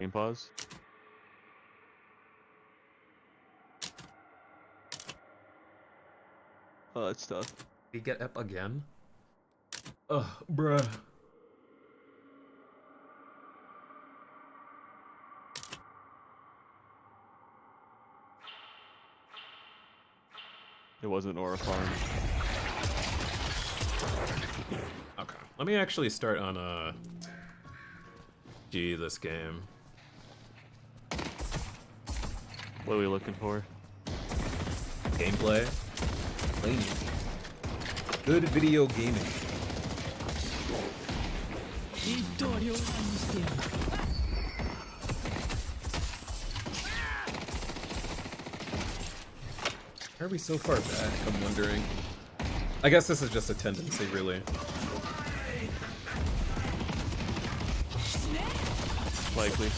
Game pause. Oh, that's tough. We get up again? Ugh, bruh. It wasn't Aura Farm. Okay. Let me actually start on G this game. What are we looking for? Gameplay. Playing. Good video gaming. Why are we so far back? I'm wondering. I guess this is just a tendency, really. Likely.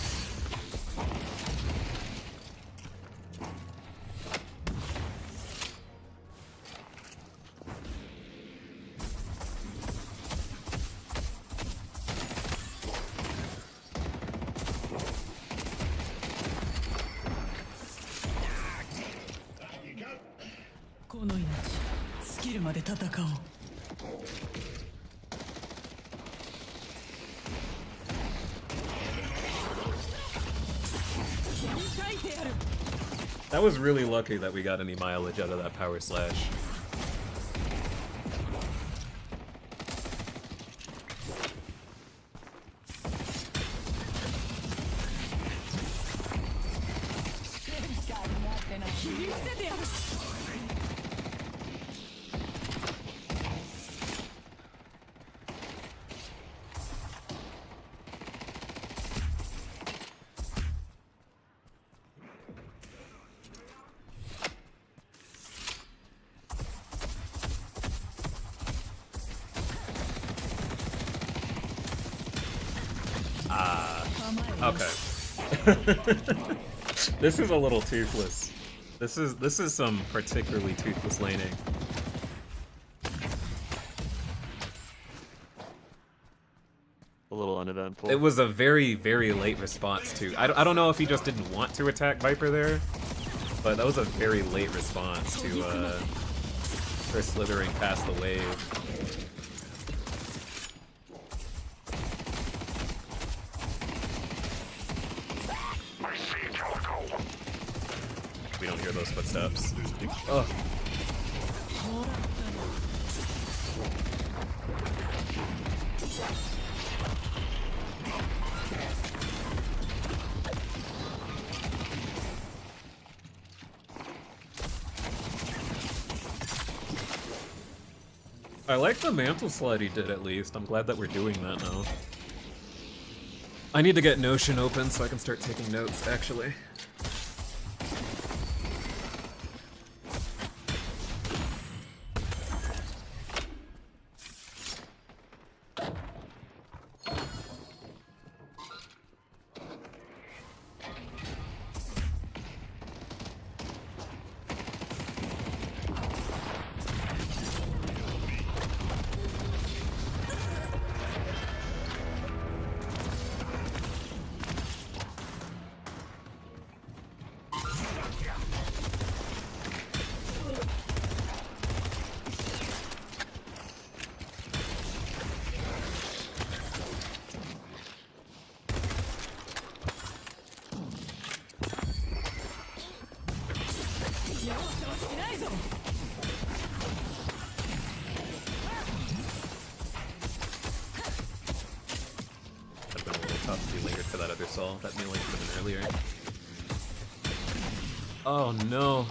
That was really lucky that we got any mileage out of that power slash. Okay. This is a little toothless. This is some particularly toothless laning. A little uneventful. It was a very, very late response to. I don't know if he just didn't want to attack Viper there, but that was a very late response to her slithering past the wave. We don't hear those footsteps. Ugh. I like the mantle slide he did at least. I'm glad that we're doing that now. I need to get Notion open so I can start taking notes, actually. That melee could have been earlier. Oh no.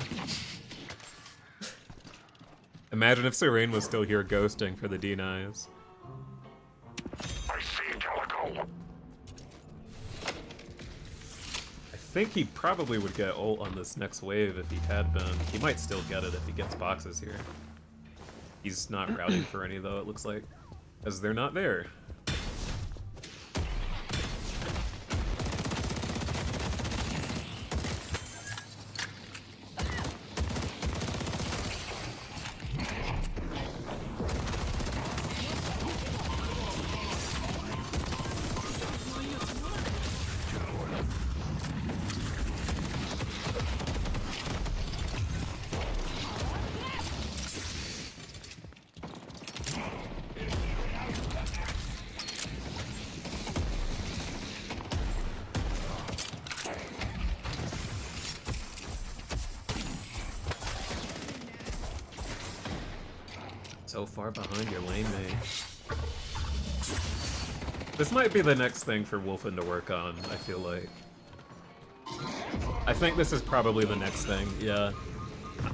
Imagine if Serene was still here ghosting for the denies. I see Calico. I think he probably would get ult on this next wave if he had been. He might still get it if he gets boxes here. He's not routing for any though, it looks like. As they're not there. So far behind your lane mate. This might be the next thing for Wolfen to work on, I feel like. I think this is probably the next thing, yeah.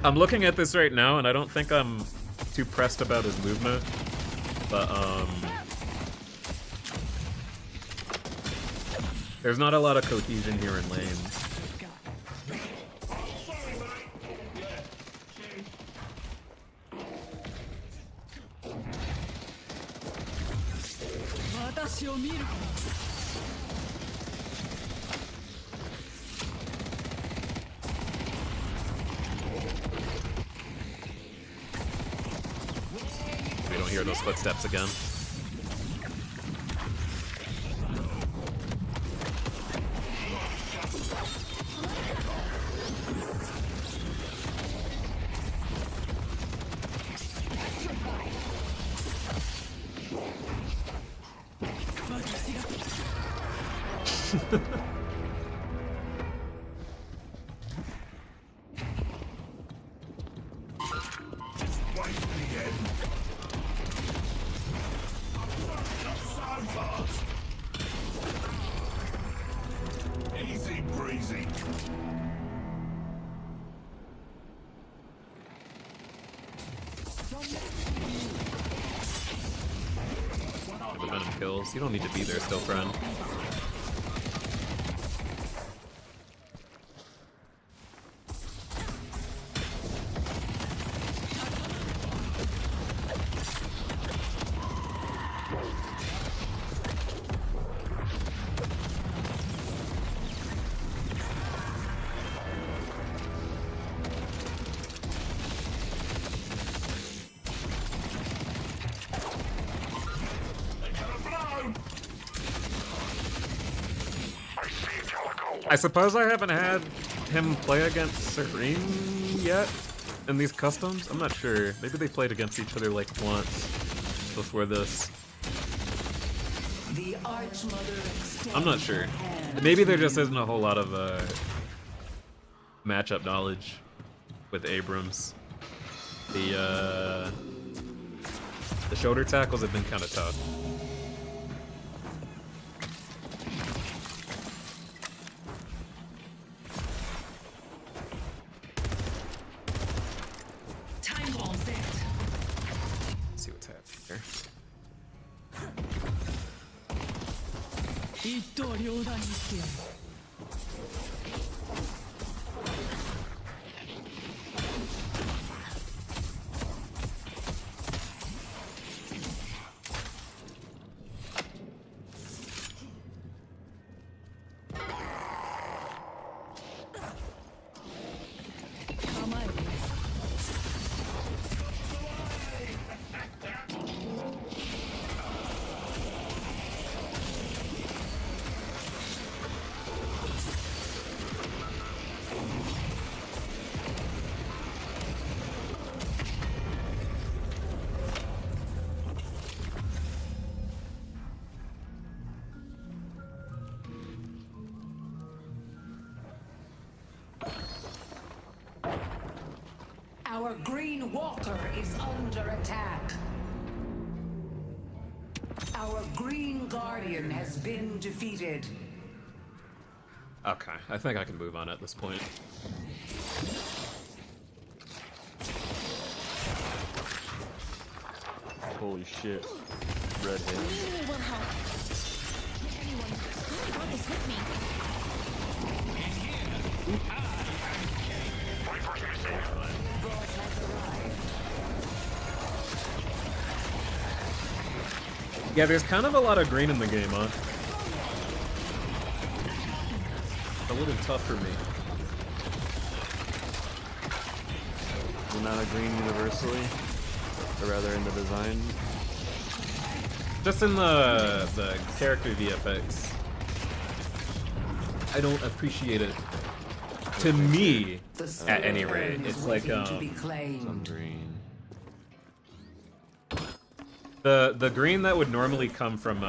I'm looking at this right now, and I don't think I'm too pressed about his movement, but, there's not a lot of cohesion here in lane. We don't hear those footsteps again. Easy breezy. The venom kills. You don't need to be there still, friend. I suppose I haven't had him play against Serene yet in these customs. I'm not sure. Maybe they played against each other like once before this. I'm not sure. Maybe there just isn't a whole lot of matchup knowledge with Abrams. The shoulder tackles have been kind of tough. See what's happening here. Our green walker is under attack. Our green guardian has been defeated. Okay, I think I can move on at this point. Holy shit. Red hand. Really will help. Anyone, who brought this with me? Yeah, there's kind of a lot of green in the game, huh? A little tough for me. The amount of green universally, or rather in the design. Just in the character VFX. I don't appreciate it. To me, at any rate, it's like Some green. the green that would normally come from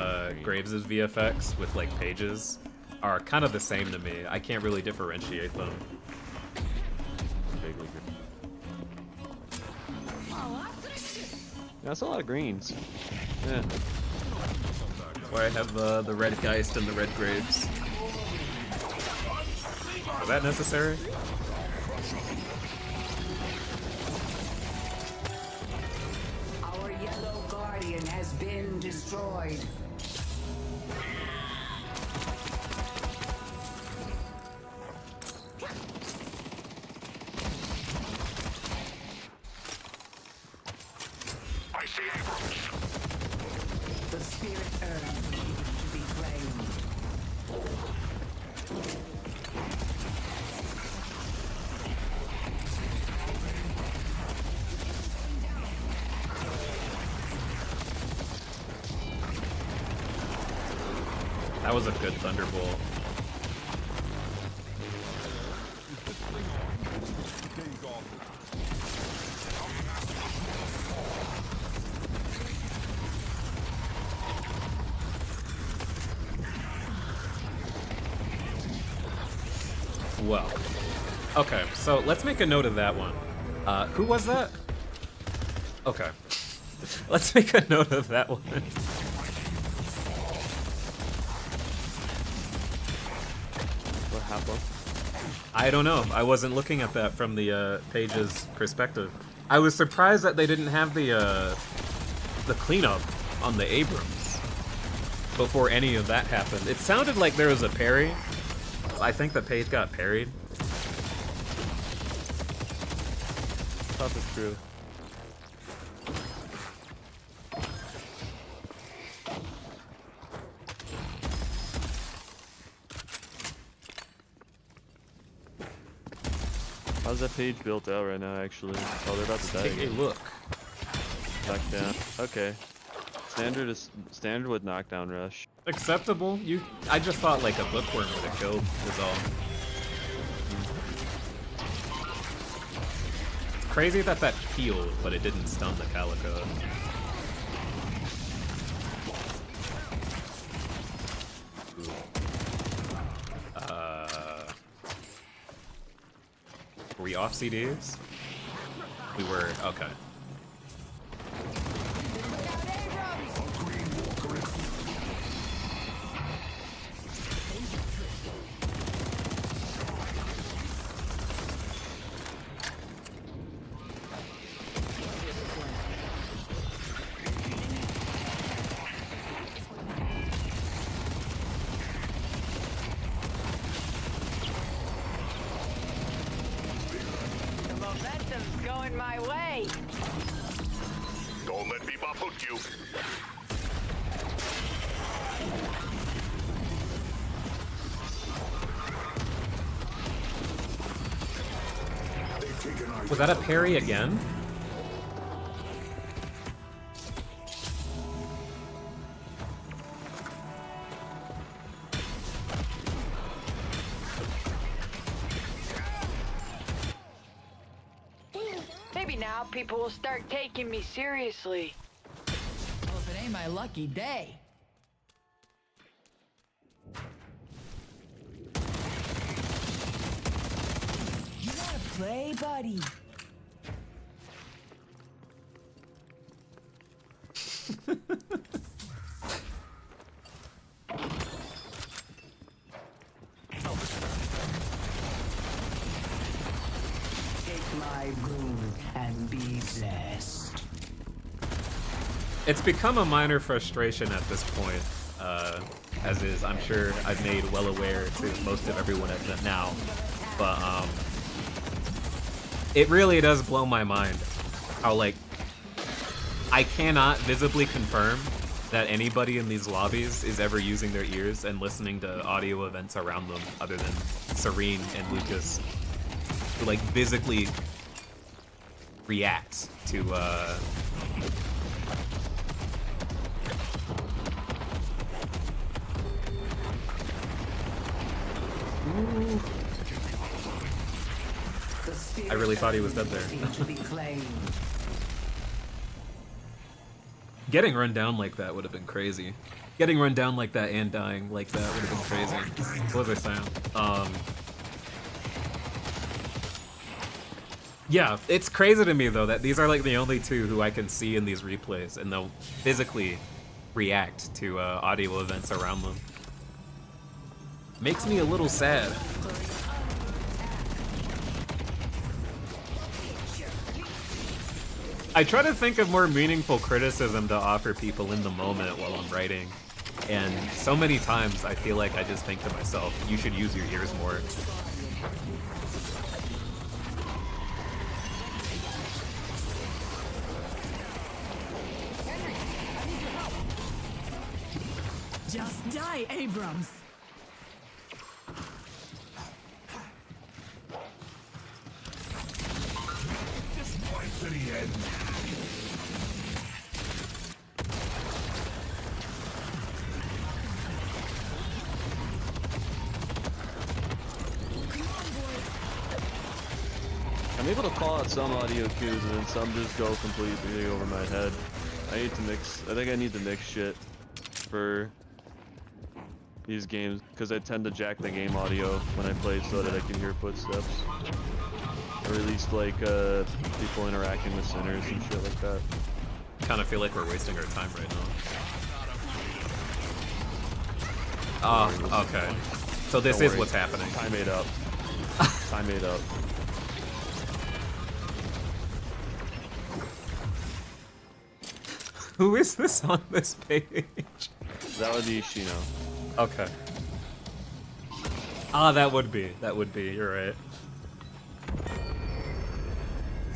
Graves' VFX with like pages are kind of the same to me. I can't really differentiate them. Vaguely green. That's a lot of greens. Yeah. That's why I have the red Geist and the red Graves. Was that necessary? Our yellow guardian has been destroyed. I see Abrams. The spirit earth needed to be claimed. That was a good Thunderbolt. Well, okay, so let's make a note of that one. Who was that? Okay. Let's make a note of that one. What happened? I don't know. I wasn't looking at that from the page's perspective. I was surprised that they didn't have the cleanup on the Abrams before any of that happened. It sounded like there was a parry. I think the page got parried. Tough is true. How's that page built out right now, actually? Oh, they're about to die Take a again. look. Back down. Okay. Standard with knockdown rush. Acceptable. I just thought like a bookworm would have killed was all. It's crazy that that healed, but it didn't stun the Calico. Were we off CDs? We were, okay. The momentum's going my way. Don't let me buffle you. They've taken our Was that a parry again? Maybe now people will start taking me seriously. Well, if it ain't my lucky day. You wanna play, buddy? Take my boon and be blessed. It's become a minor frustration at this point, as is, I'm sure I've made well aware to most of everyone at that now, but it really does blow my mind how, like, I cannot visibly confirm that anybody in these lobbies is ever using their ears and listening to audio events around them other than Serene and Lucas, who, like, physically react to, The spirit I really thought he was dead there. needed to be claimed. Getting run down like that would have been crazy. Getting run down like that and dying like that would have been crazy. What was I saying? Yeah, it's crazy to me though that these are like the only two who I can see in these replays, and they'll physically react to audio events around them. Makes me a little sad. I try to think of more meaningful criticism to offer people in the moment while I'm writing, and so many times I feel like I just think to myself, you should use your ears more. Just die, Abrams. Point to the end. I'm able to call out some audio cues and then some just go completely over my head. I think I need to mix shit for these games because I tend to jack the game audio when I play so that I can hear footsteps. Or at least like people interacting with sinners and shit like that. Kind of feel like we're wasting our time right now. Oh, okay. So this Don't is worry. what's happening. Time ate up. Time ate up. Who is this on this page? That would be Shino. Okay. Ah, that would be. You're right.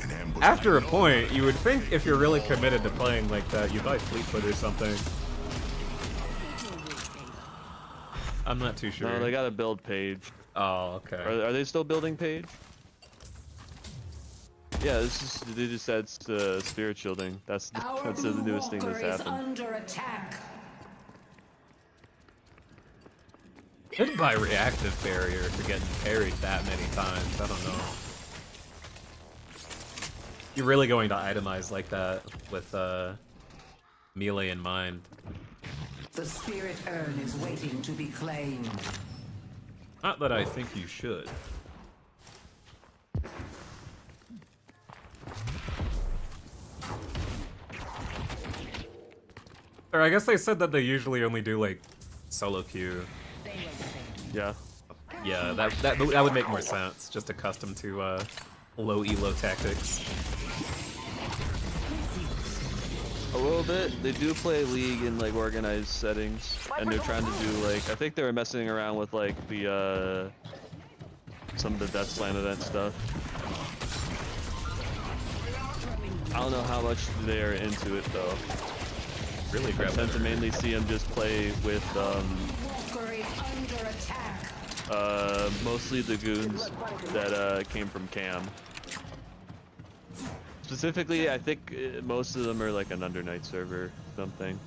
An ambush. After a point, you would think if you're really committed to playing like that, you buy Fleetfoot or something. I'm not too sure. No, they gotta build Page. Oh, okay. Are they still building Page? Yeah, they just said spirit shielding. That's Our the blue newest thing walker that's is happened. under attack. Could buy reactive barrier for getting parried that many times. I don't know. You're really going to itemize like that with melee in mind. The spirit urn is waiting to be claimed. Not that I think you should. Or I guess they said that they usually only do like solo queue. Yeah. Yeah, that would make more sense. Just accustomed to low elo tactics. A little bit. They do play League in like organized settings, and they're trying to do like I think they were messing around with like the some of the Death Slam event stuff. I don't know how much they are into it though. Really I grab tend to that. mainly see them just play with Walker is under attack. mostly the goons that came from Cam. Specifically, I think most of them are like an Under Night server or something.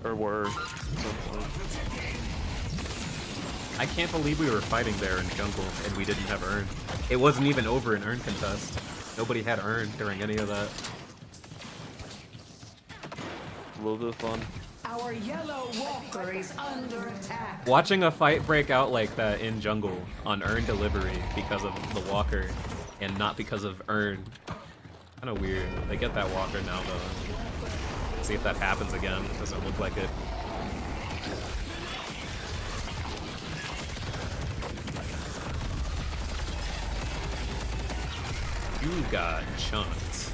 Or were. Something. I can't believe we were fighting there in jungle and we didn't have Urn. It wasn't even over an Urn contest. Nobody had Urn during any of that. A little bit of fun. Our yellow walker is under attack. Watching a fight break out like that in jungle on Urn delivery because of the walker and not because of Urn. Kinda weird. They get that walker now though. See if that happens again. Doesn't look like it. You got chunked.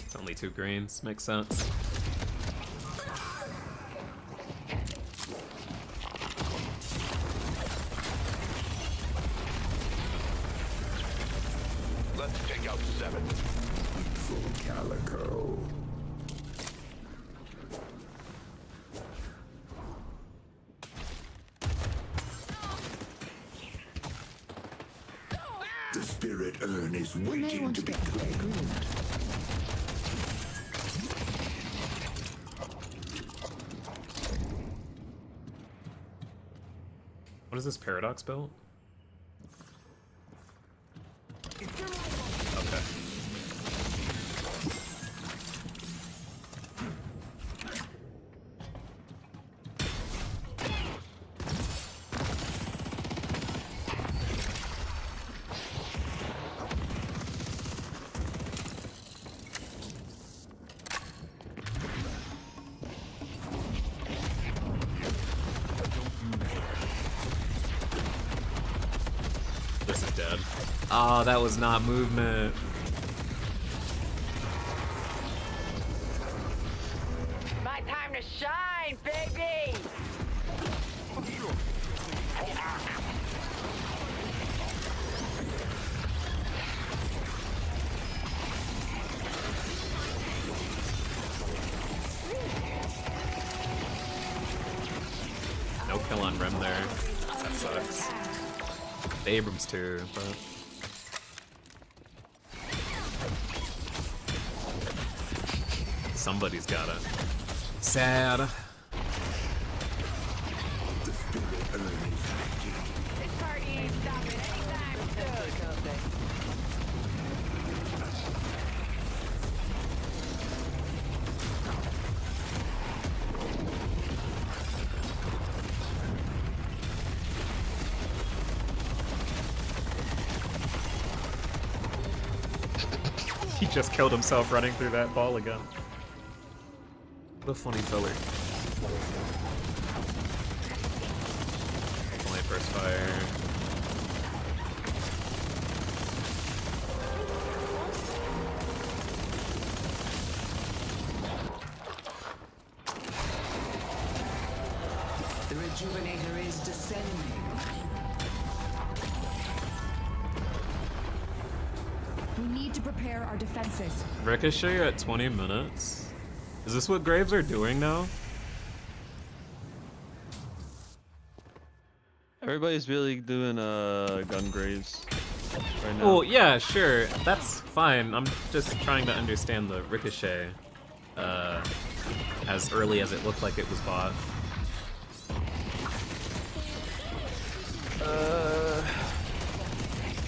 It's only 2 greens, makes sense. Let's take out 7. Full calico. The spirit urn is waiting to be claimed. What is this paradox built? If you're dead. Oh, that was not movement. My time to shine, baby! No kill on Rem there. That sucks. The Abrams too, but... Somebody's got it. Sad. This party ain't stopping anytime soon. He just killed himself running through that ball again. What a funny filler. Only first fire. The rejuvenator is descending. We need to prepare our defenses. Ricochet at 20 minutes. Is this what Graves are doing now? Everybody's really doing gun graves right now. Oh, yeah, sure. That's fine. I'm just trying to understand the Ricochet as early as it looked like it was bought.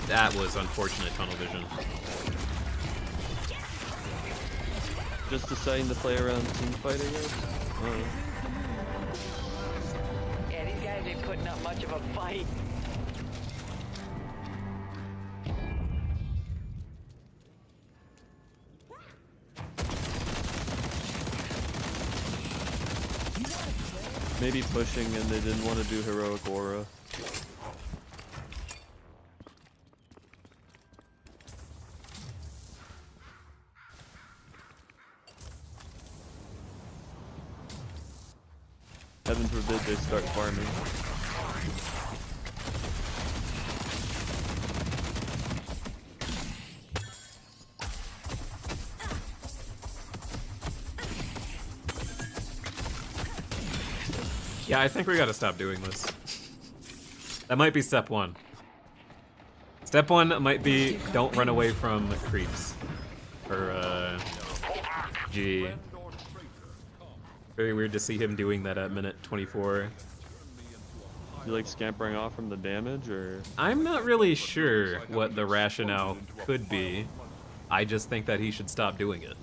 That was unfortunate tunnel vision. Just deciding to play around team fight, I guess. Yeah, these guys ain't putting up much of a fight. Maybe pushing and they didn't want to do heroic aura. Heaven forbid they start farming. Yeah, I think we gotta stop doing this. That might be step one. Step one might be don't run away from creeps. Or, G. Very weird to see him doing that at minute 24. You like scampering off from the damage, or? I'm not really sure what the rationale could be. I just think that he should stop doing it.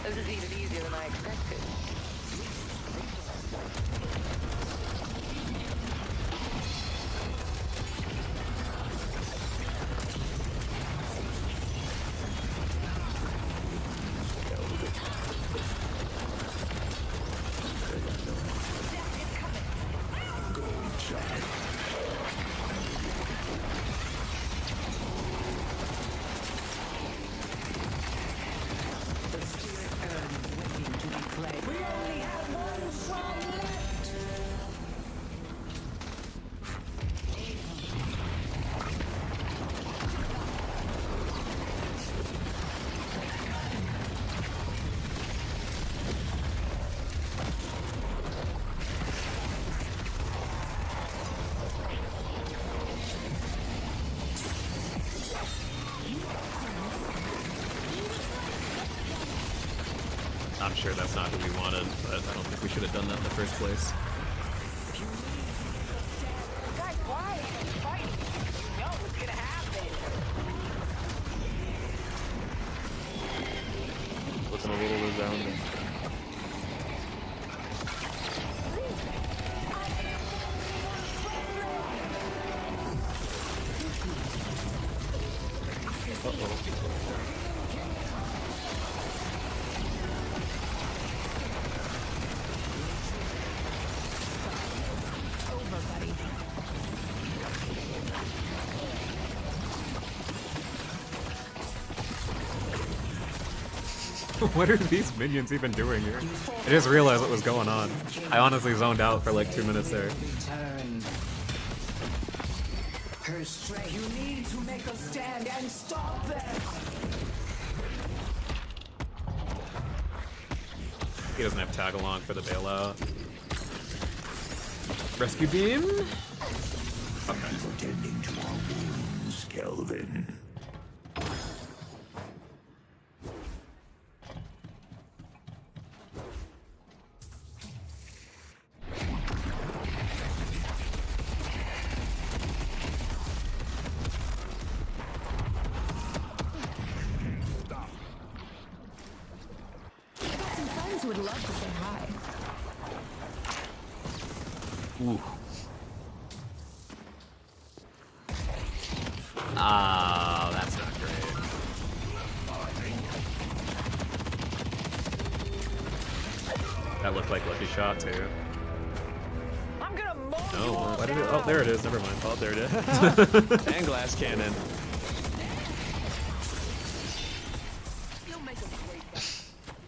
This is even easier than I expected. The spirit urn waiting to be played. We only have one song left. I'm sure that's not who we wanted, but I don't think we should have done that in the first place. Guys, why are you fighting? You know what's gonna happen. What are these minions even doing here? I just realized what was going on. I honestly zoned out for like 2 minutes there. Return. Her strength. You need to make a stand and stop them. He doesn't have tag along for the bailout. Rescue beam? Okay. Tending to our wounds, Kelvin. Some friends would love to say hi. Ooh. Ah, that's not great. That looked like lucky shot too. I'm gonna mow you No, all why did it? down. Oh, there it is. Never mind. Oh, there it is. And glass cannon.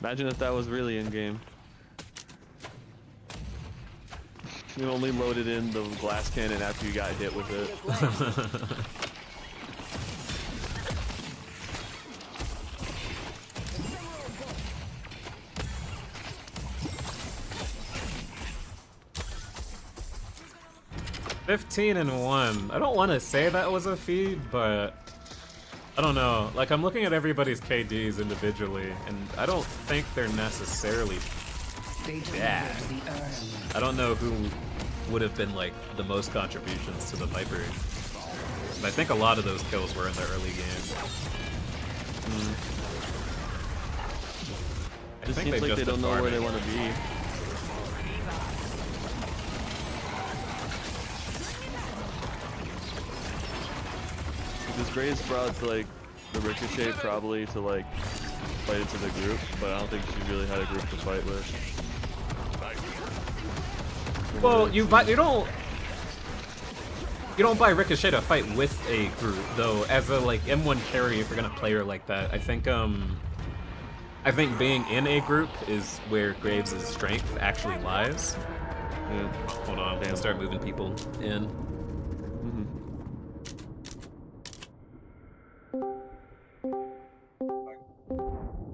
Imagine if that was really in game. You only loaded in the glass cannon after you got hit with it. (15-1). I don't want to say that was a feed, but I don't know. Like, I'm looking at everybody's KDs individually, and I don't think they're necessarily bad. I don't know who would have been like the most contributions to the Viper. And I think a lot of those kills were in the early game. I Just think seems like they just don't know where farming. they want to be. Because Graves brought like the Ricochet probably to like fight into the group, but I don't think she really had a group to fight with. Well, you don't buy Ricochet to fight with a group though. As a like M1 carry, if you're gonna play her like that, I think being in a group is where Graves' strength actually lies. Yeah. Hold on, I'm gonna start moving people in.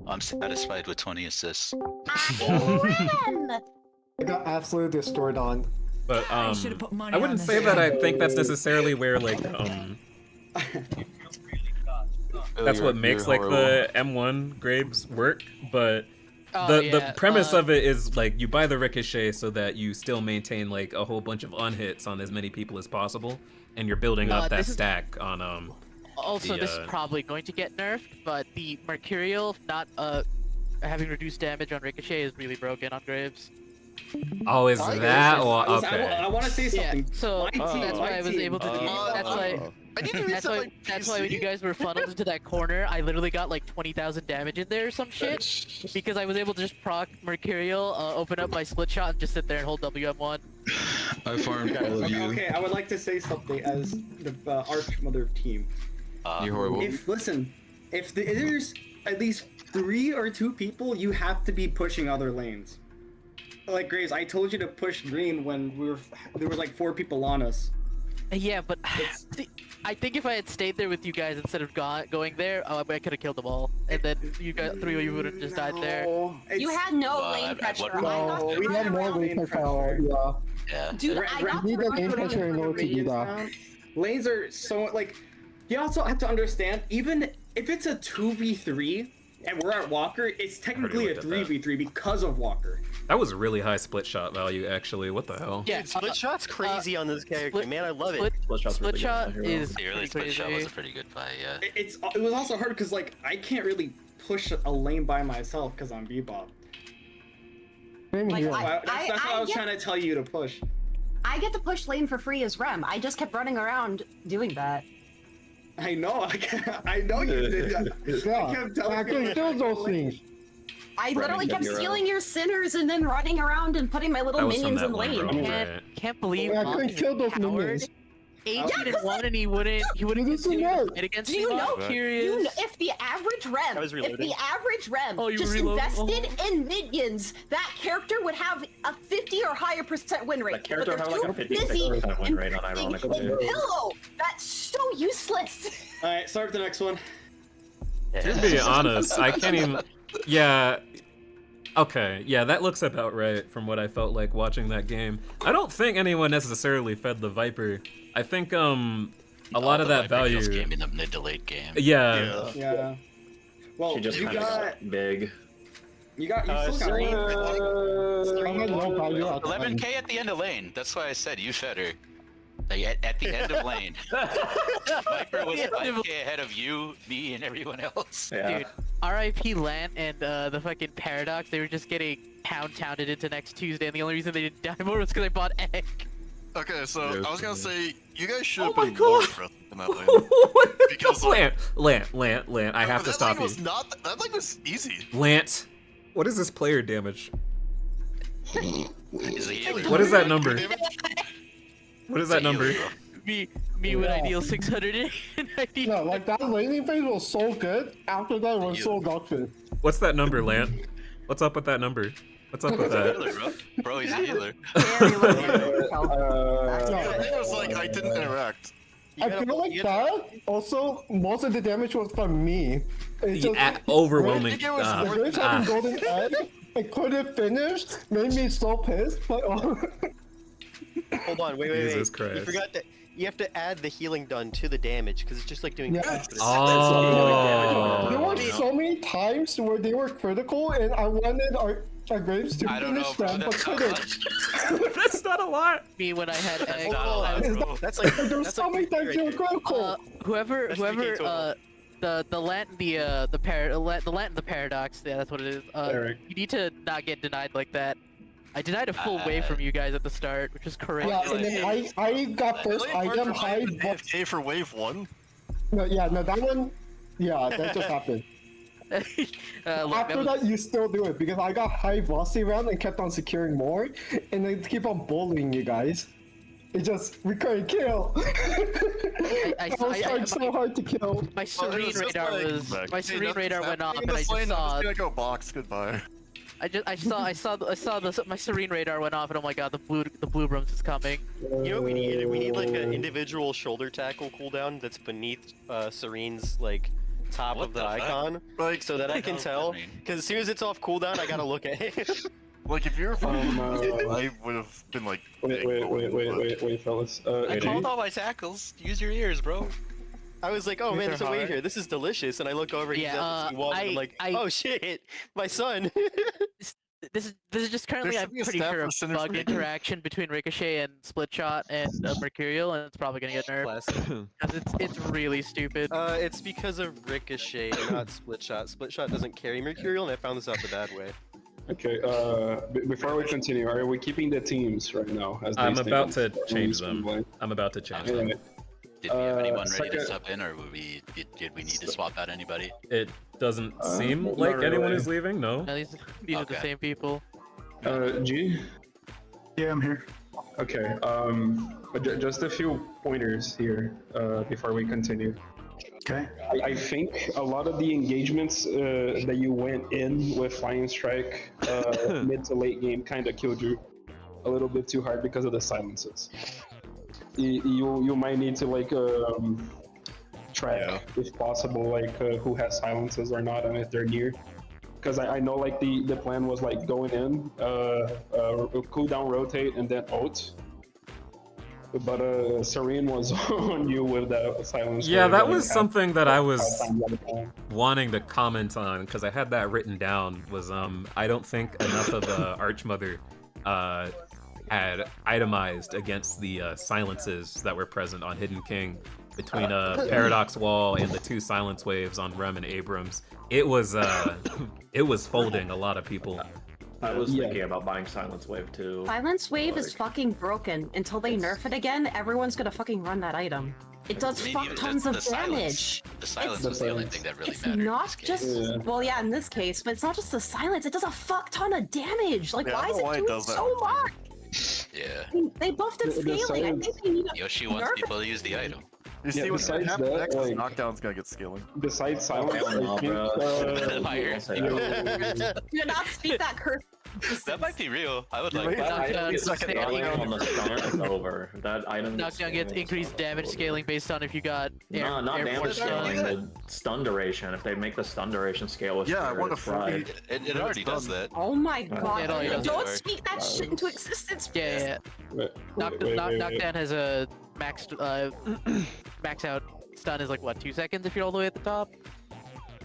I'm satisfied with 20 assists. I got absolutely destroyed on. But I should've put money I wouldn't on say this. that I think that's necessarily where like that's what makes like the M1 Graves work, but the premise of it is like you buy the Ricochet so that you still maintain like a whole bunch of unhits on as many people as possible, and you're building up that stack on Also, this is probably going to get nerfed, but the Mercurial not having reduced damage on Ricochet is really broken on Graves. Oh, is that? Well, okay. I want to say something. Yeah, so that's why I was able to. That's why when you guys were funneled into that corner, I literally got like 20,000 damage in there or some shit, because I was able to just proc Mercurial, open up my split shot, and just sit there and hold WM1. I farmed all of you. Okay, I would like to say something as the Arch Mother team. You're horrible. If there's at least 3 or 2 people, you have to be pushing other lanes. Like Graves, I told you to push green when there was like 4 people on us. Yeah, but I think if I had stayed there with you guys instead of going there, I could have killed them all, and then you guys 3 of you would have just died there. You had no lane pressure. No, we had more lane pressure. Yeah. Dude, I got the lane pressure in order to do that. Lanes are so like. You also have to understand, even if it's a 2v3 and we're at Walker, it's technically a 3v3 because of Walker. That was really high split shot value, actually. What the hell? Yeah, split shot's crazy on this character, man. I love it. Split shot is The early split shot was a pretty good fight, yeah. It was also hard because like I can't really push a lane by myself because I'm Bebop. Like, That's what I was trying to tell you to push. I get to push lane for free as Rem. I just kept running around doing that. I know. I know you did. I kept telling I couldn't do those things. I literally kept stealing your sinners and then running around and putting my little minions in lane. Can't believe I couldn't kill those minions. 18-1 and he wouldn't fight against Do you know? Curious. If the average rem, just reloading? invested in minions, that character would have a 50 or higher % win rate. That character but would have they're like too a busy 56% win rate, investing unironically. in pillow. That's so useless. All right, start with the next one. To be honest, I can't even. Yeah. Okay, yeah, that looks about right from what I felt like watching that game. I don't think anyone necessarily fed the Viper. I think a lot of that value. Game in the mid to late game. Yeah. Yeah. Well, She just you kind got of big. you still got 11k at the end of lane. That's why I said you fed her. Like at the end of lane. Viper was 5k ahead of you, me, and everyone else. Dude, RIP Lant and the fucking Paradox, they were just getting pounded into next Tuesday, and the only reason they didn't die more was because I bought egg. Okay, so I was gonna say, you guys should have been more aggressive in that lane. Because Lant, I have to stop you. That lane was easy. Lant, what is this player damage? He's a healer. What is that number? What is that number? Me when I deal 690. No, like that laning phase was so good. After that, it was so dog shit. What's that number, Lant? What's up with that number? What's up with that? Bro, he's a healer. It was like I didn't interact. I feel like that. Also, most of the damage was from me. It's just, overwhelming. The Grinch having golden egg, I couldn't finish, made me so pissed. But Hold on, wait. Jesus Christ. You forgot that you have to add the healing done to the damage because it's just like doing. Yeah. Oh. There were so many times where they were critical, and I wanted our Graves to finish them, but couldn't. That's not a lot. Me when I had egg. That's like There's so many times they were critical. Whoever the Lant and the Lant and the Paradox, yeah, that's what it is. You need to not get denied like that. I denied a full wave from you guys at the start, which is correct. Yeah, and then I got first item high. AFK for wave 1? No, that one. Yeah, that just happened. After that, you still do it because I got high velocity round and kept on securing more, and they keep on bullying you guys. It just we couldn't kill. I was trying so hard to kill. My serene radar went off, and I just saw. Go box. Goodbye. I saw my serene radar went off, and oh my god, the blue brooms is coming. You know what we need? We need like an individual shoulder tackle cooldown that's beneath Serene's like top of the icon, like so that I can tell. Because as soon as it's off cooldown, I gotta look at it. Like if you're I would have been like. Wait, fellas. I called all my tackles. Use your ears, bro. I was like, oh man, there's a wave here. This is delicious. And I look over, he's at the wall, and I'm like, oh shit, my son. This is just currently, I'm pretty sure, a bug interaction between Ricochet and Split Shot and Mercurial, and it's probably gonna get nerfed. Because it's really stupid. It's because of Ricochet, not Split Shot. Split Shot doesn't carry Mercurial, and I found this out the bad way. Okay, before we continue, are we keeping the teams right now? As I'm about to change them. I'm about to change them. Did we have anyone ready to sub in, or did we need to swap out anybody? It doesn't seem like anyone is leaving, no? No, these are the same people. G? Yeah, I'm here. Okay, just a few pointers here before we continue. Okay. I think a lot of the engagements that you went in with Flying Strike mid to late game kind of killed you a little bit too hard because of the silences. You might need to like track if possible like who has silences or not and if they're near, because I know like the plan was like going in cooldown rotate and then ult, but Serene was on you with that silence. Yeah, that was something that I was wanting to comment on because I had that written down. Was I don't think enough of the Archmother had itemized against the silences that were present on Hidden King between Paradox Wall and the 2 silence waves on Rem and Abrams. It was folding a lot of people. I was thinking about buying Silence Wave too. Silence Wave is fucking broken. Until they nerf it again, everyone's gonna fucking run that item. It does I mean, fuck even tons the of damage. The silence was the only thing that really It's mattered. not just well, yeah, in this case, but it's not just the silence. It does a fuck ton of damage. Like, Yeah, I why is don't know it why it doing does that so much. much? Yeah. They buffed its The scaling. I think they need a Yoshi wants nerf people to use the item. You see Yeah, what's gonna besides happen that, next is like- knockdown's gonna get scaling. Besides silence, Hell no, I think, bro. Fire. Do not speak that curse. That might be real. I would You like might- that. Knockdown It's gets scaling scaling. on the stun is over. That item. Knockdown gets increased damage scaling based on if you got No, not airborne damage scaling. stun. The stun duration. If they make the stun duration scale with Yeah, I Spirit, want it's to fried. It already does that. Oh my god! it already does Don't that. speak that shit into existence. Yeah. Wait, Knockdown has a max max out stun is like what, 2 seconds if you're all the way at the top?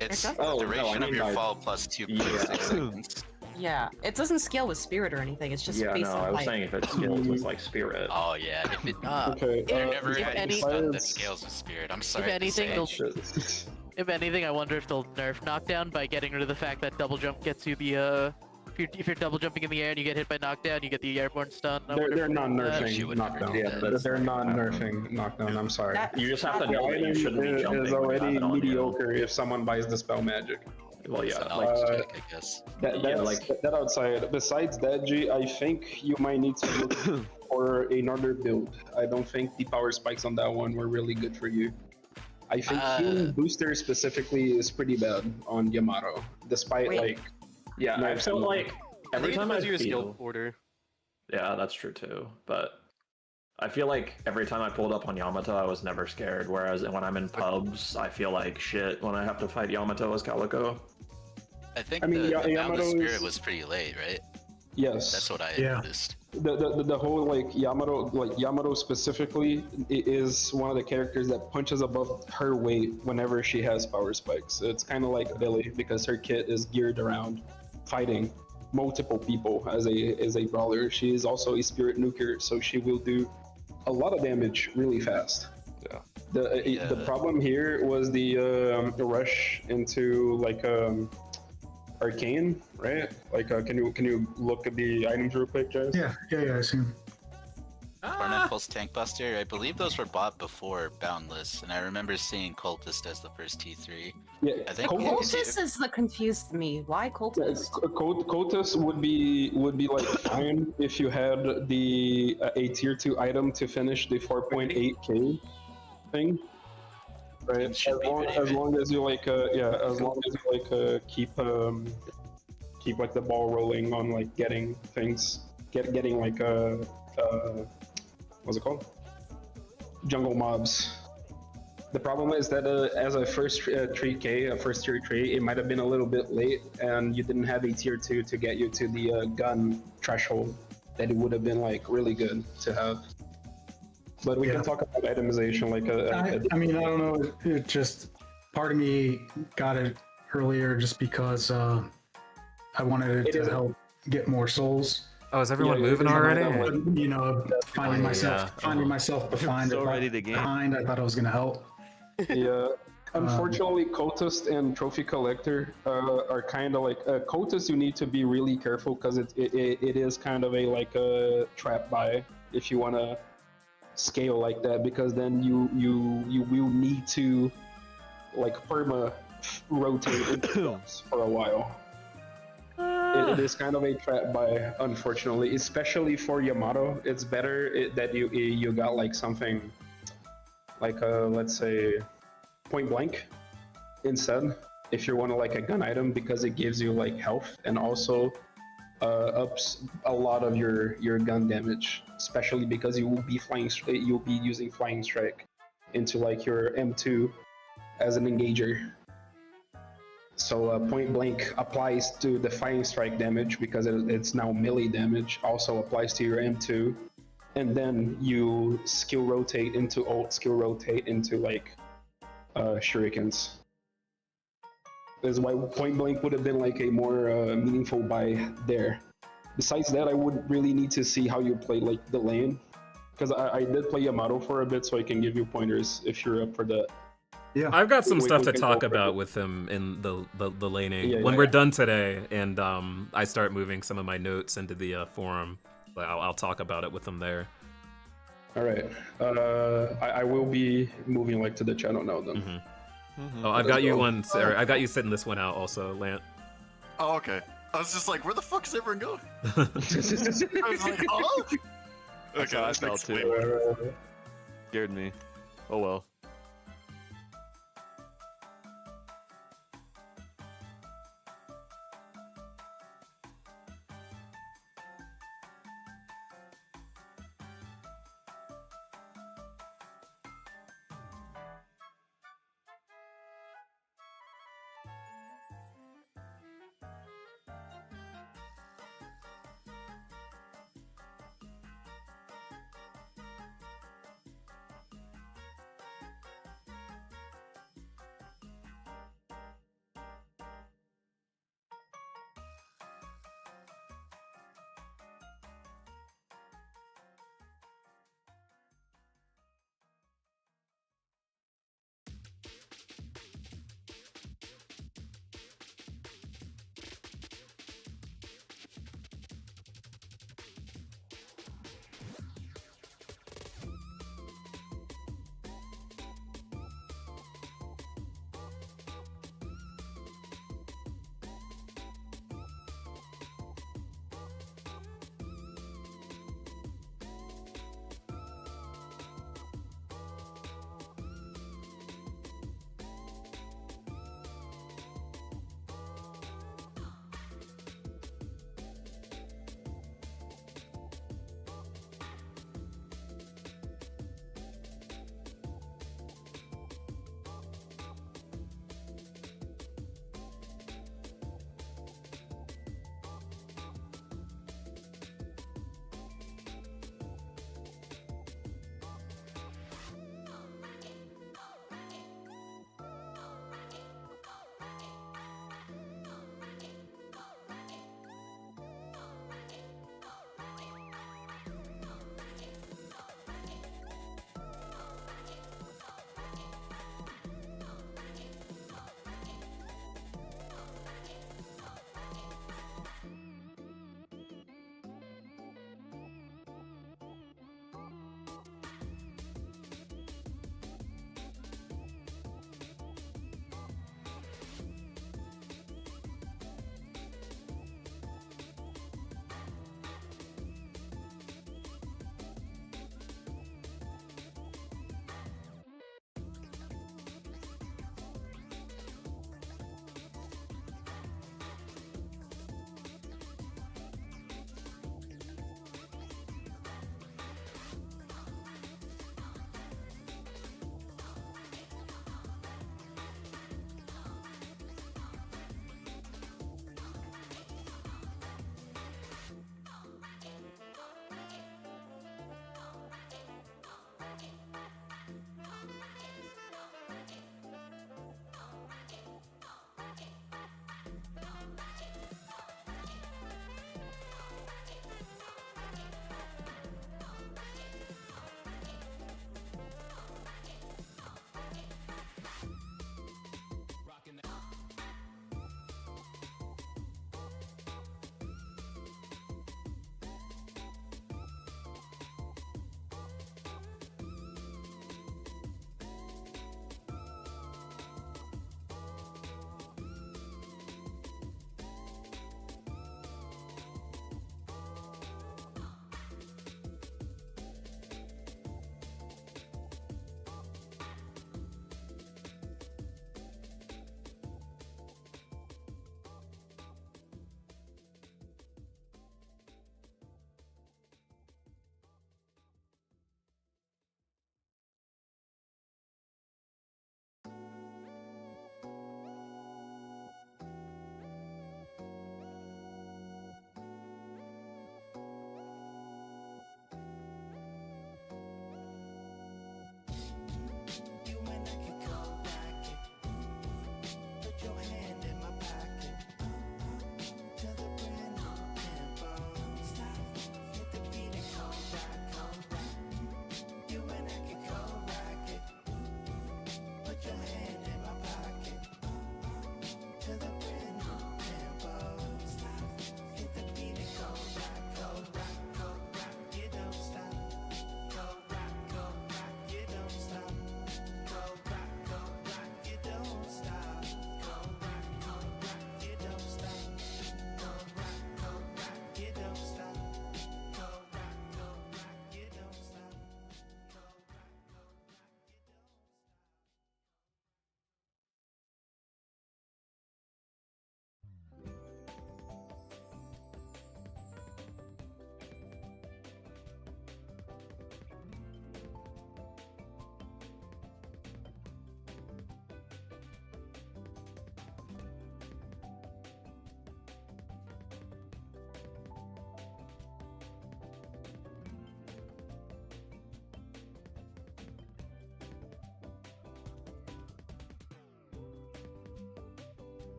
It's It the does? duration of your by- fall plus 2 Yeah. 6 seconds. Yeah, it doesn't scale with spirit or anything. It's just Yeah, based no, on I was height. saying if it scales with like Spirit. Oh yeah, if it Okay. I've never if had any- any stun that besides- scales with spirit. I'm sorry. If anything, to say. they'll if anything, I wonder if they'll nerf knockdown by getting rid of the fact that double jump gets you the if you're double jumping in the air and you get hit by knockdown, you get the airborne stun. I wonder They're if- not She nerfing would never knockdown. do Yeah, that. that's They're not not happening. nerfing knockdown. I'm sorry. That- You just have to The know that you item shouldn't be jumping is when you have already it on you. mediocre if someone buys the spell magic. Well, It's yeah, an like knowledge check, I guess. That, Yeah, that's, like- that outside. Besides that, G, I think you might need to look for another build. I don't think the power spikes on that one were really good for you. I think healing booster specifically is pretty bad on Yamato, despite Wait. like. yeah. I nerfs feel and- like every time I your skill feel. order. Yeah, that's true too. But I feel like every time I pulled up on Yamato, I was never scared. Whereas when I'm in pubs, I feel like shit when I have to fight Yamato as Calico. I think I mean, the Yamato Boundless Spirit is- was pretty late, right? Yes. That's what I Yeah. noticed. The whole Yamato specifically is one of the characters that punches above her weight whenever she has power spikes. It's kind of like Billy because her kit is geared around fighting multiple people as a brawler. She is also a spirit nuker, so she will do a lot of damage really fast. Yeah. The problem here was the rush into like arcane, right? Like can you look at the items real quick, Jess? Yeah, I see. Torment Pulse Tank Buster, I believe those were bought before Boundless, and I remember seeing Cultist as the first T3. Yeah, I think Cultist is the confused me. Why cultist? Cultist would be like fine if you had the a tier 2 item to finish the 4.8k thing, right? As long as you like as long as you like keep like the ball rolling on like getting things, getting like what's it called? Jungle mobs. The problem is that as a first a first tier tree, it might have been a little bit late, and you didn't have a tier 2 to get you to the gun threshold that it would have been like really good to have. But we can talk about itemization. Like I mean, I don't know. It just part of me got it earlier just because I wanted it to help get more souls. Oh, is everyone moving already? You know, finding myself behind. So ready to game. Behind, I thought it was gonna help. Yeah. Unfortunately, Cultist and Trophy Collector are kind of like Cultist. You need to be really careful because it is kind of a like a trap buy if you want to scale like that, because then you will need to like perma rotate into for a while. It is kind of a trap buy, unfortunately, especially for Yamato. It's better that you got like something like let's say point blank instead if you want to like a gun item, because it gives you like health and also ups a lot of your gun damage, especially because you'll be using flying strike into like your M2 as an engager. So point blank applies to the flying strike damage because it's now melee damage, also applies to your M2, and then you skill rotate into ult, skill rotate into like shurikens. That's why point blank would have been like a more meaningful buy there. Besides that, I would really need to see how you play like the lane, because I did play Yamato for a bit, so I can give you pointers if you're up for that. Yeah, I've got some We stuff to can talk go for about it. with him in the laning Yeah, when yeah, we're yeah. done today, and I start moving some of my notes into the forum. I'll talk about it with him there. All right. I will be moving like to the channel now then. Oh, I've got you one. Sorry, I got you sitting this one out also, Lant. Oh, okay. I was just like, where the fuck is everyone going? I was like, oh. That's how I felt makes too. Scared me. Oh well.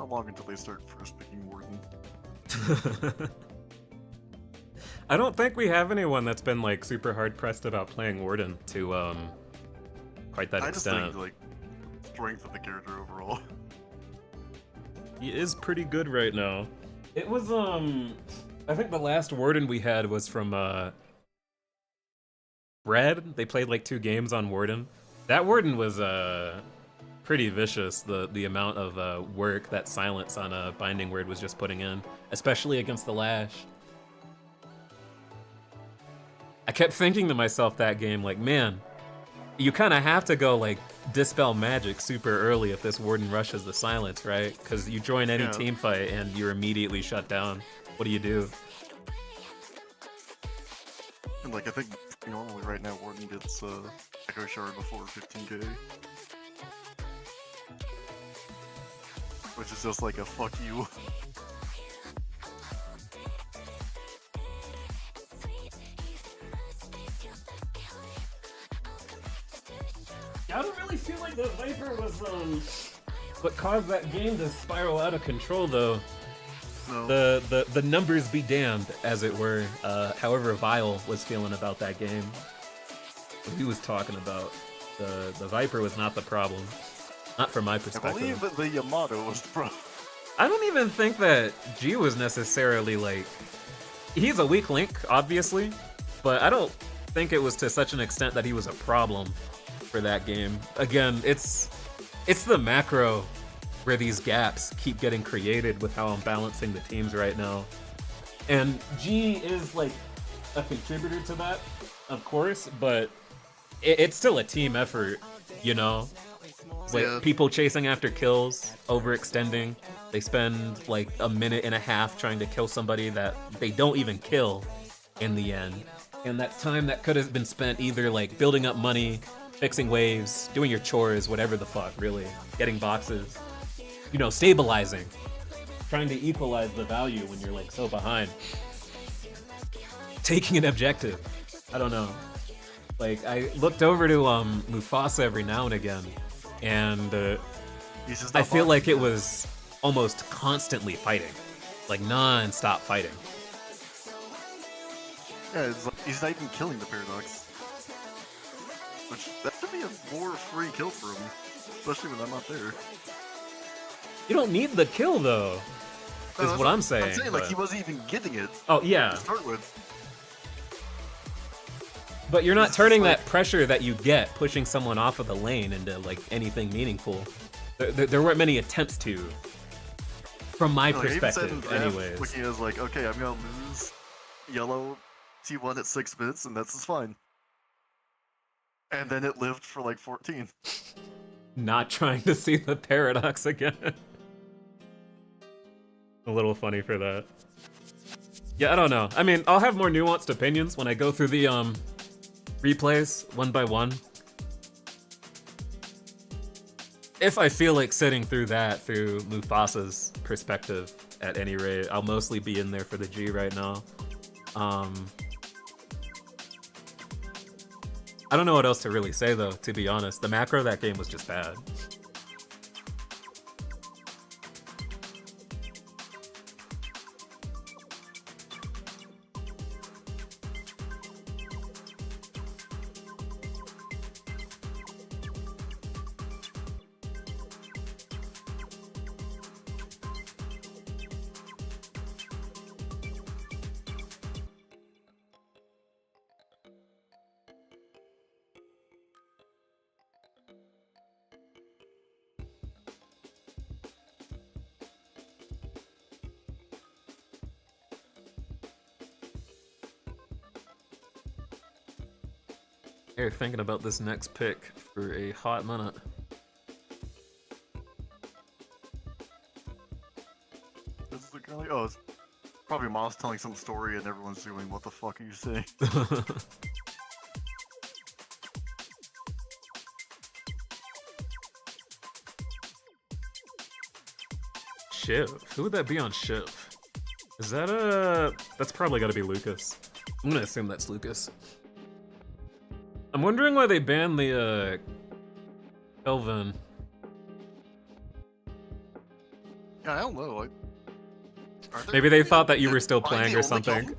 How long until they start first picking Warden? I don't think we have anyone that's been like super hard pressed about playing Warden to quite that extent. I just think like strength of the character overall. He is pretty good right now. It was I think the last Warden we had was from Red. They played like 2 games on Warden. That Warden was pretty vicious, the amount of work that Silence on a Binding Word was just putting in, especially against the Lash. I kept thinking to myself that game, like, man, you kind of have to go like Dispel Magic super early if this Warden rushes the Silence, right? Because you join any team fight and you're immediately shut down. What do? And like I think normally right now Warden gets Echo Shard before 15k. Which is just like a fuck you. I don't really feel like the Viper was what caused that game to spiral out of control though. No. The numbers be damned, as it were. However Vile was feeling about that game. What he was talking about. The Viper was not the problem. Not from my perspective. I believe that the Yamato was the problem. I don't even think that G was necessarily like... He's a weak link, obviously, but I don't think it was to such an extent that he was a problem for that game. Again, it's the macro where these gaps keep getting created with how I'm balancing the teams right now. And G is like a contributor to that, of course, but it's still a team effort, you know? With people chasing after kills, overextending. They spend like a minute and a half trying to kill somebody that they don't even kill in the end. And that's time that could have been spent either like building up money, fixing waves, doing your chores, whatever the fuck, really. Getting boxes. You know, stabilizing. Trying to equalize the value when you're like so behind. Taking an objective. I don't know. Like, I looked over to Mufasa every now and again, and I feel like it was almost constantly fighting. Like, non-stop fighting. Yeah, it's like, he's not even killing the Paradox. Which, that should be a more free kill for him. Especially when I'm not there. You don't need the kill, though, is what I'm saying. I'm saying, like, he wasn't even getting it. Oh, yeah. To start with. But you're not turning that pressure that you get pushing someone off of the lane into, like, anything meaningful. There weren't many attempts to, from my perspective, anyways. Looking as like, okay, I'm gonna lose yellow T1 at 6 minutes, and that's just fine. And then it lived for like 14. Not trying to see the Paradox again. A little funny for that. Yeah, I don't know. I mean, I'll have more nuanced opinions when I go through the replays one by one. If I feel like sitting through that through Mufasa's perspective, at any rate, I'll mostly be in there for the G right now. I don't know what else to really say though, to be honest. The macro of that game was just bad. Here, thinking about this next pick for a hot minute. This is like, oh, it's probably Moss telling some story and everyone's doing, what the fuck are you saying? Shiv? Who would that be on Shiv? Is that that's probably gotta be Lucas. I'm gonna assume that's Lucas. I'm wondering why they banned the Kelvin. I don't know. Like, Maybe they thought that you were still playing or something.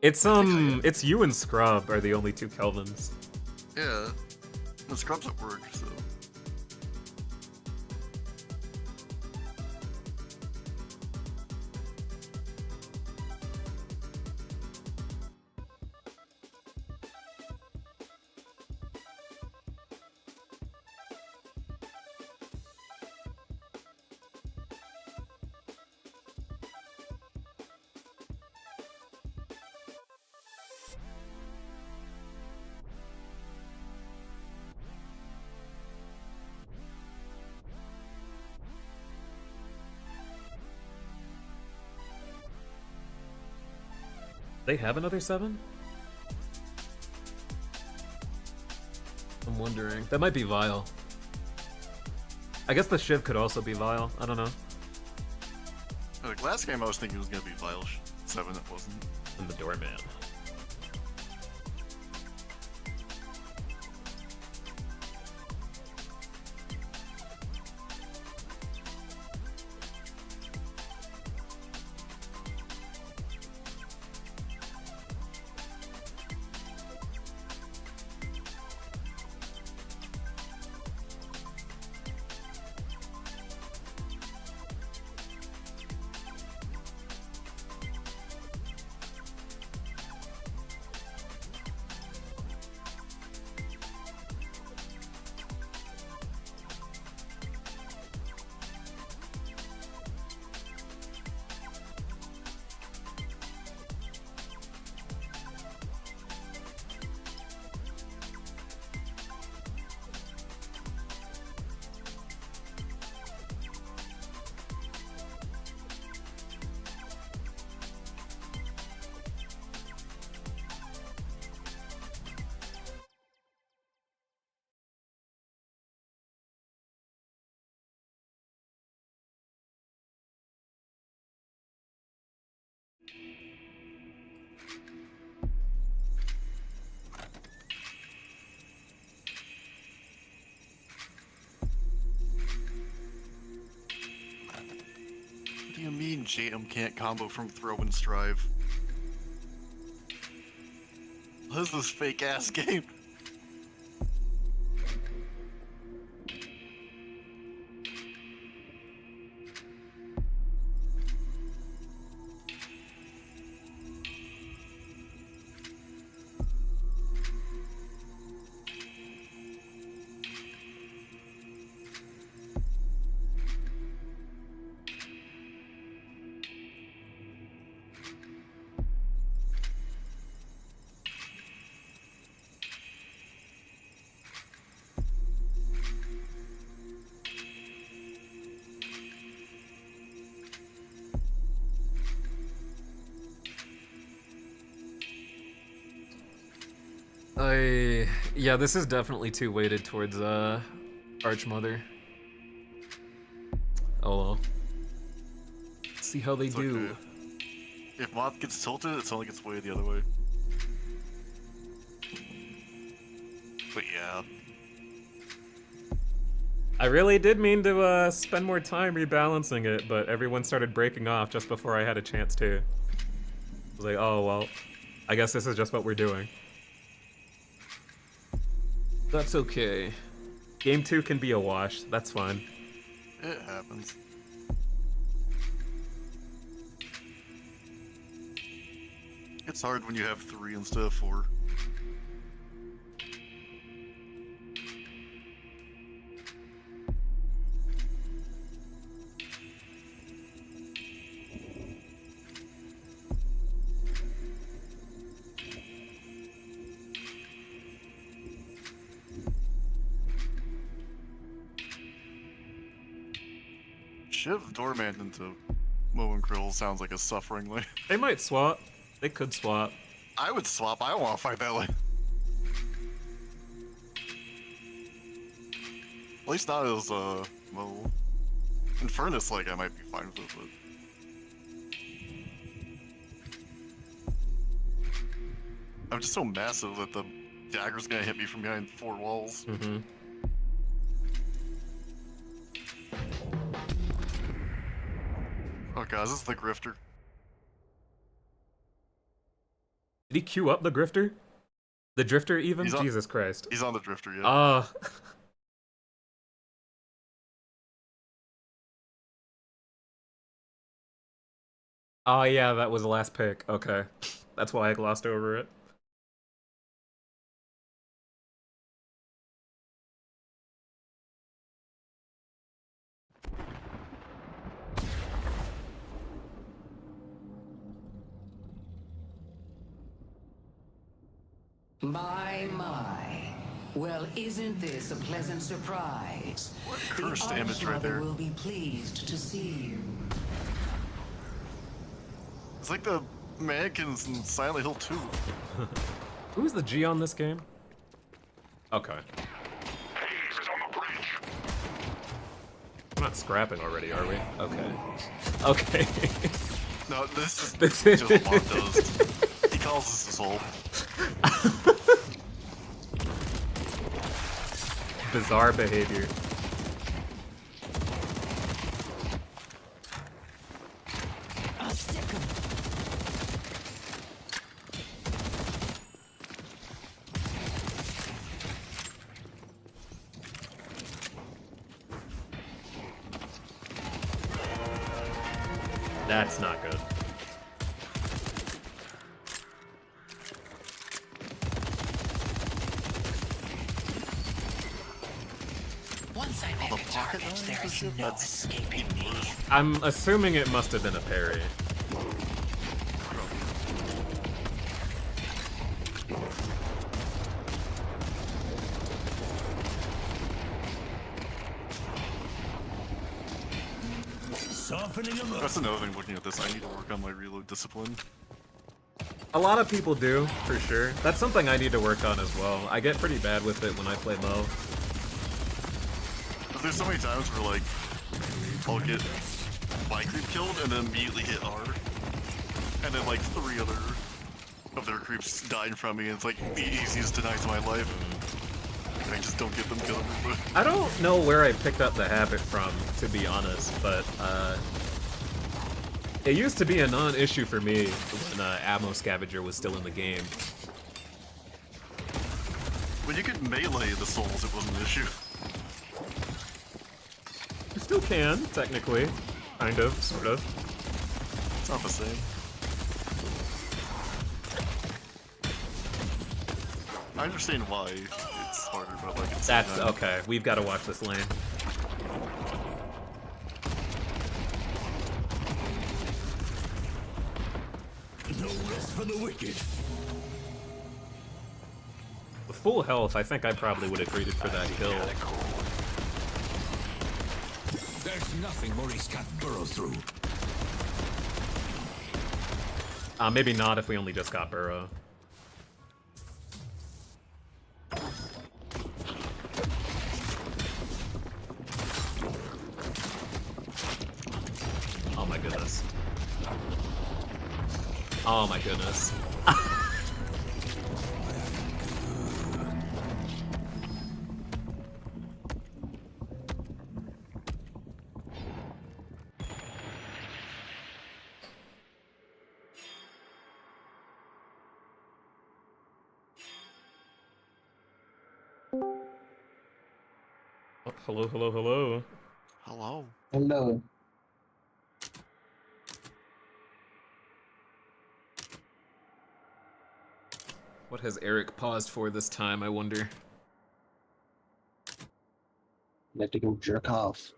It's you and Scrub are the only two Kelvins. Yeah. The Scrub's at work, so. They have another 7? I'm wondering. That might be Vile. I guess the Shiv could also be Vile. I don't know. Like, last game I was thinking it was gonna be Vile 7, it wasn't. And the Doorman. What do you mean JM can't combo from throw and strive? What is this fake ass game? Yeah, this is definitely too weighted towards Archmother. Oh well. See how they It's do. okay. If Moth gets tilted, it only gets way the other way. But yeah. I really did mean to spend more time rebalancing it, but everyone started breaking off just before I had a chance to. I was like, oh well, I guess this is just what we're doing. That's okay. Game 2 can be a wash, that's fine. It happens. It's hard when you have 3 instead of 4. Shiv Doorman into Mo and Krill sounds like a suffering lane. They might swap. They could swap. I would swap. I don't want to fight that lane. At least not as, Mo. Infernus, like, I might be fine with it, but... I'm just so massive that the dagger's gonna hit me from behind 4 walls. Mm-hmm. Oh god, this is the grifter. Did he queue up the grifter? The drifter even? Jesus Christ. He's on the drifter, yeah. Oh yeah, that was the last pick. Okay. That's why I glossed over it. My. Well, isn't this a pleasant surprise? What cursed the image right there. will be pleased to see you. It's like the mannequins in Silent Hill 2. Who's the G on this game? Okay. We're not scrapping already, are we? Okay. Okay. No, this is just what does. He calls this his hole. Bizarre behavior. I'll stick 'em. That's not good. Once I pick a target, there is no escaping me. I'm assuming it must have been a parry. That's another thing looking at this. I need to work on my reload discipline. A lot of people do, for sure. That's something I need to work on as well. I get pretty bad with it when I play Mo. But there's so many times where, like, I'll get my creep killed and then immediately hit R. And then, like, 3 other of their creeps die in front of me, and it's like the easiest denies of my life. And I just don't get them killed. I don't know where I picked up the habit from, to be honest, but it used to be a non-issue for me when Ammo Scavenger was still in the game. When you could melee the souls, it wasn't an issue. You still can, technically. Kind of, sort of. It's not the same. I understand why it's harder, but like it's That's okay. We've got to watch this lane. No rest for the wicked. With full health, I think I probably would have greeted for that kill. There's nothing Maurice can't burrow through. Maybe not if we only just got Burrow. Oh my goodness. Oh my goodness. Oh, hello, hello, hello. Hello. Hello. What has Eric paused for this time, I wonder? You have to go jerk off.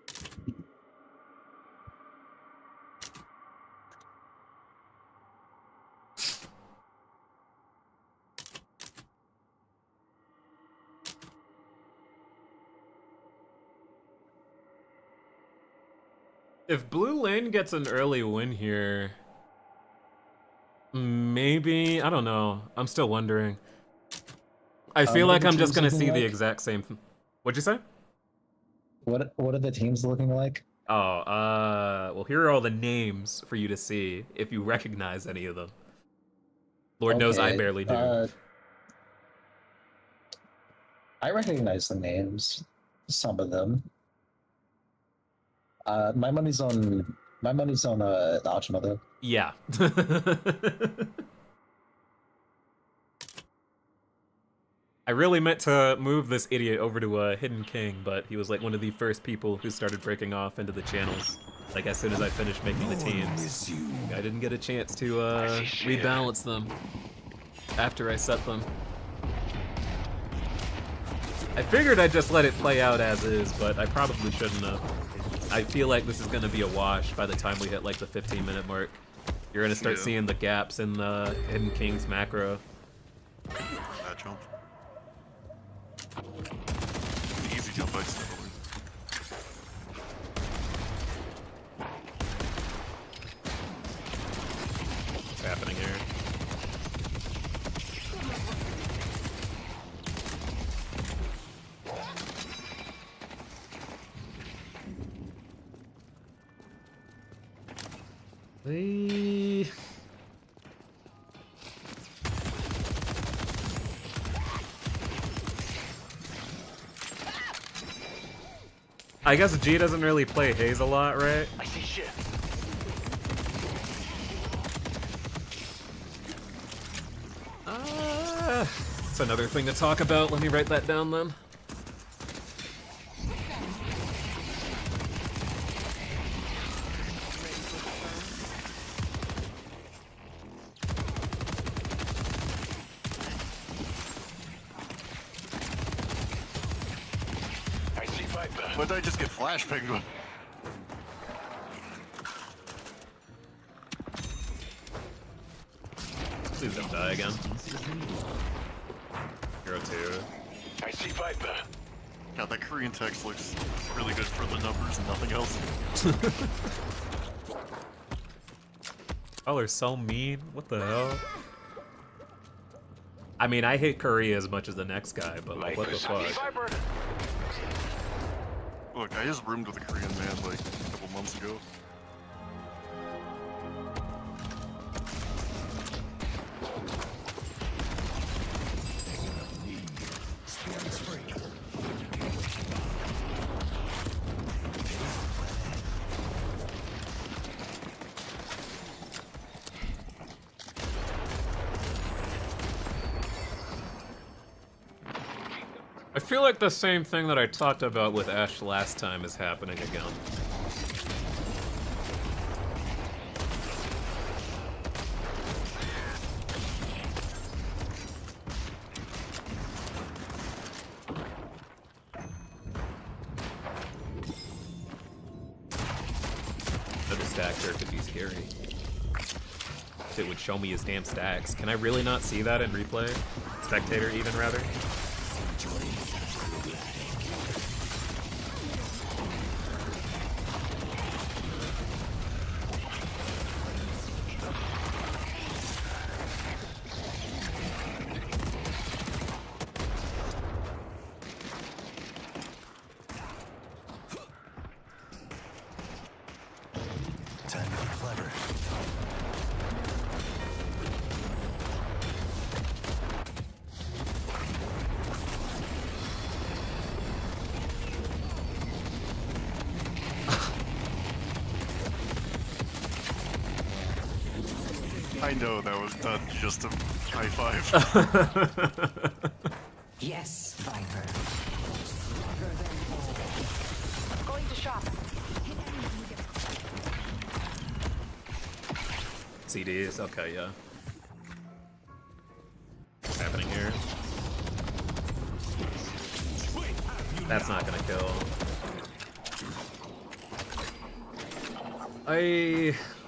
If Blue Lane gets an early win here, maybe, I don't know. I'm still wondering. I feel like I'm just gonna see the exact same. What'd you say? What are the teams looking like? Oh, well, here are all the names for you to see if you recognize any of them. Lord knows I barely do. I recognize the names, some of them. My money's on My money's on the Ochma though. Yeah. I really meant to move this idiot over to a Hidden King, but he was like one of the first people who started breaking off into the channels. Like as soon as I finished making the teams. I didn't get a chance to rebalance them after I set them. I figured I'd just let it play out as is, but I probably shouldn't have. I feel like this is going to be a wash by the time we hit like the 15-minute mark. You're going to start seeing the gaps in the Hidden King's macro. That jump. The easy jump I still. What's happening here? I guess G doesn't really play Haze a lot, right? I see shit. That's another thing to talk about. Let me write that down then. I see Viper. What did I just get flashbanged? Please don't die again. Hero 2. I see Viper. God, that Korean text looks really good for the numbers and nothing else. Oh, they're so mean. What the hell? I mean, I hate Korea as much as the next guy, but like, what the fuck? Look, I just roomed with a Korean man like a couple months ago. I feel like the same thing that I talked about with Ash last time is happening again. Another stack here could be scary. If it would show me his damn stacks. Can I really not see that in replay? Spectator even, rather? Time to be clever. I know that was done just to high five. Yes, Viper. Going to shop. CDs, okay, yeah. What's happening here? That's not gonna kill.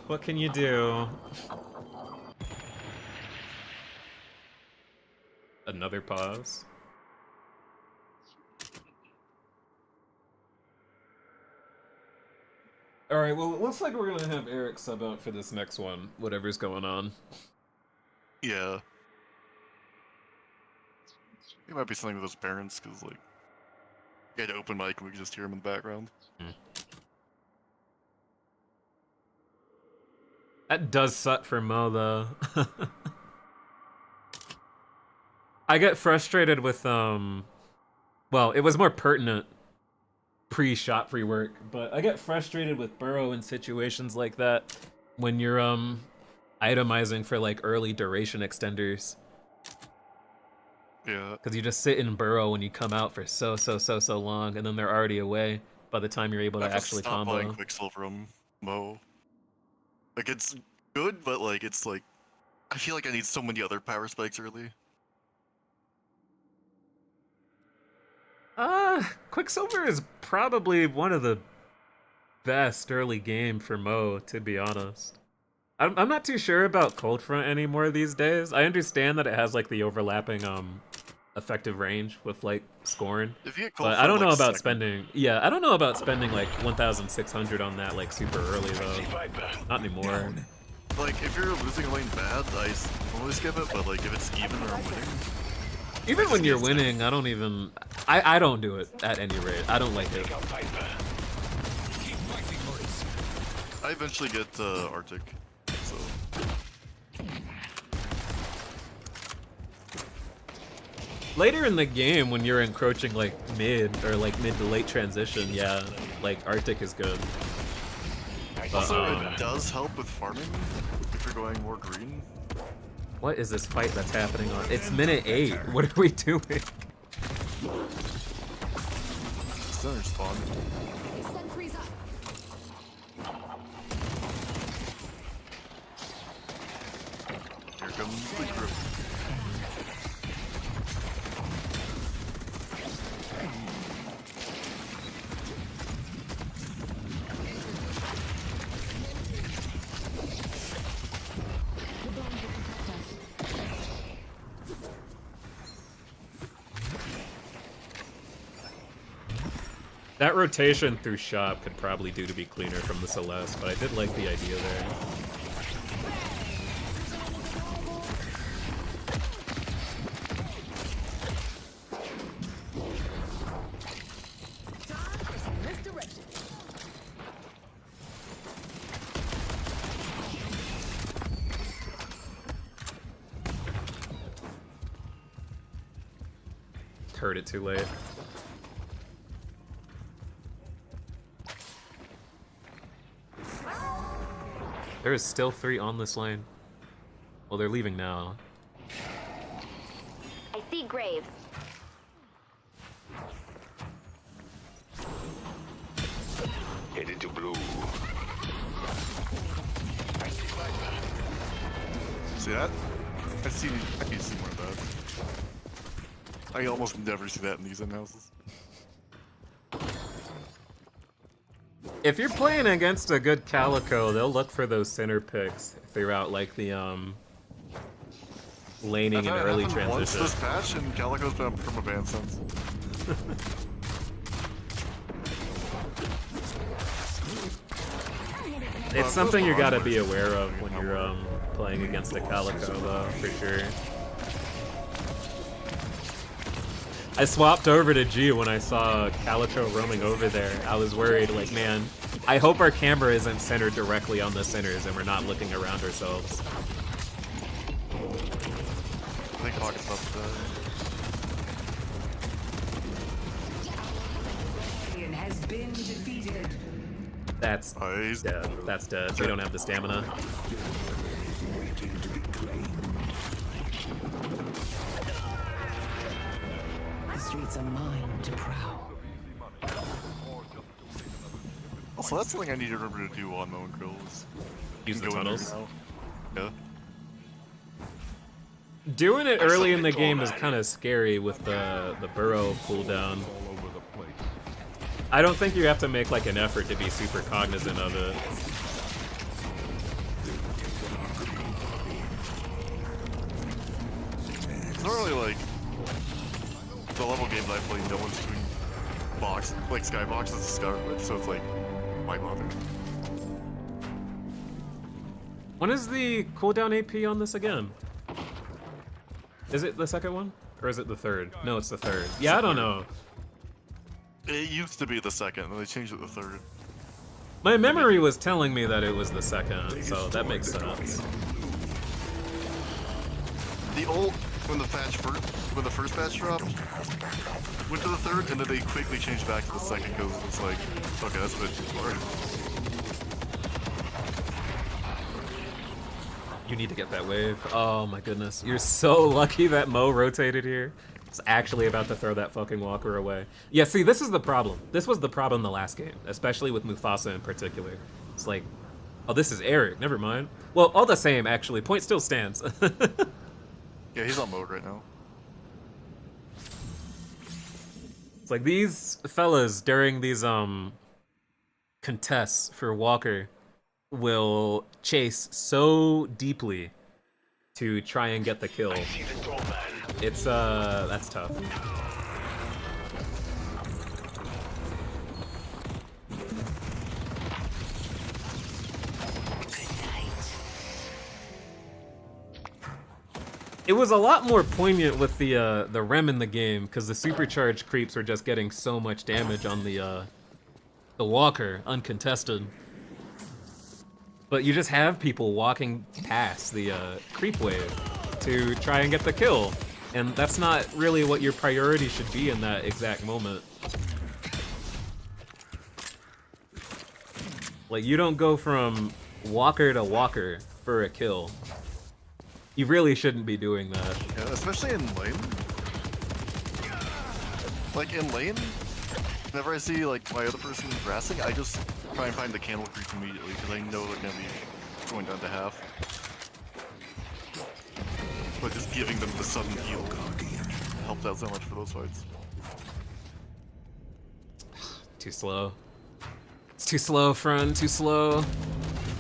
What can you do? Another pause. Alright, well, it looks like we're gonna have Eric sub out for this next one, whatever's going on. Yeah. It might be something with his parents, because, like, he had an open mic and we could just hear him in the background. That does suck for Mo, though. I get frustrated with, well, it was more pertinent pre-shot pre-work, but I get frustrated with Burrow in situations like that when you're itemizing for like early duration extenders. Yeah. Because you just sit in Burrow when you come out for so long, and then they're already away by the time you're able to actually combo. Buying Quicksilver from Mo. Like it's good, but like it's like I feel like I need so many other power spikes early. Quicksilver is probably one of the best early game for Mo, to be honest. I'm not too sure about Cold Front anymore these days. I understand that it has like the overlapping effective range with like Scorn, but I don't know about spending. Yeah, I don't know about spending like 1,600 on that like super early though. Not anymore. Like if you're losing a lane bad, I always skip it. But like if it's even or I'm winning. Even when you're winning, I don't even. I don't do it at any rate. I don't like it. I eventually get Arctic, so. Later in the game, when you're encroaching like mid or like mid to late transition, yeah, like Arctic is good. Also, it does help with farming if you're going more green. What is this fight that's happening on? It's minute 8. What are we doing? Center spawn. Here comes the group. That rotation through shop could probably do to be cleaner from the Celeste, but I did like the idea there. Heard it too late. There is still 3 on this lane. Well, they're leaving now. I see Graves. Headed to blue. See that? I need to see more of that. I almost never see that in these in-houses. If you're playing against a good Calico, they'll look for those center picks throughout like the laning and early transition. Once this patch, and Calico's been from a ban since. It's something you gotta be aware of when you're playing against a Calico, though, for sure. I swapped over to G when I saw Calico roaming over there. I was worried, like, man, I hope our camera isn't centered directly on the centers and we're not looking around ourselves. I think Hawk's up has been defeated. That's dead. That's dead. We don't have the stamina. The streets are mine to prowl. Also, that's something I need to remember to do on my own kills. Use the tunnels? Yeah. Doing it early in the game is kind of scary with the burrow cooldown. I don't think you have to make like an effort to be super cognizant of it. It's not really like the level game that I play, no one's doing box, like skyboxes to start with, so it's like, why bother? When is the cooldown AP on this again? Is it the second one? Or is it the third? No, it's the third. Yeah, I don't know. It used to be the second, and they changed it to the third. My memory was telling me that it was the second, so that makes sense. The old, when the first batch dropped, went to the third, and then they quickly changed back to the second because it's like, okay, that's a bit too far. You need to get that wave. Oh my goodness. You're so lucky that Mo rotated here. It's actually about to throw that fucking walker away. Yeah, see, this is the problem. This was the problem the last game, especially with Mufasa in particular. It's like, oh, this is Eric. Never mind. Well, all the same, actually. Point still stands. Yeah, he's on mode right now. It's like these fellas during these contests for Walker will chase so deeply to try and get the kill. It's that's tough. It was a lot more poignant with the Rem in the game because the supercharged creeps were just getting so much damage on the Walker uncontested. But you just have people walking past the creep wave to try and get the kill, and that's not really what your priority should be in that exact moment. Like, you don't go from Walker to Walker for a kill. You really shouldn't be doing that. Yeah, especially in lane. Like, in lane, whenever I see, like, my other person grassing, I just try and find the candle creep immediately, because I know they're gonna be going down to half. But just giving them the sudden heal helps out so much for those fights. Too slow. It's too slow, friend, too slow.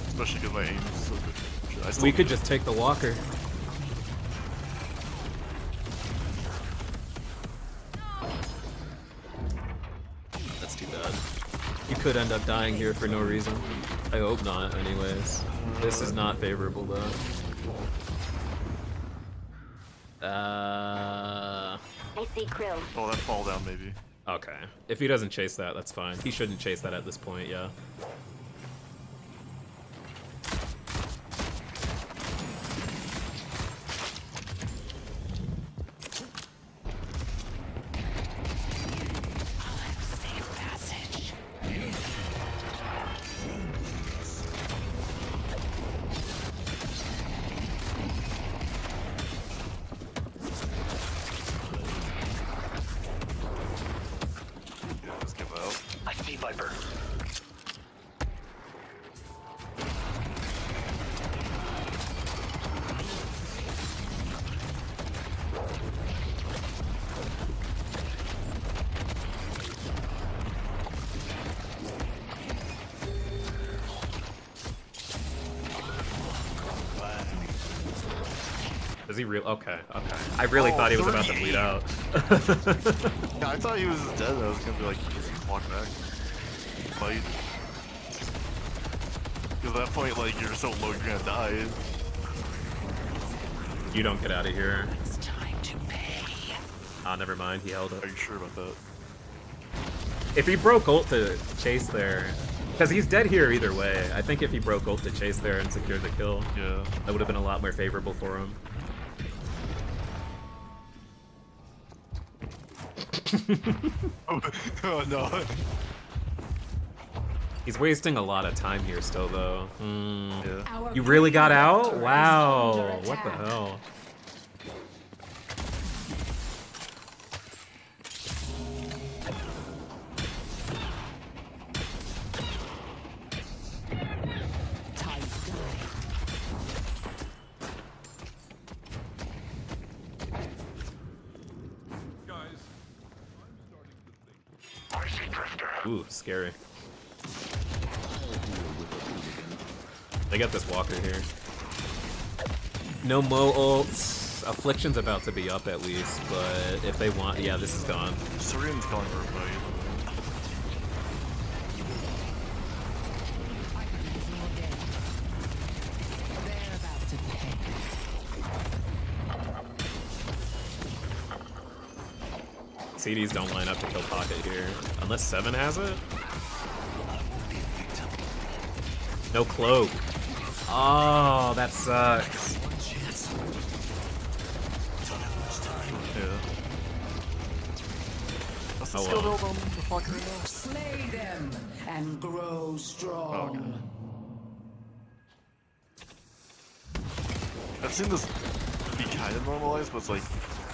Especially because my aim is so good. We could just take the Walker. That's too bad. You could end up dying here for no reason. I hope not, anyways. This is not favorable, though. I see Krill. Oh, that fall down, maybe. Okay. If he doesn't chase that, that's fine. He shouldn't chase that at this point, yeah. Is he real? Okay, okay. I really thought he was about to bleed out. Yeah, I thought he was dead. I was gonna be like, just walk back. Fight. Because at that point, like, you're so low, you're gonna die. You don't get out of here. It's time to pay. Ah, never mind. He held it. Are you sure about that? If he broke ult to chase there, because he's dead here either way. I think if he broke ult to chase there and secured the kill, yeah, that would have been a lot more favorable for him. Oh no. He's wasting a lot of time here still, though. Yeah. You really got out? Wow. What the hell? Ooh, scary. They got this Walker here. No Mo ults. Affliction's about to be up at least, but if they want, yeah, this is gone. Serene's calling for a fight. CDs don't line up to kill Pocket here. Unless 7 has it? No cloak. Oh, that sucks. Yeah. That's the Oh, skill well. build on the fucker right now. Slay them and grow strong. I've seen this be kind of normalized, but it's like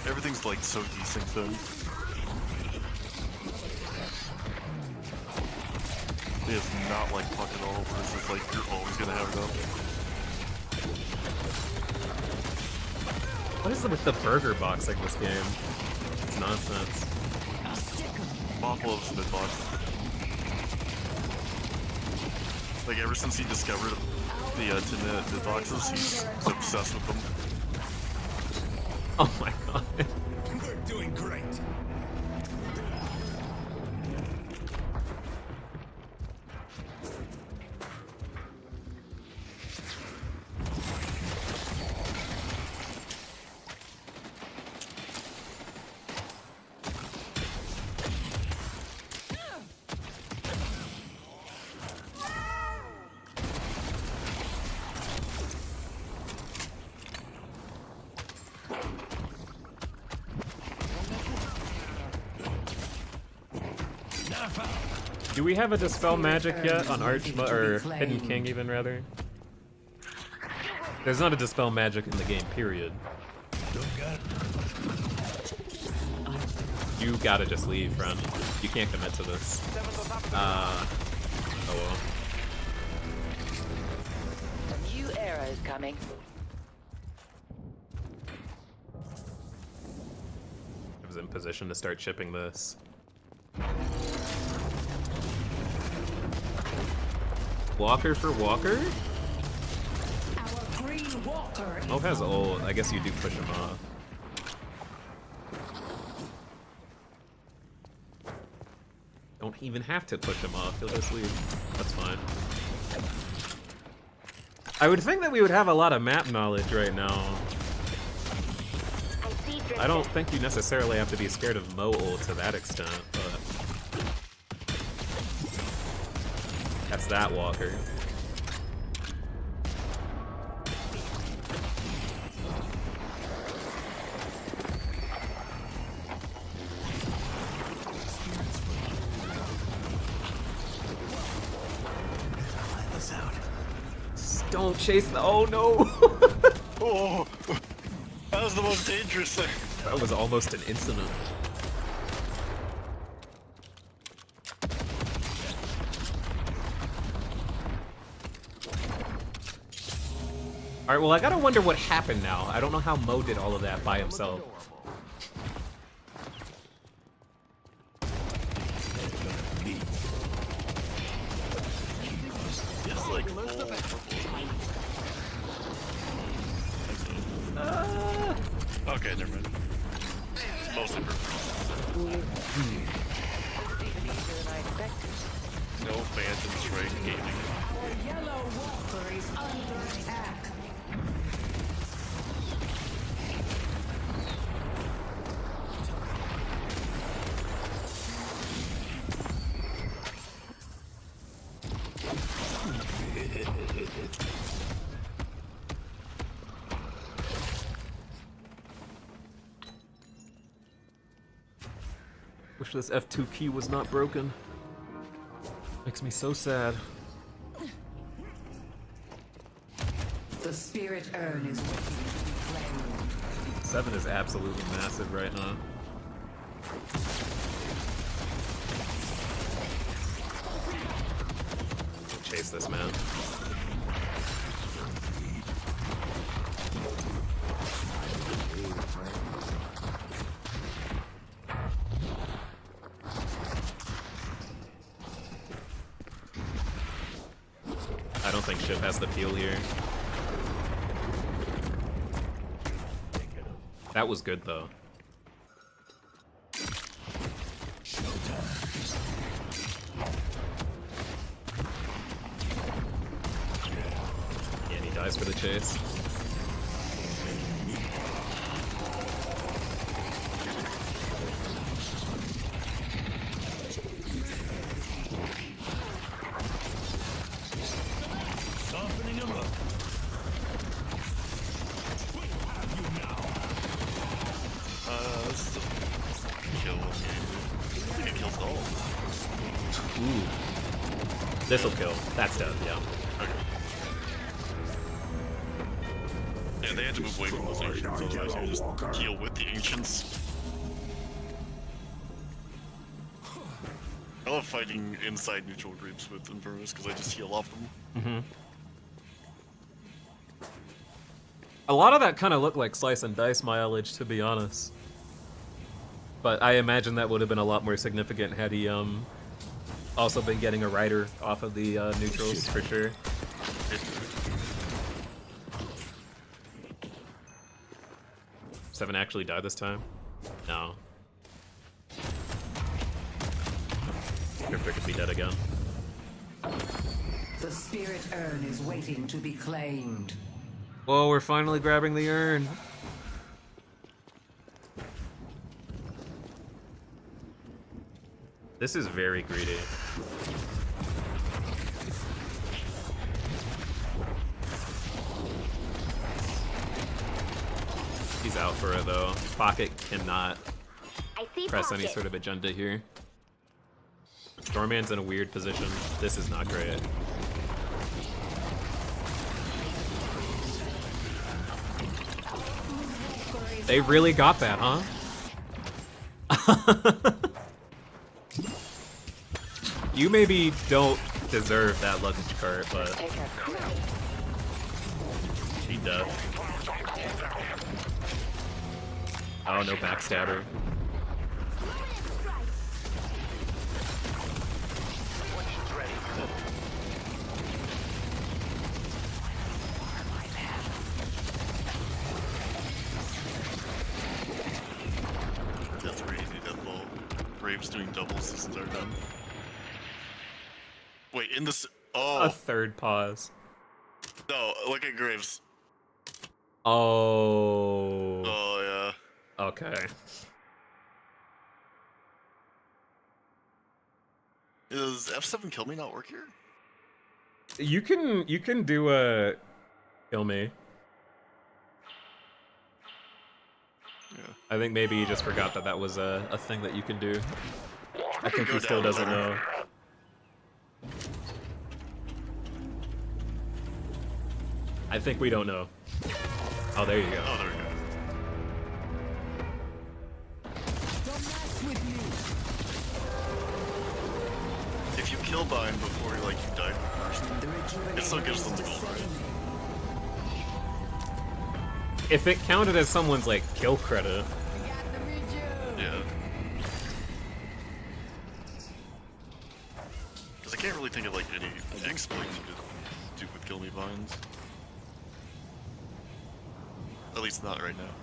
everything's like so desynced then. It is not like Puck at all, where it's just like you're always gonna have it up. What is it with the burger boxing this game? It's nonsense. Bob loves mid-box. Like ever since he discovered the 10-minute mid-boxes, he's obsessed with them. Oh my god. We're doing great. Do we have a Dispel Magic yet on Arch or Hidden King even rather? There's not a Dispel Magic in the game, period. You gotta just leave, friend. You can't commit to this. Oh well. A new era is coming. I was in position to start shipping this. Walker for Walker? Our green walker Mope has ult. I guess you do push him off. Don't even have to push him off. He'll just leave. That's fine. I would think that we would have a lot of map knowledge right now. I don't think you necessarily have to be scared of Mo ult to that extent, but... That's that Walker. Don't chase the— oh no! Oh! That was the most dangerous thing. That was almost an incident. Alright, well I gotta wonder what happened now. I don't know how Mo did all of that by himself. It's like okay, never mind. It's mostly no Phantom Strike gaming. The yellow walker is under attack. Wish this F2 key was not broken. Makes me so sad. The spirit urn is waiting to be claimed. 7 is absolutely massive right now. Chase this man. I don't think Ship has the peel here. That was good though. And he dies for the chase. This'll kill. That's dead, yeah. Okay. Yeah, they had to move away from those ancients, otherwise they would just heal with the ancients. I love fighting inside neutral groups with Infernus because I just heal off them. Mm-hmm. A lot of that kind of looked like slice and dice mileage, to be honest. But I imagine that would have been a lot more significant had he also been getting a rider off of the neutrals, for sure. Seven actually died this time? No. Cryptor could be dead again. The spirit urn is waiting to be claimed. Whoa, we're finally grabbing the urn. This is very greedy. He's out for it though. Pocket cannot press any sort of agenda here. Doorman's in a weird position. This is not great. They really got that, huh? You maybe don't deserve that luggage cart, but she does. Oh, no backstabber. That's crazy that the Braves doing doubles since they're done. Wait, in this. Oh. A third pause. No, look at Graves. Oh. Oh, yeah. Okay. Does F7 kill me not work here? You can do a kill me. Yeah. I think maybe he just forgot that that was a thing that you can do. I think he still doesn't know. I think we don't know. Oh, there you go. Oh, there we go. If you kill Bind before you die first, it still gives them the gold, right? If it counted as someone's kill credit. Yeah. Because I can't really think of any exploits you could do with kill me binds. At least not right now.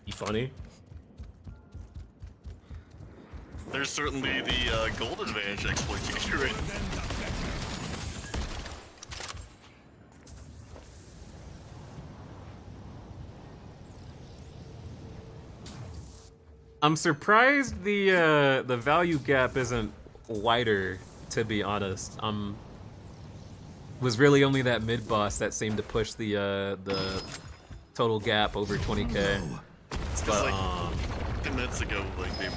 You funny? There's certainly the gold advantage exploit you can do right now. I'm surprised the value gap isn't wider, to be honest. Was really only that mid boss that seemed to push the total gap over 20k. It's but 10 minutes ago, they were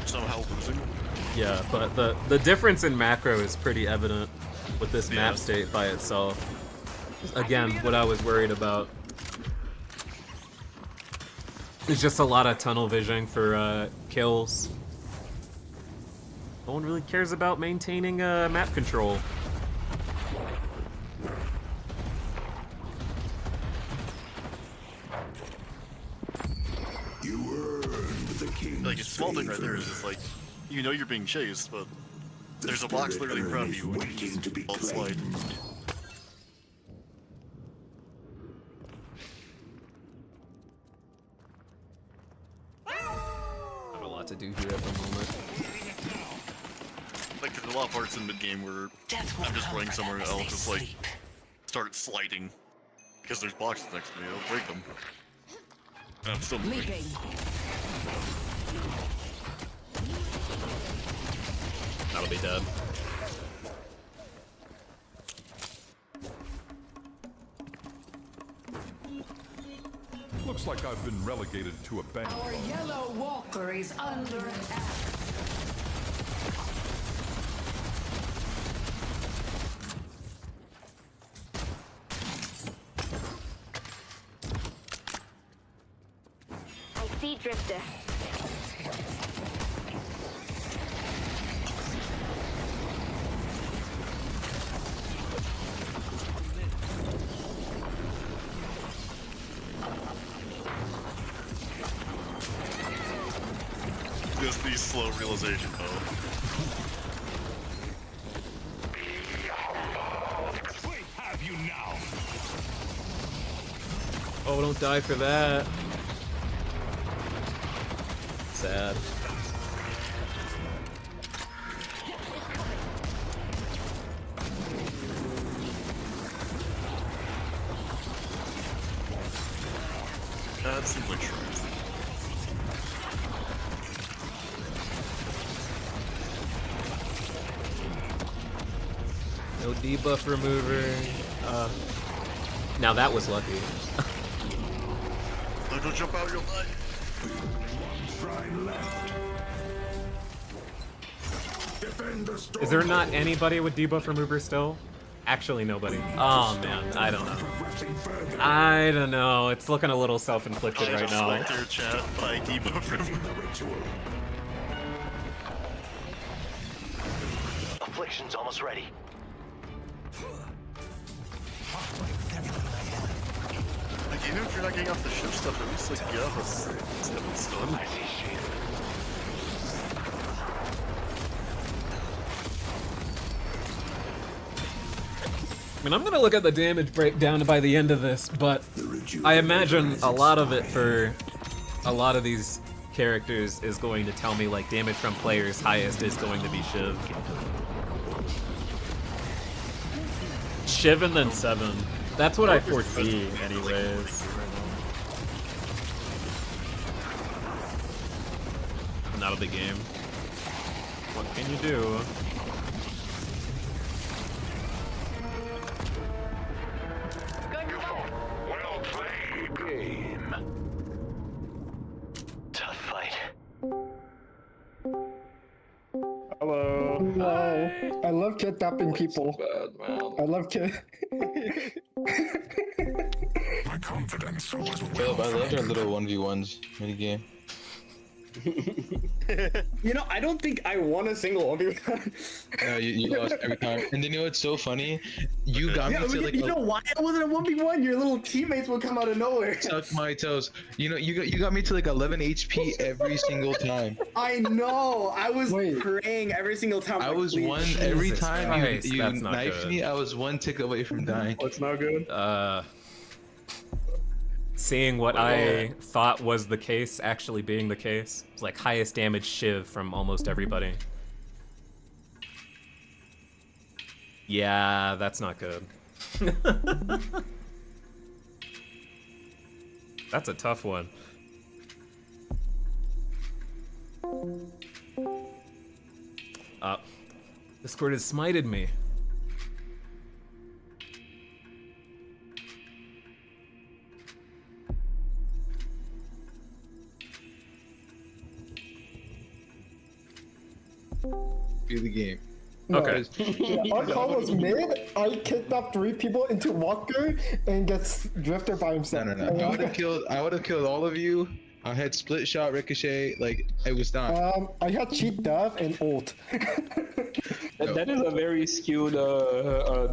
somehow losing. Yeah, but the difference in macro is pretty evident with this map state by itself. Again, what I was worried about. It's just a lot of tunnel vision for kills. No one really cares about maintaining map control. A small thing right there is just you know you're being chased, but there's a box literally in front of you and you just let slide. Not a lot to do here at the moment. There's a lot of parts in mid-game where I'm just running somewhere else, just start sliding. Because there's boxes next to me, I'll break them. And I'm still moving. That'll be dead. Looks like I've been relegated to a bench. Our yellow walker is under attack. Drifter. Just the slow realization, though. We have you now. Oh, don't die for that. Sad. That seems like truth. No debuff remover. Now that was lucky. Don't jump out, you'll die. Is there not anybody with debuff remover still? Actually, nobody. Oh man, I don't know. I don't know. It's looking a little self-inflicted right now. I just liked your chat by debuff remover. Affliction's almost ready. Like, even if you're not getting off the ship stuff, at least, like, get off a stun. I mean, I'm gonna look at the damage breakdown by the end of this, but I imagine a lot of it for a lot of these characters is going to tell me, like, damage from players highest is going to be Shiv. Shiv and then 7. That's what I foresee, anyways. Not a big game. What can you do? Well played. Game. Tough fight. Hello. Hello. I love kidnapping people. I love My confidence was Philip, I love your little 1v1s minigame. You know, I don't think I won a single 1v1. No, you lost every time. And then you know what's so funny? You got me to like. You know why I wasn't a 1v1? Your little teammates would come out of nowhere. Suck my toes. You know, you got me to like 11 HP every single time. I know. I was praying every single time. I was one every time you knifed me. I was one tick away from dying. What's not good? Seeing what I thought was the case actually being the case. It's like highest damage Shiv from almost everybody. Yeah, that's not good. That's a tough one. Discord has smited me. Do the game. Okay. Yeah, our call was mid. I kidnapped 3 people into Walker and gets Drifter by himself. No. I would have killed all of you. I had split shot ricochet. Like it was done. I had cheat death and ult. That is a very skewed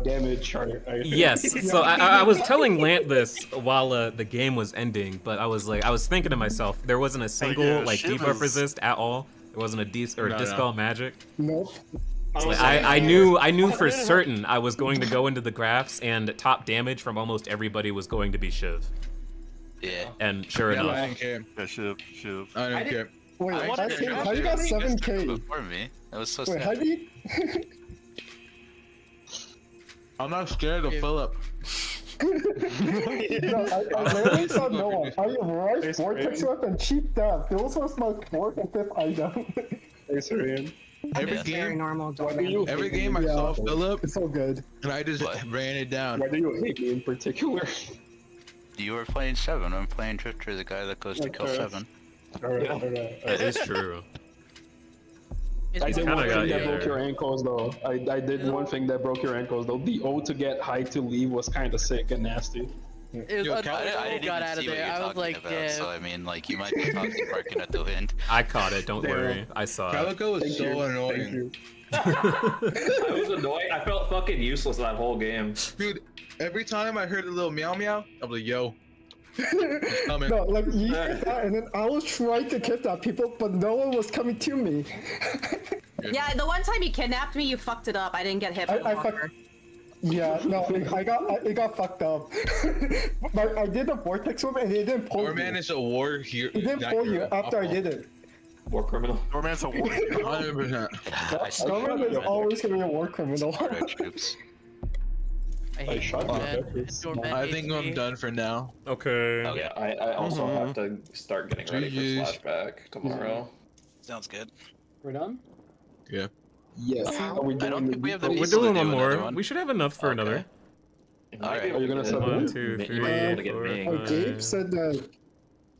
damage chart. Yes. So I was telling Lant this while the game was ending, but I was thinking to myself, there wasn't a single like debuff resist at all. There wasn't a dispel magic. Nope. Like, I knew for certain I was going to go into the graphs and top damage from almost everybody was going to be Shiv. Yeah. And sure enough. I don't care. Yeah, Shiv. I don't care. Wait, how you got 7K? Before me. That was so Wait, how do you? I'm not scared of Philip. No, I literally saw no one. I rushed Vortex Whip and cheat death. Those was my 4th and 5th item. Thanks, Ryan. Every game I saw Philip. It's so good. And I just ran it down. Why do you hate me in particular? You were playing 7. I'm playing Drifter, the guy that goes to kill 7. Alright. That is true. I did one thing that broke there. your ankles though. I did one thing that broke your ankles though. The O to get high to leave was kind of sick and nasty. It was I unfortunate didn't got even out of see what there. you're I was talking like, about, yeah. so I mean, like, you might be talking barking at the wind. I caught it. Don't worry. I saw it. Calico is so annoying. I was annoyed. I felt fucking useless that whole game. Dude, every time I heard a little meow meow, I'm like, yo. No, like you did that, and then I was trying to kidnap people, but no one was coming to me. Yeah, the one time you kidnapped me, you fucked it up. I didn't get hit by the walker. Yeah, no, it got fucked up. But I did the vortex one, and it didn't pull Doorman you. is a war hero. It didn't pull you after I did it. War criminal. Doorman's a war. 100%. Doorman is always gonna be a war criminal. I shot I think I'm done for now. Okay. Yeah, I also have to start getting ready for flashback tomorrow. Sounds good. We're done? Yeah. Yes. I don't think we have the We're pieces to doing do one more. another one. We should have enough for another. Alright. Are you gonna set 1, 2, 3, 4, Gabe 5. said that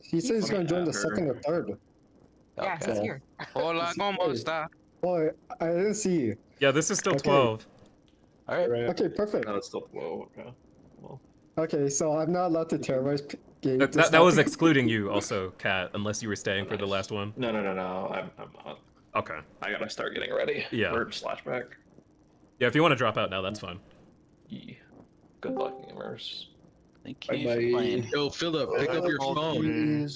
he said he's gonna join the second or third. Yeah, Okay. it's here. Hola, ¿cómo está? Boy, I didn't see you. Yeah, this is still Okay. 12. Alright. Okay, perfect. No, it's still low. Okay. Well. Okay, so I'm not allowed to terrorize Gabe. That was excluding you also, Kat, unless you were staying for the last one. No. I'm not. Okay. I gotta start getting ready. Yeah. For flashback. Yeah, if you want to drop out now, that's fine. Yeah. Good luck, gamers. Thank you for playing. Yo, Philip, pick up your phone.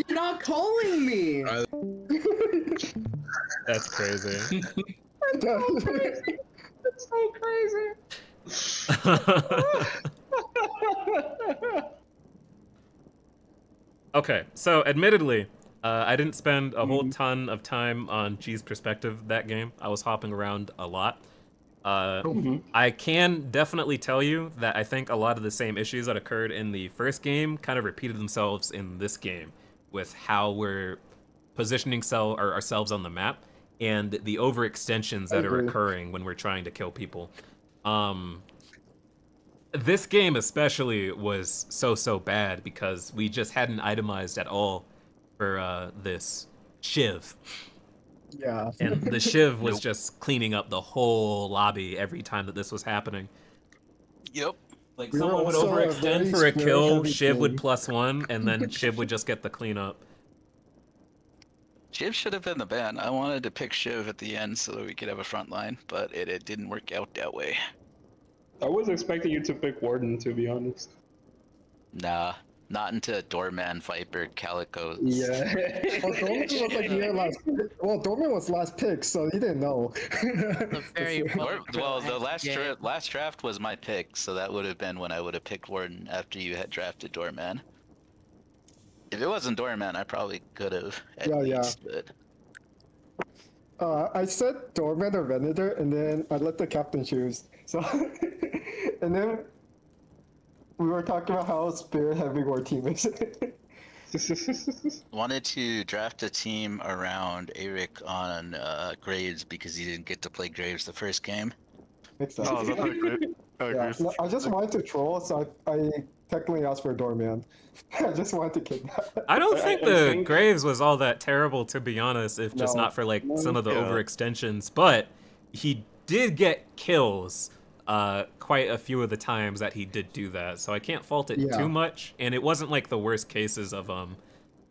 You're not calling me. That's crazy. That's so crazy. Okay, so admittedly, I didn't spend a whole ton of time on G's perspective that game. I was hopping around a lot. I can definitely tell you that I think a lot of the same issues that occurred in the first game kind of repeated themselves in this game with how we're positioning ourselves on the map and the overextensions that are occurring when we're trying to kill people. This game especially was so bad because we just hadn't itemized at all for this Shiv. Yeah. And the Shiv was just cleaning up the whole lobby every time that this was happening. Yep. Like We were someone would also a overextend very for a kill, spirit-heavy Shiv would team. +1, and then Shiv would just get the cleanup. Shiv should have been the ban. I wanted to pick Shiv at the end so that we could have a front line, but it didn't work out that way. I was expecting you to pick Warden, to be honest. Nah, not into Doorman, Viper, Calico. Yeah. Well, Dorman was like your last. Well, Dorman was last pick, so you didn't know. Well, the last draft was my pick, so that would have been when I would have picked Warden after you had drafted Doorman. If it wasn't Doorman, I probably could have at least. But... I said Doorman or Venator, and then I let the captain choose. So, and then we were talking about how spirit heavy our team is. Wanted to draft a team around Eric on Graves because he didn't get to play Graves the first game. Makes sense. Oh, that's not great. Yeah, no, I just wanted to troll, so I technically asked for a Doorman. I just wanted to kidnap. I don't think the Graves was all that terrible, to be honest, if just No. not for like some of the Yeah. overextensions. But he did get kills quite a few of the times that he did do that, so I can't fault it Yeah. too much. And it wasn't like the worst cases of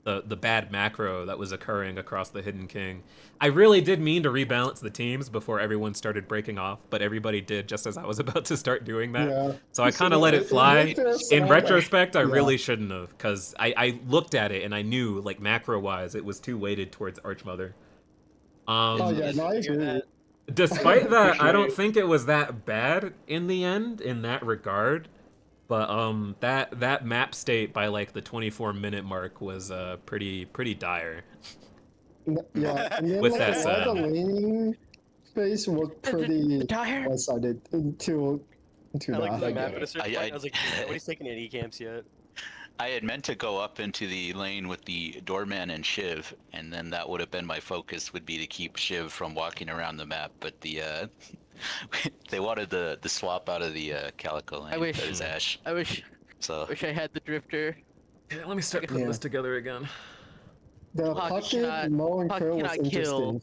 the bad macro that was occurring across the Hidden King. I really did mean to rebalance the teams before everyone started breaking off, but everybody did just as I was about to start doing that. Yeah. So I kind of let it fly. In retrospect, I Yeah. really shouldn't have, because I looked at it and I knew, like, macro-wise, it was too weighted towards Archmother. Oh yeah, no, I agree. Despite that, I don't think it was that bad in the end, in that regard. But that map state by like the 24-minute mark was pretty dire. Yeah, and then With like, that a lot said, of the laning space was pretty one-sided into I like the that. map at a certain point. I was like, nobody's taking any camps yet. I had meant to go up into the lane with the Doorman and Shiv, and then that would have been my focus, would be to keep Shiv from walking around the map, but the they wanted the swap out of the Calico lane. I wish. That is Ash. I wish I had the Drifter. Let me start putting this together again. The Puck pocket cannot- Mo and Puck Curl was cannot kill. interesting.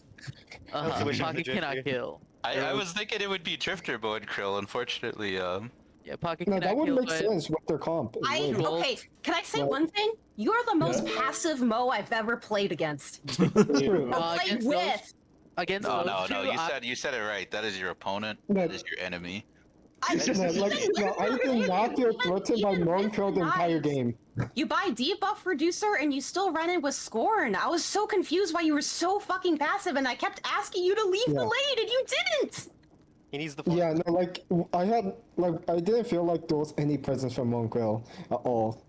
That's the wish of the Pocket cannot Drifter. kill. I was thinking it would be Drifter Bo and Krill. Unfortunately, Yeah, Pocket No, cannot that would kill. make sense with their comp. It would. Okay, can I say Right. one thing? You are the most Yeah. passive Mo I've ever played against. True. I've played with. Against no, those no, two, no. You said it right. That is your opponent. No. That is your enemy. No, I did not feel threatened by Monkrill the entire game. You buy debuff reducer and you still run in with Scorn. I was so confused why you were so fucking passive, and I kept asking you to leave the lane, and you didn't. He needs the. Yeah, no, like I didn't feel like there was any presence from Monkrill at all.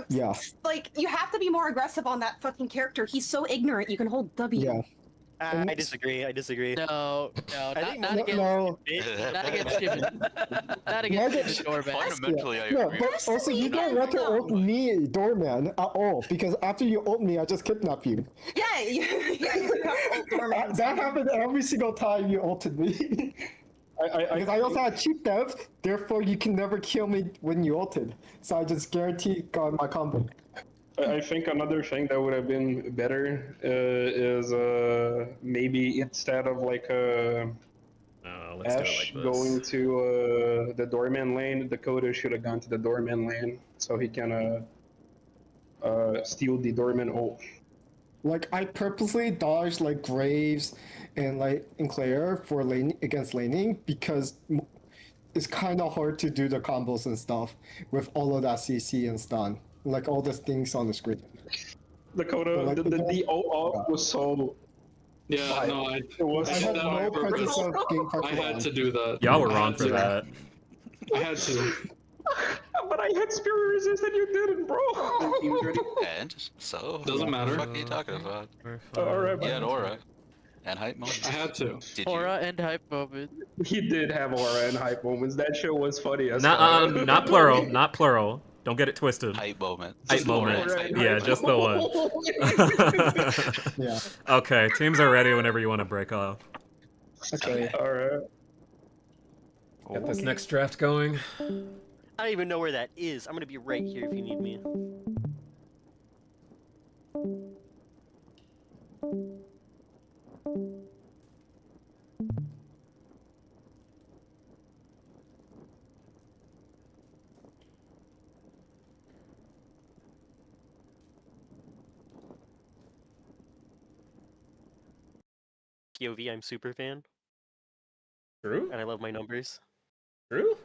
Yeah. Like, you have to be more aggressive on that fucking character. He's so ignorant. You can hold W. Yeah. I disagree. I disagree. No, I think not against. No. Not against Shivan. Not against Shivan Doorman. Fundamentally, I No, agree. but also you don't want to ult me, Doorman, at all, because after you ult me, I just kidnap you. Yeah, you have Doorman. That happened every single time you ulted me. Because I also had cheap dev, therefore you can never kill me when you ulted. So I just guarantee got my combo. I think another thing that would have been better is maybe instead of like let's Ash do it like this. going to the doorman lane, Dakota should have gone to the doorman lane so he can steal the doorman ult. Like I purposely dodged like Graves and like Claire for lane against laning because it's kind of hard to do the combos and stuff with all of that CC and stun, like all the things on the screen. Dakota, Like, the ult off was so. Yeah, no, I was did that on purpose. I had to do that. Y'all were I wrong had for to. that. I had to. But I had spirit resist and you didn't, bro. And so Doesn't matter. What the fuck are you talking about? Alright, He had aura and hype moments. I had to. Did Aura and hype moment. He did have aura and hype moments. That shit was funny as Not plural. Not plural. Don't get it twisted. Hype moment. Hype moment. Yeah, just the one. Yeah. Okay, teams are ready whenever you want to break off. Okay. Alright. Get this next draft going. I don't even know where that is. I'm gonna be right here if you need me. POV, I'm super fan. True? And I love my numbers. True?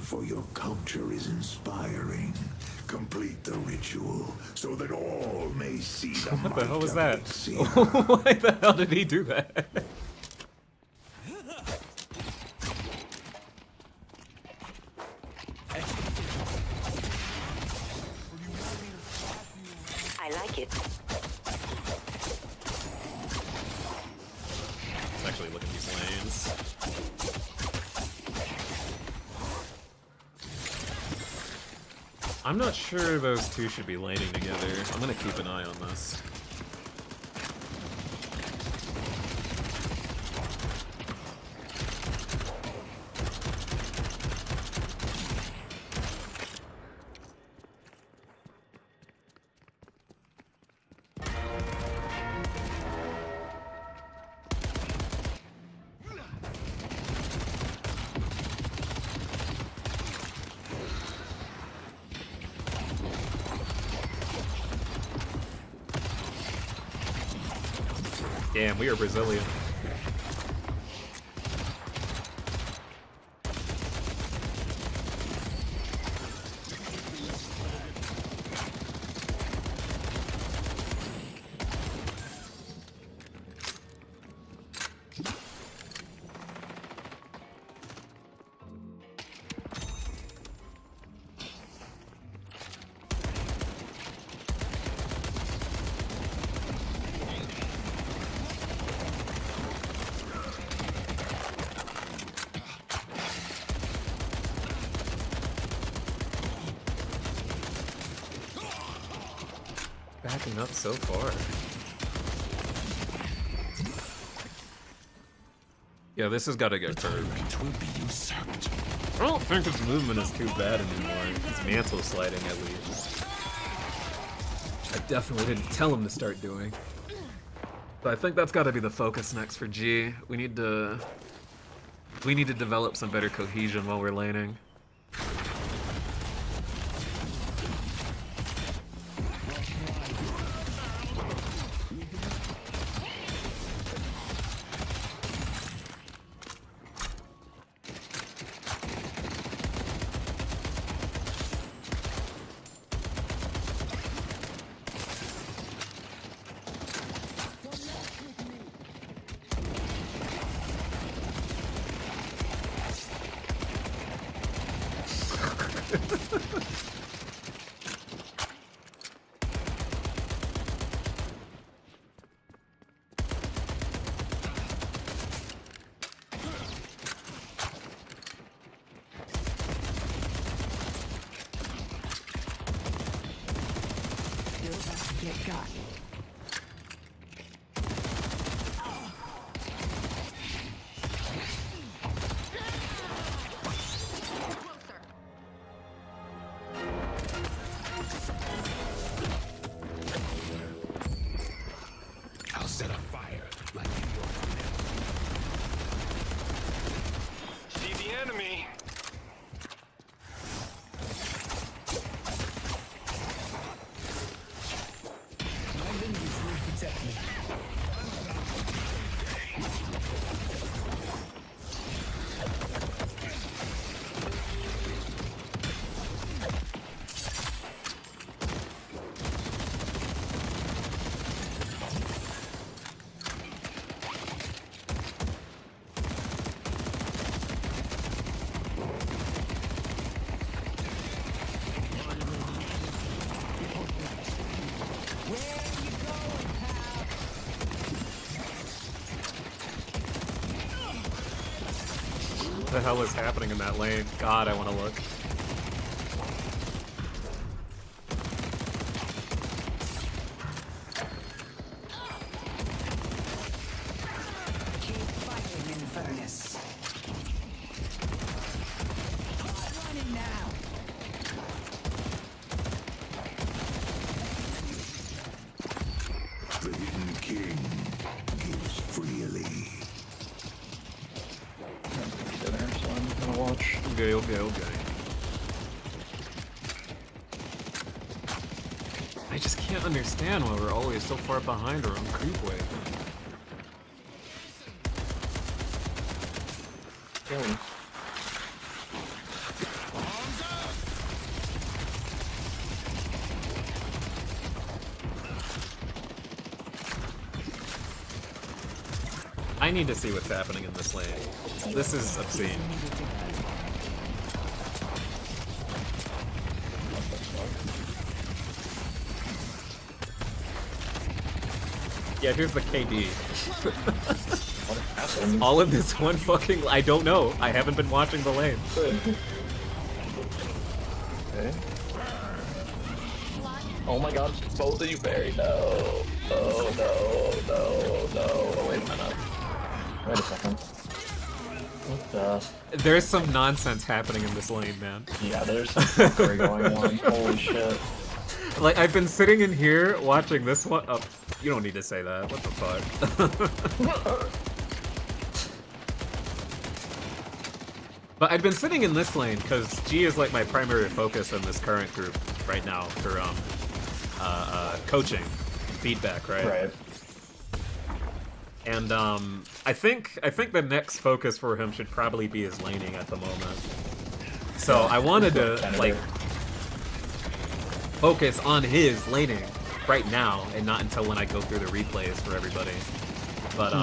For your culture is inspiring. Complete the ritual so that all may see the What the hell was might that? of Etsy. Why the hell did he do that? I like it. Let's actually look at these lanes. I'm not sure those two should be laning together. I'm gonna keep an eye on this. Damn, we are Brazilian. backing up so far? Yeah, this has got to get curved. I don't think his movement is too bad anymore. His mantle sliding, at least. I definitely didn't tell him to start doing. But I think that's got to be the focus next for G. We need to develop some better cohesion while we're laning. Get got. I'll set a fire like See the enemy. Protect me. What the hell is happening in that lane? God, I want to look. Keep fighting in furnace. Running now. the hidden king gives freely. Dinner, so I'm gonna watch. Okay, okay, okay. I just can't understand why we're always so far behind our own creep wave. Really? I need to see what's happening in this lane. This is obscene. Yeah, here's the KD. All in this one fucking... I don't know. I haven't been watching the lane. Okay. Oh my god, both of you buried. No. Oh, no, no, no. Wait a minute. Wait a second. What the? There's some nonsense happening in this lane, man. Yeah, there's some fuckery going on. Holy shit. Like, I've been sitting in here watching this one. Oh, you don't need to say that. What the fuck? But I've been sitting in this lane because G is like my primary focus in this current group right now for coaching, feedback, right? Right. And I think the next focus for him should probably be his laning at the moment. So I wanted to like focus on his laning right now and not until when I go through the replays for everybody. But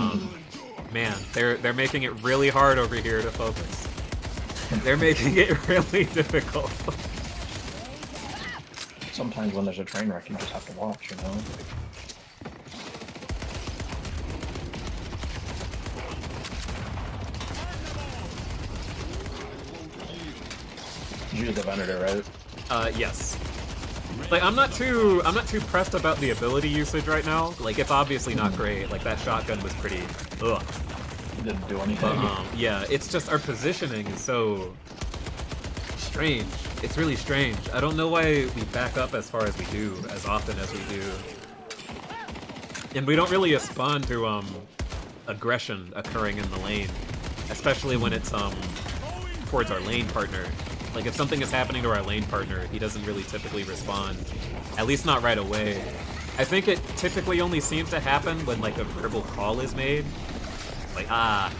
man, they're making it really hard over here to focus. They're making it really difficult. Sometimes when there's a train wreck, you just have to watch, you know? You're the Venator, right? Yes. Like I'm not too pressed about the ability usage right now. Like it's obviously not great. Like that shotgun was pretty ugh. Didn't do anything. Yeah, it's just our positioning is so strange. It's really strange. I don't know why we back up as far as we do, as often as we do. And we don't really respond to aggression occurring in the lane, especially when it's towards our lane partner. Like if something is happening to our lane partner, he doesn't really typically respond, at least not right away. I think it typically only seems to happen when like a verbal call is made. Like, I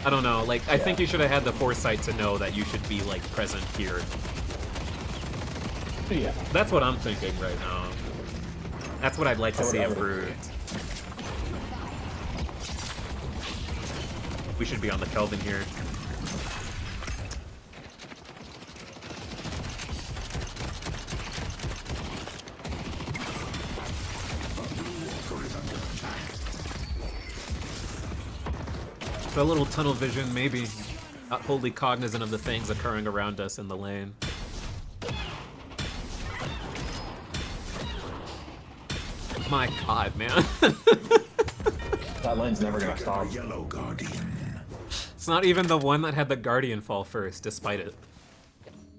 don't know, like I think you should have had the foresight to know that you should be like present here. Yeah. That's what I'm thinking right now. That's what I'd like to see improved. We should be on the Kelvin here. A little tunnel vision, maybe. Not wholly cognizant of the things occurring around us in the lane. My god, man. That lane's never gonna stop. Yellow Guardian. It's not even the one that had the Guardian fall first, despite it.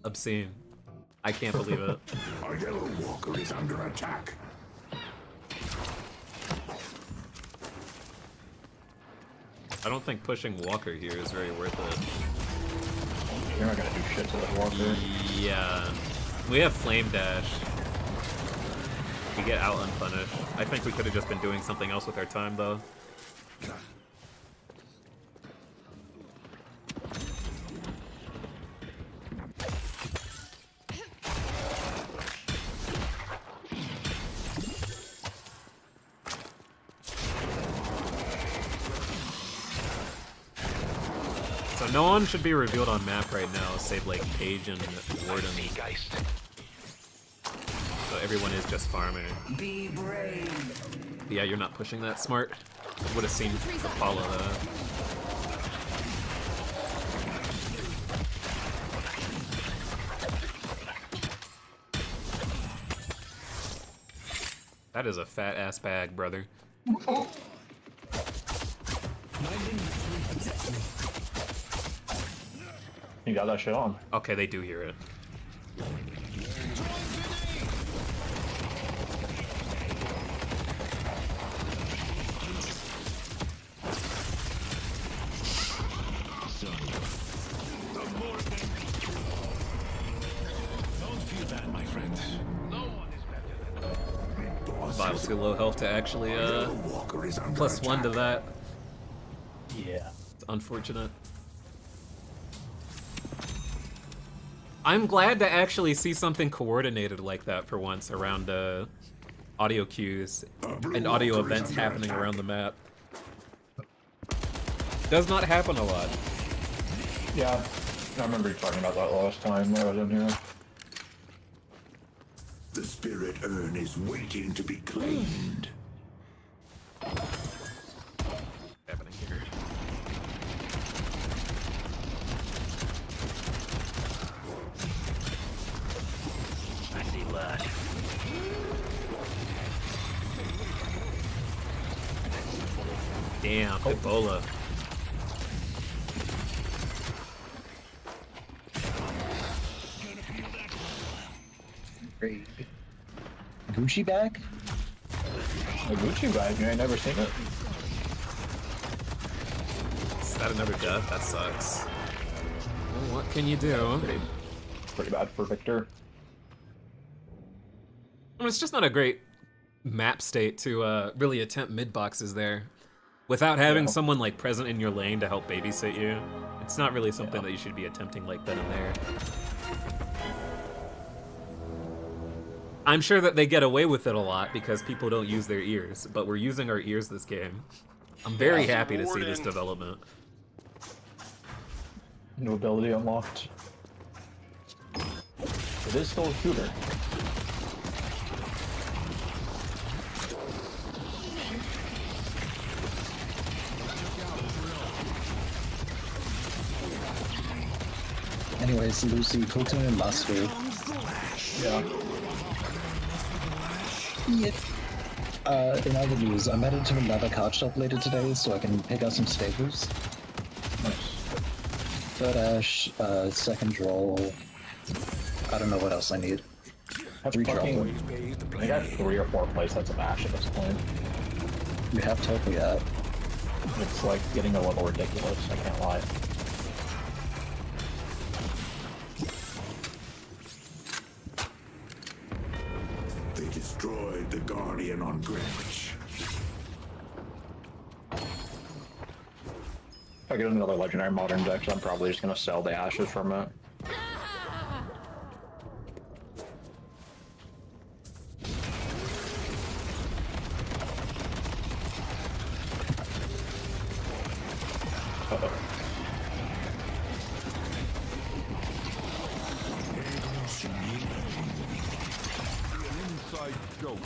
Obscene. I can't believe it. Our Yellow Walker is under attack. I don't think pushing Walker here is very worth it. You're not gonna do shit to that Walker. Yeah. We have Flame Dash. We get out unpunished. I think we could have just been doing something else with our time, though. So no one should be revealed on map right now, save like Paige and Warden. So everyone is just farming. Be brave. Yeah, you're not pushing that smart. I would have seen Apollo that. That is a fat ass bag, brother. You got that shit on. Okay, they do hear it. Vital too low health to actually +1 to that. Yeah. It's unfortunate. I'm glad to actually see something coordinated like that for once around audio cues and audio events happening around the map. Does not happen a lot. Yeah, I remember you talking about that last time when I was in here. The spirit urn is waiting to be claimed. Happening here. I see blood. Damn, Ebola. Great. Gucci bag? A Gucci bag? You ain't never seen it? Is that another death? That sucks. Well, what can you do? Pretty bad for Victor. Well, it's just not a great map state to really attempt mid boxes there. Without having someone like present in your lane to help babysit you, it's not really something that you should be attempting like then and there. I'm sure that they get away with it a lot because people don't use their ears, but we're using our ears this game. I'm very happy to see this development. New ability unlocked. It is still a shooter. Anyways, Lucy, Kotan and Master. Yeah. In other news, I'm headed to another card shop later today so I can pick out some staples. Third ash, second draw. I don't know what else I need. That's 3 fucking... draw. I got 3 or 4 playsets of Ash at this point. You have told me that. It's like getting a little ridiculous, I can't lie. They destroyed the Guardian on Greenwich. If I get another legendary modern deck, I'm probably just gonna sell the ashes from it. Inside joke.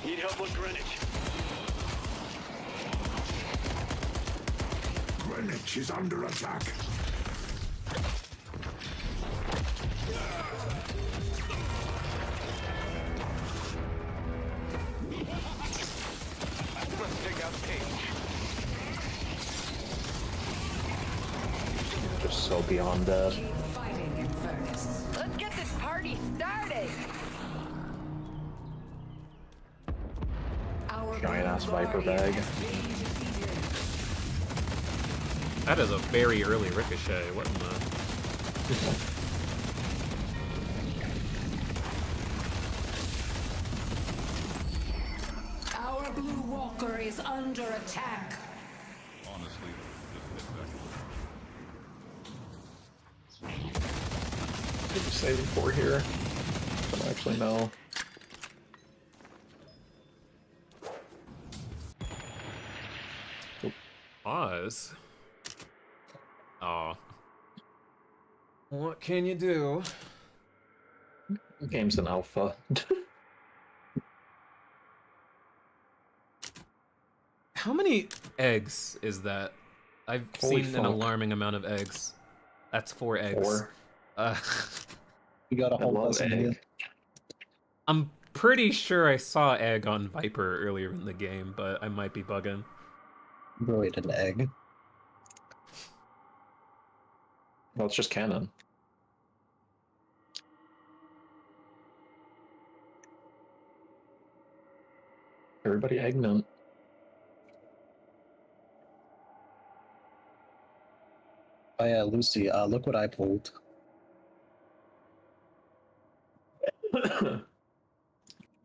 Need help with Greenwich. Greenwich is under attack. Let's take out Cage. Just so beyond dead. Fighting in furnace. Let's get this party started. Giant ass Viper bag. That is a very early ricochet. What in the? Our blue walker is under attack. Honestly, What are you saving for here? I don't actually know. Oz. Oh. What can you do? Game's in alpha. How many eggs is that? I've Holy seen an fuck. alarming amount of eggs. That's 4 eggs. 4. Uh, You got a I whole love dozen egg. here. I'm pretty sure I saw egg on Viper earlier in the game, but I might be bugging. Bro ate an egg. Well, it's just canon. Everybody eggman. Oh yeah, Lucy, look what I pulled.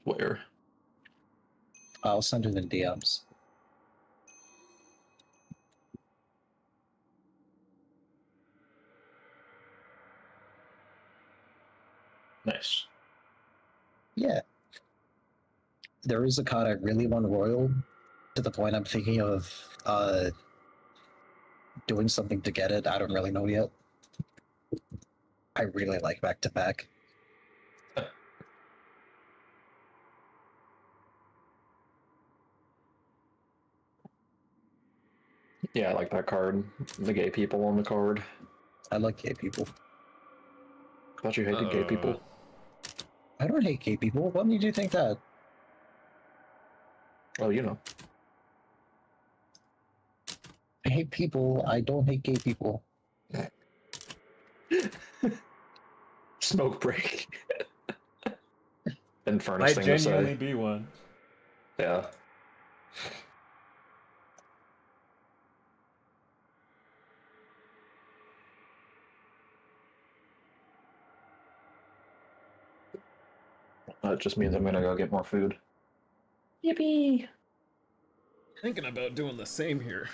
Where? I'll send it in DMs. Nice. Yeah. There is a card I really want Royal, to the point I'm thinking of doing something to get it. I don't really know yet. I really like back to back. Yeah, I like that card. The gay people on the card. I like gay people. Thought you hated gay people. I don't hate gay people. What made you think that? Oh, you know. I hate people. I don't hate gay people. Smoke break. And furnace Might thing to genuinely say. be one. Yeah. That just means I'm gonna go get more food. Yippee! Thinking about doing the same here.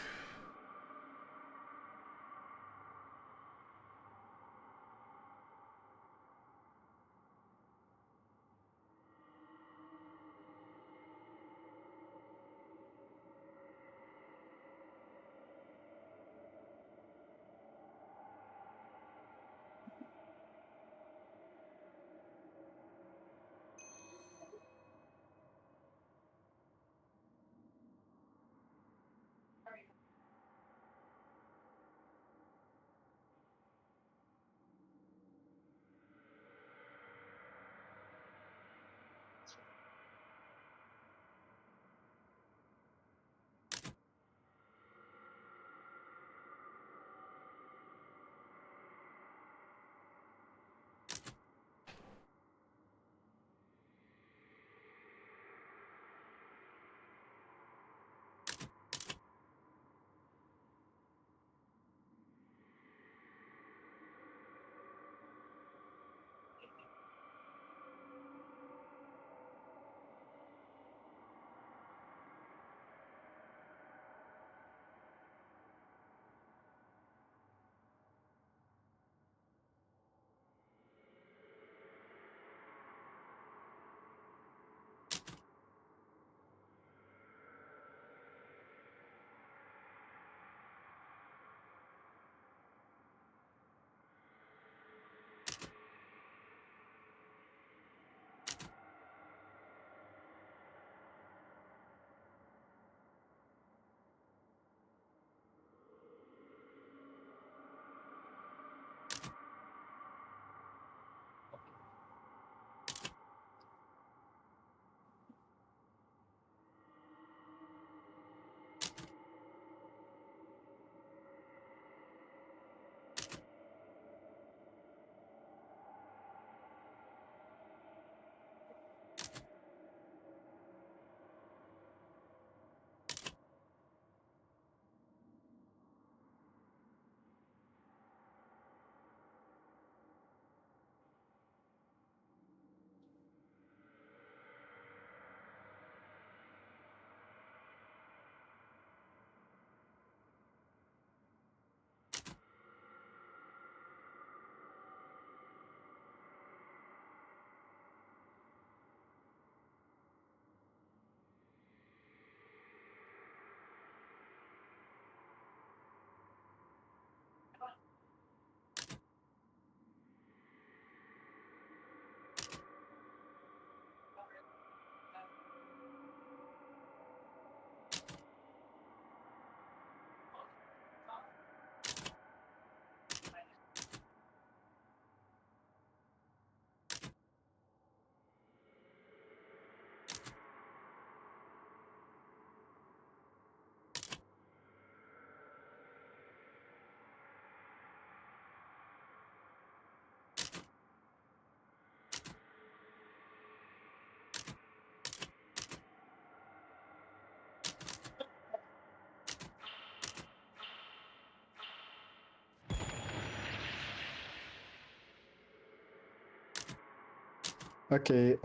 Okay,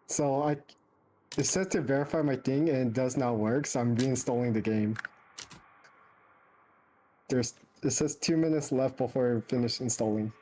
so it says to verify my thing and it does not work, so I'm reinstalling the game. It says 2 minutes left before I finish installing.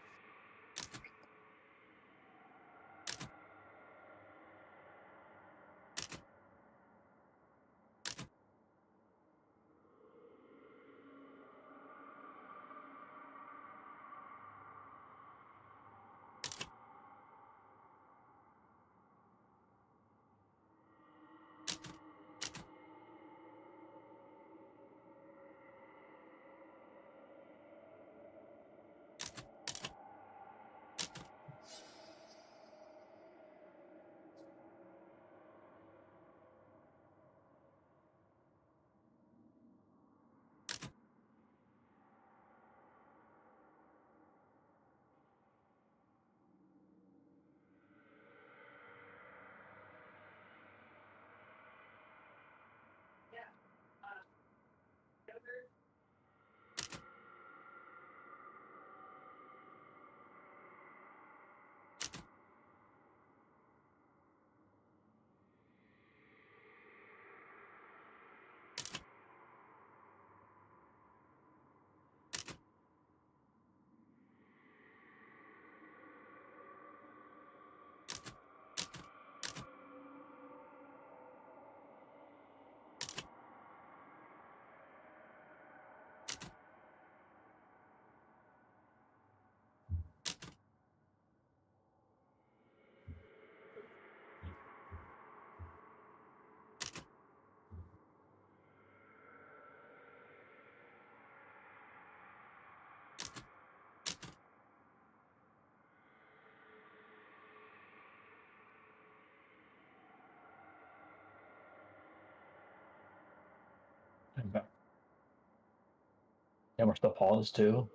Yeah, we're still paused too.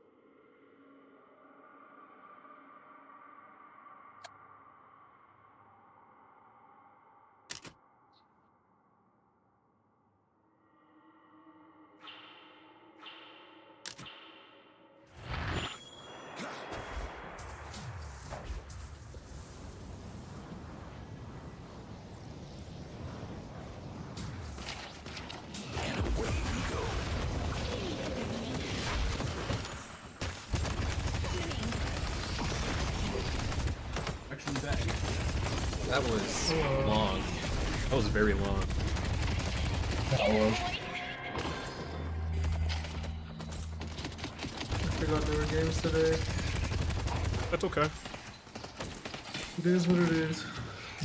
That was long. That was very long. That was. I forgot there were games today. That's okay. It is what it is.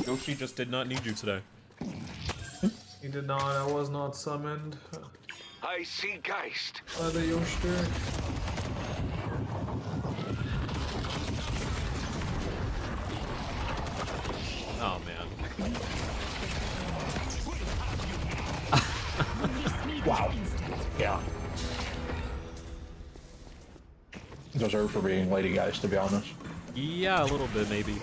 Yoshi just did not need you today. He did not. I was not summoned. I see Geist. The Yoshter. Oh man. Wow. Yeah. Deserved for being lady guys, to be honest. Yeah, a little bit maybe.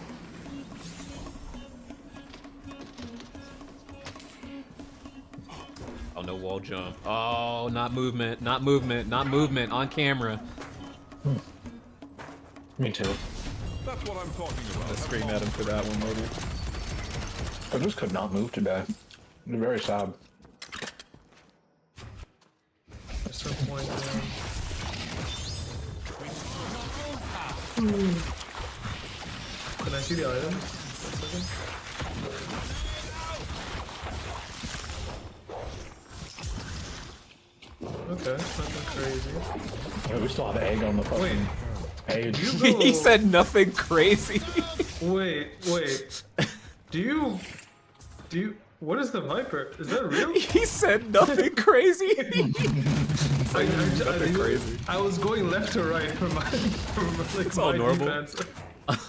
Oh, no wall jump. Oh, not movement, not movement, not movement on camera. Me too. That's what I'm talking about. I'll scream at him for that one maybe. I just could not move today. Very sad. At some point, Can I see the item? 1 second. Okay, nothing crazy. Yeah, we still have egg on the fucking page. He said nothing crazy. Wait. Do you? What is the Viper? Is that real? He said nothing crazy. Nothing crazy. I was going left to right from my like It's all my normal. defense.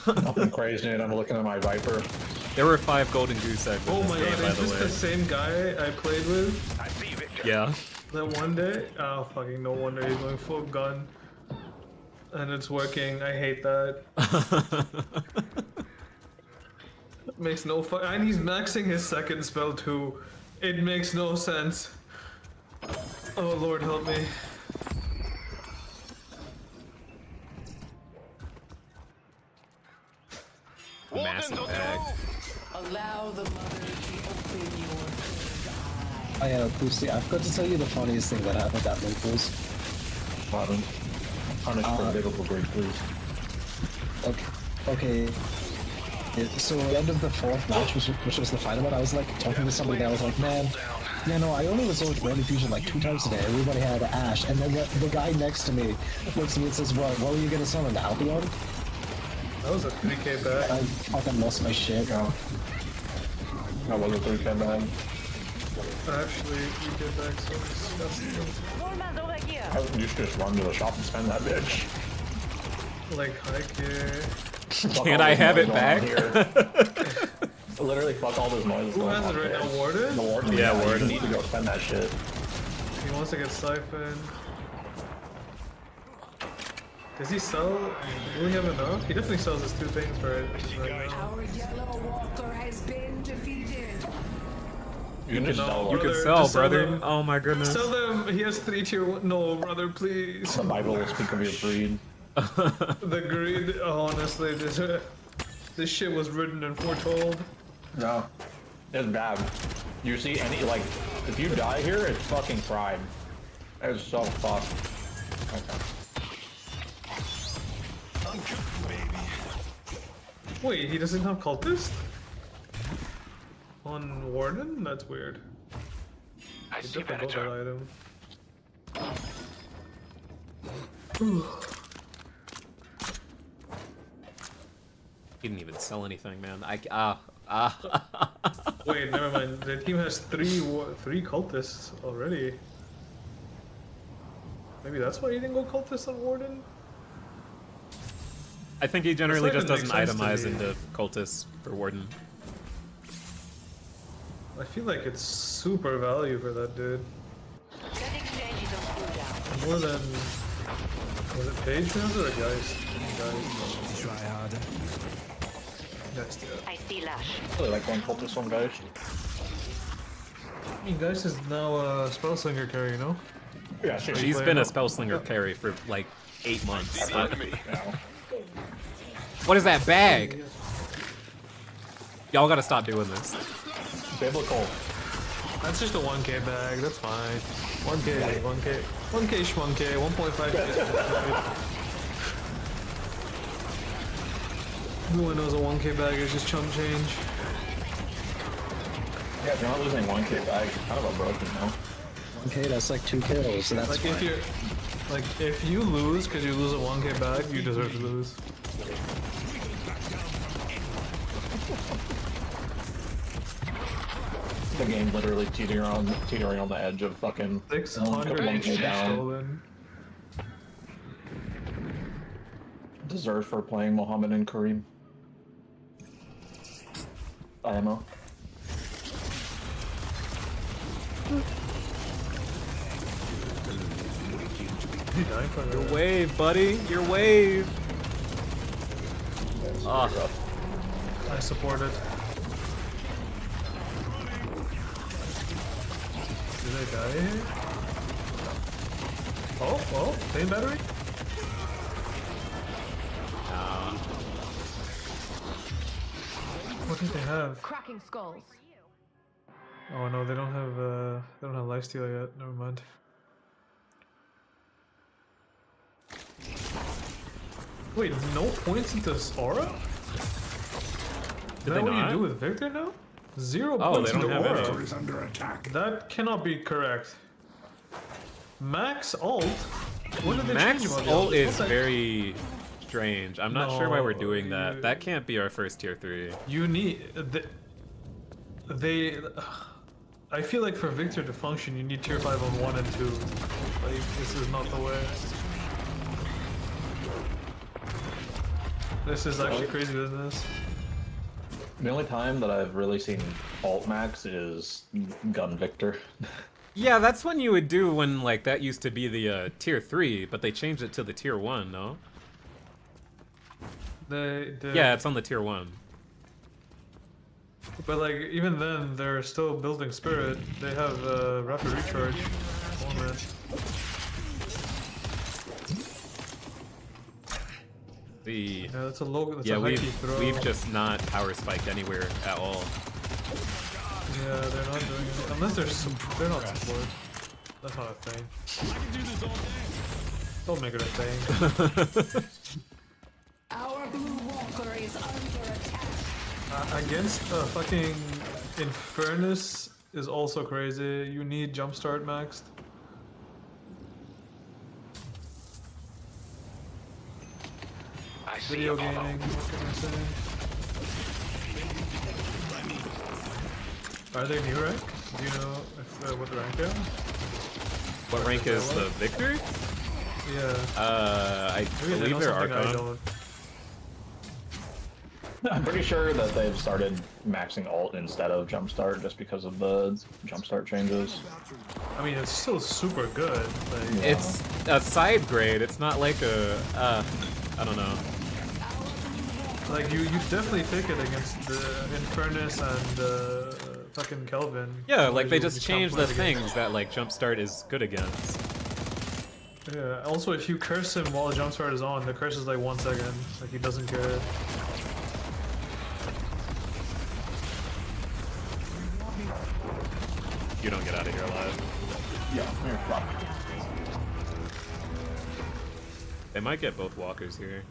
Nothing crazy, and I'm looking at my Viper. There were 5 golden goose eggs in Oh this my game, god, by is the this way. the same guy I played with? Yeah. That one day? Oh, fucking no wonder he's going full gun. And it's working. I hate that. Makes no and he's maxing his second spell too. It makes no sense. Oh Lord, help me. Massive bag. Allow the mother to open your third eye. Oh yeah, Lucy, I've got to tell you the funniest thing that happened at Naples. Pardon. Punish forgivable great, please. Okay. So at the end of the fourth match, which was the final one, I was like talking to somebody that I was like, man, yeah, no, I only resort to Rally Fusion like 2 times a day. Everybody had Ash, and then the guy next to me looks at me and says, what were you gonna summon, Albion? That was a 3k bag. I fucking lost my shit. That was a 3k bag. Actually, 3k bag so disgusting. You should just run to the shop and spend that bitch. Like, hike Can't I have it back? Literally, fuck all those noises. Who has it right now, Warden? The Warden. Yeah, You Warden. need to go spend that shit. He wants to get siphoned. Does he sell? Will he have enough? He definitely sells his 2 things for it right now. Our yellow walker has been defeated. You can sell. You can sell, brother. Oh my goodness. Sell them. He has 3 tier 1. No, brother, please. The Bible will speak of your breed. The greed. Honestly, this shit was written and foretold. No, it's bad. You see any like, if you die here, it's fucking fried. It's so fucked. Wait, he doesn't have cultist? On Warden? That's weird. I He see definitely got Venator. that item. He didn't even sell anything, man. Wait, never mind. The team has three cultists already. Maybe that's why he didn't go cultist on Warden? I think he generally That's just not doesn't even makes sense itemize to me. into cultists for Warden. I feel like it's super value for that dude. More than... Was it Page Rounds or a Geist? Geist. Try harder. Geist, yeah. I see Lash. I really like going cultist on Geist. I mean, Geist is now a Spellslinger carry, you know? Yeah, sure. She's been a Spellslinger carry for like 8 months. What is that bag? Y'all gotta stop doing this. Biblical. That's just a 1k bag, that's fine. 1k, 1k, 1k, shmonk, 1.5k. Everyone knows a 1k bag is just chump change. Yeah, if you're not losing 1k bag, you're kind of a broken, no? 1k, that's like 2 kills, so that's Like if you're, like if you lose because you lose a 1k bag, you deserve to lose. The game literally teetering on the edge of fucking 600 1k down. stolen. Deserved for playing Mohammed and Kareem. IMO. Your wave, buddy. Your wave. Ah. I support it. Did I die here? Oh, same battery? What did they have? Cracking skulls. Oh no, they don't have lifesteal yet. Never mind. Wait, no points into Aura? Is Did that they what not? you do with Victor now? 0 Oh, points they don't into have Aura. any. Is under attack. That cannot be correct. Max ult? When did they Max change him on ult the is What the- very strange. I'm not sure why we're No, doing that. you- That can't be our first tier 3. You need they. I feel like for Victor to function, you need tier 5 on 1 and 2. Like this is not the way. This is actually crazy business. The only time that I've really seen alt max is Gun Victor. Yeah, that's when you would do when like that used to be the tier 3, but they changed it to the tier 1, no? Yeah, it's on the tier 1. But like even then, they're still building spirit. They have rapid recharge. Oh man. See. Yeah, that's a low. That's Yeah, a high key throw. we've just not power spiked anywhere at all. Yeah, they're not doing it unless they're not support. That's not a thing. Don't make it a thing. Our blue walker is under attack. Against fucking Infernus is also crazy. You need jumpstart maxed. I see Video Apollo. gaming, what can I say? Are they new rank? Do you know if, what rank they are? What rank is the Victor? Yeah. I Maybe they believe know they're something I Archon. don't. I'm pretty sure that they've started maxing ult instead of jumpstart just because of the jumpstart changes. I mean, it's still super good. Like, It's a side grade. It's not like a. I don't know. like you definitely take it against the Infernus and fucking Kelvin. Yeah, like they You just can't changed play the against. things that like Jumpstart is good against. Yeah. Also, if you curse him while jumpstart is on, the curse is like 1 second. Like he doesn't care. You don't get out of here alive. Yeah, you're fucked. They might get both walkers here.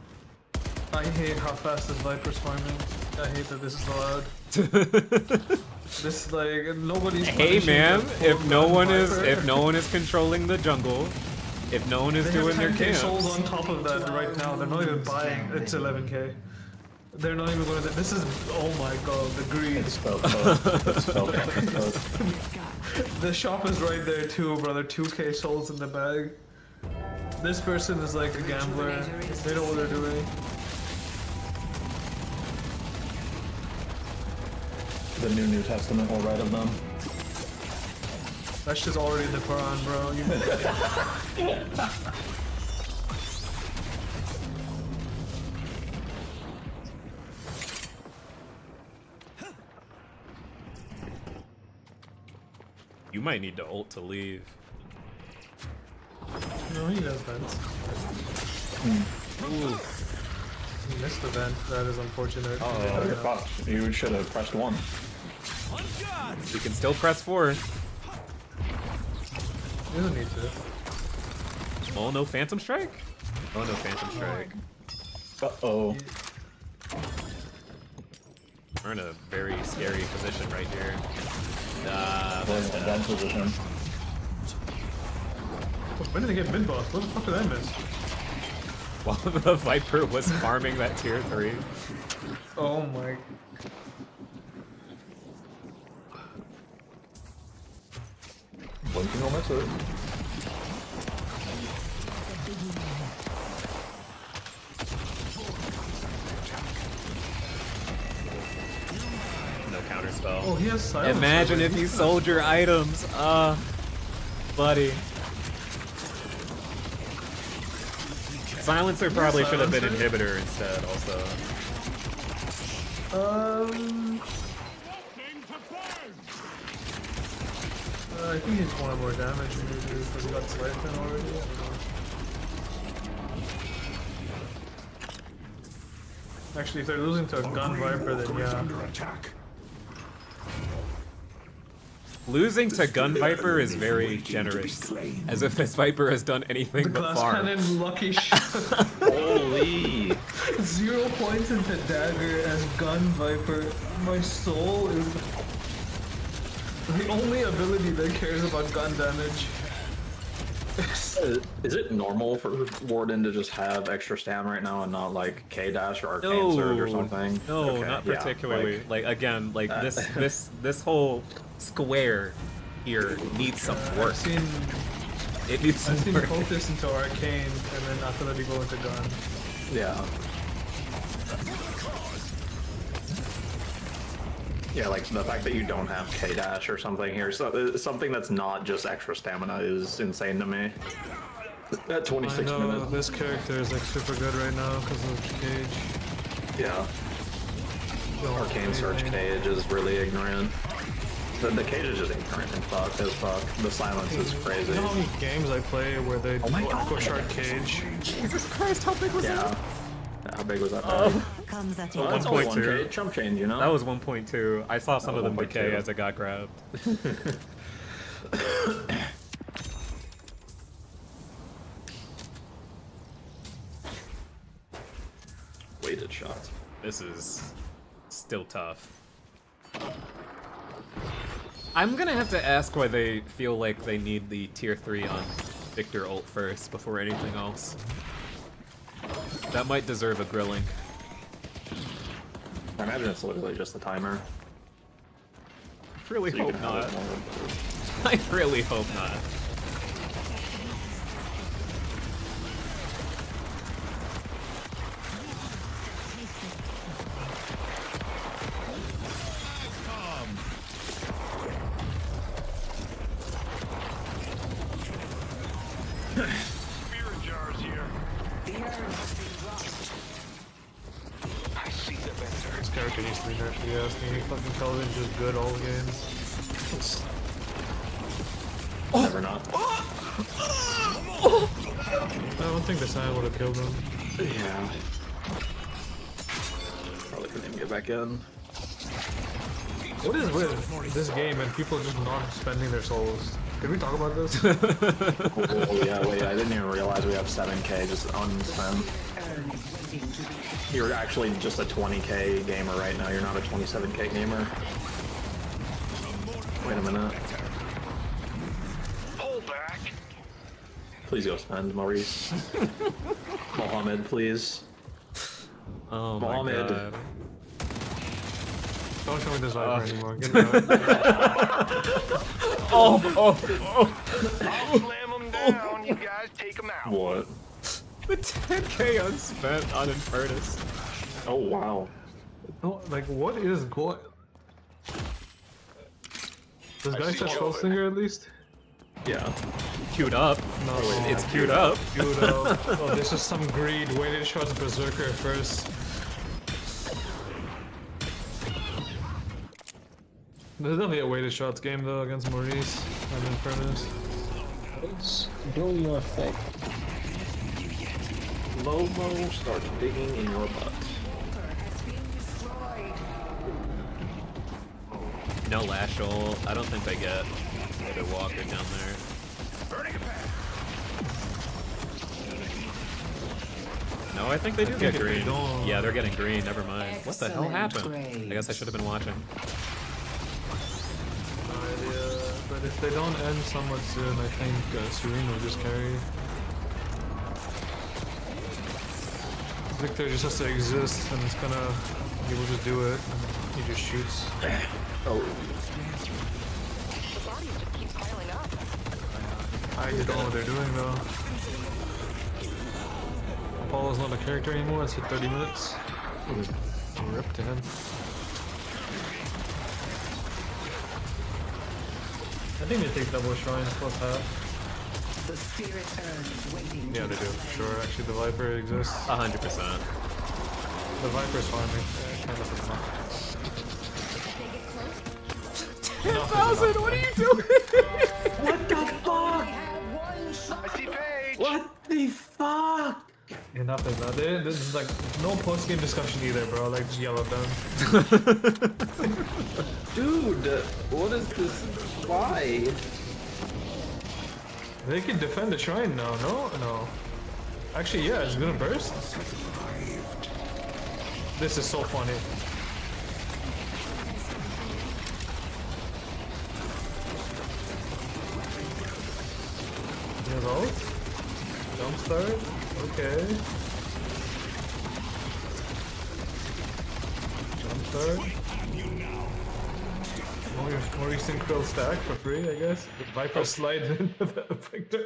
I hate how fast this Viper's farming. I hate that this is allowed. This like nobody's. Hey punishing man, the if no full-blown one is Viper. controlling the jungle, if no one is They doing have their 10K souls camps, on top of that right now. They're not even buying. It's 11K. They're not even going to. This is. Oh my god, the greed. The shop is right there too, brother. 2K souls in the bag. This person is like a gambler. They know what they're doing. The New Testament will write of them. That's just already in the Quran, bro. you might need to ult to leave. No, he does vents. Ooh. He missed the vent. That is unfortunate. Oh, you're fucked. You should have pressed 1. You can still press 4. He doesn't need to. Oh, no Phantom Strike? Oh, no Phantom Strike. Uh-oh. We're in a very scary position right here. We're in a bad position. When did they get mid boss? What the fuck did I miss? While the Viper was farming that tier 3. Oh my. Blinking on my foot. No counter spell. Oh, he has silence. Imagine if you sold your items. Buddy. Silencer probably should have been inhibitor instead, also. I think he just wanted more damage maybe because he got Sliceman already. I don't know. Actually, if they're losing to a gun Viper, then yeah. Losing to Gun Viper is very generous. As if this Viper has done anything The but glass farm. cannon lucky shot. Holy! 0 points into dagger as gun Viper. My soul is the only ability that cares about gun damage. Is it normal for Warden to just have extra stam right now and not like K-Dash or Arcane Surge or something? No, Okay, not yeah, particularly. Like again, like this whole square here needs some work. It needs some I've seen work. focus into Arcane and then after that you go into gun. Yeah. Yeah, like the fact that you don't have K-Dash or something here, so something that's not just extra stamina is insane to me. At 26 I know minutes. this character is like super good right now because of Cage. Yeah. Arcane Surge Cage is really ignorant. The Cage is just ignorant and fucked as fuck. The silence is crazy. You know how many games I play where they go Shard Cage? Jesus Christ, how big was that? How big was that? Comes at Well, that's only 1K. Chump change, you know? That was 1.2. I saw some of them 1.2. decay as it got grabbed. Weighted shots. This is still tough. I'm gonna have to ask why they feel like they need the tier 3 on Victor ult first before anything else. That might deserve a grilling. I imagine it's literally just the timer. I really So you hope can have not. it more. I really hope not. Spirit jars here. The urn has been dropped. I see the vendor. This character needs to be nerfed, if you ask me. Fucking Kelvin's just good all game. Never not. I don't think the sign would have killed him. Yeah. Probably couldn't even get back in. What is with this game and people just not spending their souls? Did we talk about this? Oh yeah, wait, I didn't even realize we have 7K just unspent. You're actually just a 20K gamer right now, you're not a 27K gamer. Wait a minute. Pull back. Please go spend, Maurice. Mohammed, please. Oh my Mohammed. god. Don't show me this Viper anymore. Get me out. Oh. I'll slam them down. You guys take them out. What? The 10k unspent on Infernus. Oh wow. No, like what is going? Does guy set Schulzinger at least? Yeah. Queued up. No, it's queued up. Queued up. Oh, this is some greed. Weighted shots Berserker first. There's definitely a weighted shots game though against Maurice and Infernus. Do your thing. Lobo starts digging in your butt. No Lashol. I don't think they get a Walker down there. No, I think they do get green. Yeah, they're getting green. Never mind. What the hell happened? I guess I should have been watching. No idea. But if they don't end somewhat soon, I think Serene will just carry. Victor just has to exist, and it's gonna. He will just do it. And he just shoots. Oh. The bodies just keep piling up. I don't know what they're doing though. Apollo's not a character anymore. It's hit 30 minutes. Rip to him. I think they take double shrines plus half. The spirit urn is waiting. Yeah, they do. Sure, actually, the Viper exists. 100%. The Viper's farming. Kind of is not. 10,000. What are you doing? What the fuck? I see Paige. What the fuck? Enough is not. This is like no post game discussion either, bro. Like just yell at them. Dude, what is this? Why? They can defend the shrine now. No. Actually, yeah, it's gonna burst. This is so funny. You know, jump start. Okay. Jump start. More recent Krill stack for free, I guess. The Viper slides into the Victor.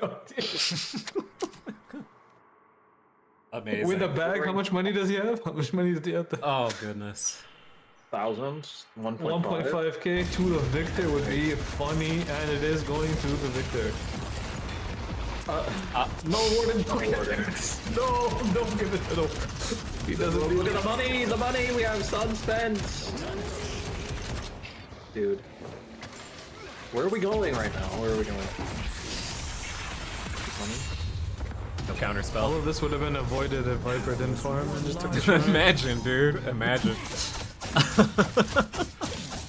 Amazing. With a bag, how much money does he have? How much money does he have? Oh goodness. Thousands? 1.5k to the Victor would be funny, and it is going to the Victor. No Warden, don't give it. No, don't give it to him. He doesn't Look at the money! The money! We have sun spent! Dude. Where are we going right now? Where are we going? Money? The counter spell. All of this would have been avoided if Viper didn't farm and just took the shot. Imagine, dude. Imagine.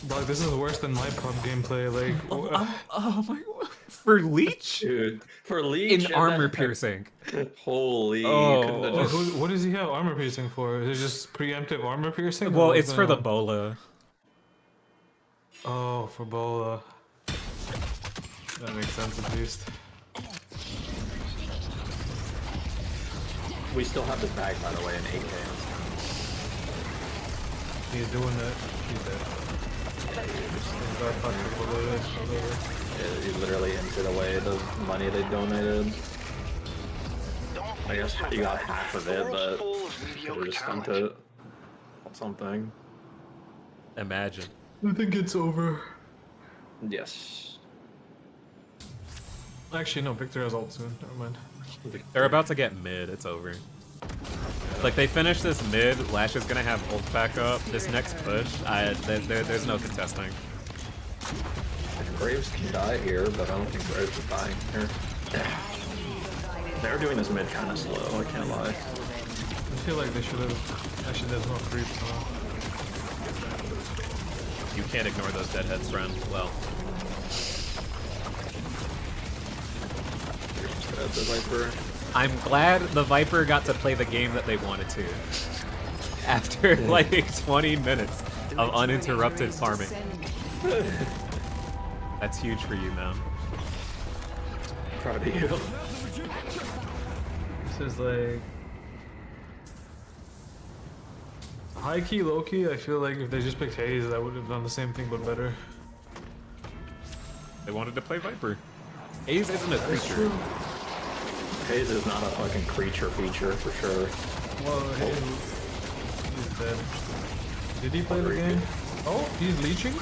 Dog, this is worse than my pub gameplay. Like, oh my god. For Leech? Dude, for Leech. In armor piercing. Holy. Oh. What does he have armor piercing for? Is it just preemptive armor piercing? Well, or it's for the the bola. Oh, for bola. That makes sense at least. We still have this bag, by the way, in 8K. He's doing it. He's dead. He literally emptied away the money they donated. I guess you got half of it, but you just spent it on something. Imagine. I think it's over. Yes. Actually, no, Victor has ult soon. Never mind. They're about to get mid. It's over. Like, they finish this mid, Lash is gonna have ult back up. This next push, there's no contesting. Graves can die here, but I don't think Graves is dying here. They're doing this mid kind of slow, I can't lie. I feel like they should have. Actually, there's no creeps now. You can't ignore those deadheads, friend. Well. The Viper. I'm glad the Viper got to play the game that they wanted to. After like 20 minutes of uninterrupted farming. That's huge for you, man. Proud of you. This is like high key, low key. I feel like if they just picked Haze, I would have done the same thing but better. They wanted to play Viper. Haze isn't a creature. Haze is not a fucking creature feature for sure. Well, Haze, he's dead. Did he play the game? Oh, he's leeching?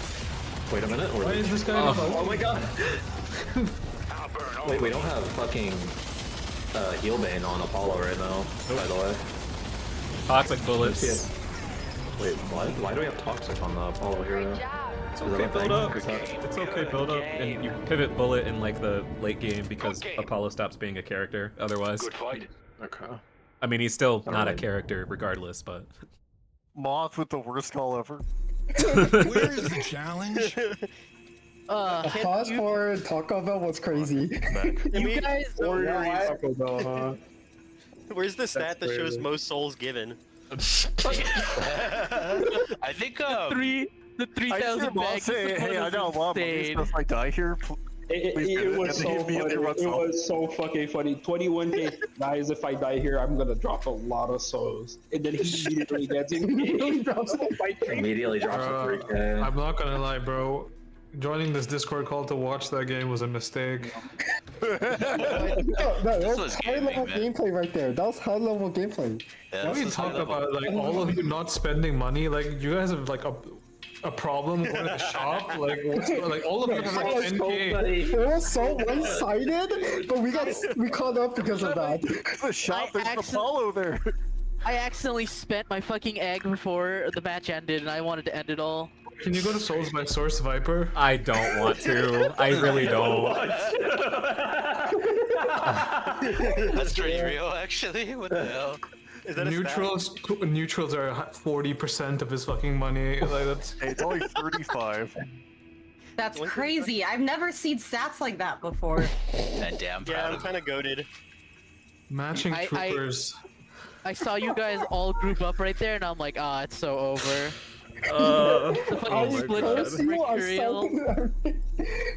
Wait a minute. Why is this guy? Oh my god! Wait, we don't have fucking Healbane on Apollo right now, by the way. Toxic bullets. Wait, what? Why do we have Toxic on the Apollo hero? It's okay, build up. It's okay, build up. And you pivot bullet in like the late game because Apollo stops being a character otherwise. Good fight. Okay. I mean, he's still not a character regardless, but... Moth with the worst call ever. Where is the challenge? Fast forward, Taco Bell was crazy. You guys Where's the stat that shows most souls given? I think the 3,000 bags. Hey, I know, Mom. If I die here, it was so funny. It was so fucking funny. 21K guys, if I die here, I'm gonna drop a lot of souls. And then he immediately gets immediately drops a 3K. I'm not gonna lie, bro. Joining this Discord call to watch that game was a mistake. That was high level gameplay right there. That was high level gameplay. Yeah, we talk about like all of you not spending money. Like you guys have like a problem going to the shop. Like all of you have like 10K. It was so one-sided, but we caught up because of that. The shop, there's Apollo there. I accidentally spent my fucking egg before the match ended, and I wanted to end it all. Can you go to Souls by Source, Viper? I don't want to. I really don't. That's pretty real, actually. What the hell? Is that Neutrals are 40% of his fucking money. Like that's. Hey, it's only 35. That's crazy. I've never seen stats like that before. That damn proud Yeah, I'm of kind of goaded. Matching troopers. I saw you guys all group up right there, and I'm like, ah, it's so over. The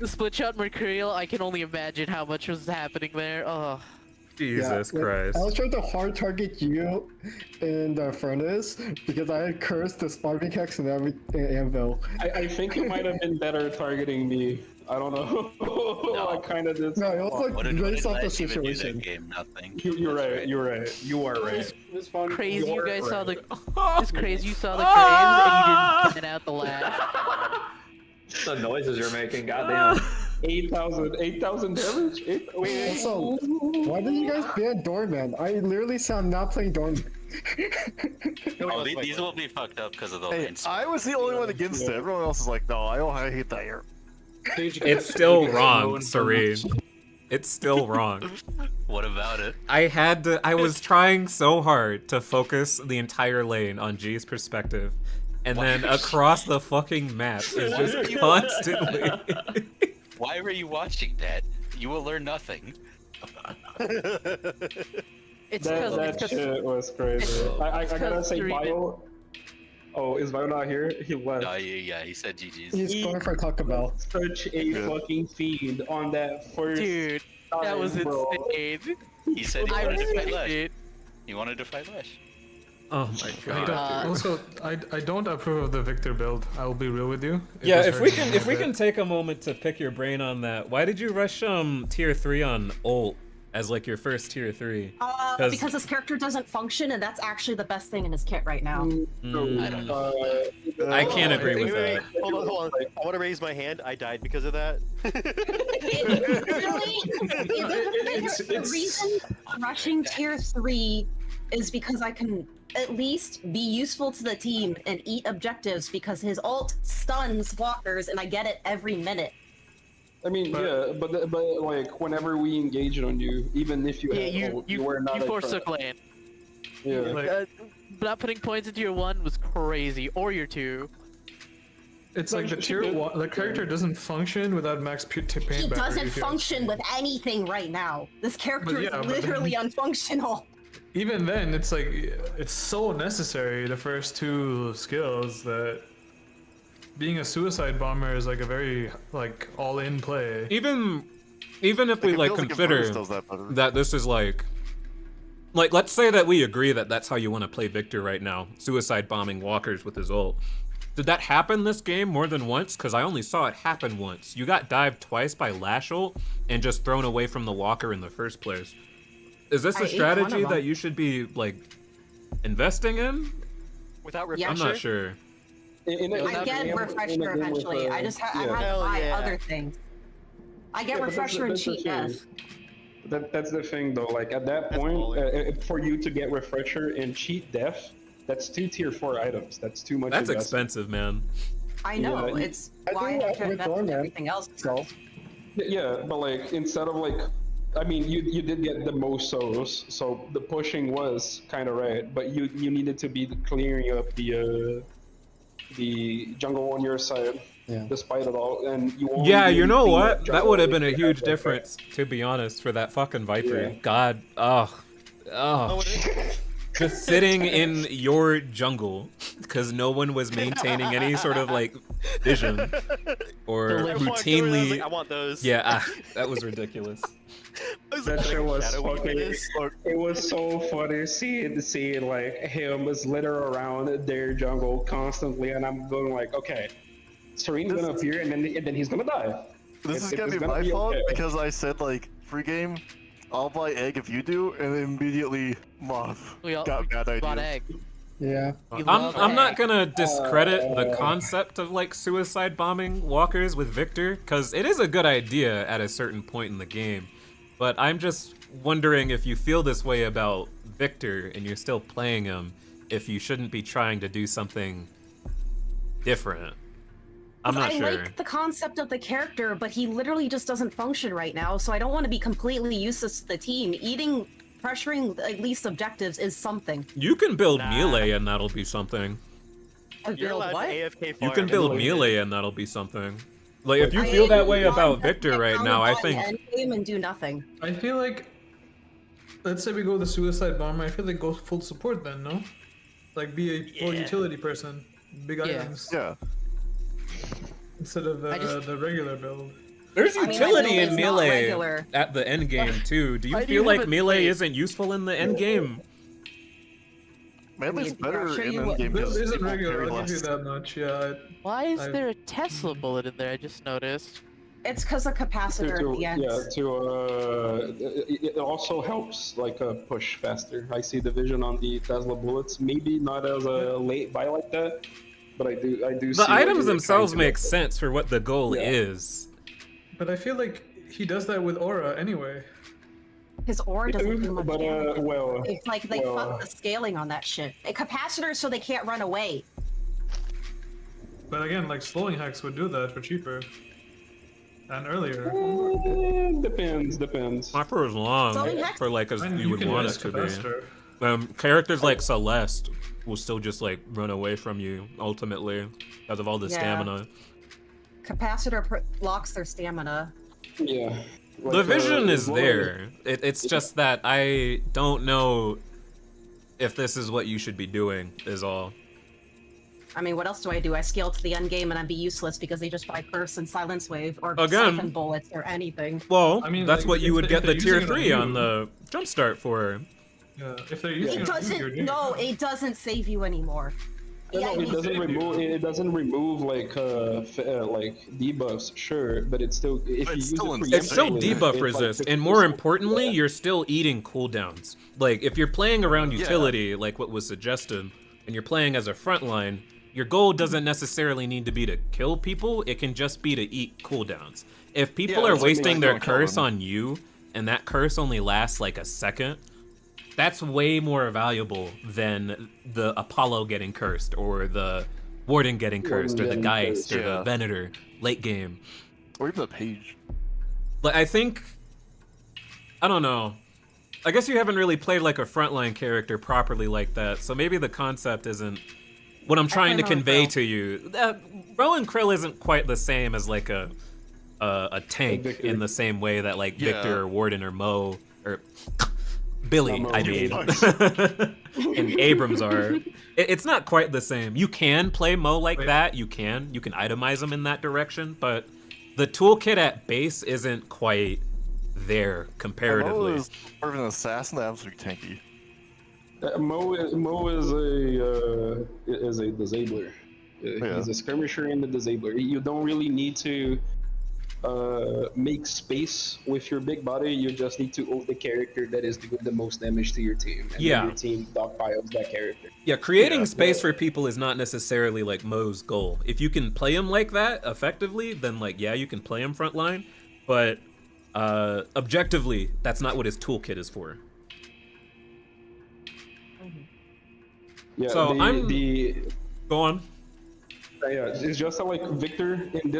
split shot Mercurial, I can only imagine how much was happening there. Oh. Jesus Christ. I was trying to hard target you in the furnace because I had cursed the sparking hex and anvil. I think it might have been better targeting me. I don't know. No. I kind of did. No, it was like based off the situation. Game? Nothing. You're right. You're right. You are right. It was fun. Crazy you guys saw the. It's crazy you saw the Graves and you didn't get out the lash. The noises you're making, goddamn. 8,000 damage? Also, why did you guys ban Doorman? I literally said I'm not playing Doorman. Oh, these will be fucked up because of the Hey, I was the only one against it. Everyone else is like, no, I hate that here. It's still wrong, Serene. It's still wrong. What about it? I was trying so hard to focus the entire lane on G's perspective, and then across the fucking map is just constantly. Why were you watching that? You will learn nothing. That shit was crazy. I gotta say, Bio. Oh, is Bio not here? He left. Yeah, he said GG's. He's going for Taco Bell. Such a fucking fiend on that first. Dude, that was insane. He said he wanted to fight Lesh. He wanted to fight Lesh. Oh my god. Also, I don't approve of the Victor build. I will be real with you. Yeah, if we can take a moment to pick your brain on that, why did you rush tier 3 on ult as like your first tier 3? Because his character doesn't function, and that's actually the best thing in his kit right now. I don't know. I can't agree with Wait, that. hold on. I want to raise my hand. I died because of that. The reason rushing tier 3 is because I can at least be useful to the team and eat objectives, because his ult stuns walkers and I get it every minute. I mean, yeah, but like whenever we engage on you, even if you you were not. You forsook lane. Yeah. Like, not putting points into your 1 was crazy, or your 2. It's like the tier 1, the character doesn't function without max pain battery. He doesn't function with anything right now. This character is literally unfunctional. Even then, it's like, it's so necessary, the first 2 skills, that being a suicide bomber is like a very, like, all-in play. Even if we like consider that this is like let's say that we agree that that's how you want to play Victor right now, suicide bombing walkers with his ult. Did that happen this game more than once? Because I only saw it happen once. You got dived twice by Lash ult and just thrown away from the walker in the first place. Is this a strategy that you should be, like, investing in? Without refresher? I'm not sure. I get refresher eventually. I just I have to buy other things. I get refresher and cheat death. That's the thing, though. Like, at that point, for you to get refresher and cheat death, that's 2 tier 4 items. That's too much. That's expensive, man. I know. It's why I have to invest in everything else. Yeah, but like, instead of like, I mean, you did get the most solos, so the pushing was kind of right, but you needed to be clearing up the jungle on your side, despite it all, and you. Yeah, you know what? That would have been a huge difference, to be honest, for that fucking Viper. Yeah. God, just sitting in your jungle because no one was maintaining any sort of like vision or routinely. I want those. Yeah, that was ridiculous. That shit was fucking. It was so funny seeing like him slither around their jungle constantly, and I'm going like, okay, Serene's gonna appear, and then he's gonna die. This is gonna be my fault because I said like free game, I'll buy egg if you do, and then immediately Moth got bad ideas. Egg. Yeah. I'm not gonna discredit the concept of like suicide bombing walkers with Victor, because it is a good idea at a certain point in the game. But I'm just wondering if you feel this way about Victor and you're still playing him, if you shouldn't be trying to do something different. I'm not sure. I like the concept of the character, but he literally just doesn't function right now, so I don't want to be completely useless to the team. Pressuring at least objectives is something. You can build melee and that'll be something. You're allowed to AFK You farm can build and melee and that'll be something. Like, if you feel that way about Victor right now, I think... Endgame and do nothing. I feel like, let's say we go the suicide bomber, I feel like go full support then, no? Like, be a full utility person. Big items. Yeah. Instead of the regular build. There's utility in melee at the end game too. Do you feel like melee isn't useful in the end game? Melee's better in end game. This isn't regular, I'll give you that much, yeah. Why is there a Tesla bullet in there? I just noticed. It's because of capacitor at the end. It also helps like push faster. I see the vision on the Tesla bullets. Maybe not as a late buy like that, but I do. The items themselves make sense for what the goal is. But I feel like he does that with Aura anyway. His aura doesn't do much damage. Well, it's like they fuck the scaling on that shit. A capacitor so they can't run away. But again, like slowing hacks would do that for cheaper. and earlier. Depends. Not for as long, Something hex- for like as I mean, you would can want it risk to capacitor. be. Characters like Celeste will still just like run away from you ultimately because of all the Yeah. stamina. Capacitor locks their stamina. Yeah. The vision is as long as- there. It's just that I don't know if this is what you should be doing, is all. I mean, what else do? I scale to the end game and I'd be useless because they just buy Curse and Silence Wave or Again. Siphon Bullets or anything. Well, I mean, that's like, what you if would they- get if the they're tier using it on 3 on you- the jumpstart for. Yeah, if they're using It it, you're doesn't. doing No, it doesn't save you anymore. No, Yeah, it you- doesn't remove. It doesn't remove like debuffs, sure, but it's still if you use it It's still preemptively, debuff it's, resist, like, and more 50%. importantly, you're still eating cooldowns. Like, if you're playing around utility, like what was suggested, and you're playing as a frontline, your goal doesn't necessarily need to be to kill people, it can just be to eat cooldowns. If people Yeah, are that's what wasting makes their it kill curse them. on you, and that curse only lasts like a second, that's way more valuable than the Apollo getting cursed, or the Warden getting cursed, or the getting Geist, or cursed, the yeah. Venator late game. Or even the page. Like, I think, I don't know. I guess you haven't really played like a frontline character properly like that, so maybe the concept isn't what I'm trying to play Mo convey Krill. to you. Ro and Krill isn't quite the same as like a tank Victor. in the same way that like Yeah. Victor or Warden or Mo or Billy, Not Mo. I mean, and Abrams are. It's not quite the same. You can play Mo like that. You can itemize them in that direction, but the toolkit at base isn't quite there comparatively. Mo is more of an assassin than absolute tanky. Mo is a disabler. He's a skirmisher and a disabler. You don't really need to make space with your big body. You just need to ult the character that is doing the most damage to your team. And Yeah. then your team dogpiles that character. Yeah, creating space for people is not necessarily like Mo's goal. If you can play him like that effectively, then like yeah, you can play him frontline, but objectively, that's not what his toolkit is for. Yeah, So the Go on. yeah, it's just that, like Victor in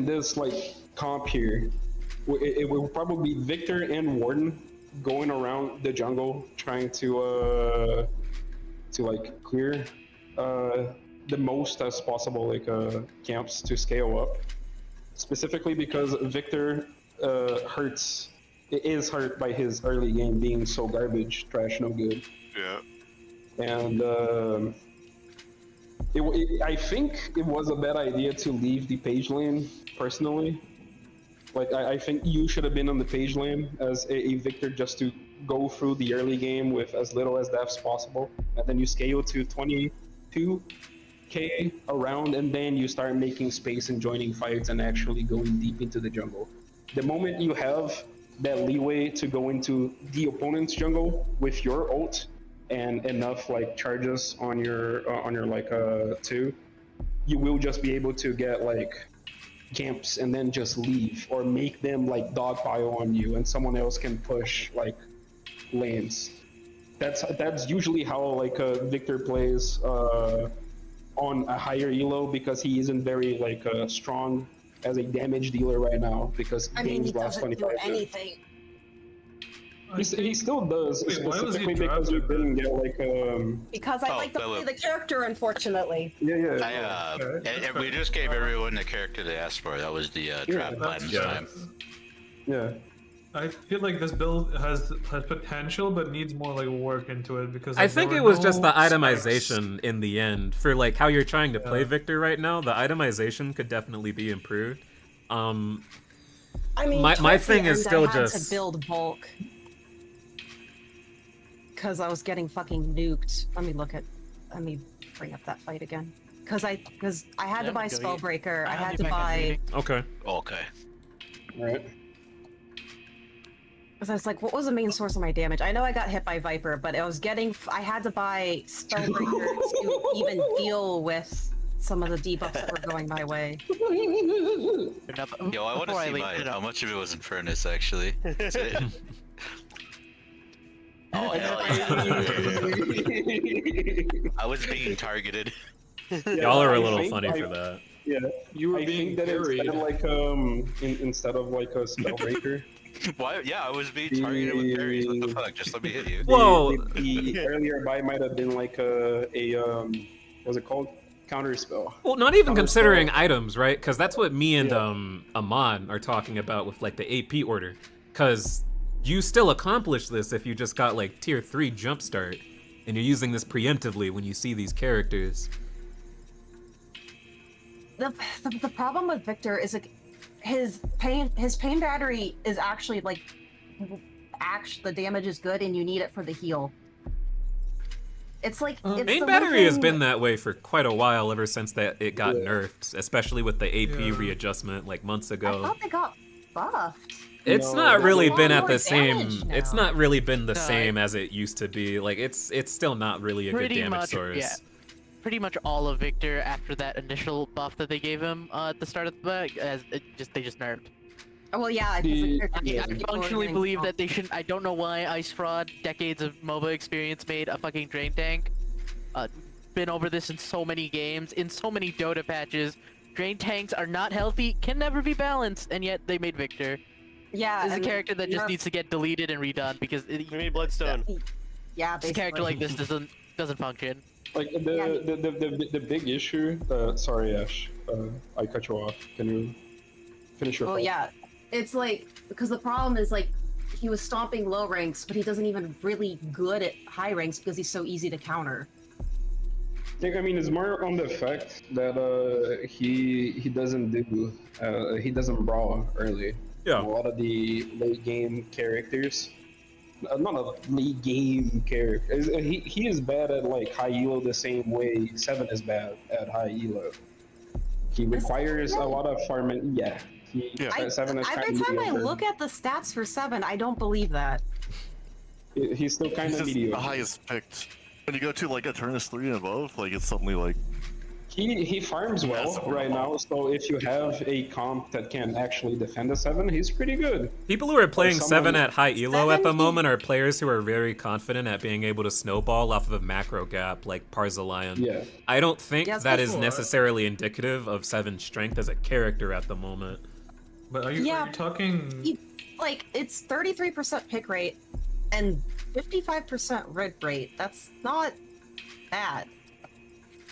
this like comp here, it will probably be Victor and Warden going around the jungle trying to like clear the most as possible like camps to scale up. Specifically because Victor is hurt by his early game being so garbage, trash, no good. Yeah. And I think it was a bad idea to leave the page lane, personally. Like, I think you should have been on the page lane as a Victor just to go through the early game with as little as deaths possible. And then you scale to 22k around, and then you start making space and joining fights and actually going deep into the jungle. The moment you have that leeway to go into the opponent's jungle with your ult, and enough like charges on your like 2, you will just be able to get like camps and then just leave, or make them like dogpile on you and someone else can push like lanes. That's usually how like Victor plays on a higher elo, because he isn't very like strong as a damage dealer right now, because I mean, he games last doesn't 25 do anything. He still does, Wait, why was he specifically because we didn't get like Because I like to play the character, unfortunately. yeah. And we just gave everyone the character they asked for. That was the trap plan this time. Yeah. I feel like this build has potential, but needs more like work into it because I like, think there it were was just the no specs. itemization in the end for like how you're trying to play Victor right now. The itemization could definitely be improved. I mean, my towards thing the is end, still I had just to build bulk because I was getting fucking nuked. Let me bring up that fight again. Because I had to buy Spellbreaker. I had to buy. Okay. Okay. Right. Because I was like, what was the main source of my damage? I know I got hit by Viper, but I had to buy Spellbreaker to even deal with some of the debuffs that were going my way. Yo, I want to see how much of it was in Furnace, actually. Oh, hell yeah. I was being targeted. Y'all are a little I think funny for that. Yeah, you were I being think that carried. instead, like instead of like a spellbreaker. Why? Yeah, I was being targeted with parries. What the fuck? Just let me hit you. The earlier buy might have been like what's it called? Counter spell. Well, not even Counter considering spell. items, right? Because that's what me and Amon are talking about with like the AP order. Because you still accomplish this if you just got like tier 3 jumpstart, and you're using this preemptively when you see these characters. The problem with Victor is like his pain battery is actually like the damage is good and you need it for the heal. It's like it's Main the battery has thing- been that way for quite a while, ever since that it got Yeah. nerfed, especially with the AP readjustment like months I ago. thought they got buffed. It's No, not it really does a been lot at more the same. damage It's now. not really been the No, same as it used to be. Like it's still not really a good Pretty damage much, source. yeah. Pretty much all of Victor after that initial buff that they gave him at the start of the bug, they just nerfed. Oh, well, yeah. Because I functionally believe that they shouldn't. I don't know why Ice Fraud, decades of MOBA experience, made a fucking drain tank. Been over this in so many games, in so many Dota patches. Drain tanks are not healthy, can never be balanced, and yet they made Victor. Yeah, This is a and character that just nerf- needs to get deleted and redone because we made Bloodstone. Yeah, a character like this doesn't function. Like the big issue. Sorry, Ash. I cut you off. Can you finish your? Oh thought? yeah, it's like because the problem is like he was stomping low ranks, but he doesn't even really good at high ranks because he's so easy to counter. I mean, it's more on the fact that he doesn't do he doesn't brawl early. Yeah. A lot of the late game characters, not a late game character. He is bad at like high elo the same way Seven is bad at high elo. He requires a lot of farming. Yeah. Seven is Every kind of time I mediocre. look at the stats for Seven, I don't believe that. He's still kind He's of just mediocre. the highest picked. When you go to like a Eternus 3 and above, like it's suddenly like He farms well right now, so if you have a comp that can actually defend a 7, he's pretty good. People who are playing someone- 7 at high elo at the Seven- moment are players who are very confident at being able to snowball off of a macro gap like Parzalion. Yeah. I don't think Yeah, that is before. necessarily indicative of Seven's strength as a character at the moment. But are you talking? Like it's 33% pick rate and 55% red rate. That's not bad.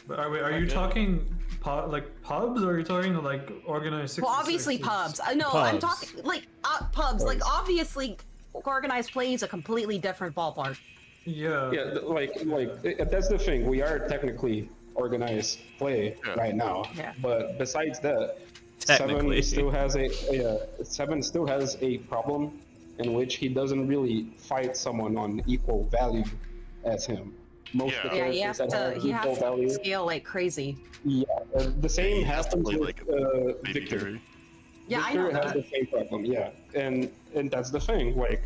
But are you talking like pubs, or are you talking like organized? Well, obviously 66s? pubs. No, I'm talking like pubs. Like obviously, organized play is a completely different ballpark. Yeah. Yeah, that's the thing. We are technically organized play right now. Yeah. But besides that, Technically. Seven still has a problem in which he doesn't really fight someone on equal value as him. Most of the Yeah, he characters has that to. have He has equal to value. scale like crazy. Yeah, the same he has to happens play with like baby Victor. carry. Yeah, I Victor know has that. the same problem. Yeah, and that's the thing. Like,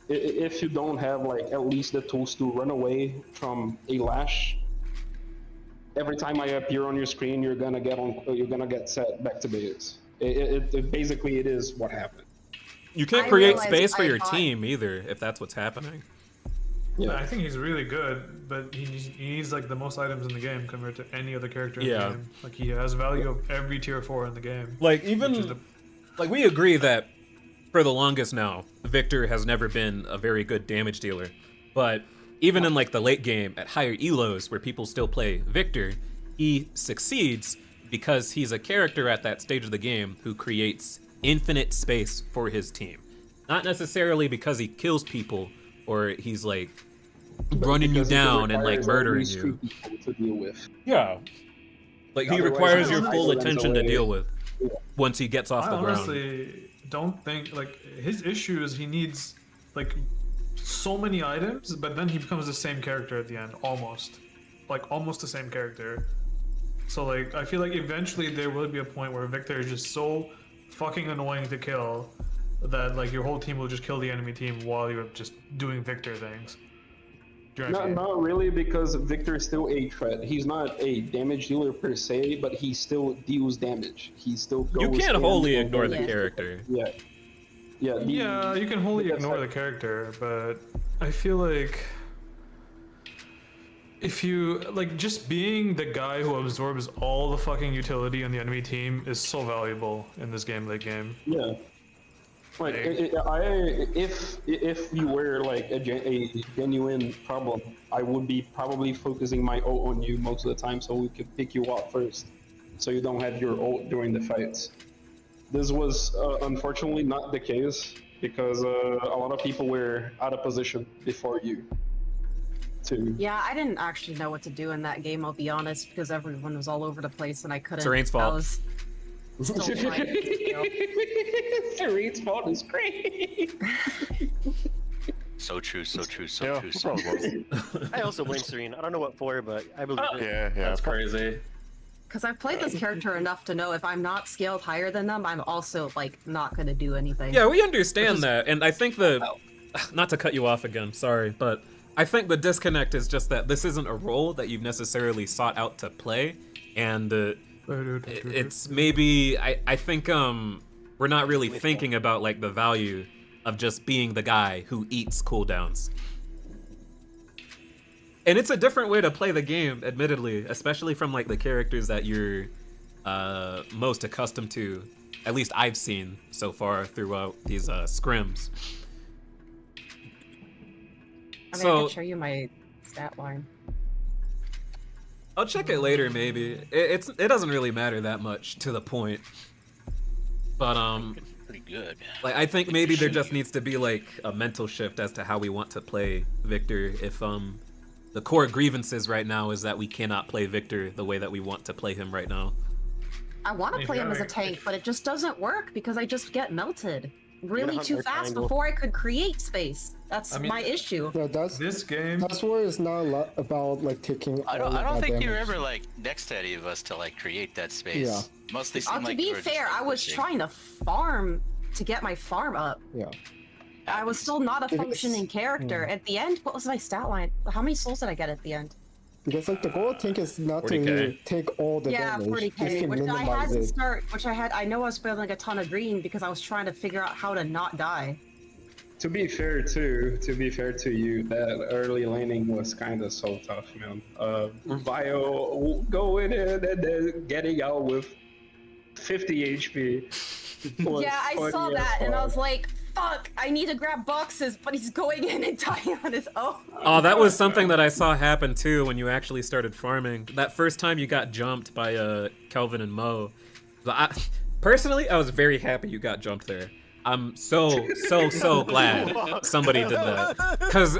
if you don't have like at least the tools to run away from a lash, every time I appear on your screen, you're gonna get set back to base. Basically it is what happened. You can't I create realized space for I your thought- team either, if that's what's happening. Yeah. I think he's really good, but he needs like the most items in the game compared to any other character in Yeah. the game. Like he has value of every tier 4 in the game. Like which is even like we agree that for the longest now, Victor has never been a very good damage dealer. But even in like the late game at higher elos where people still play Victor, he succeeds because he's a character at that stage of the game who creates infinite space for his team. Not necessarily because he kills people or he's like running you Because it down and like requires at murdering least you. 2 people to deal with. Yeah. Like he Otherwise, requires he your just full runs attention to away. deal with once he gets off I the ground. honestly don't think like his issue is he needs like so many items, but then he becomes the same character at the end, almost the same character. So like I feel like eventually there will be a point where Victor is just so fucking annoying to kill that like your whole team will just kill the enemy team while you're just doing Victor things. Not really, because Victor is still a threat. He's not a damage dealer per se, but he still deals damage. He still goes You can't in wholly and ignore the goes- character. Yeah. Yeah. Yeah, you can wholly that's ignore like- the character, but I feel like if you like just being the guy who absorbs all the fucking utility on the enemy team is so valuable in this game, late game. Yeah. Like, if you were like a genuine problem, I would be probably focusing my ult on you most of the time, so we could pick you up first, so you don't have your ult during the fights. This was unfortunately not the case because a lot of people were out of position before you. Too. Yeah, I didn't actually know what to do in that game. I'll be honest, because everyone was all over the place and I couldn't. Serene's fault. I was still trying to Serene's fault is great. So true, so true, so Yeah, true, so probably. true. I also blame Serene. I don't know what for, but I believe it. Yeah, that's crazy. Because I've played this character enough to know if I'm not scaled higher than them, I'm also like not gonna do anything. Yeah, we understand that, and I think not to cut you off again, sorry, but I think the disconnect is just that this isn't a role that you've necessarily sought out to play, and it's maybe I think we're not really thinking about like the value of just being the guy who eats cooldowns. And it's a different way to play the game, admittedly, especially from like the characters that you're most accustomed to. At least I've seen so far throughout these scrims. I mean, I can show you my stat line. I'll check it later, maybe. It doesn't really matter that much to the point. But pretty good. Like I think maybe there just needs to be like a mental shift as to how we want to play Victor. If the core grievances right now is that we cannot play Victor the way that we want to play him right now. I want to play him as a tank, but it just doesn't work because I just get melted really too fast before I could create space. That's my issue. Yeah, this game. That's where it's not a lot about like taking. I all don't of that think you were damage. ever like next to any of us to like create that space. Yeah. Mostly seemed To like be you were just, fair, like, I was pushing. trying to farm to get my farm up. Yeah. I was still not a If it's- functioning character. At the end, what was my stat line? How many souls did I get at the end? Because like the goal of tank is not 40K. to take all the Yeah, damage, just 40k, to which I had minimize to it. start, I know I was spending a ton of green because I was trying to figure out how to not die. To be fair to you, that early laning was kind of so tough, man. Vio going in and then getting out with 50 HP. was Yeah, I funny saw as that and I fuck. was like, fuck, I need to grab boxes, but he's going in and dying on his own. Oh, that was something that I saw happen too when you actually started farming. That first time you got jumped by Kelvin and Mo. Personally, I was very happy you got jumped there. I'm so glad somebody did that. Because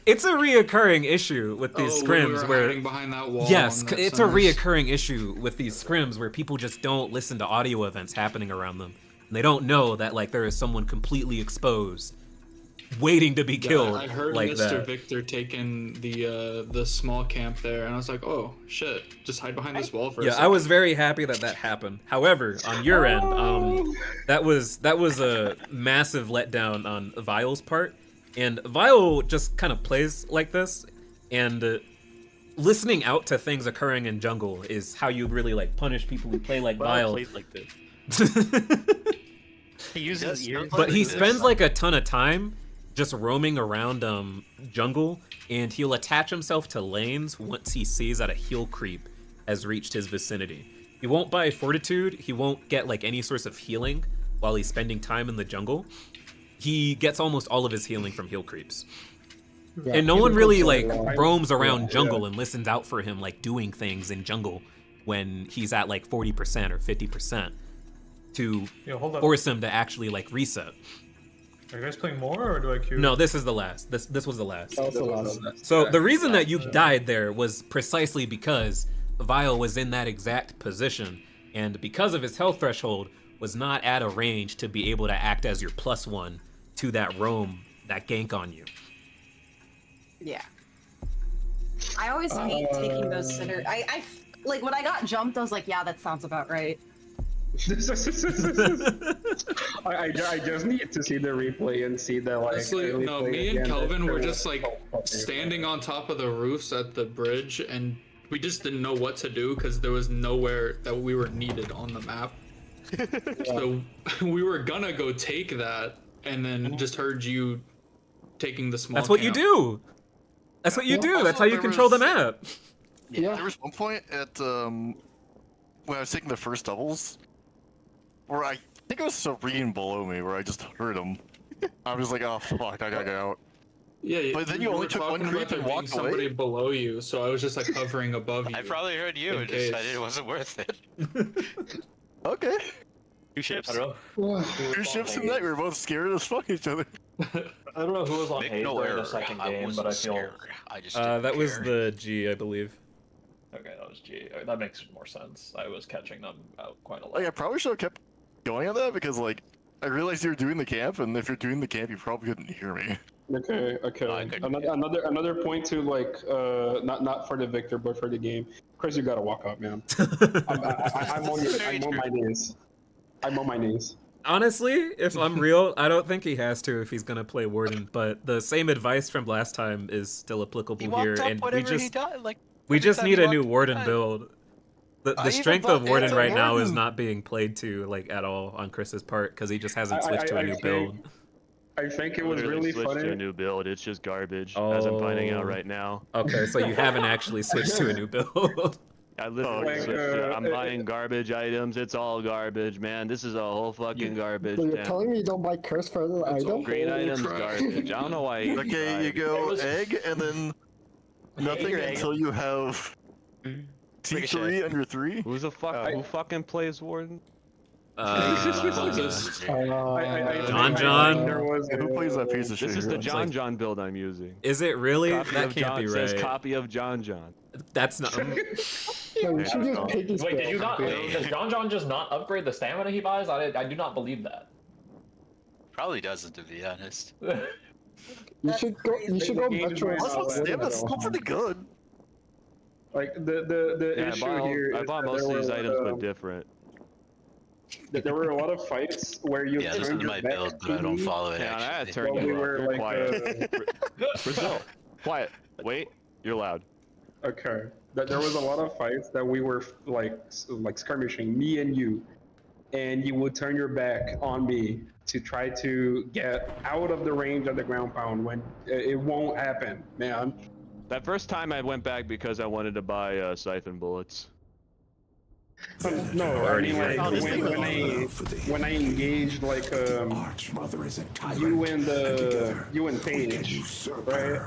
it's a reoccurring issue with these scrims where hiding behind that wall. yes, and that it's a sounds- reoccurring issue with these scrims where people just don't listen to audio events happening around them. And they don't know that like there is someone completely exposed waiting to be killed I heard like Mr. that. Victor taking the small camp there, and I was like, oh shit, just hide behind this wall for a Yeah, second. I was very happy that that happened. However, on your end, that was a massive letdown on Vile's part, and Vile just kind of plays like this, and listening out to things occurring in jungle is how you really like punish people who play like Vile. Plays like this. He uses his ears. But he spends like a ton of time just roaming around jungle, and he'll attach himself to lanes once he sees that a heal creep has reached his vicinity. He won't buy fortitude, he won't get like any source of healing while he's spending time in the jungle. He gets almost all of his healing from heal creeps. Yeah, And no people one really control like a lot. roams around Yeah, jungle and listens out for him like doing things in jungle when he's at like 40% or 50% to Yo, hold up. force him to actually like reset. Are you guys playing more, or do I queue? No, this is the last. This was the last. That was the last. So the reason that you died there was precisely because Vile was in that exact position, and because of his health threshold, was not at a range to be able to act as your +1 to that roam, that gank on you. Yeah. I always hate taking those center. I like when I got jumped, I was like, yeah, that sounds about right. I just need to see the replay and see the like. Honestly, no, replay me and again. Kelvin were It's just like standing on top of the roofs at the bridge, and we just didn't know what to do because there was nowhere that we were needed on the map. So we were gonna go take that, and then just heard you taking the small. That's what you camp. do. That's what you do. Also, That's how you there control the was- map. Yeah. There was one point at when I was taking the first doubles, where I think it was Serene below me, where I just heard him. I was like, oh fuck, I gotta get out. Yeah, But then you were only took one talking creep about there and being walked somebody away. below you, so I was just like hovering above you. I probably heard you in and case. decided it wasn't worth it. Okay. Two ships. I don't know. Two ships in that, we were both scared as fuck each other. I don't know who was on Make Hayes no during error, the second I game, wasn't but I feel. scared. I just That was care. the G, I believe. Okay, that was G. That makes more sense. I was catching them out quite a lot. Like, I probably should have kept going on that because, like, I realized you were doing the camp, and if you're doing the camp, you probably couldn't hear me. Okay, okay. Another point to like not for the victor but for the game. Chris, you gotta walk up, man. I'm on my knees. I'm on my knees. Honestly, if I'm real, I don't think he has to if he's gonna play Warden. But the same advice from last time is still applicable here, and we just need a new Warden build. The strength of Warden right now is not being played to like at all on Chris's part because he just hasn't switched to a new build. I think it was really switched funny. to a new build. It's just garbage, as I'm finding out right now. Okay, so you haven't actually switched to a new build. I literally switched to, I'm buying garbage items. It's all garbage, man. This is a whole fucking garbage. So you're damn. telling me you don't buy curse for the item? Green items, garbage. I don't know why. Okay, you go egg, and then nothing your egg. until you have T3 under 3. Who's the fuck? Who fucking plays Warden? John. Who plays that piece of shit? This is the here? John John build I'm using. Is it really? Copy That of can't John, be says right. copy of John John. That's not. No, you should use Piggy's Wait, did you build. not? Does John John just not upgrade the stamina he buys? I do not believe that. Probably doesn't, to be honest. You should go. You should go Metro. That's still pretty good. Like the Yeah, issue here. I is bought that most there of these were, items, but different. There were a lot of fights where you Yeah, this turned is your my back build, but to I don't me. follow it. Yeah, I had to actually. turn Well, we you were off. You're like, quiet. Brazil, quiet. Wait, you're loud. Okay. That there was a lot of fights that we were like skirmishing, me and you would turn your back on me to try to get out of the range of the ground pound when it won't happen, man. That first time I went back because I wanted to buy siphon bullets. No, I mean like when I engaged like you and Paige, right?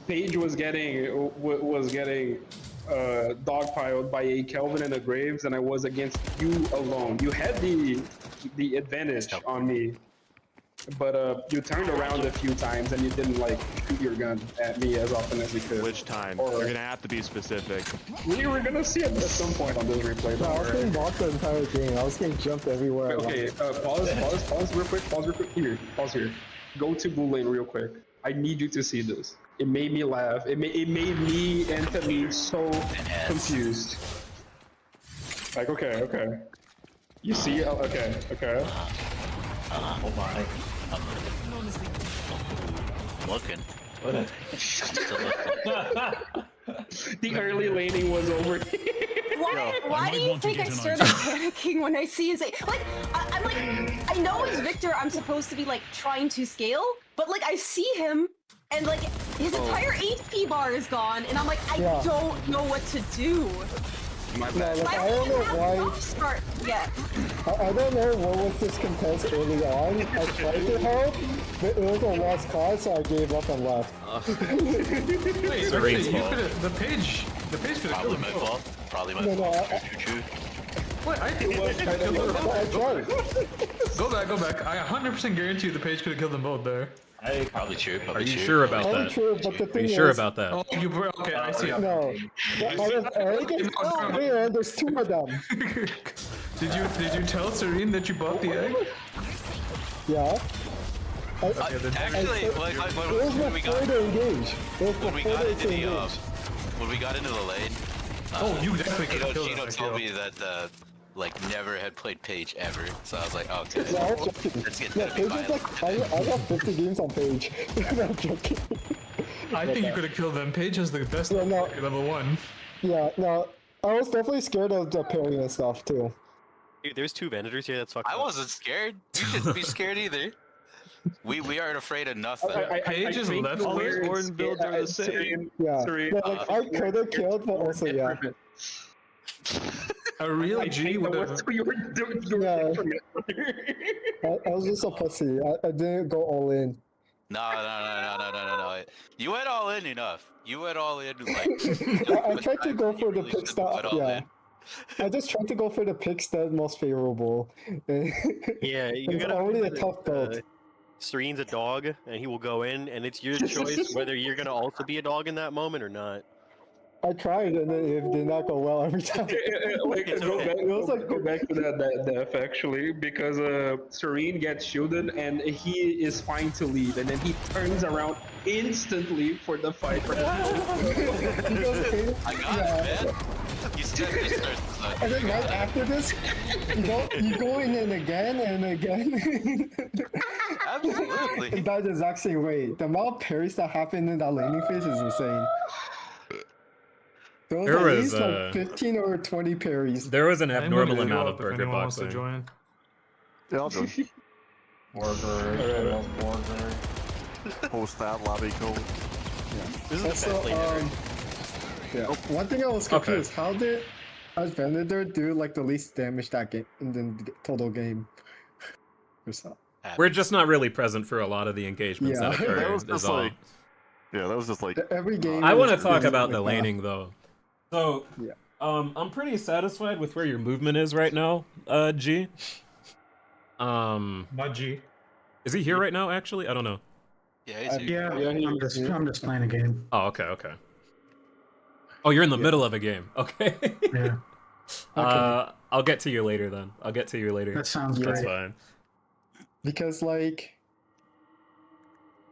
Paige was getting dogpiled by a Kelvin and a Graves, and I was against you alone. You had the advantage on me, but you turned around a few times and you didn't like shoot your gun at me as often as you could. Which time? Or, You're gonna have to be specific. we were gonna see it at some point on this replay. No, I was don't getting worry. blocked the entire game. I was getting jumped everywhere. Okay, pause real quick. Pause real quick. Here, pause here. Go to blue lane real quick. I need you to see this. It made me laugh. It made me and Teddy so confused. Like, okay. You see? Okay. Oh my. I'm looking. The early laning was over. Why do you think I started panicking when I see his like? I'm like, I know as Victor, I'm supposed to be like trying to scale, but like I see him and like his entire HP bar is gone, and I'm like, I don't know what to do. My bad. Yeah, like, I don't know why. Start yet. I don't know what was this contest early on. I tried to help, but it was a lost cause, so I gave up and left. Wait, actually, you could have the page could have killed Probably him. my fault. Probably my No, fault. I- True. What? I think I tried. Go back. I 100% guarantee you the page could have killed them both there. Probably true. Are you sure about Probably that? true, but the Are thing you sure is- about that? Oh, you were okay. I see. No. Out of arrogance? Oh man, there's two of them. Did you tell Serene that you bought the egg? Yeah. Actually, it was when we before got they engage. It was when we before got they into the engage. when we got into the lane. You definitely could have killed Chino him. told me that like never had played Page ever, so I was like, okay, No, I was joking. let's get Yeah, that. Page is like, I got 50 games on Page. I'm joking. I think you could have killed them. Page has the best level 1. Yeah, no, I was definitely scared of the parrying and stuff too. Dude, there's two Venators here. That's fucking. I wasn't scared. You shouldn't be scared either. We aren't afraid of nothing. Paige is left all clear. his Ornn builds are the same. Yeah, Serene. yeah, like I could have killed, but also yeah. A real G would have. Yeah. I was just a pussy. I didn't go all in. No. You went all in enough. You went all in like. I tried to go for the picks that. Yeah. I just tried to go for the picks that most favorable. Yeah, you it's gotta already a remember tough that, build. Serene's a dog, and he will go in, and it's your choice whether you're gonna also be a dog in that moment or not. I tried and it did not go well every time. Go back to that death actually, because Serene gets shielded and he is fine to lead, and then he turns around instantly for the fight. I got it, man. And then right after this, you go in and again and again. Absolutely. In that exact same way. The amount of parries that happen in that landing phase is insane. There was at least like 15 or 20 parries. There was an I'm abnormal gonna amount go of up if burger anyone wants to boxing. join. Yeah, I'll join. Burger. Post that lobby code. This is the Also, best lane ever. yeah. One thing I was confused, how did Venator do like the least damage that game in the total game? We're just not really present for a lot of the engagements Yeah. that occur. That was is just all. like, yeah, that was just like every game. I want to is talk really about the like that. laning though. So, Yeah. I'm pretty satisfied with where your movement is right now, G. My G. Is he here right now? Actually, I don't know. Yeah, Yeah, I'm just playing a game. Oh, okay. Oh, you're in the middle of a game. Okay. Yeah. I'll get to you later then. I'll get to you later. That sounds That's great. fine. Because like,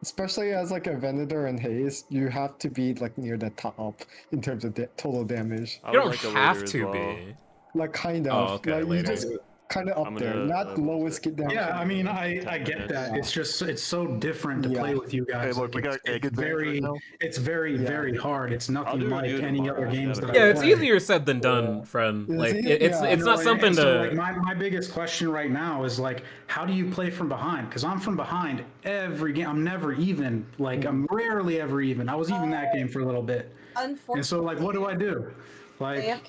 especially as like a Venator and Haze, you have to be like near the top in terms of total damage. You don't have to be. Like kind of. Oh, okay, like you later. just kind of up there, not lowest get down. Yeah, I mean, I get that. It's just it's so different to play with you guys. Hey, look, we got egg it's very, advantage right now. it's very hard. It's nothing do like review any tomorrow. other games that Yeah, I it's play. easier said than done, friend. Like it's not something so, to. like my biggest question right now is like, how do you play from behind? Because I'm from behind every game. I'm never even. Like I'm rarely ever even. I was even that game for a little bit. Unfortunately. And so like, what do I do? Like,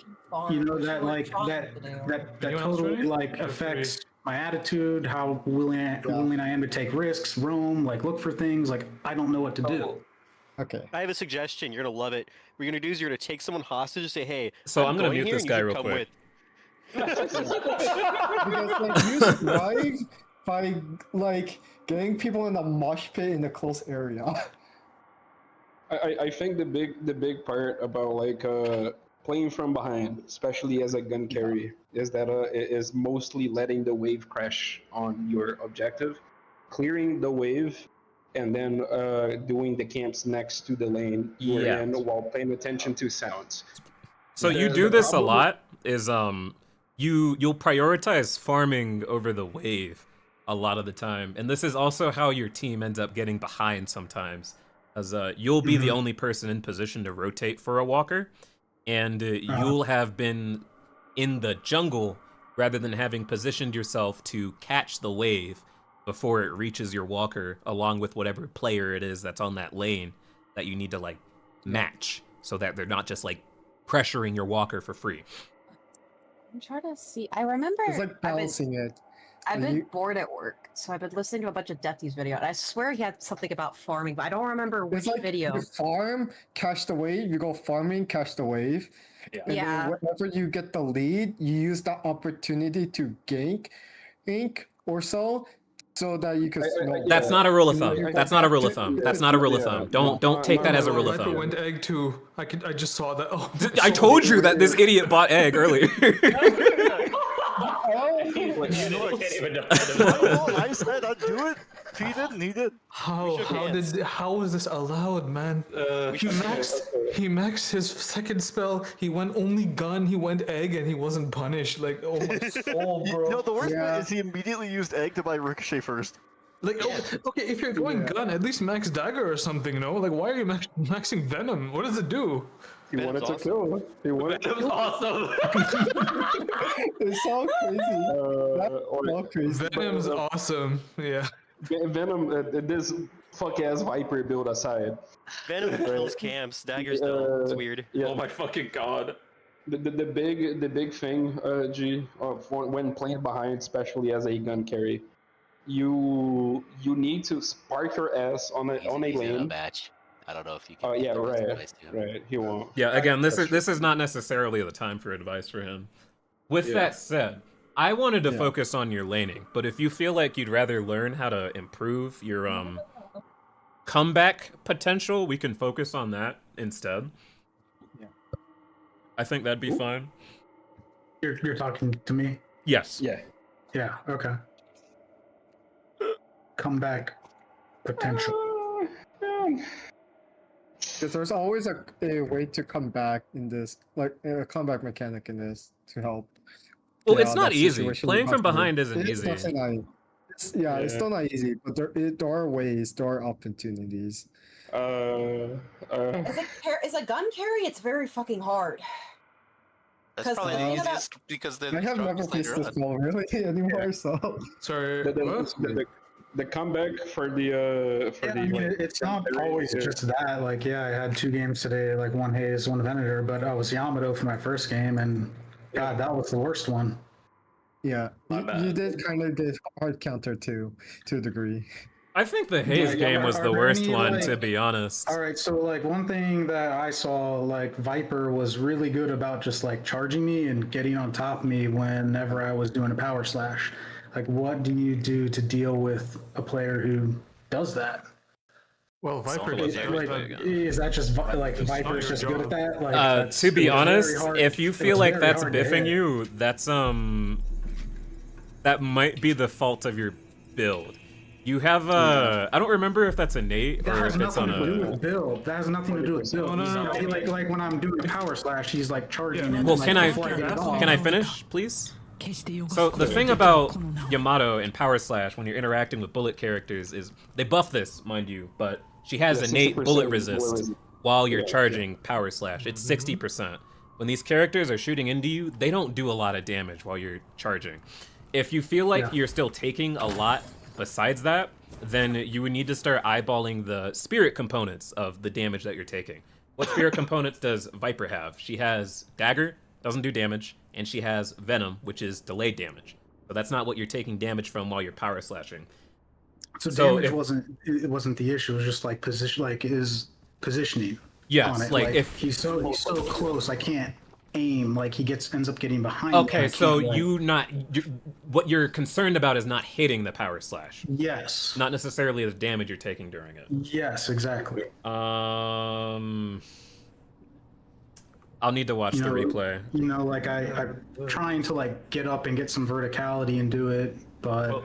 you know that like that totally like affects my attitude, how willing I am to take risks, roam, like look for things. Like I don't know what to do. Okay. I have a suggestion. You're gonna love it. What you're gonna do is you're gonna take someone hostage and say, "Hey, So I'm gonna going mute here this and you guy can real come quick. Because like you survive by like getting people in the mosh pit in a close area. I think the big part about like playing from behind, especially as a gun carry, is that it is mostly letting the wave crash on your objective, clearing the wave, and then doing the camps next to the lane you're Yeah. in while paying attention to sounds. So you do this a lot. Is you'll prioritize farming over the wave a lot of the time, and this is also how your team ends up getting behind sometimes, as you'll be the only person in position to rotate for a walker, and you'll have been in the jungle rather than having positioned yourself to catch the wave before it reaches your walker, along with whatever player it is that's on that lane that you need to like match, so that they're not just like pressuring your walker for free. I'm trying to see. I remember. It's like balancing it. I've Like, been you- bored at work, so I've been listening to a bunch of Deathys video, and I swear he had something about farming, but I don't remember which It's like video. you farm, catch the wave, you go farming, catch the wave. And Yeah. then whenever you get the lead, you use that opportunity to gank or so that you can snowball. That's not a rule of You know, thumb. you That's go not a back rule of to- thumb. That's not a rule of thumb. Don't take that as a rule of Viper thumb. went egg too. I just saw that. Oh, I told you that this idiot bought egg earlier. You know I can't even defend I said I'd do it. He didn't. He did. How was this allowed, man? He maxed his second spell. He went only gun. He went egg, and he wasn't punished. Like, oh my soul, bro. No, the worst part is he immediately used egg to buy Ricochet first. Like, okay, if you're going gun, at least max dagger or something, no? Like, why are you maxing venom? What does it do? He wanted to kill. He wanted to kill. awesome. It's so crazy. That's so crazy. Venom's awesome. Yeah. Venom, this fuck ass Viper build aside. Venom kills camps. Daggers don't. It's weird. Yeah. Oh my fucking god. The big thing, G, when playing behind, especially as a gun carry, you need to spark your ass on a lane. Match. I don't know if you can. Oh yeah, right. He won't. Yeah, again, this is not necessarily the time for advice for him. With that said, I wanted to focus on your laning, but if you feel like you'd rather learn how to improve your comeback potential, we can focus on that instead. Yeah. I think that'd be fine. You're talking to me? Yes. Yeah. Yeah, okay. Comeback potential. Because there's always a way to come back in this, like a comeback mechanic in this to help. Well, it's not easy. Playing from behind isn't easy. It's still not easy, but there are ways, there are opportunities. As a gun carry, it's very fucking hard. That's probably the easiest because they're I have never faced this ball really anymore, so. Sorry. The comeback for the it's not always just that. Like, yeah, I had 2 games today, like 1 Haze, 1 Venator, but I was Yamato for my first game, and God, that was the worst one. Yeah, you did kind of get hard counter to a degree. I think the Haze game was the worst one, to be honest. All right, so like one thing that I saw, like Viper was really good about just like charging me and getting on top of me whenever I was doing a power slash. Like, what do you do to deal with a player who does that? Well, Viper does is that just like Viper's just good at that? Like, to be honest, if you feel like that's biffing you, that's that might be the fault of your build. You have I don't remember if that's innate or if it's on a build. That has nothing to do with build. No. Like when I'm doing a power slash, he's like charging. Well, can I finish, please? So the thing about Yamato and Power Slash when you're interacting with bullet characters is they buff this, mind you, but she has innate bullet resist while you're charging Power Slash. It's 60%. When these characters are shooting into you, they don't do a lot of damage while you're charging. If you feel like you're still taking a lot besides that, then you would need to start eyeballing the spirit components of the damage that you're taking. What spirit components does Viper have? She has Dagger, doesn't do damage, and she has Venom, which is delayed damage. So that's not what you're taking damage from while you're power slashing. So damage wasn't the issue. It was just like his positioning. Yes, on it. like if he's so close, I can't aim. Like he ends up getting behind. Okay, so what you're concerned about is not hitting the power slash. Yes. Not necessarily the damage you're taking during it. Yes, exactly. I'll need to watch the replay. You know, like I'm trying to like get up and get some verticality and do it, but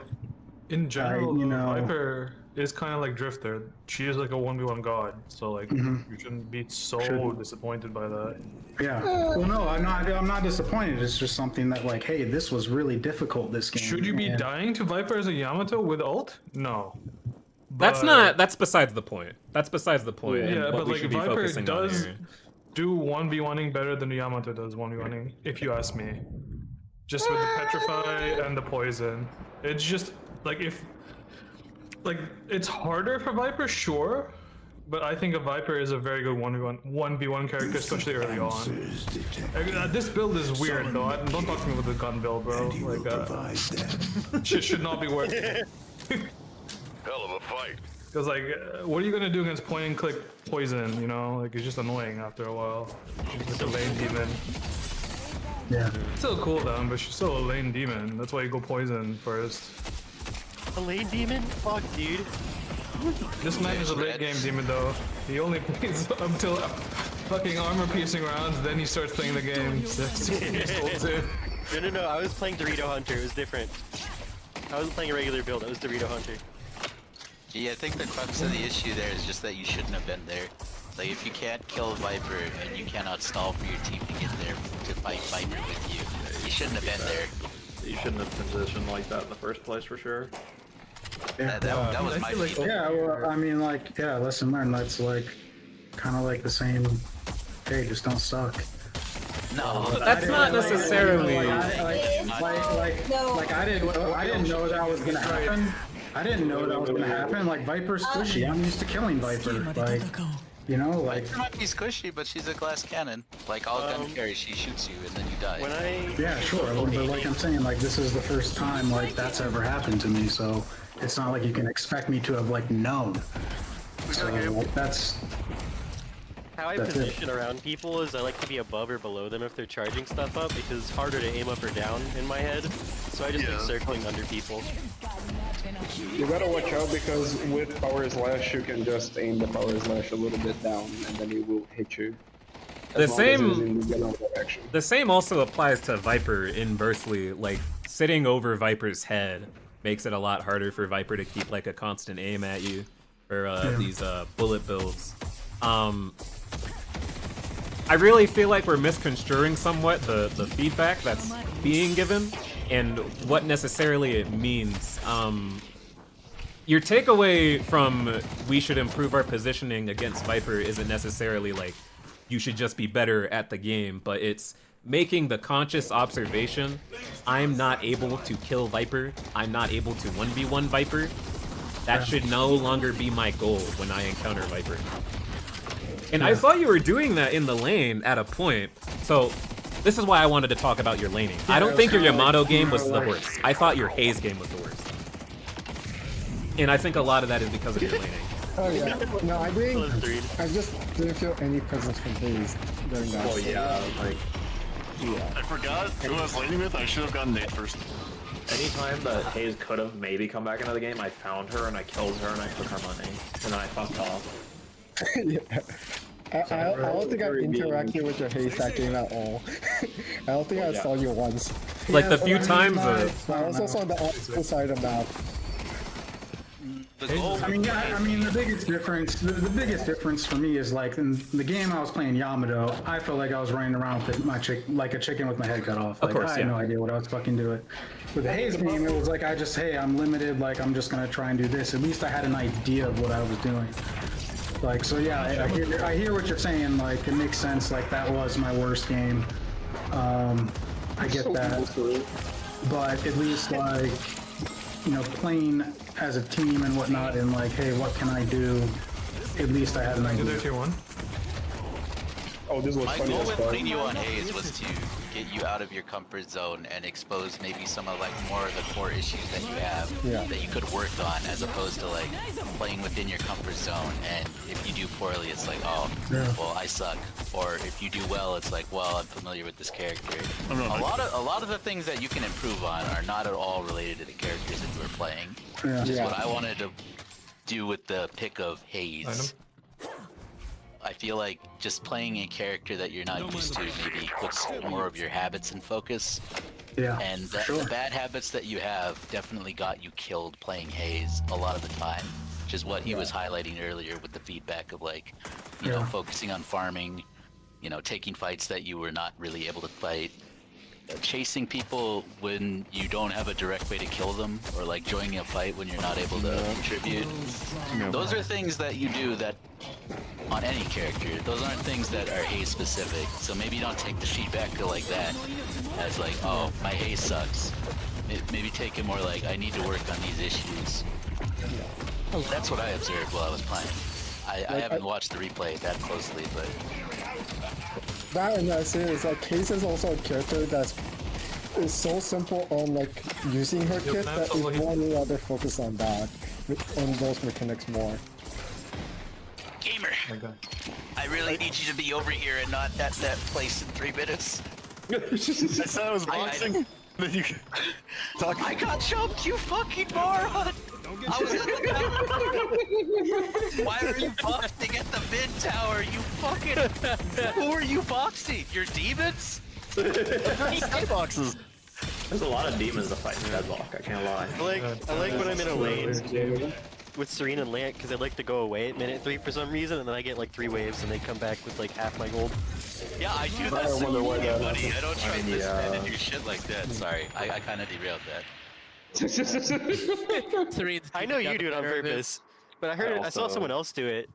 in general, Viper is kind of like Drifter. She is like a 1v1 god, so like you shouldn't be so disappointed by that. Yeah. Well, no, I'm not disappointed. It's just something that like, hey, this was really difficult this game. Should you be dying to Viper as a Yamato with ult? No. That's besides the point. That's besides the point. Yeah, but like Viper does do 1v1ing better than Yamato does 1v1ing, if you ask me. Just with the Petrify and the Poison. It's just, it's harder for Viper, sure, but I think a Viper is a very good 1v1 character, especially early on. This build is weird, though. Don't talk to me with the gun build, bro. Shit should not be working. Hell of a fight. Because, what are you going to do against point and click Poison, you know? Like, it's just annoying after a while. She's like a lane demon. Yeah. Still cool down, but she's still a lane demon. That's why you go Poison first. A lane demon? Fuck, dude. This man is a late game demon, though. He only plays until fucking armor-piercing rounds, then he starts playing the game. No, I was playing Dorito Hunter. It was different. I wasn't playing a regular build. I was Dorito Hunter. Yeah, I think the crux of the issue there is just that you shouldn't have been there. Like, if you can't kill Viper and you cannot stall for your team to get there to fight Viper with you, you shouldn't have been there. You shouldn't have positioned like that in the first place, for sure. Yeah, that was my feeling. Yeah, well, I mean, lesson learned. That's kind of like the same. Hey, just don't suck. No, that's not necessarily. I didn't know that was gonna happen. I didn't know that was gonna happen. Like Viper's squishy. I'm used to killing Viper. Like, you know, like. Viper might be squishy, but she's a glass cannon. Like all gun carry, she shoots you and then you die. Yeah, sure. But like I'm saying, like this is the first time like that's ever happened to me. So it's not like you can expect me to have like known. So like, that's. How I position around people is I like to be above or below them if they're charging stuff up because it's harder to aim up or down in my head. So I just like circling under people. You gotta watch out because with power slash you can just aim the power slash a little bit down and then it will hit you. The same also applies to Viper inversely. Like sitting over Viper's head makes it a lot harder for Viper to keep like a constant aim at you for these bullet builds. I really feel like we're misconstruing somewhat the feedback that's being given and what necessarily it means. Your takeaway from we should improve our positioning against Viper isn't necessarily like you should just be better at the game, but it's making the conscious observation, I'm not able to kill Viper, I'm not able to 1v1 Viper. That should no longer be my goal when I encounter Viper. And I saw you were doing that in the lane at a point, so this is why I wanted to talk about your laning. I don't think your Yamato game was the worst. I thought your Haze game was the worst. And I think a lot of that is because of your laning. Oh yeah, no, I just didn't feel any presence from Haze during that. Oh yeah, like... I forgot who I was laning with, I should have gotten Nate first. Anytime that Haze could have maybe come back into the game, I found her and I killed her and I took her money. And then I fucked off. Yeah. I don't think I interacted with your Haze that game at all. I don't think I saw you once. Like the few times I also saw the opposite side of that. I mean, the biggest difference for me is like in the game I was playing Yamato, I felt like I was running around with like a chicken with my head cut off. Like, I had no idea what I was fucking doing. With the Haze game, it was like hey, I'm limited. Like I'm just gonna try and do this. At least I had an idea of what I was doing. Like so, yeah, I hear what you're saying. Like it makes sense. Like that was my worst game. I get that, but at least like playing as a team and whatnot, and like, hey, what can I do? At least I had an idea. Oh, this was My funny goal as with fuck. putting you on Haze was to get you out of your comfort zone and expose maybe some of like more of the core issues that you have that you could work on, as opposed to like playing within your comfort zone. And if you do poorly, it's like, oh, well, I suck. Or if you do well, it's like, well, I'm familiar with this character. A lot of the things that you can improve on are not at all related to the characters that you are playing. Which is what I wanted to do with the pick of Haze. I feel like just playing a character that you're not used to maybe puts more of your habits in focus. Yeah. And the bad habits that you have definitely got you killed playing Haze a lot of the time, which is what he was highlighting earlier with the feedback of like, you know, focusing on farming, you know, taking fights that you were not really able to fight, chasing people when you don't have a direct way to kill them, or like joining a fight when you're not able to contribute. Those are things that you do that on any character. Those aren't things that are Haze specific. So maybe don't take the feedback like that as like, oh, my Haze sucks. Maybe take it more like, I need to work on these issues. That's what I observed while I was playing. I haven't watched the replay that closely, but that and that's it. It's like Haze is also a character that's so simple on like using her kit that is one rather focus on that, on those mechanics more. Gamer, I really need you to be over here and not at that place in 3 minutes. I said I was boxing. I got jumped, you fucking moron! I was at the Why are you boxing at the mid tower, you fucking... Who are you boxing? Your demons? Boxes. There's a lot of demons to fight in Deadlock, I can't lie. I like when I'm in a lane with Serene and Lant, because I like to go away at minute 3 for some reason, and then I get like 3 waves and they come back with like half my gold. Yeah, I do that so buddy. I don't trust this man to do shit like that. Sorry, I kind of derailed that. I know you do it on purpose, but I saw someone else do it,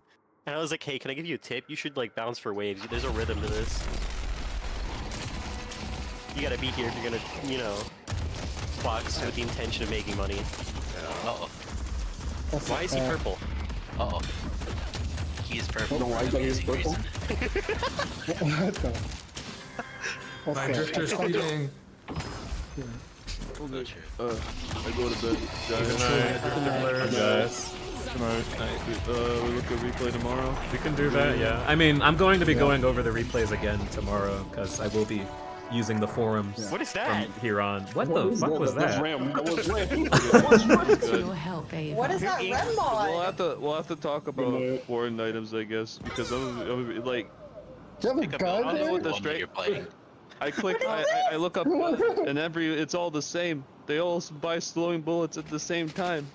and I was like, hey, can I give you a tip? You should like bounce for waves. There's a rhythm to this. You gotta be here if you're gonna, you know, box with the intention of making money. Uh-oh. Why is he purple? Uh-oh. He is purple. Don't like that he's purple. What the? My Okay. drifter's speeding. I go to bed. Guys. Tonight. We look at replay tomorrow. We can do that, yeah. I mean, I'm going to be going over the replays again tomorrow because I will be using the forums What is that? from here on. What the fuck was that? What is that red mod? We'll have to talk about foreign items, I guess, because I'm like. Do you have a gun? I don't know what the straight. I click. I look up, and it's all the same. They all buy slowing bullets at the same time.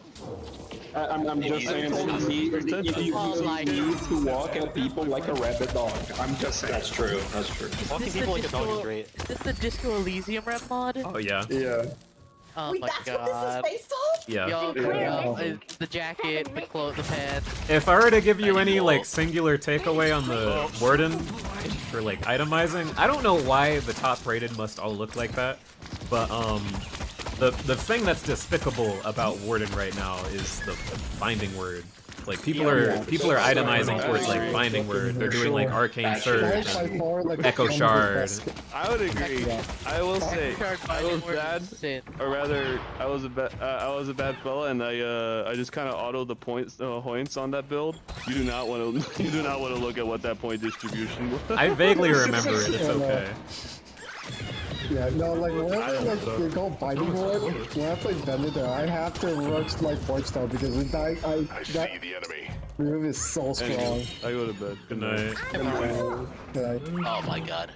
I'm just saying that you need to walk at people like a rabid dog. I'm just saying. That's true. That's true. Walking people like a dog is great. Is this the Disco Elysium rep mod? Oh yeah. Yeah. Oh Wait, my that's god. what this is based off? Yeah. Yo, the jacket, the clothes, the pants. If I were to give you any like singular takeaway on the warden for like itemizing, I don't know why the top rated must all look like that, but the thing that's despicable about warden right now is the binding word. Like people are itemizing towards like binding word. They're doing like arcane surge, echo shard. I would agree. I will say I was bad, or rather, I was a bad fella, and I just kind of auto the points on that build. You do not want to look at what that point distribution was. I vaguely remember it. It's okay. Yeah, no, like whenever you go binding mode, when I play Venator, I have to rush like Void Star because that move is so strong. I go to bed. Good night. Oh my god.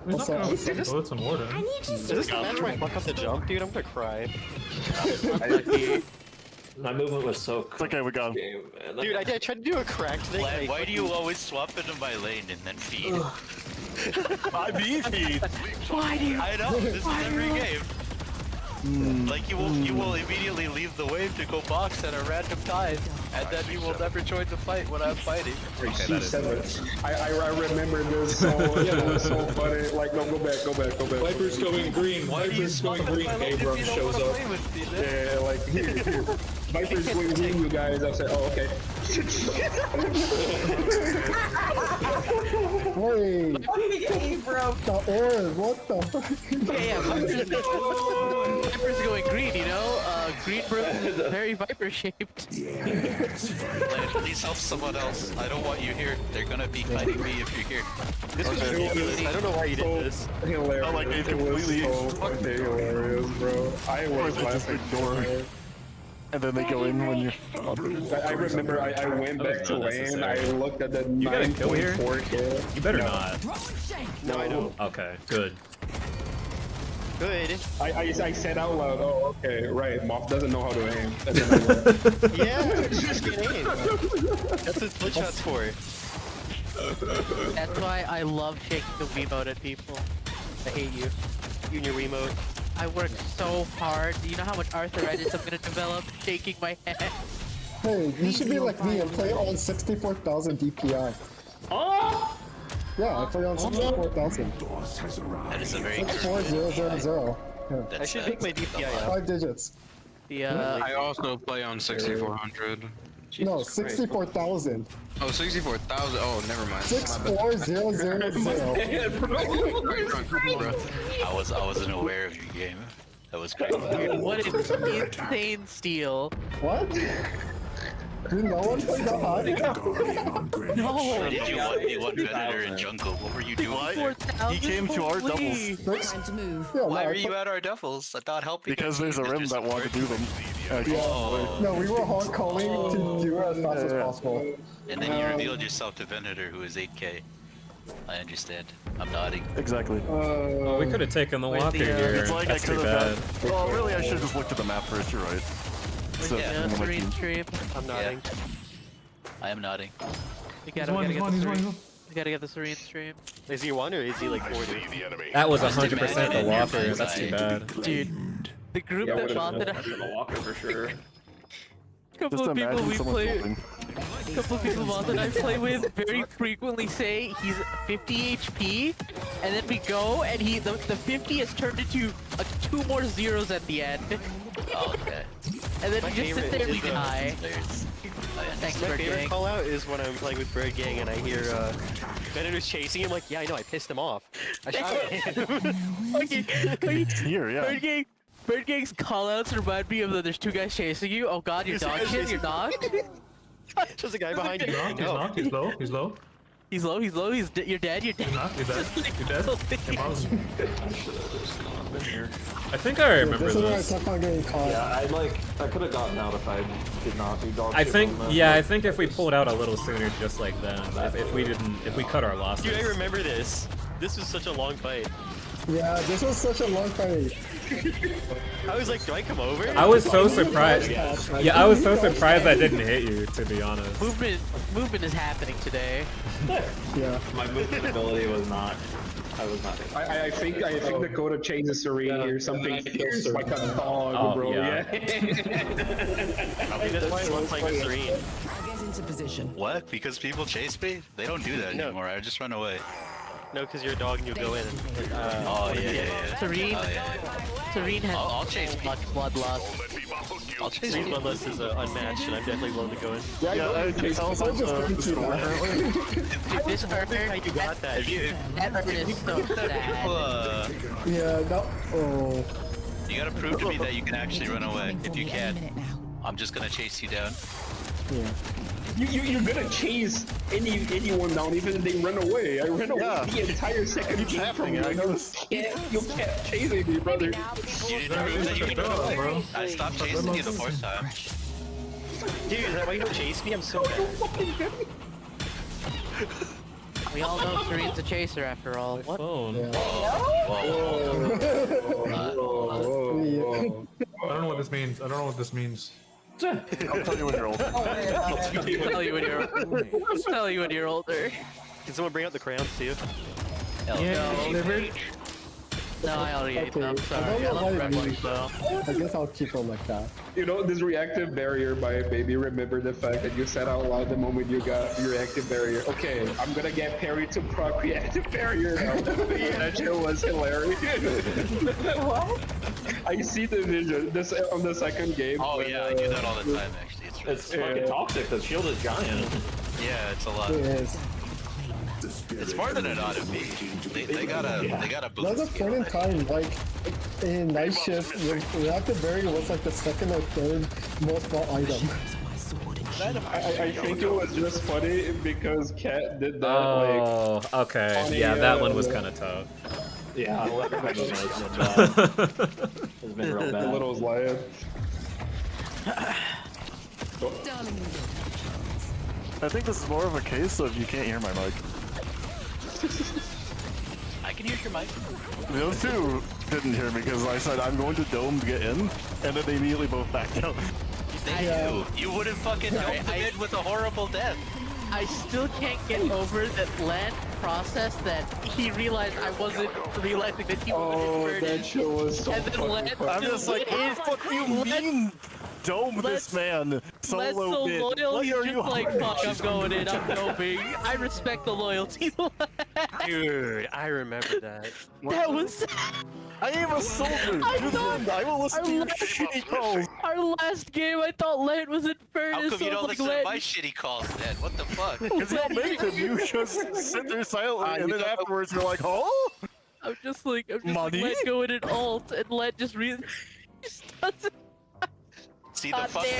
Bullets and warden. Is this the match where I fuck up the jump, dude? I'm gonna cry. My movement was so. Okay, we got him. Dude, I tried to do a cracked thing. Why do you always swap into my lane and then feed? I mean feed. Why do you? I know, this is every game. Like you will immediately leave the wave to go box at a random time, and then you will never join the fight when I'm fighting. I remember this, so it was so funny. Like, no, go back. Viper's going green. Viper's going green. Abram shows up. Yeah, like here. Viper's going green, you guys. I said, oh, okay. Wait, bro. the orange, what the fuck? Yeah, Viper's going green, you know? Green bro is very Viper shaped. Please help someone else. I don't want you here. They're gonna be fighting me if you're here. This was ridiculous. I don't know why you did this. Hilarious. I like it It was completely. so fucking hilarious, bro. I was laughing. And then they go in when you're. I remember I went back to lane. I looked at the You got a kill here? 9.4 kill. You better not. No, I don't. Okay, good. Good. I said out loud, oh, okay, right. Moth doesn't know how to aim. Yeah, just get aim. That's what split shots for. That's why I love shaking the Wiimote at people. I hate you. You and your Wiimote. I work so hard. Do you know how much arthritis I'm gonna develop shaking my head? Hey, you should be like me and play on 64,000 DPI. Oh! Yeah, I play on 64,000. That is a very good 4000. Yeah. I should make my DPI up. 5 digits. I also play on 6400. No, 64,000. Oh, 64,000. Oh, never mind. 64000. I wasn't aware of your game. That was crazy. What an insane steal. What? Did no one play that hard? No. Why did you want Venator in jungle? What were you doing? He came to our doubles. Why were you at our doubles? I thought helping. Because there's a rim that wanted to do them. No, we were hard calling to do it as fast as possible. And then you revealed yourself to Venator, who is 8K. I understand. I'm nodding. Exactly. We could have taken the walker here. It's like That's I too could bad. have. Well, really, I should have just looked at the map first. You're right. So, Yeah, Serene stream. I'm nodding. I am nodding. We gotta get the Serene. We gotta get the Serene stream. Is he 1 or is he like 40? That was 100% the walker. That's too bad. Dude, the group that bought it. The walker for sure. Couple of people we play. Couple of people that I play with very frequently say he's 50 HP, and then we go and the 50 has turned into 2 more zeros at the end. Oh, okay. And then My you just sit favorite there and is, you die. Thanks, My Bird favorite Gang. call out is when I'm playing with Bird Gang and I hear Venator's chasing him. Like, yeah, I know, I pissed him off. I shot him. Here, yeah. Bird Gang's callouts remind me of that there's two guys chasing you. Oh god, you're dog shit, you're dog. There's a guy behind you. He's knocked, he's low, he's low. He's low, you're dead, you're dead. You're dead, you're dead. I think I remember This is where I this. kept on getting caught. Yeah, I could have gotten out if I did not do dog I shit think, on that. yeah, I think if we pulled out a little sooner, just like then, if we cut our losses. Dude, I remember this. This was such a long fight. Yeah, this was such a long fight. I was like, do I come over? I was so surprised. Yeah, I was so surprised I didn't hit you, to be honest. Movement is happening today. Yeah. My movement ability was not. I was not. I think Dakota changes Serene here. Something feels like a dog, Oh, bro. yeah. Probably that's why I love playing Serene. I'll get into position. What? Because people chase me? They don't do that anymore. I just run away. No, because you're a dog and you go in. And, Oh yeah. Serene, Oh, yeah. Serene has I'll chase bloodlust. I'll chase Serene's bloodlust is unmatched, and I'm definitely willing to go in. This Earth, How you got that? that Earth is so sad. Yeah, that. Oh. You gotta prove to me that you can actually run away. If you can't, I'm just gonna chase you down. Yeah. You're gonna chase anyone down, even if they run away. I ran away the entire second game from you. You can't chase me, brother. You didn't prove that you can run away. I stopped chasing you the fourth time. Dude, is that why you don't chase me? I'm so mad. We all know Serene's a chaser after all. What? Phone. I don't know what this means. I don't know what this means. I'll tell you when you're older. I'll tell you when you're older. I'll tell you when you're older. Can someone bring out the crayons too? No, I already ate them. I Sorry. I don't love know red why ones though. I guess I'll keep it like that. You know, this reactive barrier by Baby, remember the fact that you said out loud the moment you got your reactive barrier. Okay, I'm gonna get parried to proc reactive barrier now. That shit was hilarious. What? I see the vision this on the second game. Oh when, yeah, I do that all the time actually. It's really It's fucking toxic. The shield is giant. Yeah, it's a lot. It is. It's more than it ought to be. They gotta boost. There's a point in time, like in night shift, reactive barrier was like the second or third most bought item. I think it was just funny because Cat did that. Oh, okay. on Yeah, a, that one was kind of tough. Yeah, it's been real The bad. little lion. I think this is more of a case of you can't hear my mic. I can hear your mic. Those two didn't hear me because I said I'm going to dome to get in, and then they immediately both backed out. They do. You would have fucking domed them in with a horrible death. I still can't get over that Len processed that he realized I wasn't realizing that he was inverted. That shit was so And then Len I'm just like, what the fuck do you mean? Dome this man. Solo Len's so bit. loyal, What he's are just you like, fuck, I'm going in, I'm doming. I respect the loyalty. Dude, I remember that. That was... I am a soldier. I will listen to your shitty calls. Our last game, I thought Len was in first. How come you so don't like, listen to Len... my shitty calls then? What the fuck? Because you don't make them. You just sit there silently, and then afterwards you're like, oh? I'm just like Money? Len going in alt, and Len just just doesn't... See, the fucking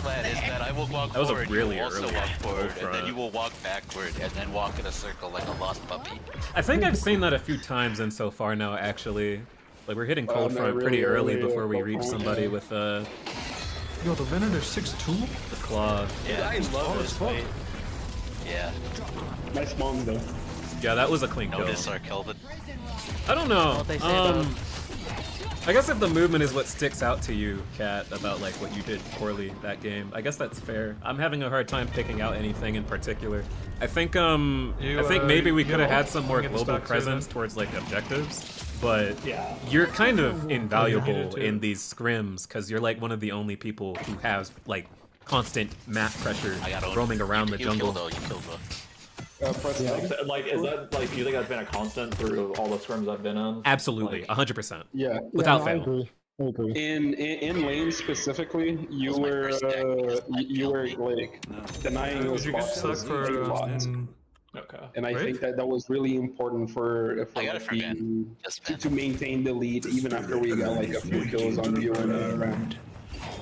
plan is that I will walk That was a forward, really you will also early walk forward, full and then front. you will walk backward, and then walk in a circle like a lost puppy. I think I've seen that a few times in so far now, actually. Like, we're hitting cold no, front really pretty early early, before we cold reach front, somebody yeah. with Yo, the Venator 6'2"? the claw. Yeah, I love this fight. Yeah. Nice mom though. Yeah, that was a clean kill. Notice our Kelvin. I don't know. What they say about- I guess if the movement is what sticks out to you, Kat, about like what you did poorly that game, I guess that's fair. I'm having a hard time picking out anything in particular. I think maybe we could have had some more global presence towards like objectives, but you're kind of invaluable in these scrims because you're like one of the only people who has like constant map pressure roaming around the jungle. You killed though. Like, is that like? Do you think that's been a constant through all the scrims I've been on? Absolutely, 100%. Yeah. Without I fail. agree. In lane specifically, you were like denying those boxes a lot. Okay. And I think that was really important for the team to maintain the lead even after we got like a few kills on you in the round.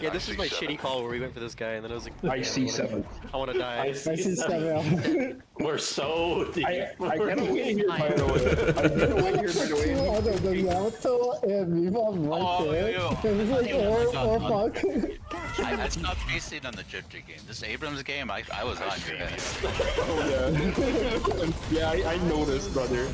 Yeah, this is my shitty call where we went for this guy, and then I was like, I see 7. I want to die. I see 7. We're so deep. I got a win here, by the way. I got a win here, by the way. Oh, the Yamato and Mivon right there. It was like, oh fuck. I stopped chasing on the Gypsy game. This Abrams game, I was on your head. Oh yeah. Yeah, I noticed, brother.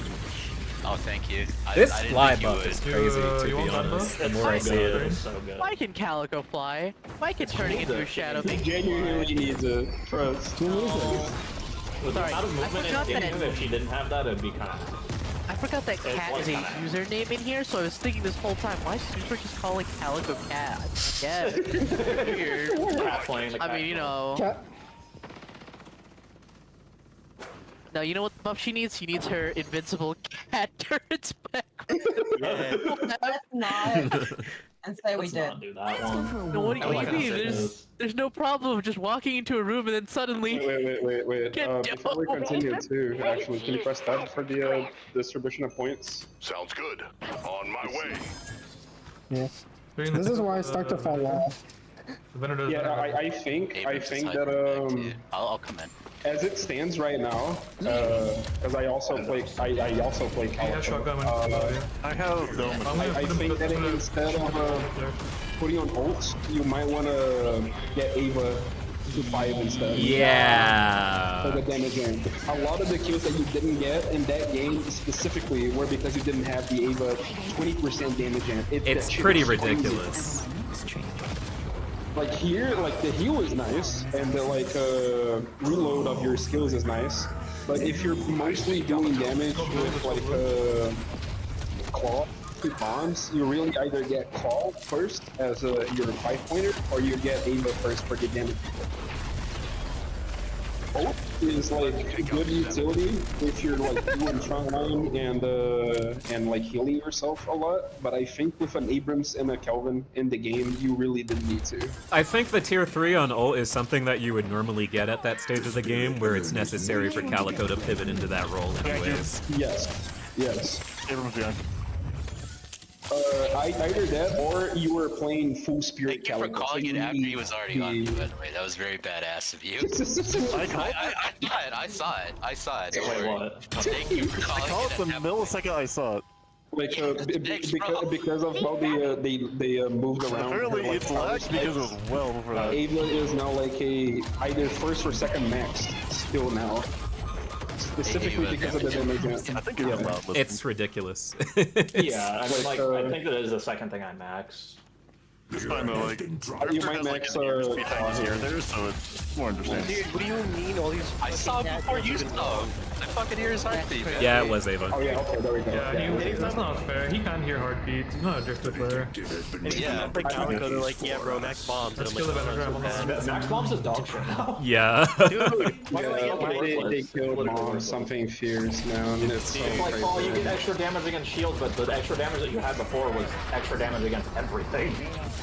Oh, thank you. This I didn't fly think you buff would. is crazy, to be honest. The more I see it, it's so good. Why can Calico fly? Why can turning into a shadow He make genuinely needs a trust. With the Sorry, amount of movement in the game, if she didn't have that, it'd be kind of... I forgot that cat is a username in here, so I was thinking this whole time, why is Super just calling Calico Cat? Yeah, weird. Cat playing the cat. I mean, you know. No, you know what the buff she needs? She needs her invincible cat turrets back. Let's not. And say we did. Do that one. No, what do you mean? There's no problem of just walking into a room and then suddenly. Wait. Before we continue, too, actually, can you press tab for the distribution of points? Sounds good. On my way. Yeah. This is where I start to fall off. Yeah, I think that I'll come in. as it stands right now, because I also play Calico. I have no. I think that instead of putting on ults, you might want to get Ava to 5 instead. Yeah. For the damage game. A lot of the kills that you didn't get in that game specifically were because you didn't have the Ava 20% damage in. It's pretty ridiculous. Like here, like the heal is nice, and the like reload of your skills is nice. But if you're mostly doing damage with like claw bombs, you really either get claw first as your 5-pointer, or you get Ava first for the damage. Ult is like a good utility if you're like doing strong line and like healing yourself a lot, but I think with an Abrams and a Kelvin in the game, you really didn't need to. I think the tier 3 on ult is something that you would normally get at that stage of the game, where it's necessary for Calico to pivot into that role anyways. Yes. Abrams behind. Either that, or you were playing full spirit Thank you for Calico. calling it after he was already on me, by the way. That was very badass of you. I saw it. Wait, what? Thank you for calling I called it the millisecond I saw it. Like because of how they moved around. Apparently like, it's lagged because it was well before that. Ava is now like a either first or second max skill now. Specifically because of the damage. I think it's allowed. It's ridiculous. Yeah, I mean, like, I think that is the second thing I max. It's fine though, like, you might max speed time here and there, so it's more understandable. Dude, what do you mean all these? I saw it before you saw him. I fucking hear his heartbeat, man. Yeah, it was Ava. Oh yeah, okay, there we go. Yeah, that's not fair. He can't hear heartbeat. He's not a drifter player. Yeah, like Calico, they're like, yeah, bro, max bombs. And I'm like, Max bombs is dog shit now. Yeah. Dude, they killed mom something fierce now. It's so like, crazy. oh, you get extra damage against shields, but the extra damage that you had before was extra damage against everything.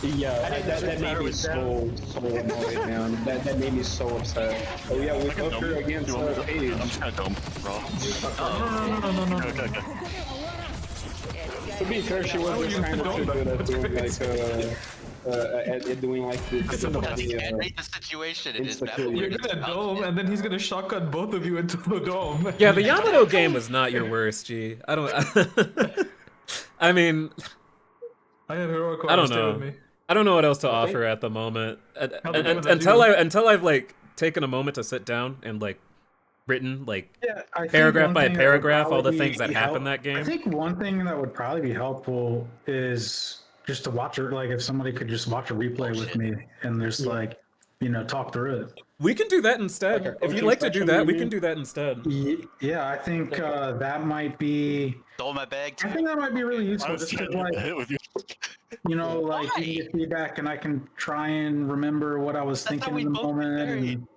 Yeah, that made me so annoyed, man. That made me so upset. Oh yeah, we go through against Paige. I'm just gonna dome, bro. No. Okay. To be fair, she was just kind of too good at doing like at doing like the situation You're gonna dome, and then he's gonna shotgun both of you into the dome. Yeah, the Yamato game was not your worst, G. I don't. I mean, I have heroic. I don't know. I don't know what else to offer at the moment. Until I've like taken a moment to sit down and like written like paragraph by paragraph all the things that happen that game. I think one thing that would probably be helpful is just to watch it. Like if somebody could just watch a replay with me and just like, you know, talk through it. We can do that instead. Like if you'd like to do that, we can do that instead. Yeah, I think that might be. Stole my bag. I think that might be really useful. Just to, like, you know, like you get feedback, and I can try and remember what I was thinking in the moment. And,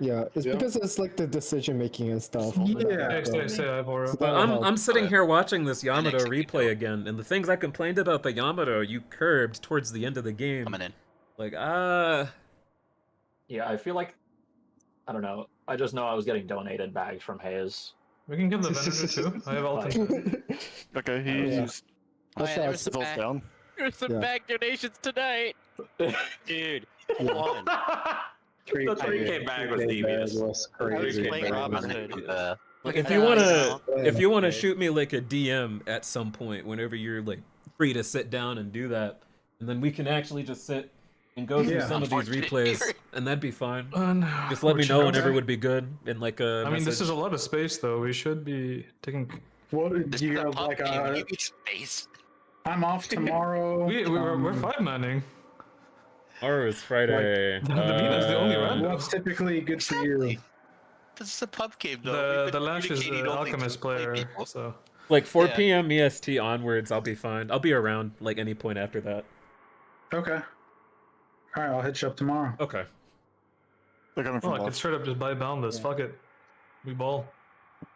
Yeah, it's because it's like the decision making and stuff. Yeah. Say Ivor. So But that'll I'm help. sitting here watching this Yamato replay again, and the things I complained about the Yamato, you curbed towards the end of the game. Coming in. Like, Yeah, I feel like I don't know. I just know I was getting donated bags from Hayes. We can give the vendor too. I have all things. Okay, he's. Oh, yeah, there was some bag, down. there was some bag donations tonight. Dude, come on. The 3K bag was devious. Was I was crazy. playing Robin Hood. like if you wanna shoot me like a DM at some point, whenever you're like free to sit down and do that, and then we can actually just sit and go through some of these replays, and that'd be fine. Just let me know whenever would be good in like a I mean, this message. is a lot of space, though. We should be taking. What do you have like a? Space. I'm off tomorrow. We're 5-manning. Or is Friday. The Mina's the only random. What's typically good for you? This is a pub game, though. The Lash is the Alchemist player, so. Like 4 p.m. EST onwards, I'll be fine. I'll be around like any point after that. Okay. All right, I'll hit you up tomorrow. Okay. They're coming Oh, from I could left. straight up just buy Boundless. Fuck it. We ball.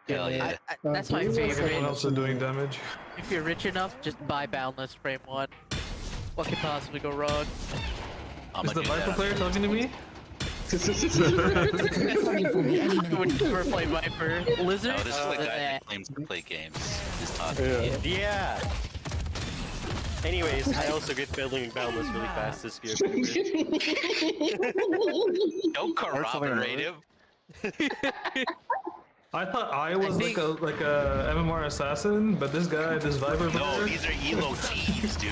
Hell yeah. That's my favorite. Everyone else is doing damage. If you're rich enough, just buy Boundless Frame 1. What could possibly go wrong? Is the Viper player talking to me? Would never play Viper. Lizard? No, this is the guy who claims to play games. Just talking. Yeah. Anyways, I also get building Boundless really fast this year. Don't corroborate him. I thought I was like a MMR assassin, but this guy, this Viper player. No, these are Elo thieves, dude.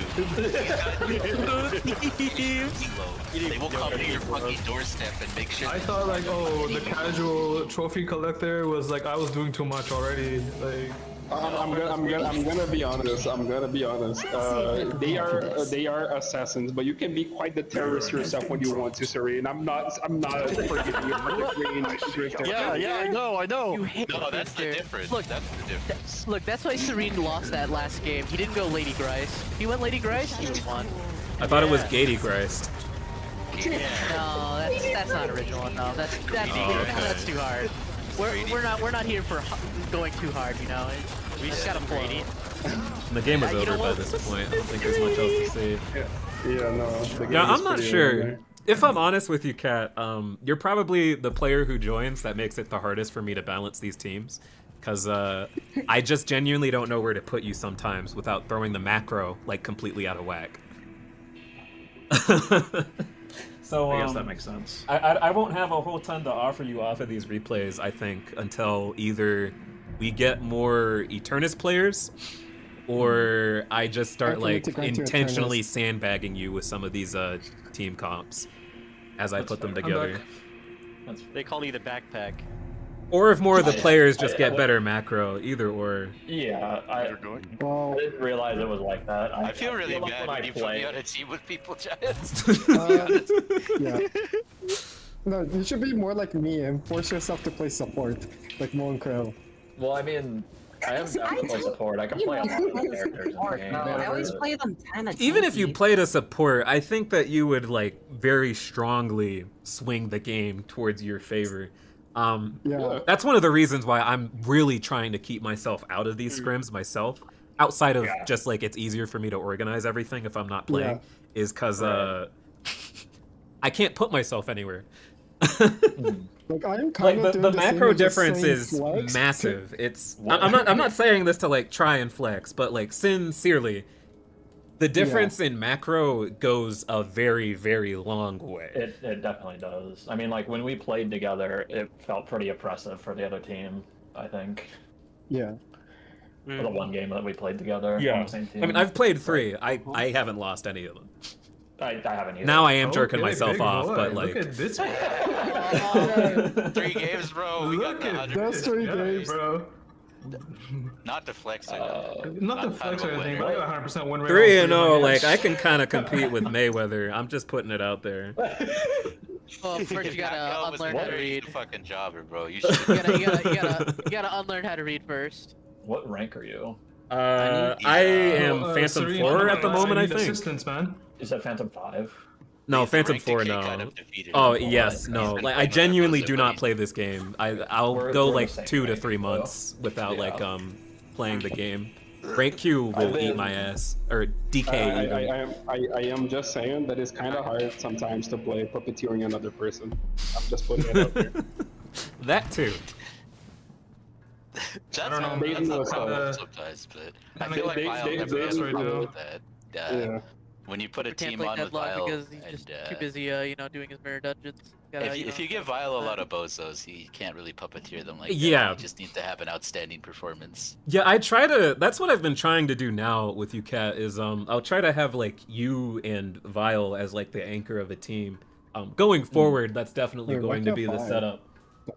They will come to your fucking doorstep and make shit. I thought like, oh, the casual trophy collector was like, I was doing too much already. Like, I'm gonna be honest. They are assassins, but you can be quite the terrorist yourself when you want to, Serene. I'm not forgiving you for the green. Yeah, I know. You hate No, that's the difference. Look, that's the difference. Look, that's why Serene lost that last game. He didn't go Lady Grice. If he went Lady Grice, he would won. I thought it was Gady Christ. No, that's not original enough. That's too hard. We're not here for going too hard, you know. We just gotta play. The game was over by this point. I don't think there's much else to say. Yeah, no. The game Yeah, is I'm not pretty sure. over. If I'm honest with you, Kat, you're probably the player who joins that makes it the hardest for me to balance these teams. Because I just genuinely don't know where to put you sometimes without throwing the macro like completely out of whack. So I guess that makes sense. I won't have a whole ton to offer you off of these replays, I think, until either we get more Eternus players, or I just start like intentionally sandbagging you with some of these team comps as I put them together. They call me the backpack. Or if more of the players just get better macro, either or. Yeah, I didn't realize it was like that. I feel really like bad when you put me on a team with people, Giants. Yeah. No, you should be more like me and force yourself to play support, like Mo and Krill. Well, I mean, I am down to play support. I can play a lot of characters in the game. I always play them 10 at Even if you played a support, I think that you would like very strongly swing the game towards your favor. Yeah. That's one of the reasons why I'm really trying to keep myself out of these scrims myself. Outside of just like it's easier for me to organize everything if I'm not playing, is because I can't put myself anywhere. Like I'm kind Like of the doing macro same, just difference saying is flex. massive. It's I'm not saying this to like try and flex, but like sincerely, the difference in macro goes a very, very long way. It definitely does. I mean, like when we played together, it felt pretty oppressive for the other team. I think. Yeah. For the one game that we played together on the same team. I mean, I've played 3. I haven't lost any of them. I haven't either. Now I am jerking myself off, but like. Look at this. 3 games, bro. We got the 100. That's 3 games, bro. Not to flex or Not to flex or anything, but I got 100% win rate. 3-0, like I can kind of compete with Mayweather. I'm just putting it out there. Well, first you gotta unlearn how to read. Fucking jobber, bro. You You gotta unlearn how to read first. What rank are you? I am Phantom Serene, 4 at the moment, I need think. assistance, man. Is that Phantom 5? No, Phantom ranked 4, decay no. kind of defeated Oh him. yes, no. been Like I playing with genuinely Bozo, do but not he- play this game. I'll We're go the like same 2 to rank, 3 though. months without Yeah. like playing the game. Rank Q will eat my ass, or DK even. I am just saying that it's kind of hard sometimes to play puppeteering another person. I'm just putting it out there. That too. That's I don't know, that's man. not Kinda- sometimes, but I kinda feel like they- Vile they- never they- has a right problem now. with that. Yeah. When you put a We can't team play on with Deadlock Vile, because he's just too busy, doing his mirror dungeons. Gotta, if you give Vile a lot of bozos, he can't really puppeteer them like that. Yeah. You just need to have an outstanding performance. Yeah, I try to. That's what I've been trying to do now with you, Kat. Is I'll try to have like you and Vile as like the anchor of a team. Going forward, that's definitely Wait, going what to be the fuck? setup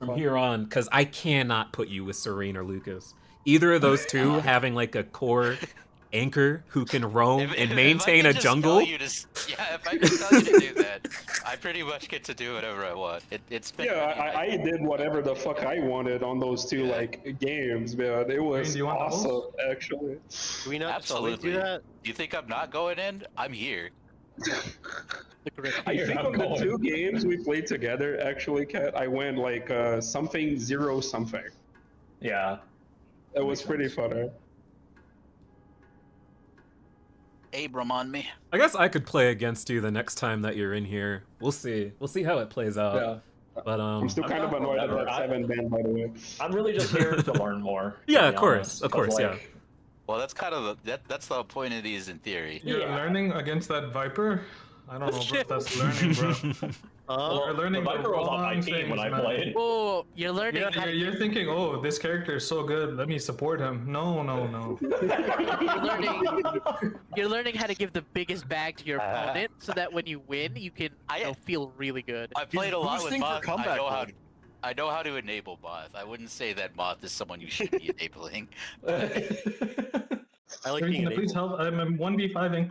from here on, because I cannot put you with Serene or Lucas. Either of those two having like a core anchor who can roam and maintain if I a could just jungle. tell you to, if I could tell you to do that, I pretty much get to do whatever I want. It's been Yeah, I did whatever the fuck I wanted on those two like games, man. It was do you want the awesome, actually. Do we not just always absolutely. do that? You think I'm not going in? I'm here. I think on the 2 games we played together, actually, Kat, I went like something 0 something. Yeah. It was pretty funny. Abram on me. I guess I could play against you the next time that you're in here. We'll see. We'll see how it plays out. Yeah. But I'm still kind of annoyed at that 7 ban, by the way. I'm really just here to learn more. to Yeah, be of course, honest, of course, 'cause, yeah. like, Well, that's kind of that's the point of these in theory. You're learning against that Viper? I don't know if that's learning, bro. You're learning the Viper was on my wrong team when things, I man. played. Oh, you're learning. Yeah, how to you're thinking, oh, this character is so good. Let me support him. No. You're learning how to give the biggest bag to your opponent, so that when you win, you can feel really good. I played a lot with boosting for Moth. comeback I know how to enable Moth. I wouldn't say that Moth is someone you should be enabling. I like being Please help. I'm 1v5ing.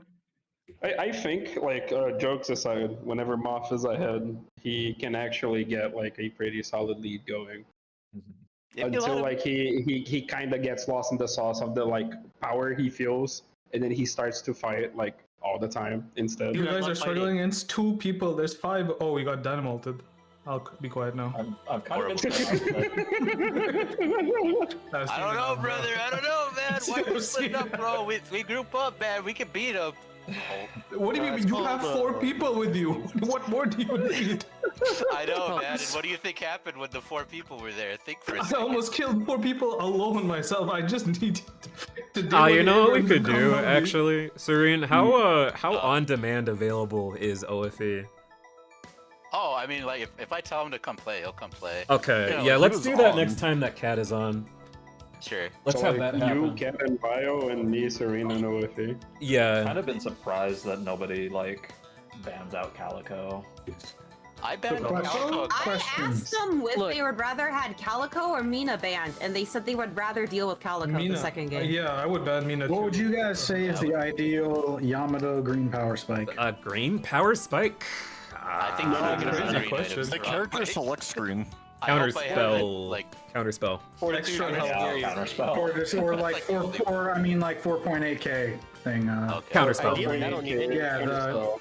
I think, like, jokes aside, whenever Moth is ahead, he can actually get like a pretty solid lead going. Until like he kind of gets lost in the sauce of the like power he feels, and then he starts to fight like all the time instead. You guys are struggling against 2 people. There's 5. Oh, we got dynamoted. I'll be quiet now. I've kind of been I don't know, brother. I don't know, man. Why are we splitting up, bro? We group up, man. We can beat them. What do you mean? You have 4 people with you. What more do you need? I know, man. And what do you think happened when the 4 people were there? Think for a I second. almost killed 4 people alone myself. I just need to deal Oh, with you know what we everyone could to do come help me. actually, Serene? How on demand available is OFE? Oh, I mean, like, if I tell him to come play, he'll come play. Okay, yeah, let's do that next time that Cat is on. Sure. Let's So, have like, that happen. You, Cat, and Bio, and me, Serena, and OFE. Yeah. kind of been surprised that nobody like bans out Calico. I banned I asked them if they would rather had Calico or Mina banned, and they said they would rather deal with Calico the second game. Yeah, I would ban Mina. What would you guys say is the ideal Yamato green power spike? Green power spike? I think The character select screen. Counterspell. Counterspell. Extra Or like 4.8k thing. Counterspell. Yeah, the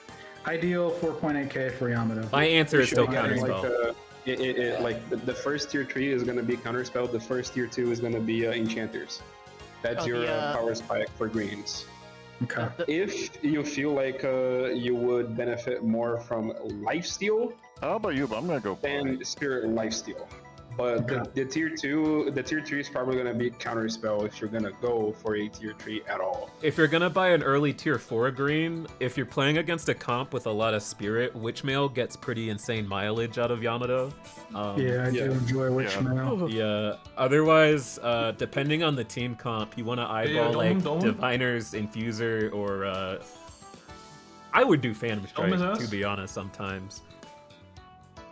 ideal 4.8k for Yamato. My answer is still Yeah, Counterspell. Like the first tier 3 is gonna be Counterspell. The first tier 2 is gonna be Enchanters. That's your power spike for greens. Okay. If you feel like you would benefit more from Lifesteal, how about you? But I'm gonna go. Then Spirit Lifesteal. But the tier 2, the tier 3 is probably gonna be Counterspell if you're gonna go for a tier 3 at all. If you're gonna buy an early tier 4 green, if you're playing against a comp with a lot of spirit, Witchmail gets pretty insane mileage out of Yamato. Yeah, I do enjoy Witchmail. Yeah. Otherwise, depending on the team comp, you want to eyeball Dome. Diviner's Infuser or I would do Phantom Strike, his ass? to be honest. Sometimes.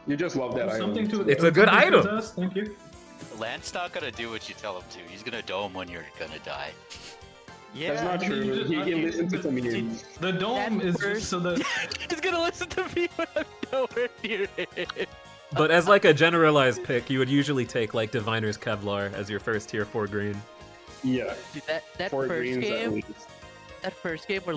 You just love that Something item. to It's a good something to his item. ass, Thank you. Lance not gonna do what you tell him to. He's gonna dome when you're gonna die. Yeah, That's not true. He can listen to me. The dome is just so that He's gonna listen to me when I'm nowhere near it. But as like a generalized pick, you would usually take like Diviner's Kevlar as your first tier 4 green. Yeah. Dude, that 4 first greens at game, least. that first game where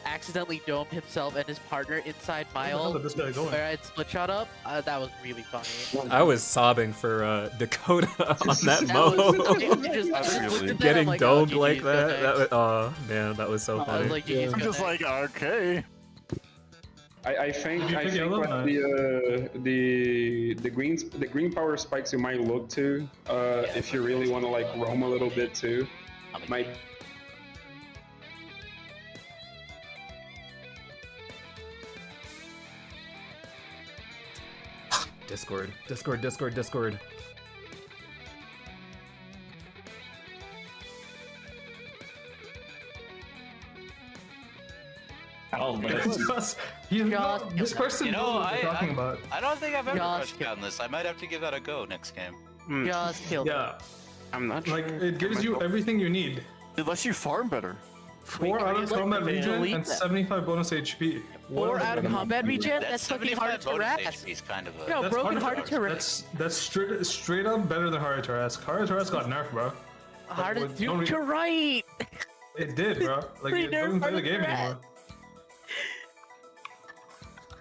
accidentally domed himself and his partner inside my Where the hell ult, did this guy go? where I'd split shot up. That was really funny. I was sobbing for Dakota on that Just getting like, domed oh, like GG's, that. go next. Oh man, that was so I funny. was like, GG's, I'm go just next. like, okay. I think Did you pick yellow? what the green power spikes you might look to if you really want to like roam a little bit too. Might Discord. Oh, This person You know, knows what they're talking about. I don't think I've ever Josh rushed down this. I might have to give that a go next game. Just killed him. Yeah, I'm not like sure. it gives you everything you need. It lets you farm better. 4 out of combat regen delete and that. 75 bonus HP. 4 out of combat regen? That That's fucking hard to 75 bonus harass. HP is kind of a... No, That's broken hard to harass. That's straight up better than Hard to Harass. Hard to Harass got nerfed, bro. Hard to Like, do. don't You're right. It did, bro. Like They you don't nerfed play the Hard to game Harass. anymore.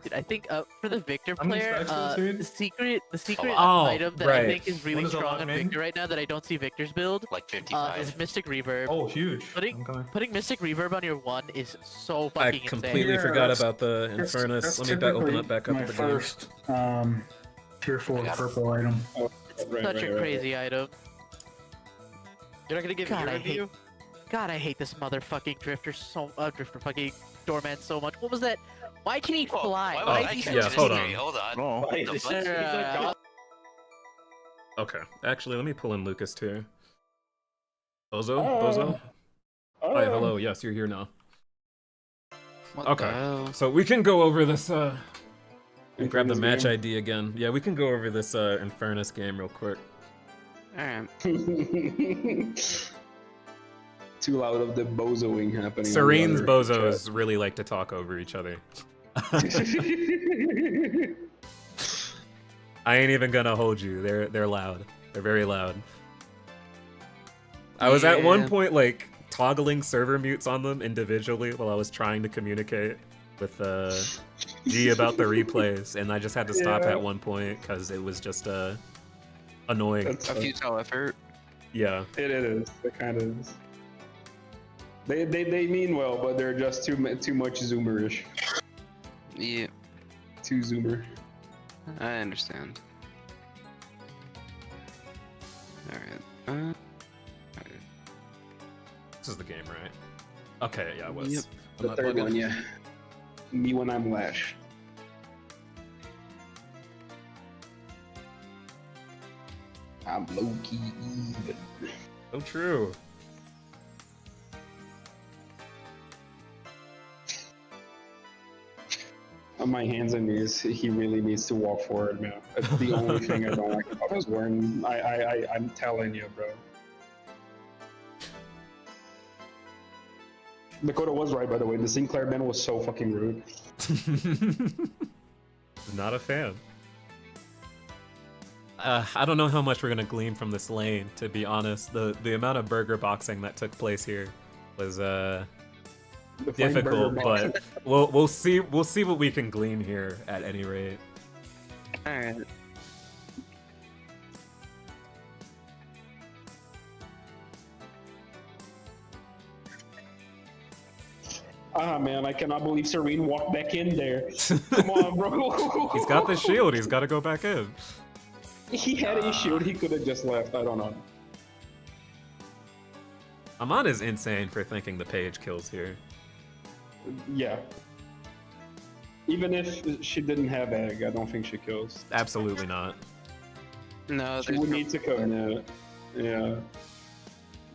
Dude, I think for the Victor How many player, stacks does it the secret Oh, item that right. I think is really What is a strong lot, on man? Victor right now that I don't see Victor's build Like 55. is Mystic Reverb. Oh, huge. Putting Mystic Reverb on your 1 is so I fucking completely insane. forgot about the That's- Infernus. that's Let me open typically up my the game. first tier 4 purple item. Such a crazy item. You're not gonna give God, your I hate. review? God, I hate this motherfucking fucking doorman so much. What was that? Why can he fly? Why Why would I is he catch so this hold theory? on. Hold on. Oh. What the fuck? Okay, actually, let me pull in Lucas too. Bozo? Hi, hello. Yes, you're here now. Okay, so we can go over this. Grab the match ID again. Yeah, we can go over this Infernus game real quick. Alright. too loud of the bozoing happening. Serene's bozos really like to talk over each other. I ain't even gonna hold you. They're loud. They're very loud. I was at one point like toggling server mutes on them individually while I was trying to communicate with G about the replays, and I just had to stop at one point because it was just annoying. A futile effort. Yeah. It is. It kind of is. They mean well, but they're just too much zoomerish. Yeah. Too zoomer. I understand. Alright. This is the game, right? Okay, yeah, it was. Yep. I'm The not third bugging. one, yeah. Me when I'm Lash. I'm low-key even. So true. On my hands and knees, he really needs to walk forward, man. That's the only thing I don't like about his wearing. I'm telling you, bro. Dakota was right, by the way. The Sinclair man was so fucking rude. Not a fan. I don't know how much we're gonna glean from this lane, to be honest. The amount of burger boxing that took place here was difficult, but we'll see what we can glean here at any rate. Alright. Ah, man, I cannot believe Serene walked back in there. Come on, bro. He's got the shield. He's got to go back in. He had a shield. He could have just left. I don't know. Amon is insane for thinking the page kills here. Yeah. Even if she didn't have egg, I don't think she kills. Absolutely not. No, She would need to commit. Yeah.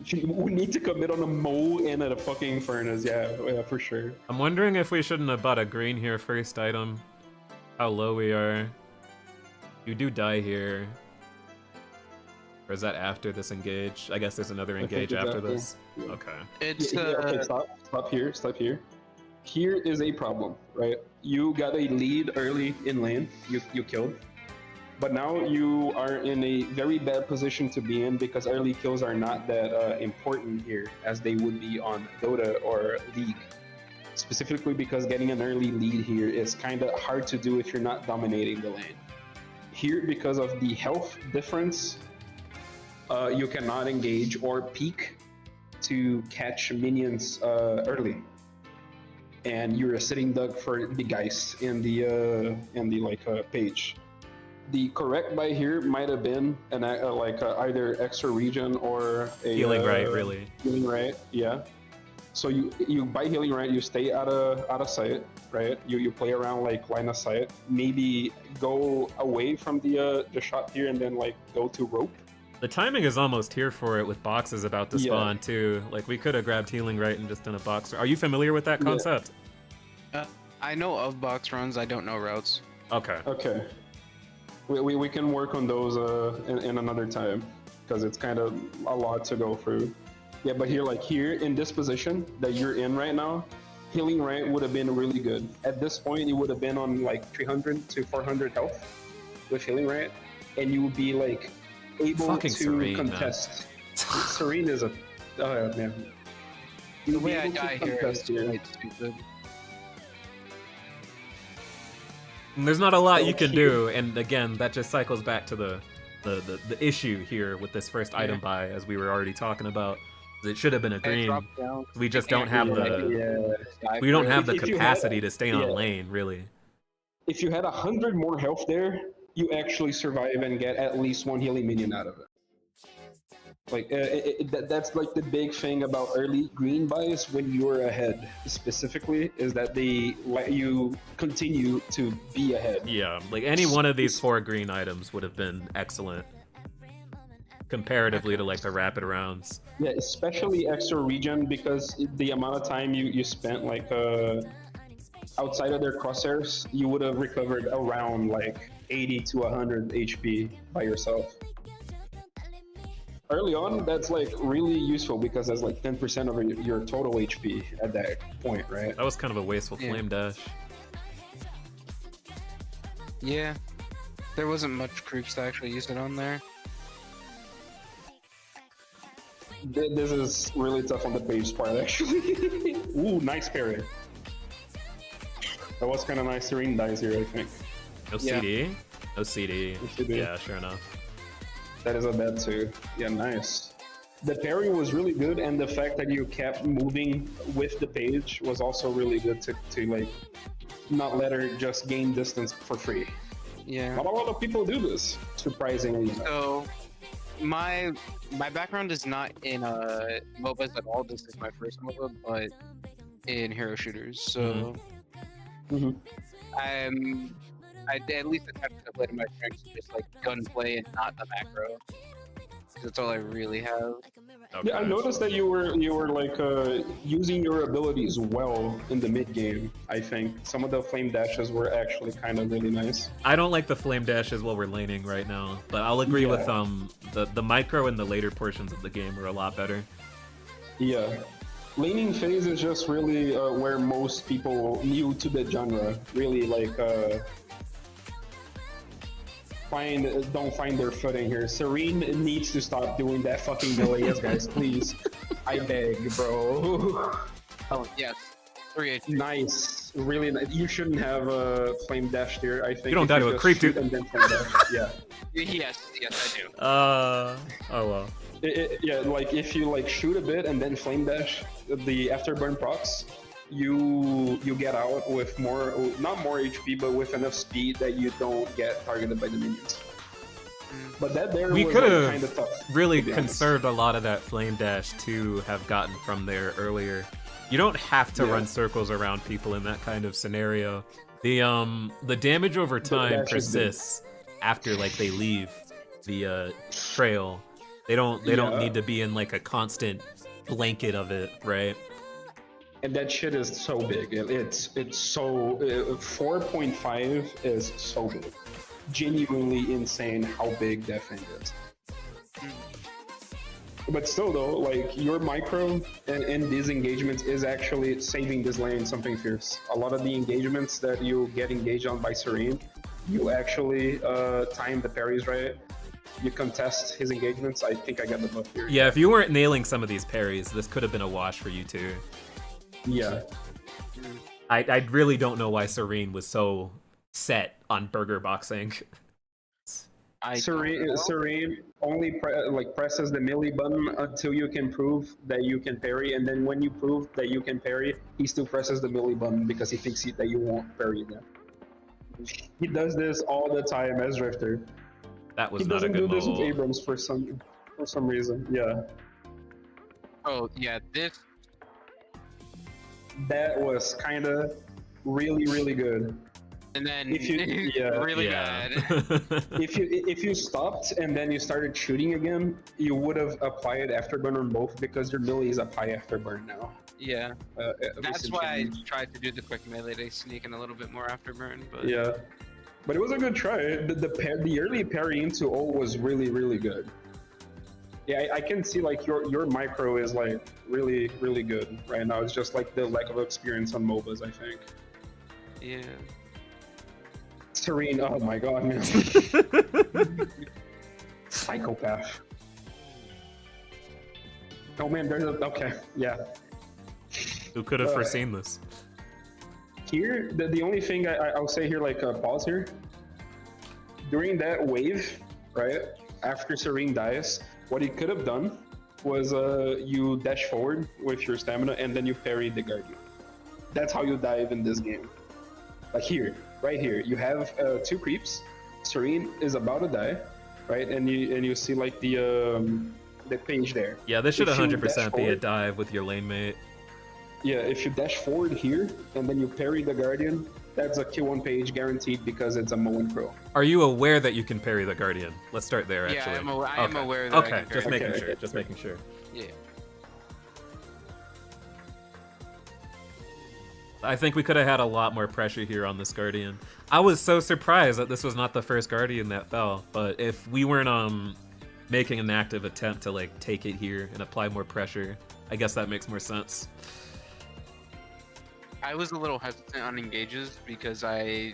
She would need to commit on a mole and at a fucking furnace. Yeah, for sure. I'm wondering if we shouldn't have bought a green here first item. How low we are. You do die here. Or is that after this engage? I guess there's another engage it's after after. this. Okay. It's okay, stop here. Here is a problem, right? You got a lead early in lane. You killed. But now you are in a very bad position to be in because early kills are not that important here as they would be on Dota or League. specifically because getting an early lead here is kind of hard to do if you're not dominating the lane. Here, because of the health difference, you cannot engage or peek to catch minions early, and you're a sitting duck for the Geist in the page. The correct buy here might have been an either extra region or a Healing right, really. Healing right, yeah. So you buy healing right, you stay out of sight, right? You play around like line of sight. Maybe go away from the shot here and then like go to rope. The timing is almost here for it with boxes about to spawn too. Like we could have grabbed healing right and just done a box. Are you familiar with that concept? I know of box runs. I don't know routes. Okay. Okay. We can work on those in another time because it's kind of a lot to go through. Yeah, but here in this position that you're in right now, healing right would have been really good. At this point, you would have been on like 300 to 400 health with healing right, and you would be like able Fucking to Serene, contest. Serene is a man. The way I die here is quite stupid. There's not a lot you can do, and again, that just cycles back to the issue here with this first item buy, as we were already talking about. It should have been a green. We just don't have we don't have the capacity to stay on lane, really. If you had 100 more health there, you actually survive and get at least one healing minion out of it. Like that's like the big thing about early green buys when you're ahead, specifically, is that they let you continue to be ahead. Yeah, like any one of these 4 green items would have been excellent comparatively to like the rapid rounds. Yeah, especially extra region, because the amount of time you spent like outside of their crosshairs, you would have recovered around like 80 to 100 HP by yourself. Early on, that's like really useful because that's like 10% of your total HP at that point, right? That was kind of a wasteful flame dash. Yeah, there wasn't much creeps to actually use it on there. This is really tough on the base part, actually. Ooh, nice parry. That was kind of nice. Serene dies here, I think. No CD? No CD. Yeah, sure enough. That is a bad too. Yeah, nice. The parry was really good, and the fact that you kept moving with the page was also really good to like not let her just gain distance for free. Yeah. Not a lot of people do this, surprisingly. So, my background is not in MOBAs at all. This is my first MOBA, but in hero shooters. So, I at least attempted to play to my strengths, just like gunplay and not the macro. That's all I really have. Okay. Yeah, I noticed that you were like using your abilities well in the mid game. I think some of the flame dashes were actually kind of really nice. I don't like the flame dashes while we're laning right now, but I'll agree with the micro and the later portions of the game were a lot better. Yeah. Laning phase is just really where most people new to the genre really like don't find their footing here. Serene needs to stop doing that fucking delays, guys, please. I beg, bro. Oh yes, 3 nice, really nice. You shouldn't have a flame dash here. I think you don't die to a creep, dude. And then flame dash. Yeah. Yes, I do. Oh well. Yeah, like if you like shoot a bit and then flame dash, the afterburn procs, you get out with not more HP, but with enough speed that you don't get targeted by the minions. But that there we was could have like, kind of tough, really conserved a lot of that flame dash to have gotten from there earlier. You don't have to run circles around people in that kind of scenario. The damage over time persists after like they leave the trail. They don't need to be in like a constant blanket of it, right? And that shit is so big. It's so 4.5 is so big. Genuinely insane how big that thing is. But still though, like your micro and these engagements is actually saving this lane something fierce. A lot of the engagements that you get engaged on by Serene, you actually time the parries right. You contest his engagements. I think I got the buff here. Yeah, if you weren't nailing some of these parries, this could have been a wash for you too. Yeah. I really don't know why Serene was so set on burger boxing. Serene only presses the melee button until you can prove that you can parry, and then when you prove that you can parry, he still presses the melee button because he thinks that you won't parry them. He does this all the time as Drifter. That was he not a doesn't good do this with move. Abrams for some reason. Yeah. Oh yeah, this. That was kind of really good. And then if you really bad. if you stopped and then you started shooting again, you would have applied afterburn on both because your melee is up high afterburn now. Yeah. That's why I tried to do the quick melee to sneak in a little bit more afterburn. But yeah, but it was a good try. The early parry into ult was really good. Yeah, I can see like your micro is like really good right now. It's just like the lack of experience on MOBAs, I think. Yeah. Serene, oh my god, man. Psychopath. Oh man, there's a, okay, yeah. Who could have foreseen this? Here, the only thing I'll say here, like pause here. During that wave, right, after Serene dies, what he could have done was you dash forward with your stamina and then you parry the Guardian. That's how you dive in this game. Like here, right here, you have two creeps. Serene is about to die, right? And you see like the page there. Yeah, this should 100% be a dive with your lane mate. Yeah, if you dash forward here and then you parry the Guardian, that's a kill on page guaranteed because it's a Moen Pro. Are you aware that you can parry the Guardian? Let's start there, actually. Yeah, I am aware that okay, I can just parry making the sure. Just making sure. Yeah. I think we could have had a lot more pressure here on this Guardian. I was so surprised that this was not the first Guardian that fell, but if we weren't making an active attempt to like take it here and apply more pressure, I guess that makes more sense. I was a little hesitant on engages because at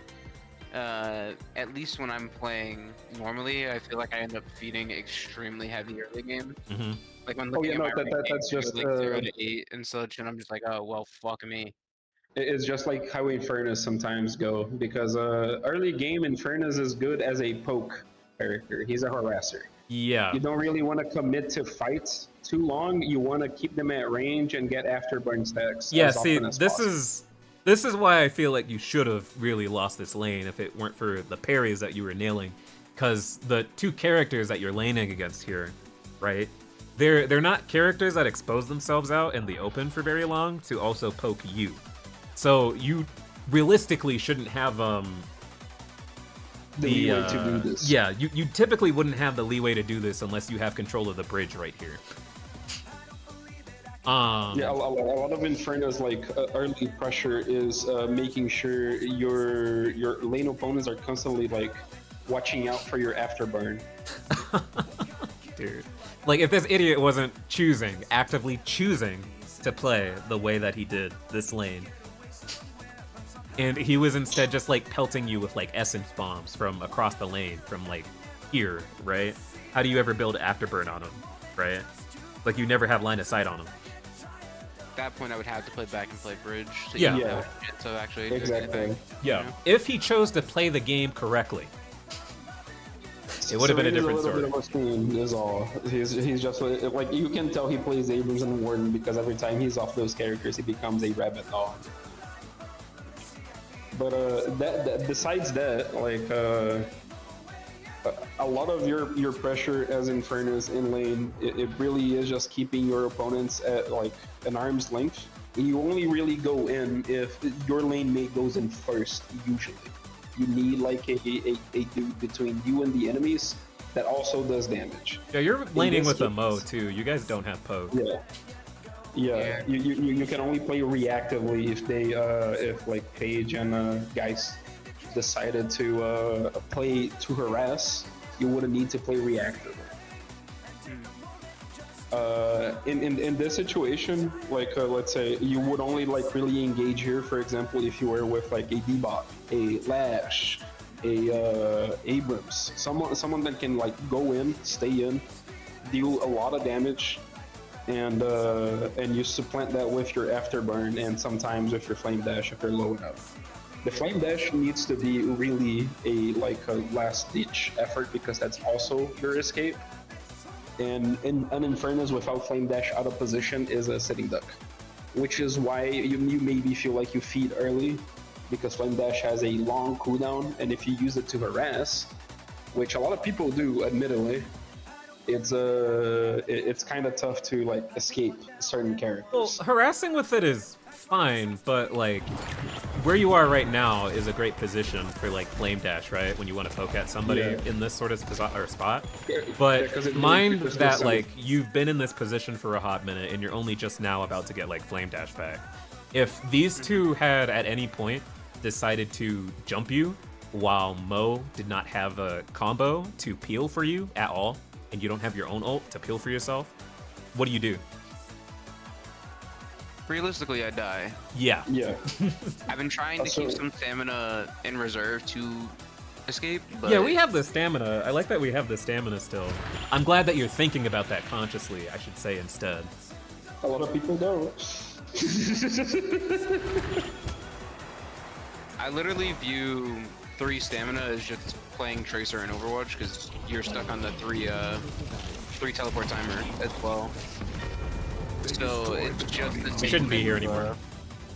least when I'm playing normally, I feel like I end up feeding extremely heavy early game. Mm-hmm. Like when looking at my that's just like 0 to 8 and such, and I'm just like, oh well, fuck me. It's just like how Infernus sometimes go, because early game Infernus is good as a poke character. He's a harasser. Yeah. You don't really want to commit to fights too long. You want to keep them at range and get afterburn stacks. Yeah, as see, often as this possible. this is why I feel like you should have really lost this lane if it weren't for the parries that you were nailing, because the two characters that you're laning against here, right? They're not characters that expose themselves out in the open for very long to also poke you. So you realistically shouldn't have the leeway to do this. Yeah, you typically wouldn't have the leeway to do this unless you have control of the bridge right here. Yeah, a lot of Inferno's like early pressure is making sure your lane opponents are constantly like watching out for your afterburn. Dude, like if this idiot wasn't actively choosing to play the way that he did this lane, and he was instead just like pelting you with like essence bombs from across the lane from like here, right? How do you ever build afterburn on him, right? Like you never have line of sight on him. At that point, I would have to play back and play bridge. So Yeah. you know, so actually, Exactly. Yeah. You know? If he chose to play the game correctly, it would have been a different story. He's a little bit of a spoon, is all. He's just like, you can tell he plays Abrams and Warden because every time he's off those characters, he becomes a rabbit dog. But besides that, like a lot of your pressure as Infernus in lane, it really is just keeping your opponents at like an arm's length. You only really go in if your lane mate goes in first. Usually, you need like a dude between you and the enemies that also does damage. Yeah, you're laning with a Mo too. You guys don't have poke. Yeah. You can only play reactively if they if like Paige and Geist decided to play to harass. You wouldn't need to play reactively. In this situation, like let's say you would only like really engage here. For example, if you were with like a D-Bot, a Lash, a Abrams, someone that can like go in, stay in, deal a lot of damage, and you supplant that with your afterburn and sometimes with your flame dash if you're low enough. The flame dash needs to be really a last ditch effort because that's also your escape. And an Inferno's without flame dash out of position is a sitting duck, which is why you maybe feel like you feed early, because flame dash has a long cooldown, and if you use it to harass, which a lot of people do, admittedly, it's kind of tough to like escape certain characters. Well, harassing with it is fine, but like where you are right now is a great position for like flame dash, right? When you want to poke at somebody in this sort of spot. But mind that like you've been in this position for a hot minute and you're only just now about to get like flame dash back. If these two had at any point decided to jump you while Mo did not have a combo to peel for you at all, and you don't have your own ult to peel for yourself, what do you do? Realistically, I die. Yeah. I've been trying to keep some stamina in reserve to escape, but... Yeah, we have the stamina. I like that we have the stamina still. I'm glad that you're thinking about that consciously, I should say instead. A lot of people don't. I literally view 3 stamina as just playing Tracer in Overwatch because you're stuck on the 3 teleport timer as well. So it's just the same. We shouldn't be here anymore.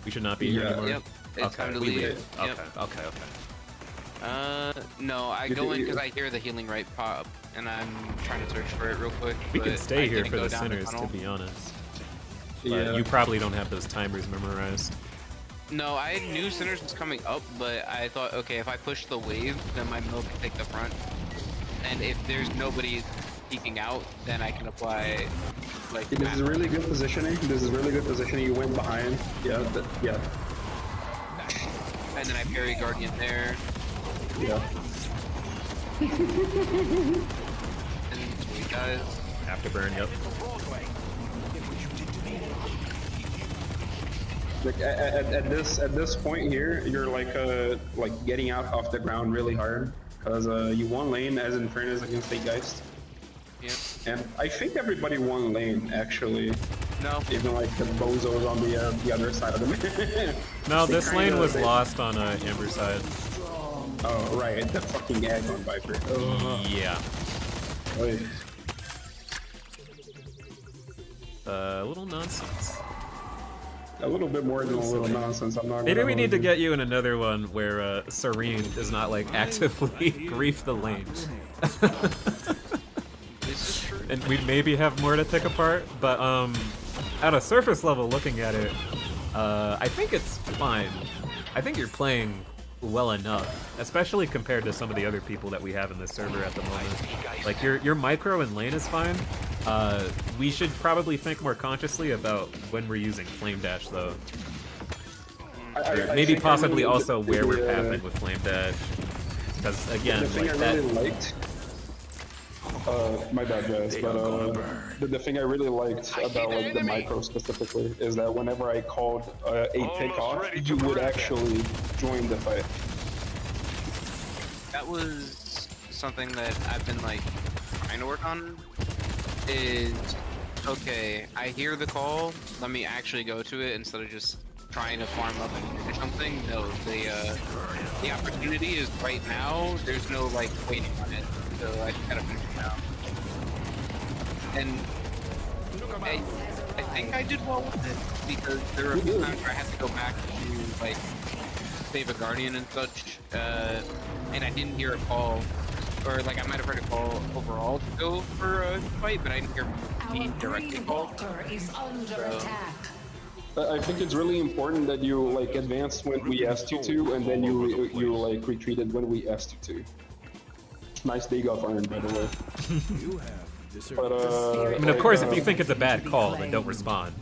We should not be here anymore. Yep. It's time to leave. Okay. No, I go in because I hear the healing right pop, and I'm trying to search for it real quick. We can stay here for the sinners, to be honest. But you probably don't have those timers memorized. No, I knew Sinners was coming up, but I thought, okay, if I push the wave, then my milk can take the front. And if there's nobody peeking out, then I can apply, like... This is really good positioning. You went behind. Yeah. And then I parry Guardian there. Yeah. And you guys... Afterburn, yep. Like at this point here, you're like getting out off the ground really hard because you won lane as Inferno's against the Geist. Yep. And I think everybody won lane actually. No. Even like the Bozos on the other side of the map. No, this lane was lost on Amber side. Oh right, the fucking egg on Viper. Yeah. Oy. A little nonsense. A little bit more than a little nonsense. I'm not. Maybe we need to get you in another one where Serene does not like actively grief the lane. This is true. And we'd maybe have more to pick apart, but at a surface level looking at it, I think it's fine. I think you're playing well enough, especially compared to some of the other people that we have in this server at the moment. Like your micro and lane is fine. We should probably think more consciously about when we're using Flame Dash, though. Maybe possibly also where we're pathing with Flame Dash. Because, again, the thing like I that... really liked... my bad, guys, but the thing I really liked about like the micro specifically is that whenever I called a pick off, you would actually join the fight. That was something that I've been like trying to work on. Is okay, I hear the call, let me actually go to it instead of just trying to farm up or something. No, the opportunity is right now. There's no like waiting on it, so I just gotta finish it now. And I think I did well with it because there were a few times where I had to go back to like save a Guardian and such, and I didn't hear a call. Or like I might have heard a call overall to go for a fight, but I didn't hear me directly call. I think it's really important that you like advanced when we asked you to, and then you like retreated when we asked you to. Nice dig off Iron, by the way. But I mean, of course, if you think it's a bad call, then don't respond.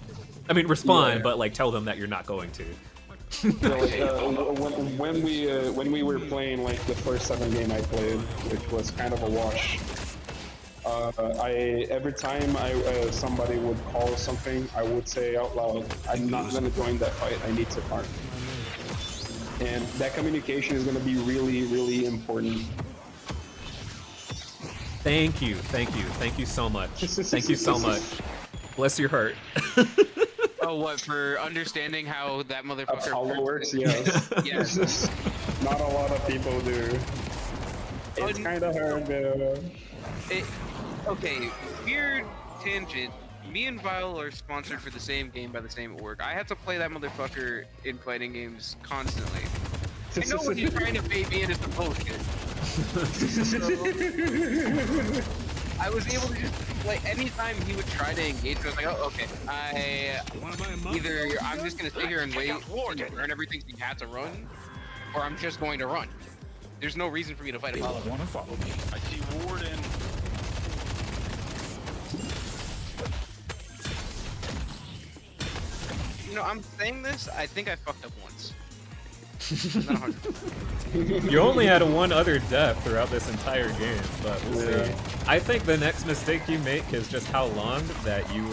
I mean, respond, but like tell them that you're not going to. Yeah, like, when we were playing like the first 7 game I played, which was kind of a wash, every time somebody would call something, I would say out loud, "I'm not gonna join that fight. I need to farm." And that communication is gonna be really, really important. Thank you so much. Thank you so much. Bless your heart. Oh, what, for understanding how that motherfucker How it works, yes. Yes. Just not a lot of people do. It's kind of hard, though. Okay, weird tangent. Me and Vile are sponsored for the same game by the same org. I have to play that motherfucker in fighting games constantly. I know when he's trying to bait me into some bullshit. I was able to just play anytime he would try to engage. I was like, oh, okay. I'm just gonna sit here and wait and learn everything you have to run, or I'm just going to run. There's no reason for me to fight him. Want to follow me? I see Warden. You know, I'm saying this. I think I fucked up once. You only had one other death throughout this entire game, but we'll see. I think the next mistake you make is just how long that you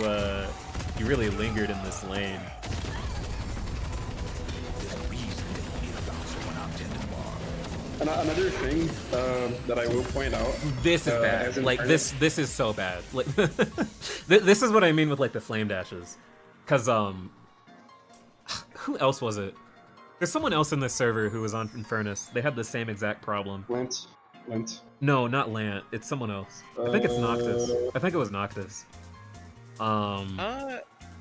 really lingered in this lane. Another thing that I will point out. This is bad. Like this is so bad. Like this is what I mean with like the flame dashes, cause who else was it? There's someone else in this server who was on Infernus. They had the same exact problem. Lent. No, not Lant. It's someone else. I think it's Noctis. I think it was Noctis.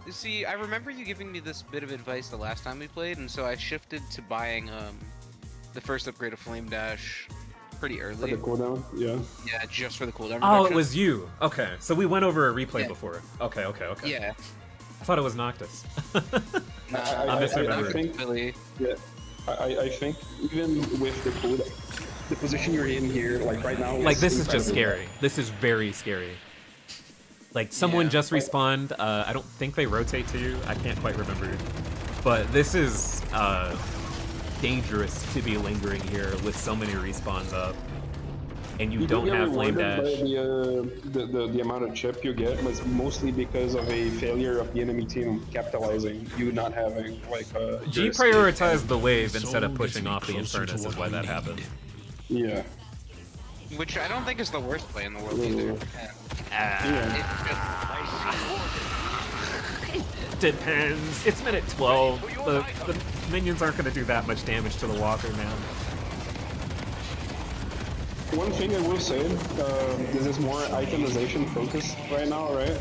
See, I remember you giving me this bit of advice the last time we played, and so I shifted to buying the first upgrade of Flame Dash pretty early. For the cooldown, yeah. Yeah, just for the cooldown. Oh, reduction. it was you. Okay, so we went over a replay before. Okay. Yeah. I thought it was Noctis. I think, I think even with the cooldown, the position you're in here, like right now, like this is just scary. This is very scary. Like someone just respawned. I don't think they rotate to you. I can't quite remember, but this is dangerous to be lingering here with so many respawns up, and you don't have flame dash. The amount of chip you get was mostly because of a failure of the enemy team capitalizing. You not having like G prioritized the wave instead of pushing off the Infernus is why that happened. Yeah. Which I don't think is the worst play in the world either. Depends. It's minute 12. The minions aren't going to do that much damage to the walker now. One thing I will say, this is more itemization focused right now, right?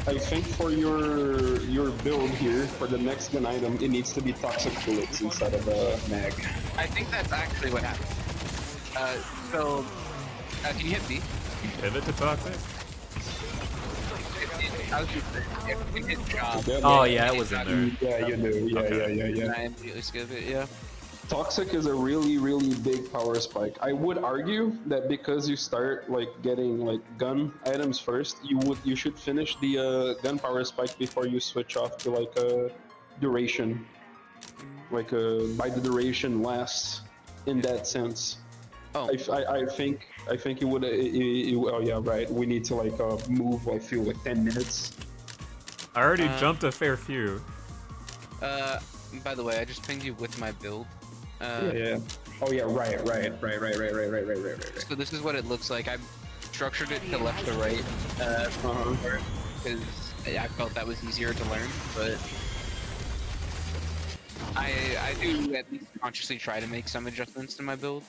I think for your build here, for the next gun item, it needs to be toxic bullets instead of a mag. I think that's actually what happened. Can you hit B? You pivot to toxic? Oh yeah, it was in there. Yeah, you do. Yeah. I immediately skip it, yeah. Toxic is a really big power spike. I would argue that because you start like getting like gun items first, you should finish the gun power spike before you switch off to like a duration. Like by the duration lasts in that sense. Oh. I think you would. Oh yeah, right. We need to like move. I feel like 10 minutes. I already jumped a fair few. By the way, I just pinged you with my build. Yeah. Oh yeah, right. So this is what it looks like. I structured it to left to right, because I felt that was easier to learn. But I do at least consciously try to make some adjustments to my build.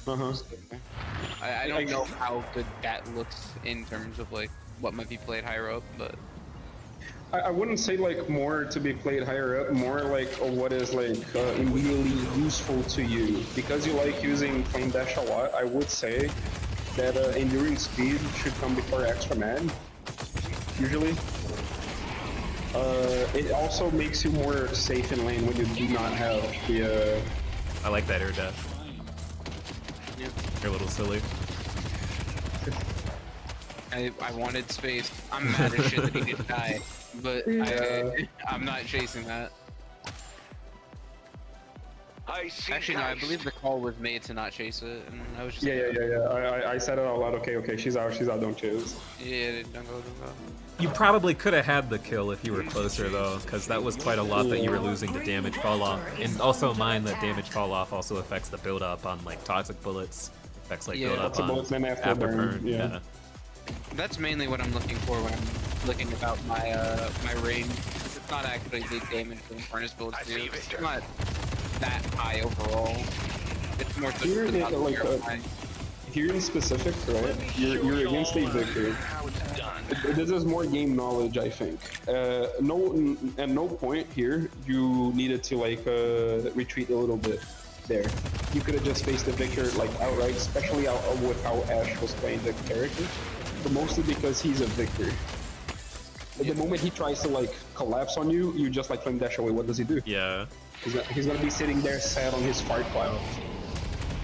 I don't know how good that looks in terms of like what might be played higher up, but I wouldn't say like more to be played higher up, more like what is like immediately useful to you. Because you like using flame dash a lot, I would say that enduring speed should come before extra mag, usually. It also makes you more safe in lane when you do not have the... I like that air death. You're a little silly. I wanted space. I'm mad as shit that he didn't die, but I'm not chasing that. Actually, no, I believe the call was made to not chase it, and I was just... Yeah. I said it out loud. Okay, she's out, don't chase. Yeah, don't go. You probably could have had the kill if you were closer, though, because that was quite a lot that you were losing to damage fall off. And also mind that damage fall off also affects the build up on like toxic bullets. Affects like build up on after burn. That's mainly what I'm looking for when I'm looking about my my range. It's not actually the damage the Infernus builds do. It's not that high overall. It's more so Here, the here in specific, right? You're against a Victor. This is more game knowledge, I think. At no point here you needed to like retreat a little bit there. You could have just faced the Victor like outright, especially with how Ash was playing the character. But mostly because he's a Victor. At the moment he tries to like collapse on you, you just like flame dash away. What does he do? Yeah. He's gonna be sitting there sad on his fart cloud.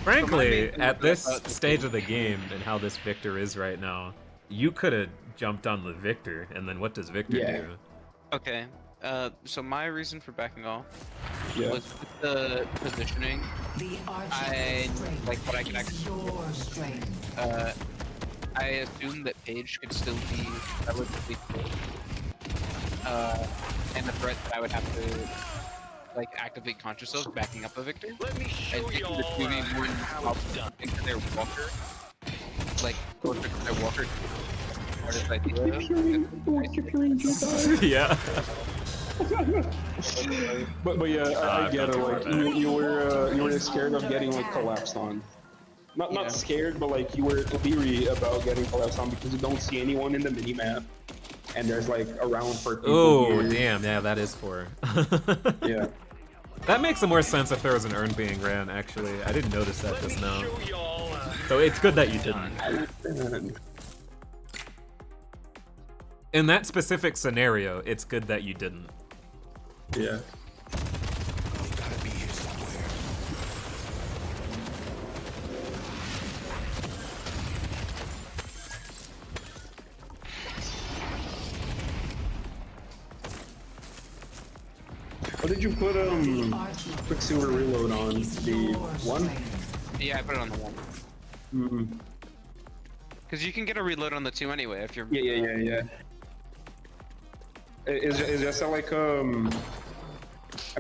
Frankly, at this stage of the game and how this Victor is right now, you could have jumped on the Victor, and then what does Victor do? Okay, so my reason for backing off Yeah. was with the positioning. I like what I can actually. I assumed that Paige could still be relatively close, and the threat that I would have to like actively conscious of backing up a Victor. Let me show you all more into their walker, like closer to their walker. Yeah. But yeah, I get it. Like you were scared of getting like collapsed on. Not scared, but like you were leery about getting collapsed on because you don't see anyone in the mini map, and there's like a round for people. Oh here. damn! Yeah, that is 4. Yeah. That makes more sense if there was an urn being ran. Actually, I didn't notice that just now. So it's good that you didn't. In that specific scenario, it's good that you didn't. Yeah. What did you put Quicksilver reload on? The 1? Yeah, I put it on the 1. Mm-hmm. Because you can get a reload on the 2 anyway if you're. Yeah. It's just like I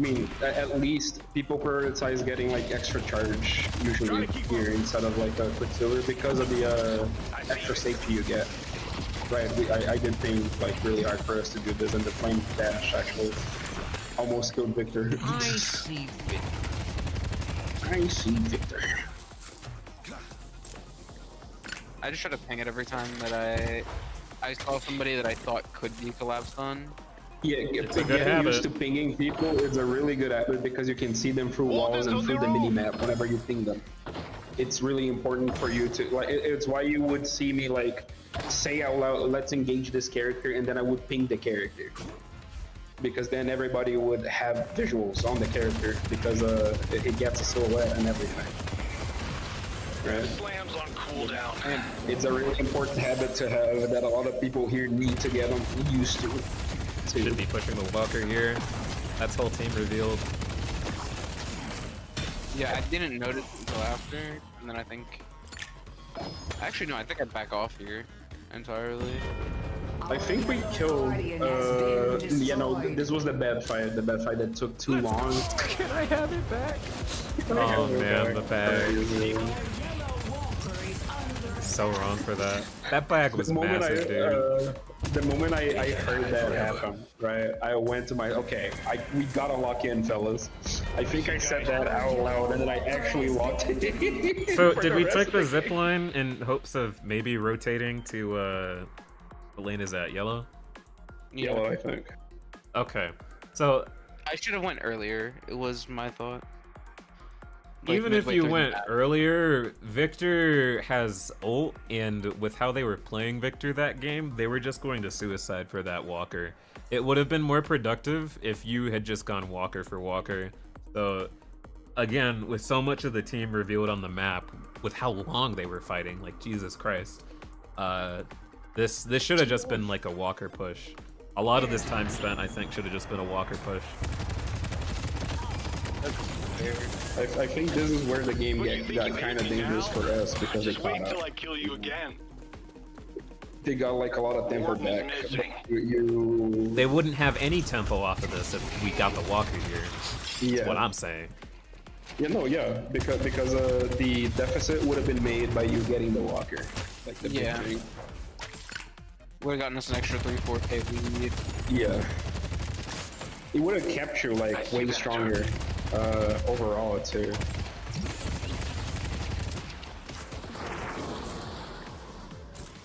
mean, at least people prioritize getting like extra charge usually here instead of like a Quicksilver because of the extra safety you get. Right, I did think like really hard for us to do this, and the flame dash actually almost killed Victor. I see Victor. I see Victor. I just try to ping it every time that I saw somebody that I thought could be collapsed on. Yeah, getting used to pinging people is a really good habit because you can see them through walls and through the minimap whenever you ping them. It's really important for you to like. It's why you would see me like say out loud, "Let's engage this character," and then I would ping the character. Because then everybody would have visuals on the character because it gets a silhouette and everything. Right? Slams on cooldown. And it's a really important habit to have that a lot of people here need to get used to. Should be pushing the walker here. That's whole team revealed. Yeah, I didn't notice until after, and then I think. Actually, no, I think I'd back off here entirely. I think we killed, yeah, no, this was the bad fight that took too long. Can I have it back? Oh man, the bag. So wrong for that. That bag was massive, dude. The moment I heard that happen, right, I went to my, we gotta lock in, fellas. I think I said that out loud, and then I actually locked in. So, did we take the zip line in hopes of maybe rotating to, what lane is that, yellow? Yellow, I think. Okay, so... I should have went earlier, it was my thought. Like, even if you went earlier, Victor has ult, and with how they were playing Victor that game, they were just going to suicide for that walker. It would have been more productive if you had just gone walker for walker. So, again, with so much of the team revealed on the map, with how long they were fighting, like Jesus Christ, this should have just been like a walker push. A lot of this time spent, I think, should have just been a walker push. I think this is where the game got kind of dangerous for us because they wait till I kill you again. They got like a lot of tempo back. They wouldn't have any tempo off of this if we got the walker here. Yeah. That's what I'm saying. Yeah, because the deficit would have been made by you getting the walker. Like the big thing. Would have gotten us an extra 3-4k lead. Yeah. It would have kept you like way stronger overall too.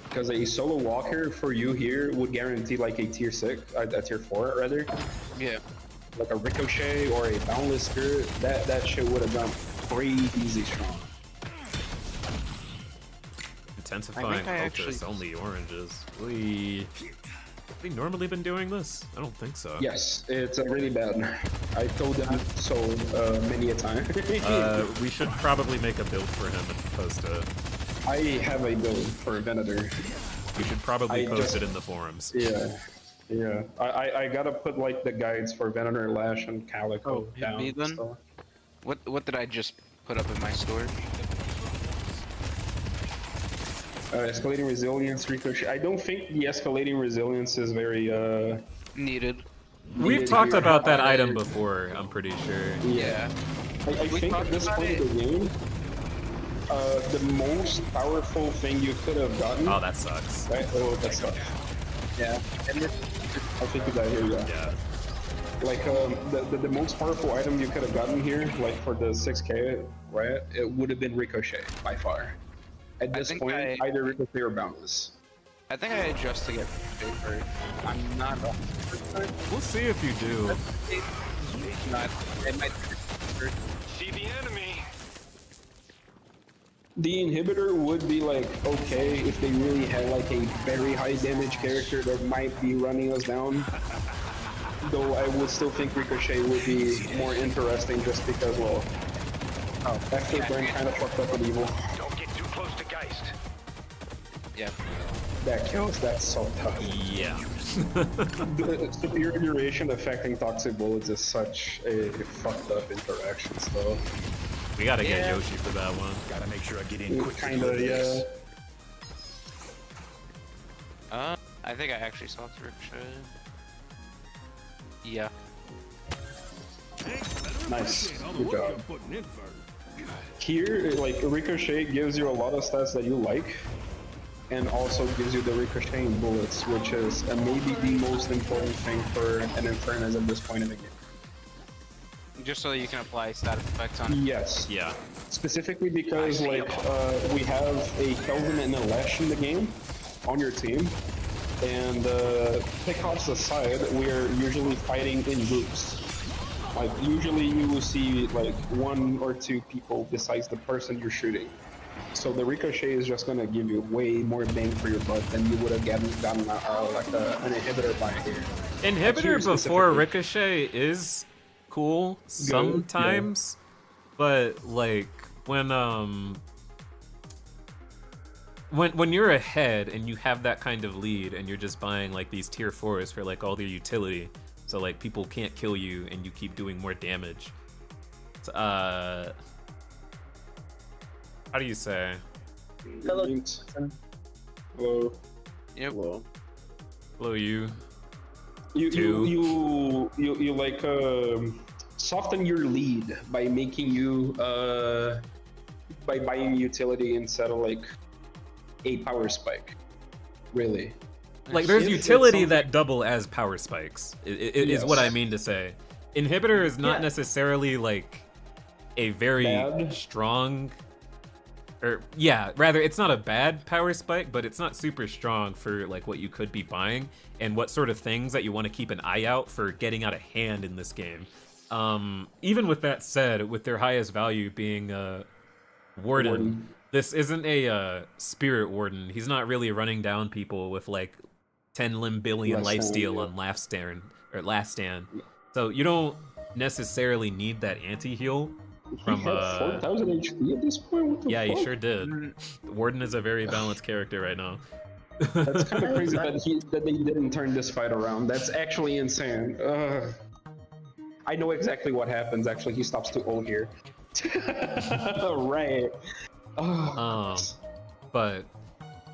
Because a solo walker for you here would guarantee like a tier 6, a tier 4 rather. Yeah. Like a Ricochet or a Boundless Spirit, that shit would have done crazy strong. Intensifying focus, only oranges. We normally been doing this? I don't think so. Yes, it's really bad. I told them so many a time. We should probably make a build for him and post it. I have a build for Venator. We should probably post it in the forums. Yeah. Yeah, I gotta put like the guides for Venator, Lash, and Calico down. Me then? So. What did I just put up in my store? Escalating resilience, Ricochet. I don't think the escalating resilience is very needed. We've talked about that item before, I'm pretty sure. Yeah. I think at this point of the game, the most powerful thing you could have gotten. Oh, that sucks. Right? Oh, that sucks. Yeah. I think you got here, yeah. Like, the most powerful item you could have gotten here, like for the 6k, right? It would have been Ricochet, by far. At this point, either Ricochet or Boundless. I think I adjust to get paper. I'm not. We'll see if you do. It might See the enemy. The inhibitor would be like okay if they really had like a very high damage character that might be running us down. Though I would still think Ricochet would be more interesting just because, well, Afterburn kind of fucked up with evil. Don't get too close to Geist. Yeah. That kills, that's so tough. Yeah. The superior duration affecting toxic bullets is such a fucked up interaction, so. We gotta get Yoshi for that one. Gotta make sure I get in quick. Kinda, yeah. I think I actually saw Ricochet. Yeah. Nice. Good job. Here, like, Ricochet gives you a lot of stats that you like, and also gives you the ricocheting bullets, which is maybe the most important thing for an Infernus at this point in the game. Just so that you can apply status effects on it. Yes. Yeah. Specifically because, like, we have a Kelvin and a Lash in the game on your team, and pickoffs aside, we're usually fighting in groups. Like, usually you will see, like, 1 or 2 people besides the person you're shooting. So the Ricochet is just gonna give you way more bang for your buck than you would have gotten like an inhibitor by here. Inhibitor before Ricochet is cool sometimes, but like when you're ahead and you have that kind of lead and you're just buying like these tier 4s for like all their utility, so like people can't kill you and you keep doing more damage. How do you say? Hello. Hello. Yep. Hello. Hello, you. You like soften your lead by making you by buying utility instead of like a power spike. Really. Like there's utility that double as power spikes. Is what I mean to say. Inhibitor is not necessarily like a very strong. Or rather, it's not a bad power spike, but it's not super strong for like what you could be buying and what sort of things that you want to keep an eye out for getting out of hand in this game. Even with that said, with their highest value being Warden, this isn't a Spirit Warden. He's not really running down people with like 10 limb billion lifesteal on last stand. So you don't necessarily need that anti-heal. From he had 4,000 HP at this point? What the fuck? He sure did. Warden is a very balanced character right now. That's kind of crazy that they didn't turn this fight around. That's actually insane. I know exactly what happens, actually. He stops to ult here. Right. But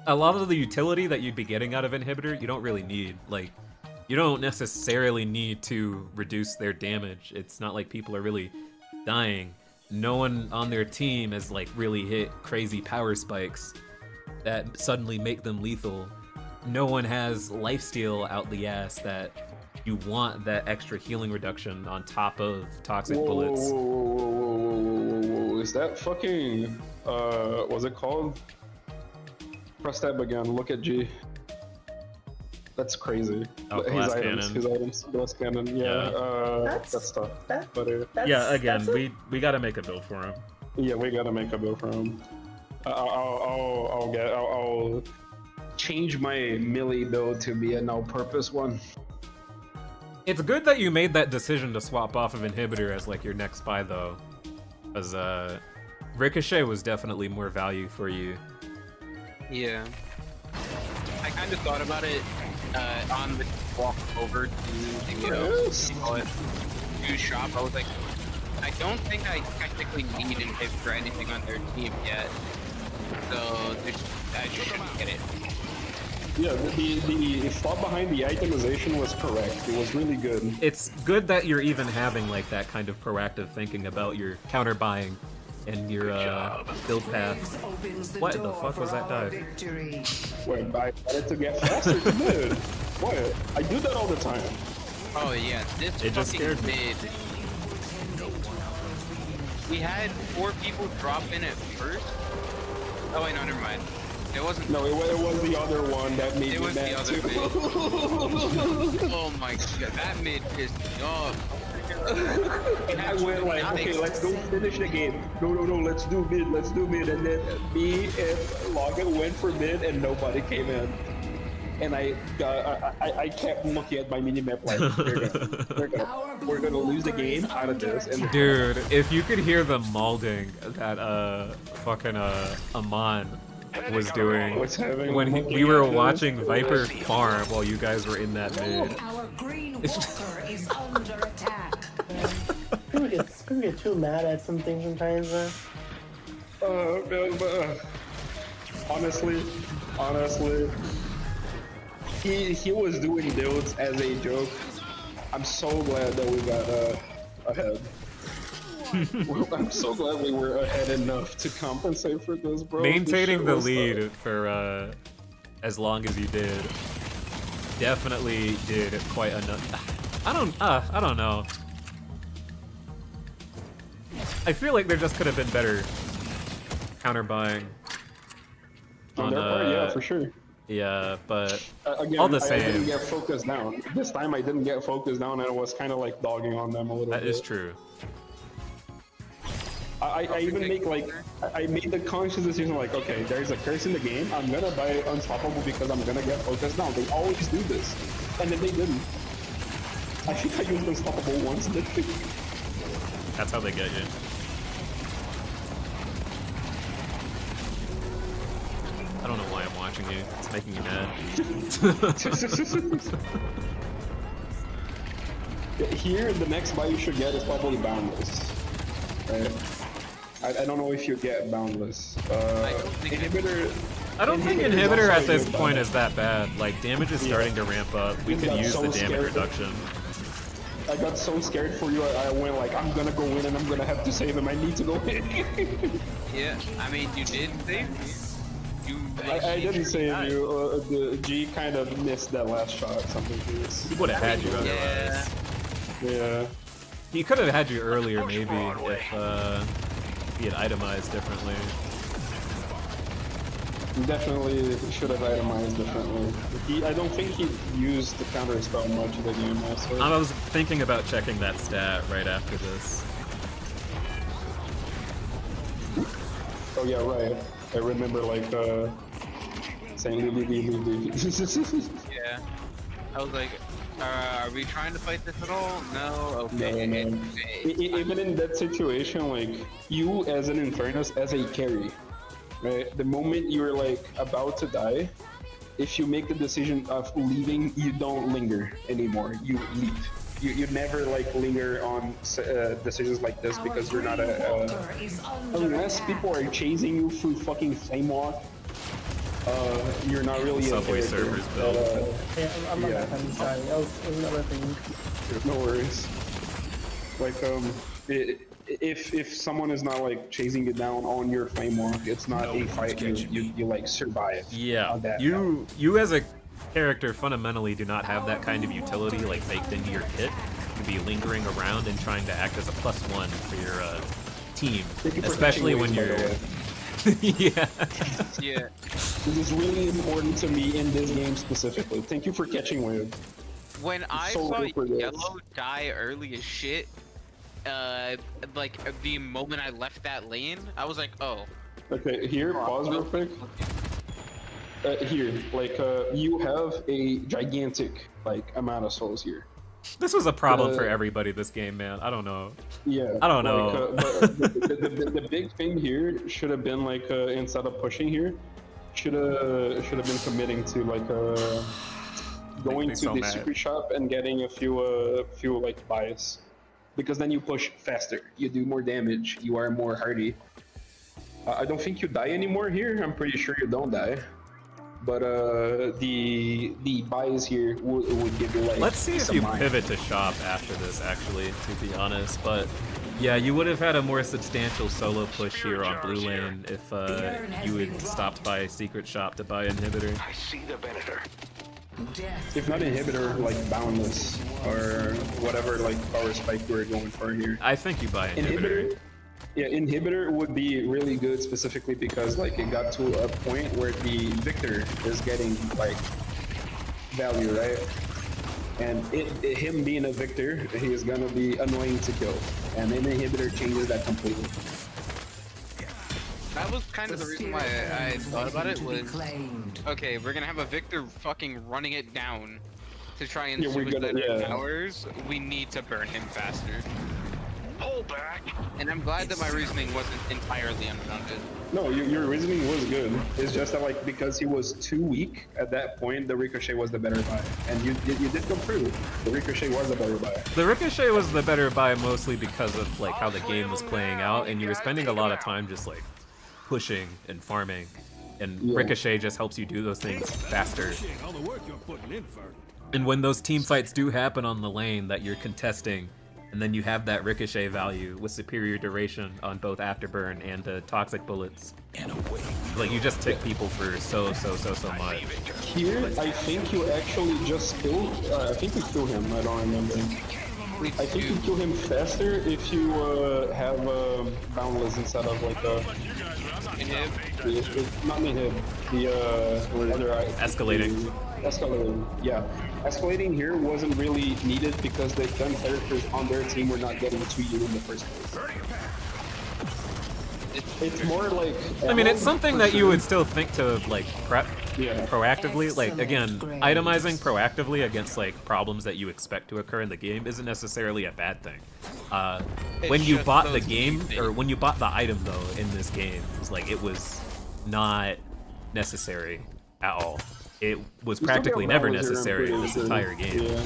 a lot of the utility that you'd be getting out of Inhibitor, you don't really need. Like, you don't necessarily need to reduce their damage. It's not like people are really dying. No one on their team has like really hit crazy power spikes that suddenly make them lethal. no one has lifesteal out the ass that you want that extra healing reduction on top of toxic bullets. Whoa. Is that fucking what's it called? Press tab again. Look at G. That's crazy. Oh, glass cannon. His items. Glass cannon. Yeah. That's tough. Yeah. Again, we gotta make a build for him. Yeah, we gotta make a build for him. I'll change my melee build to be an all-purpose one. It's good that you made that decision to swap off of Inhibitor as like your next buy though, because Ricochet was definitely more value for you. Yeah. I kind of thought about it on the walk over to the new shop. I was like, I don't think I technically need Inhibitor or anything on their team yet, so I just shouldn't get it. Yeah, the thought behind the itemization was correct. It was really good. It's good that you're even having like that kind of proactive thinking about your counter buying and your build path. What the fuck was that dive? Wait, I wanted to get faster to mid. What? I do that all the time. Oh yeah, this it just scared me. We had 4 people drop in at first. Oh wait, no, never mind. It wasn't. No, it was the other one that made it me was mad the other too. mid. Oh my god, that mid pissed me off. I went like, okay, let's go finish the game. No, let's do mid, and then me and Logan went for mid, and nobody came in. And I kept looking at my minimap like, we're gonna lose the game out of this. And dude, if you could hear the maulding that fucking Amon was doing when we were watching Viper farm while you guys were in that mid. Our green walker is under attack. People get too mad at some things sometimes, honestly, he was doing builds as a joke. I'm so glad that we got ahead. I'm so glad we were ahead enough to compensate for this, bro. Maintaining the lead for as long as you did definitely did quite enough. I don't know. I feel like there just could have been better counter buying. On their part, yeah, for sure. Yeah, but again, all the same. I didn't get focused down. This time I didn't get focused down, and I was kind of like dogging on them a little bit. That is true. I even make like, I made the conscious decision like, okay, there's a curse in the game, I'm gonna buy Unstoppable because I'm gonna get focused down. They always do this. And then they didn't. I think I used Unstoppable once, didn't I? That's how they get you. I don't know why I'm watching you. It's making you mad. Here, the next buy you should get is probably Boundless. Right? I don't know if you get Boundless. Inhibitor... I don't think Inhibitor at this point is that bad. Like, damage is starting to ramp up. We could use the damage reduction. I got so scared for you, I went like, I'm gonna go in and I'm gonna have to save him. I need to go in. Yeah, I mean, you did save me. I didn't save you. The G kind of missed that last shot. Something he would have had you otherwise. Yeah. He could have had you earlier, maybe, if he had itemized differently. Definitely should have itemized differently. I don't think he used the counter spell much of the game also. I was thinking about checking that stat right after this. Oh yeah, right. I remember like saying leave. Yeah. I was like, are we trying to fight this at all? No? Okay. No. Even in that situation, like, you as an Infernus, as a carry, right? The moment you're like about to die, if you make the decision of leaving, you don't linger anymore. You leave. You never like linger on decisions like this because you're not unless people are chasing you through fucking flame walk. You're not really Subway servers build. I'm not sorry. That was another thing. No worries. Like if someone is not like chasing you down on your flame walk, it's not a fight. You like survive. Yeah. You as a character fundamentally do not have that kind of utility like baked into your kit. You be lingering around and trying to act as a +1 for your team, especially when you're. Yeah. Yeah. This is really important to me in this game specifically. Thank you for catching wave. When I So saw good for this. Yellow die early as shit, like the moment I left that lane, I was like, oh. Okay, here, pause real quick. Here, like, you have a gigantic, like, amount of souls here. This was a problem for everybody this game, man. I don't know. Yeah. I don't know. But the big thing here should have been like instead of pushing here, should have been committing to like going to the secret shop and getting a few like buys, because then you push faster, you do more damage, you are more hardy. I don't think you die anymore here. I'm pretty sure you don't die. But the buys here would give you like. Let's see if you pivot to shop after this, actually, to be honest. But yeah, you would have had a more substantial solo push here on blue lane if you had stopped by secret shop to buy inhibitor. I see the Venator. If not inhibitor, like boundless or whatever like power spike we're going for here. I think you buy inhibitor. Yeah, inhibitor would be really good specifically because like it got to a point where the victor is getting like value, right? And him being a victor, he is gonna be annoying to kill, and an inhibitor changes that completely. That was kind of the reason why I thought about it was, okay, we're gonna have a victor fucking running it down to try and suicide their towers. We need to burn him faster. Pull back. And I'm glad that my reasoning wasn't entirely unfounded. No, your reasoning was good. It's just that like because he was too weak at that point, the Ricochet was the better buy, and you did come through. The Ricochet was the better buy. The Ricochet was the better buy mostly because of like how the game was playing out, and you were spending a lot of time just like pushing and farming, and Ricochet just helps you do those things faster. And when those team fights do happen on the lane that you're contesting, and then you have that Ricochet value with superior duration on both Afterburn and toxic bullets. Like, you just tick people for so much. Here, I think you actually just killed, I think you killed him, I don't remember. I think you kill him faster if you have boundless instead of like not inhib, the other escalating. Escalating, yeah. Escalating here wasn't really needed because the gun characters on their team were not getting to you in the first place. It's more like... I mean, it's something that you would still think to, like, prep proactively. Like, again, itemizing proactively against, like, problems that you expect to occur in the game isn't necessarily a bad thing. When you bought the game, or when you bought the item, though, in this game, it's like, it was not necessary at all. It was practically never necessary in this entire game. Yeah.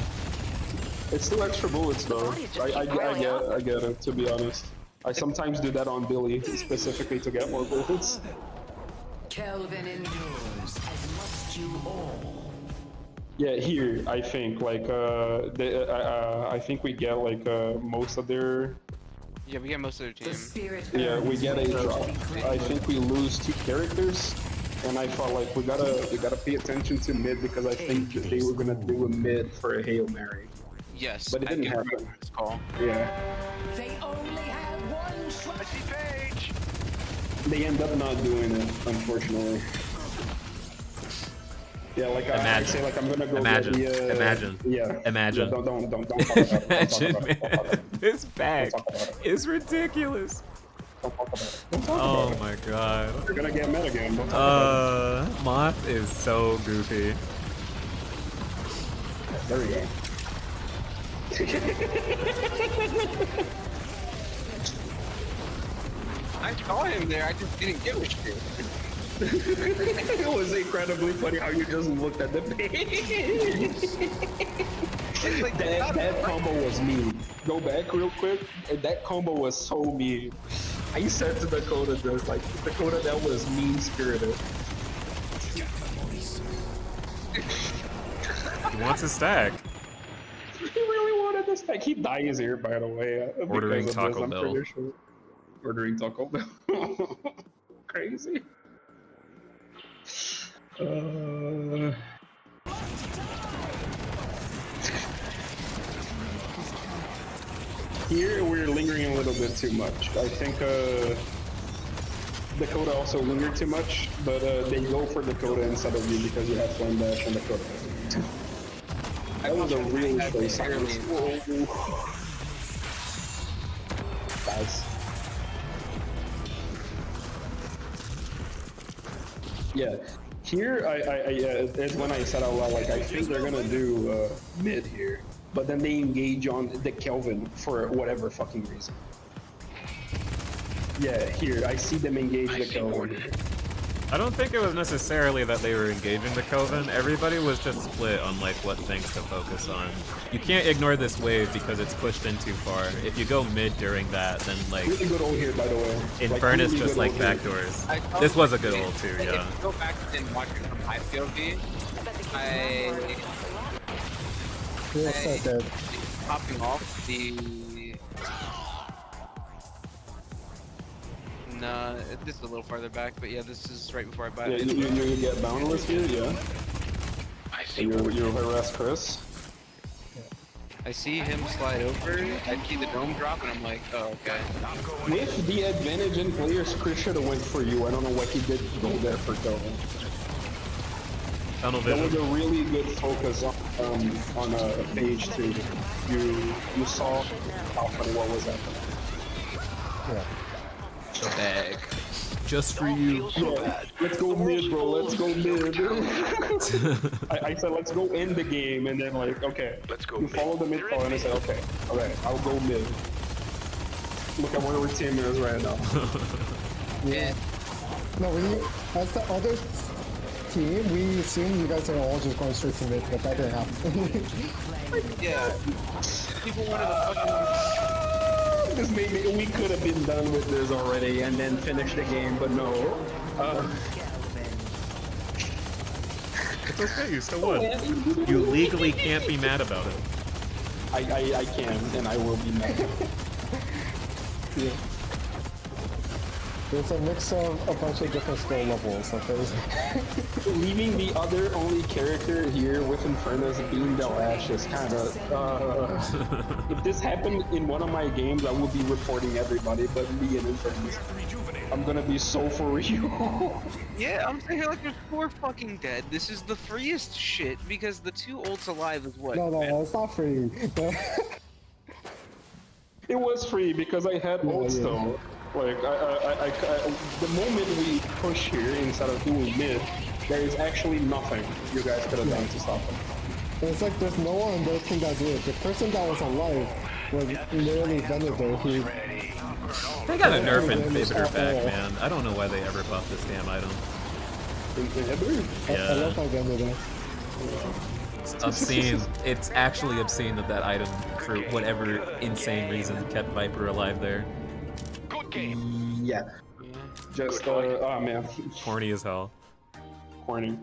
It's still extra bullets though. I get it, to be honest. I sometimes do that on Billy, specifically to get more bullets. Kelvin endures as must you all. Yeah, here, I think, like, I think we get, like, most of their... Yeah, we get most of their team. Yeah, we get a drop. I think we lose 2 characters. And I felt like we gotta pay attention to mid because I think that they were gonna do a mid for a Hail Mary. Yes, but it didn't happen. This call. Yeah. They only have one shot. I see Paige. They end up not doing it, unfortunately. Yeah, like I say, like I'm gonna go imagine. get the, Imagine. Yeah. Imagine. Yeah, don't talk about it. Imagine, man. This bag is ridiculous. Oh my god. You're gonna get mad again. Moth is so goofy. There we go. I saw him there, I just didn't give a shit. It was incredibly funny how you just looked at the page. Like that combo was mean. Go back real quick. That combo was so mean. I said to Dakota, Dakota, that was mean-spirited. He wants a stack. He really wanted the stack. He dies here, by the way. Ordering Taco Bell. Sure. Ordering Taco Bell. Crazy. little bit too much. I think Dakota also lingered too much, but they go for Dakota instead of you because you have Flame Dash and Dakota. That was a real choice. Guys. Yeah, here it's when I said out loud, like, I think they're gonna do mid here, but then they engage on the Kelvin for whatever fucking reason. Yeah, here, I see them engage the Kelvin. I don't think it was necessarily that they were engaging the Kelvin. Everybody was just split on like what things to focus on. You can't ignore this wave because it's pushed in too far. If you go mid during that, then like really good ult here, by the way. Infernus really just like backdoors. This was a good ult too, yeah. If you go back and watch it from high POV, popping off the. Nah, this is a little farther back, but yeah, this is right before I buy it. Yeah, you get boundless here, yeah. You harass Chris. I see him slide over, I see the dome drop, and I'm like, oh, okay. With the advantage in players, Chris should have went for you. I don't know what he did to go there for Kelvin. That was a really good focus on a page too. You saw how funny what was happening. Yeah. The bag. Just for you. Yeah. Let's go mid, bro. Let's go mid. I said let's go in the game, and then like, okay, let's go. You follow the mid call, and I said, okay, all right, I'll go mid. Look at where our team is right now. Yeah. No, as the other team, we assume you guys are all just going straight to mid, but that didn't happen. Yeah. People wanted to fucking. This we could have been done with this already and then finished the game, but no. It's okay, you still won. You legally can't be mad about it. I can, and I will be mad. Yeah. It's a mix of a bunch of different skill levels, okay? Leaving the other only character here with Infernus being the Lash is kind of... if this happened in one of my games, I would be reporting everybody, but me and Infernus. I'm gonna be so for you. Yeah, I'm saying like there's 4 fucking dead. This is the freest shit because the 2 ults alive is what? No, it's not free. It was free because I had ults though. Like, the moment we push here instead of doing mid, there is actually nothing you guys could have done to stop them. It's like there's no one on their team that do it. The person that was alive was literally Venator who... They got a nerf inhibitor back, man. I don't know why they ever buffed this damn item. Inhibitor? Yeah. I love my Venator. It's obscene. It's actually obscene that that item, for whatever insane reason, kept Viper alive there. Yeah. Just, oh man. Horny as hell. Horny.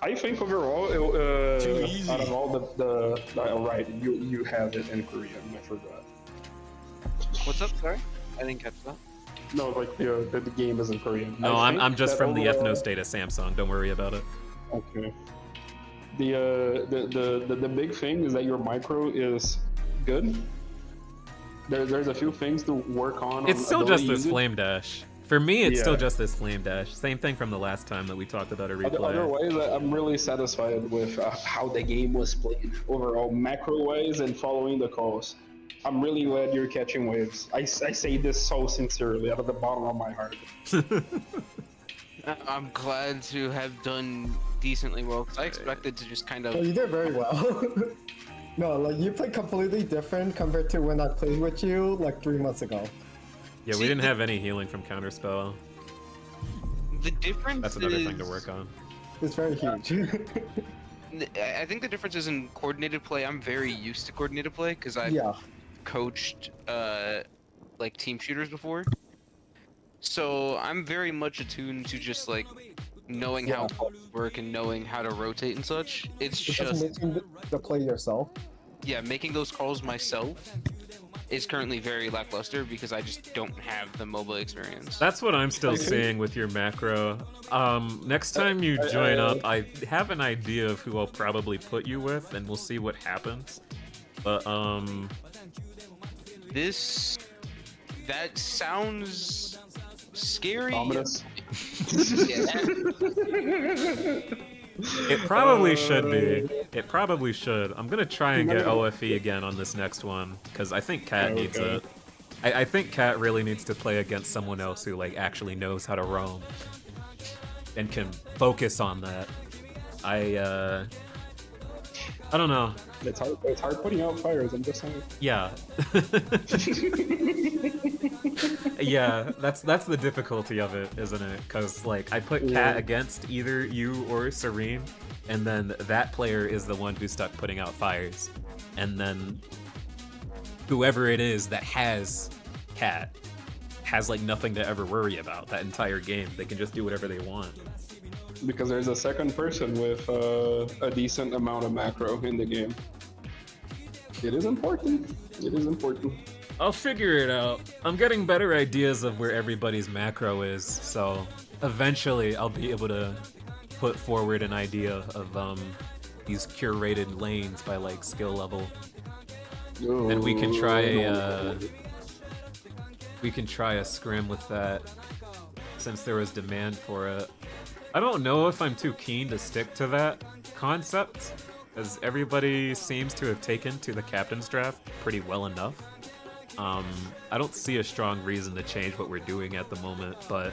I think overall, out of all the right, you have it in Korean, I forgot. What's up, sorry? I didn't catch that. No, like the game is in Korean. No, I'm just from the ethno state of Samsung, don't worry about it. Okay. The big thing is that your micro is good. There's a few things to work on. It's still just this flame dash. For me, it's still just this flame dash. Same thing from the last time that we talked about a replay. Otherwise, I'm really satisfied with how the game was played overall, macro-wise and following the calls. I'm really glad you're catching waves. I say this so sincerely, out of the bottom of my heart. I'm glad to have done decently well, because I expected to just kind of... Oh, you did very well. No, like, you played completely different compared to when I played with you, like, 3 months ago. Yeah, we didn't have any healing from Counterspell. The difference That's another thing to work on. It's very huge. I think the difference is in coordinated play. I'm very used to coordinated play, because I've coached, like, team shooters before. So I'm very much attuned to just, like, knowing how calls work and knowing how to rotate and such. It's just making the play yourself. Yeah, making those calls myself is currently very lackluster because I just don't have the mobile experience. That's what I'm still seeing with your macro. Next time you join up, I have an idea of who I'll probably put you with, and we'll see what happens. But That sounds scary. Ominous. It probably should be. It probably should. I'm gonna try and get OFE again on this next one, because I think Cat needs it. I think Cat really needs to play against someone else who like actually knows how to roam and can focus on that. I don't know. It's hard putting out fires, I'm just saying. Yeah. Yeah, that's the difficulty of it, isn't it? Because like I put Cat against either you or Serene, and then that player is the one who's stuck putting out fires, and then whoever it is that has Cat has like nothing to ever worry about that entire game. They can just do whatever they want. Because there's a second person with a decent amount of macro in the game. It is important. It is important. I'll figure it out. I'm getting better ideas of where everybody's macro is, so eventually I'll be able to put forward an idea of these curated lanes by like skill level. And we can try a scrim with that, since there was demand for it. I don't know if I'm too keen to stick to that concept, as everybody seems to have taken to the captain's draft pretty well enough. I don't see a strong reason to change what we're doing at the moment, but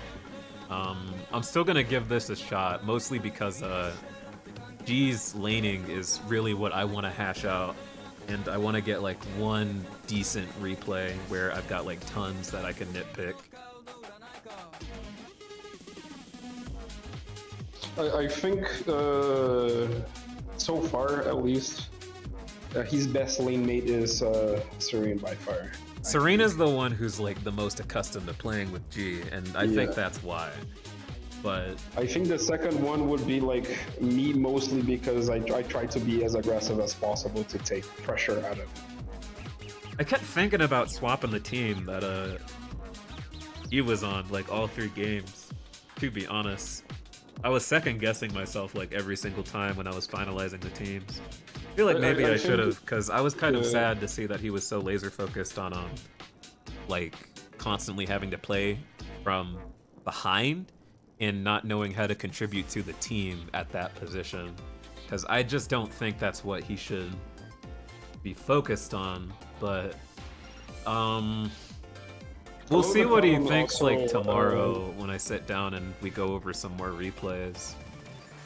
I'm still gonna give this a shot, mostly because G's laning is really what I want to hash out, and I want to get like one decent replay where I've got like tons that I can nitpick. I think so far, at least, his best lane mate is Serene by far. Serena's the one who's like the most accustomed to playing with G, and I think that's why. But I think the second one would be like me, mostly because I try to be as aggressive as possible to take pressure out of it. I kept thinking about swapping the team that he was on like all 3 games, to be honest. I was second guessing myself like every single time when I was finalizing the teams. I feel like maybe I should have, because I was kind of sad to see that he was so laser focused on like constantly having to play from behind and not knowing how to contribute to the team at that position. Because I just don't think that's what he should be focused on. But we'll see what he thinks like tomorrow when I sit down and we go over some more replays.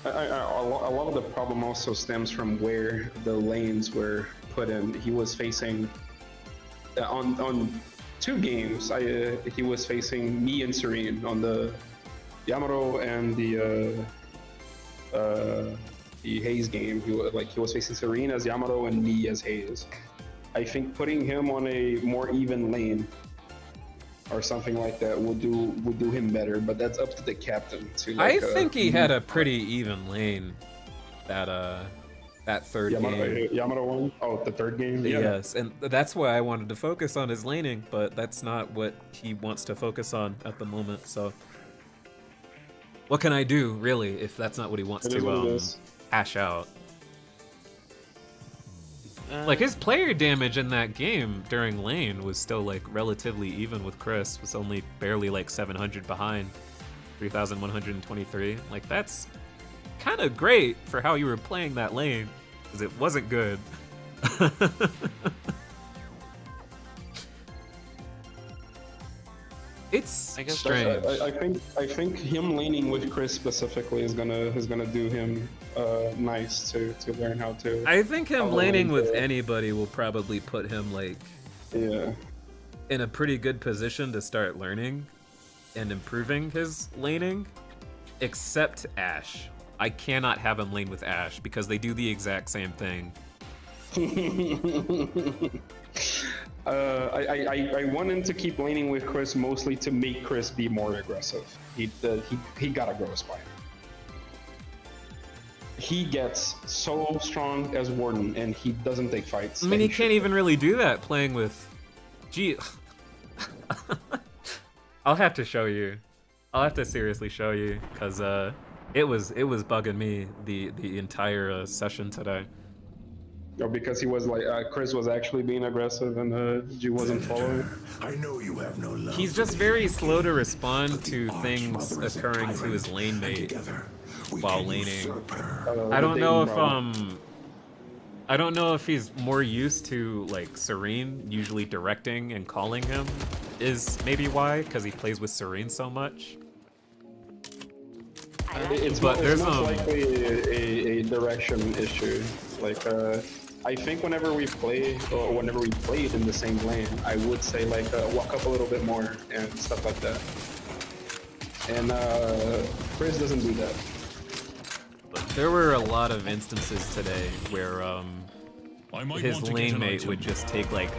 A lot of the problem also stems from where the lanes were put in. He was facing on 2 games. He was facing me and Serene on the Yamato and the Hayes game. He was facing Serene as Yamato and me as Hayes. I think putting him on a more even lane or something like that would do him better, but that's up to the captain to I think he had a pretty even lane that third game. Yamato one? Oh, the third game? Yeah. Yes, and that's why I wanted to focus on his laning, but that's not what he wants to focus on at the moment, so what can I do, really, if that's not what he wants to hash out? Like, his player damage in that game during lane was still, like, relatively even with Chris. Was only barely, like, 700 behind. 3,123. Like, that's kind of great for how you were playing that lane, because it wasn't good. It's strange. I think him laning with Chris specifically is gonna do him nice to learn how to. I think him laning with anybody will probably put him like in a pretty good position to start learning and improving his laning, except Ashe. I cannot have him lane with Ashe because they do the exact same thing. I want him to keep laning with Chris mostly to make Chris be more aggressive. He gotta grow a spine. He gets so strong as Warden, and he doesn't take fights. I mean, he can't even really do that playing with... Gee... I'll have to show you. I'll have to seriously show you, because it was bugging me the entire session today. Or because he was like Chris was actually being aggressive and G wasn't following. I know you have no love. He's just very slow to respond to things occurring to his lane mate while laning. I don't know if I don't know if he's more used to like Serene usually directing and calling him is maybe why, because he plays with Serene so much. It's most likely a direction issue. Like I think whenever we play or whenever we played in the same lane, I would say like walk up a little bit more and stuff like that. And Chris doesn't do that. But there were a lot of instances today where his lane mate would just take like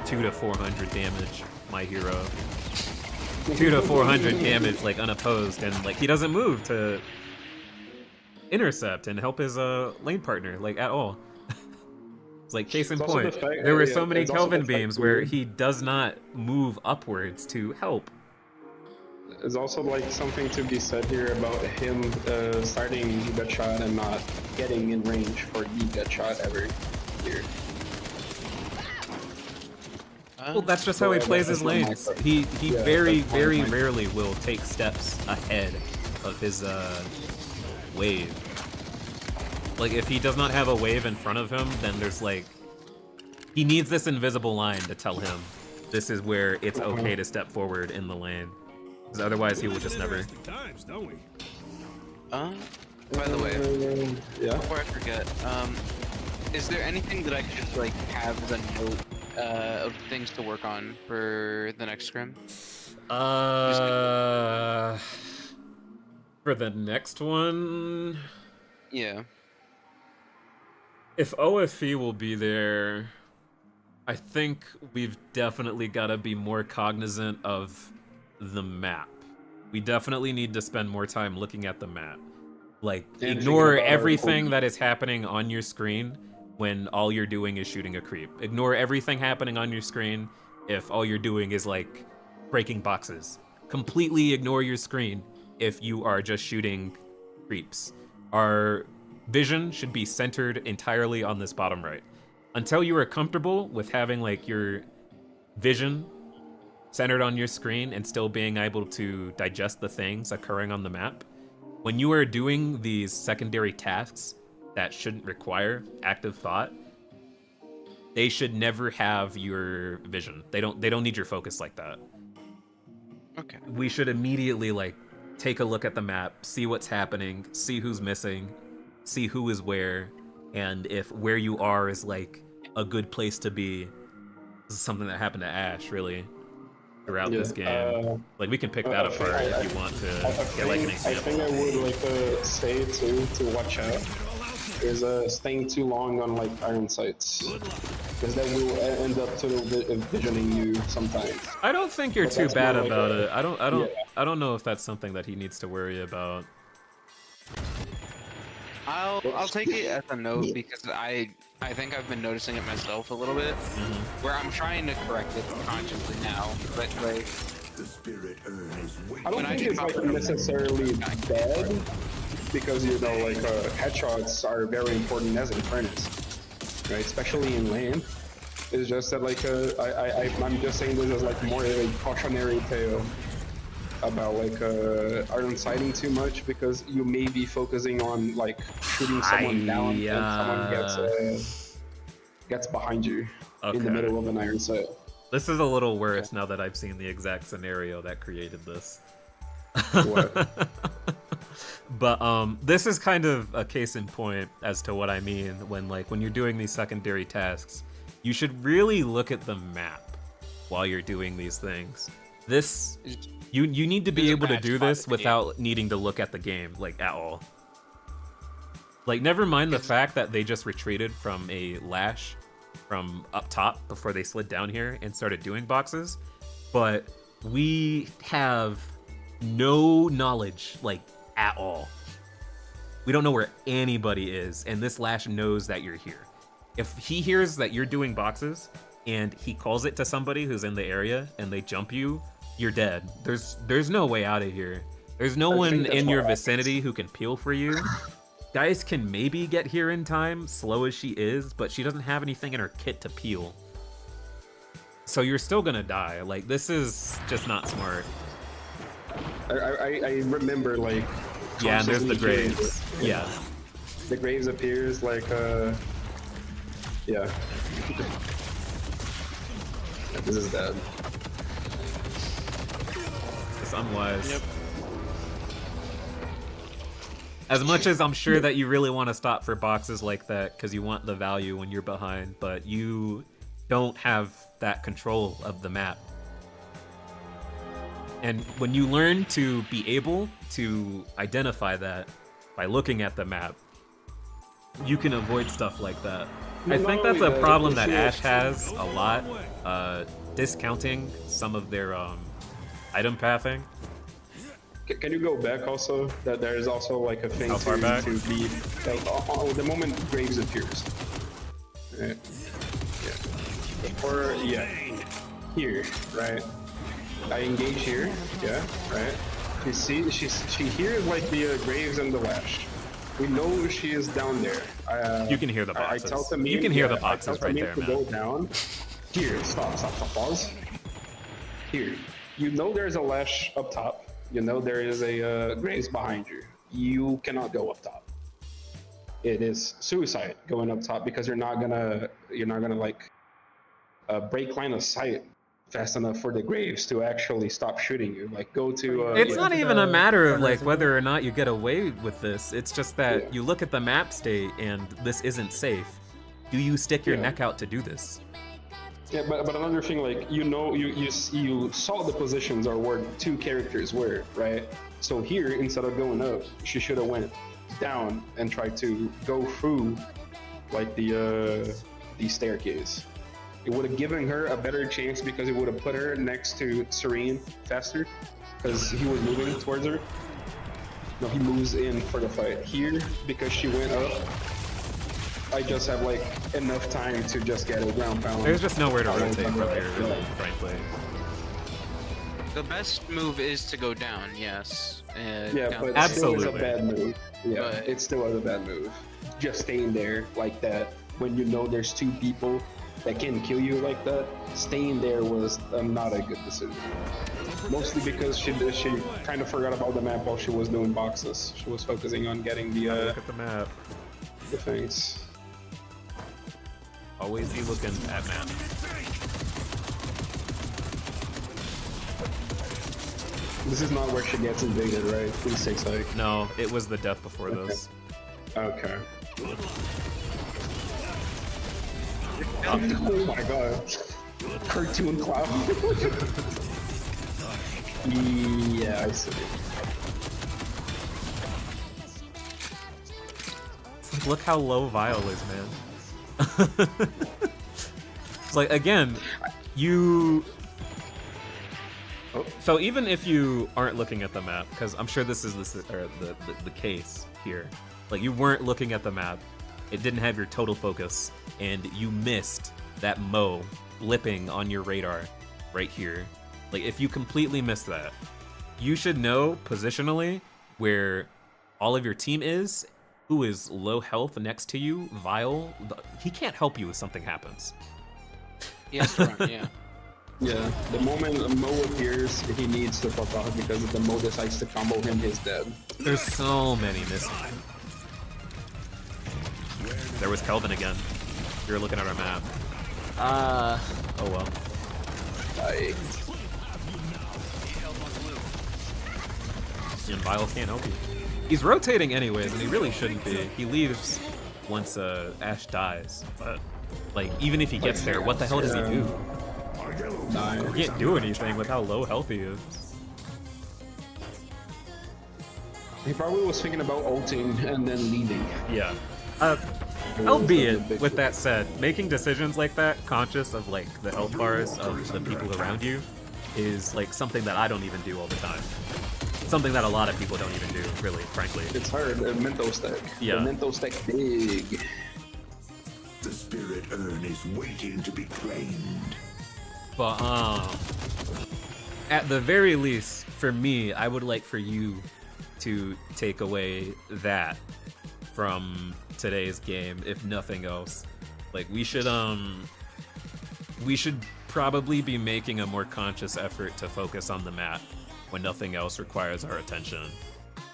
200 to 400 damage, my hero. 200 to 400 damage like unopposed, and like he doesn't move to intercept and help his lane partner like at all. It's like case in point. There were so many Kelvin beams where he does not move upwards to help. There's also like something to be said here about him starting gut shot and not getting in range for the gut shot ever here. Well, that's just how he plays his lanes. He very rarely will take steps ahead of his wave. Like if he does not have a wave in front of him, then there's like he needs this invisible line to tell him this is where it's okay to step forward in the lane. Because otherwise he will just never. By the way, before I forget, is there anything that I could just like have as a note of things to work on for the next scrim? For the next one, yeah. If OFE will be there, I think we've definitely got to be more cognizant of the map. We definitely need to spend more time looking at the map. Like, ignore everything that is happening on your screen when all you're doing is shooting a creep. Ignore everything happening on your screen if all you're doing is, like, breaking boxes. Completely ignore your screen if you are just shooting creeps. Our vision should be centered entirely on this bottom right. Until you are comfortable with having, like, your vision centered on your screen and still being able to digest the things occurring on the map, when you are doing these secondary tasks that shouldn't require active thought, they should never have your vision. They don't need your focus like that. Okay. We should immediately like take a look at the map, see what's happening, see who's missing, see who is where, and if where you are is like a good place to be. This is something that happened to Ash really throughout this game. Like we can pick that apart if you want to get like an example. I think I would like say too to watch out is staying too long on like iron sights, because that will end up sort of visioning you sometimes. I don't think you're too bad about it. I don't know if that's something that he needs to worry about. I'll take it as a note because I think I've been noticing it myself a little bit, where I'm trying to correct it consciously now. But like, the spirit urn is I don't think it's like necessarily bad, because you know like headshots are very important as in furnace, right? Especially in lane. It's just that like I'm just saying this as like more a cautionary tale about like iron sighting too much, because you may be focusing on like shooting someone down and someone gets behind you in the middle of an iron sight. This is a little worse now that I've seen the exact scenario that created this. What? But this is kind of a case in point as to what I mean when you're doing these secondary tasks. You should really look at the map while you're doing these things. You need to be able to do this without needing to look at the game like at all. Like never mind the fact that they just retreated from a lash from up top before they slid down here and started doing boxes, but we have no knowledge like at all. We don't know where anybody is, and this lash knows that you're here. If he hears that you're doing boxes and he calls it to somebody who's in the area and they jump you, you're dead. There's no way out of here. There's no one in your vicinity who can peel for you. Dice can maybe get here in time, slow as she is, but she doesn't have anything in her kit to peel. So you're still gonna die. Like, this is just not smart. I remember, like... Yeah, and there's the constantly graves. hearing- Yeah. The graves appears, like, yeah. This is bad. It's unwise. Yep. As much as I'm sure that you really want to stop for boxes like that because you want the value when you're behind, but you don't have that control of the map. And when you learn to be able to identify that by looking at the map, you can avoid stuff like that. I think that's a problem that Ash has a lot, discounting some of their item pathing. Can you go back also? That there is also like a thing How far back? to be the moment Graves appears. Right. Yeah. Or yeah, here, right? I engage here. Yeah, right. You see, she hears like the Graves and the Lash. We know she is down there. You can hear the boxes. I tell Tamim, You can hear the I boxes tell right Tamim there, to man. go down. Here, stop, pause. Here, you know there's a Lash up top. You know there is a Graves behind you. You cannot go up top. It is suicide going up top because you're not gonna like break line of sight fast enough for the Graves to actually stop shooting you. Like go to. It's not even a matter of like whether or not you get away with this. It's just that you look at the map state and this isn't safe. Do you stick your neck out to do this? Yeah, but another thing, like you saw the positions or where two characters were, right? So here, instead of going up, she should have went down and tried to go through like the staircase. It would have given her a better chance because it would have put her next to Serene faster because he was moving towards her. No, he moves in for the fight. Here, because she went up, I just have like enough time to just get a ground pound. There's just nowhere to rotate from here, really, frankly. The best move is to go down, yes. Yeah, down but there. it still is a bad move. Yeah, it still is a bad move. Just staying there like that when you know there's two people that can kill you like that, staying there was not a good decision. Mostly because she kind of forgot about the map while she was doing boxes. She was focusing on getting the look at the map. The things. Always be looking at map. This is not where she gets invaded, right? Please say so. No, it was the death before this. Okay. Oh my god. Cartoon cloud. Yeah, I see. Look how low Vile is, man. It's like, again, you... So even if you aren't looking at the map, because I'm sure this is the case here, like you weren't looking at the map, it didn't have your total focus, and you missed that Mo blipping on your radar right here. Like if you completely missed that, you should know positionally where all of your team is, who is low health next to you. Vile, he can't help you if something happens. Yes, right, yeah. Yeah, the moment Mo appears, he needs to fuck off because if the Mo decides to combo him, he's dead. There's so many missing. There was Kelvin again. You're looking at our map. Oh well. And Vile can't help you. He's rotating anyways, and he really shouldn't be. He leaves once Ash dies. But like, even if he gets there, what the hell does he do? He can't do anything with how low health he is. He probably was thinking about ulting and then leaving. Yeah. Albeit, with that said, making decisions like that, conscious of like the health bars of the people around you, is like something that I don't even do all the time. Something that a lot of people don't even do, really, frankly. It's hard, a mental stack. Yeah. The mental stack big. The spirit urn is waiting to be claimed. But at the very least, for me, I would like for you to take away that from today's game, if nothing else. Like, we should probably be making a more conscious effort to focus on the map when nothing else requires our attention.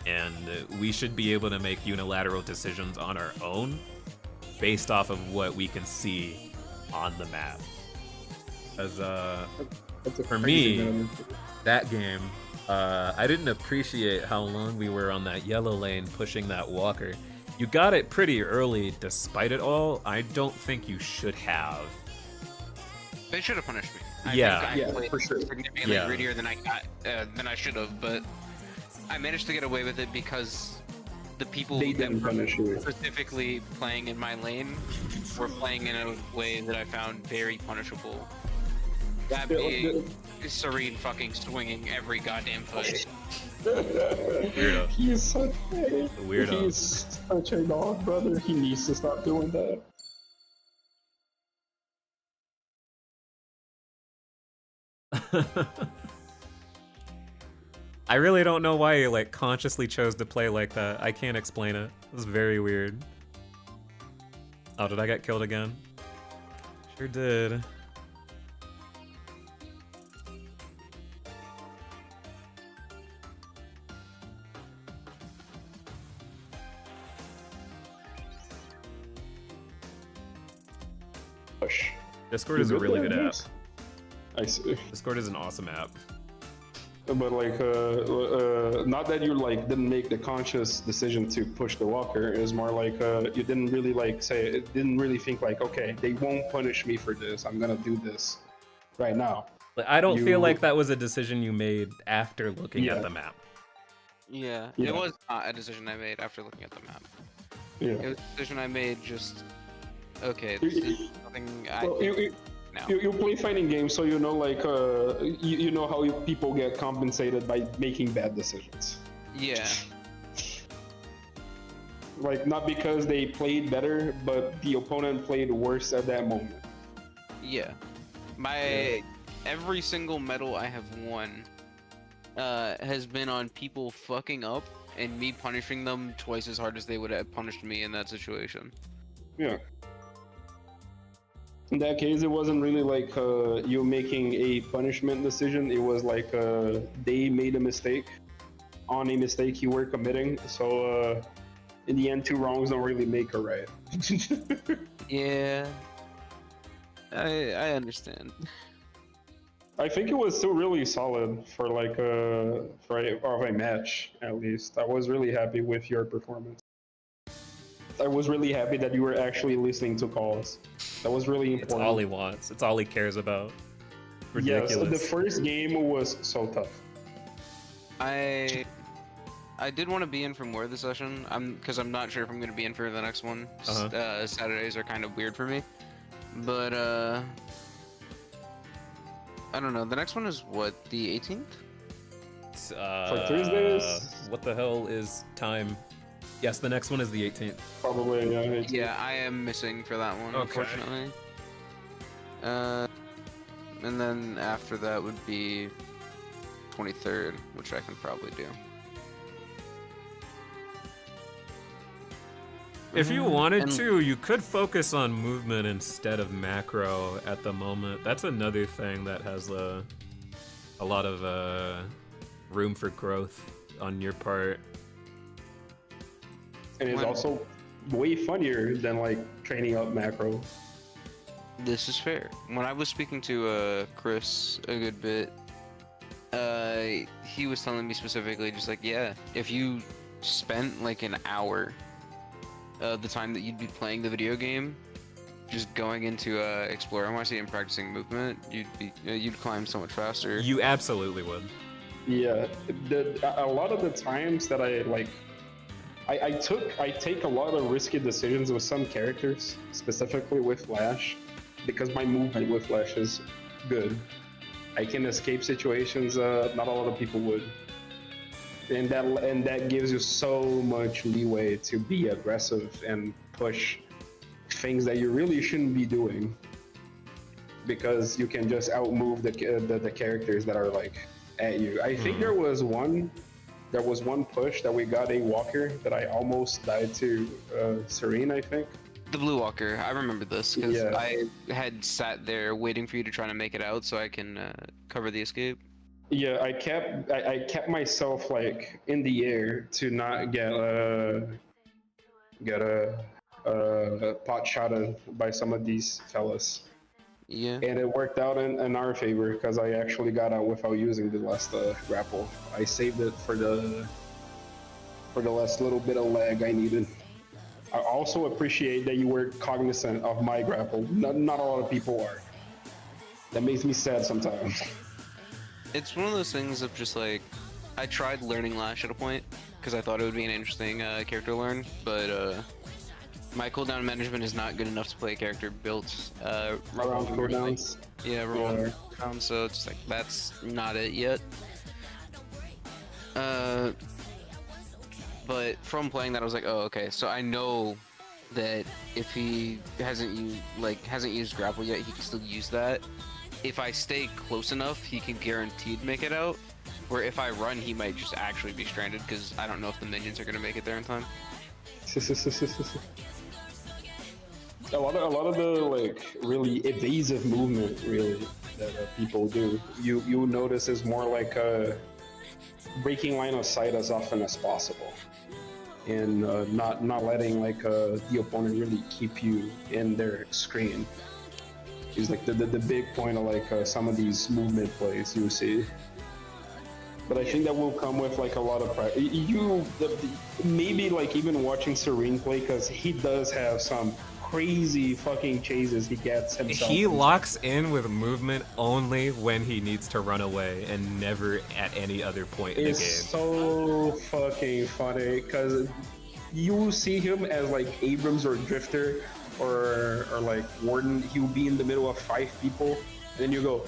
And we should be able to make unilateral decisions on our own based off of what we can see on the map. As for me, that game, I didn't appreciate how long we were on that yellow lane pushing that walker. You got it pretty early despite it all. I don't think you should have. They should have punished me. Yeah, I played for sure. significantly greedier than I should have, but I managed to get away with it because the people that were specifically playing in my lane were playing in a way that I found very punishable. That being Serene fucking swinging every goddamn fight. Weirdo. He's such a weirdo. He's such a dog, brother. He needs to stop doing that. I really don't know why you like consciously chose to play like that. I can't explain it. It was very weird. Oh, did I get killed again? Sure did. Discord is a really good app. I see. Discord is an awesome app. But like, not that you like didn't make the conscious decision to push the walker. It was more like you didn't really like didn't really think like, okay, they won't punish me for this. I'm gonna do this right now. Like, I don't feel like that was a decision you made after looking at the map. Yeah, it was not a decision I made after looking at the map. Yeah. It was a decision I made just, okay, this is something I think now. You play fighting games, so you know like you know how people get compensated by making bad decisions. Yeah. Like, not because they played better, but the opponent played worse at that moment. Yeah. Every single medal I have won has been on people fucking up and me punishing them twice as hard as they would have punished me in that situation. Yeah. In that case, it wasn't really like you making a punishment decision. It was like they made a mistake on a mistake you were committing. So in the end, two wrongs don't really make a right. Yeah, I understand. I think it was still really solid for like for a match, at least. I was really happy with your performance. I was really happy that you were actually listening to calls. That was really important. It's all he wants. It's all he cares about. Ridiculous. Yes, the first game was so tough. I did want to be in for more of the session. Because I'm not sure if I'm going to be in for the next one. Saturdays are kind of weird for me. But I don't know. The next one is what, the 18th? For Tuesdays? What the hell is time? Yes, the next one is the 18th. Probably, yeah. 18th. Yeah, I am missing for that one, unfortunately. And then after that would be 23rd, which I can probably do. If you wanted to, you could focus on movement instead of macro at the moment. That's another thing that has a lot of room for growth on your part. And it's also way funnier than like training up macro. This is fair. When I was speaking to Chris a good bit, he was telling me specifically just like, yeah, if you spent like an hour the time that you'd be playing the video game just going into Explore NYC and practicing movement, you'd climb so much faster. You absolutely would. Yeah, a lot of the times that I take a lot of risky decisions with some characters, specifically with Flash, because my movement with Flash is good. I can escape situations not a lot of people would. And that gives you so much leeway to be aggressive and push things that you really shouldn't be doing, because you can just outmove the characters that are like at you. I think there was one there was one push that we got a walker that I almost died to Serene, I think. The blue walker. I remember this because Yeah. I had sat there waiting for you to try to make it out so I can cover the escape. Yeah, I kept myself like in the air to not get pot shot by some of these fellas. Yeah. And it worked out in our favor because I actually got out without using the last grapple. I saved it for the last little bit of lag I needed. I also appreciate that you were cognizant of my grapple. Not a lot of people are. That makes me sad sometimes. It's one of those things of just like, I tried learning Lash at a point because I thought it would be an interesting character to learn, but my cooldown management is not good enough to play a character built around cooldowns. Yeah, revolving around, so it's like that's not it yet. But from playing that, I was like, oh, okay. So I know that if he hasn't used grapple yet, he can still use that. If I stay close enough, he can guaranteed make it out. Where if I run, he might just actually be stranded because I don't know if the minions are gonna make it there in time. A lot of the like really evasive movement really that people do, you notice is more like breaking line of sight as often as possible, and not letting like the opponent really keep you in their screen. Is like the big point of like some of these movement plays you see. But I think that will come with like a lot of practice. Maybe like even watching Serene play, because he does have some crazy fucking chases he gets himself. He locks in with movement only when he needs to run away and never at any other point in the game. It's so fucking funny because you see him as like Abrams or Drifter or like Warden. He will be in the middle of 5 people. And then you go,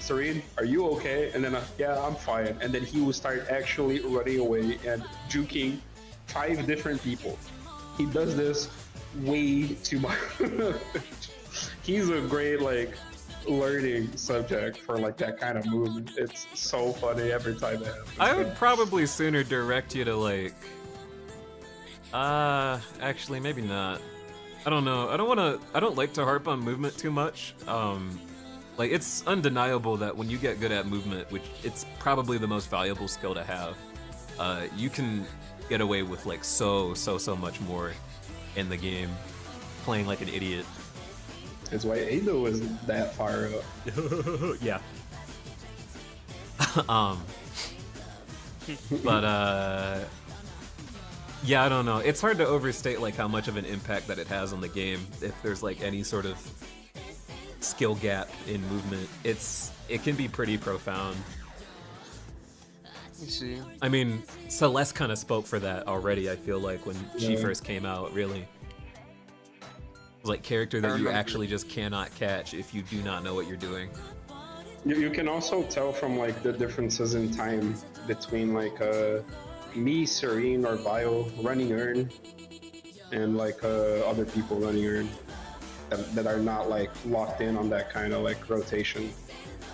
Serene, are you okay? And then, yeah, I'm fine. And then he will start actually running away and juking 5 different people. He does this way too much. He's a great, like, learning subject for, like, that kind of movement. It's so funny every time it happens. I would probably sooner direct you to, like... actually, maybe not. I don't know. I don't like to harp on movement too much. Like, it's undeniable that when you get good at movement, which it's probably the most valuable skill to have, you can get away with, like, so much more in the game, playing like an idiot. That's why Ado isn't that far up. Yeah. Yeah, I don't know. It's hard to overstate, like, how much of an impact that it has on the game if there's, like, any sort of skill gap in movement. It can be pretty profound. You see. I mean, Celeste kind of spoke for that already, I feel like, when she first came out, really. It was like character that you actually just cannot catch if you do not know what you're doing. You can also tell from like the differences in time between like me, Serene, or Bio running Urn and like other people running Urn that are not like locked in on that kind of like rotation,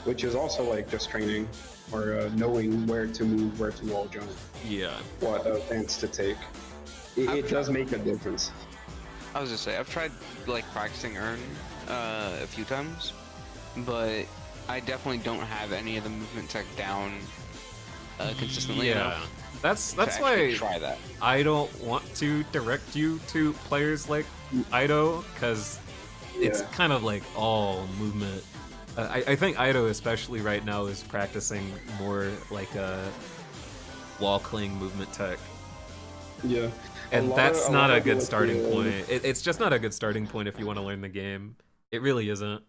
which is also like just training or knowing where to move, where to wall jump. Yeah. What stance to take. It does make a difference. I was just say I've tried like practicing Urn a few times, but I definitely don't have any of the movement tech down consistently enough. That's why try that. I don't want to direct you to players like Ido, because it's kind of like all movement. I think Ido especially right now is practicing more like a wall cling movement tech. Yeah. And that's not a good starting point. It's just not a good starting point if you want to learn the game. It really isn't.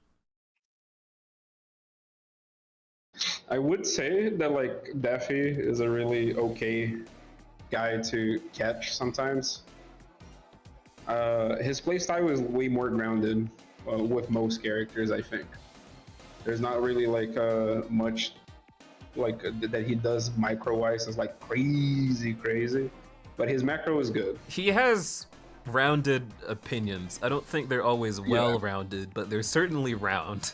I would say that like Daffy is a really okay guy to catch sometimes. His playstyle is way more grounded with most characters, I think. There's not really like much like that he does micro-wise is like crazy, but his macro is good. He has rounded opinions. I don't think they're always well-rounded, but they're certainly round.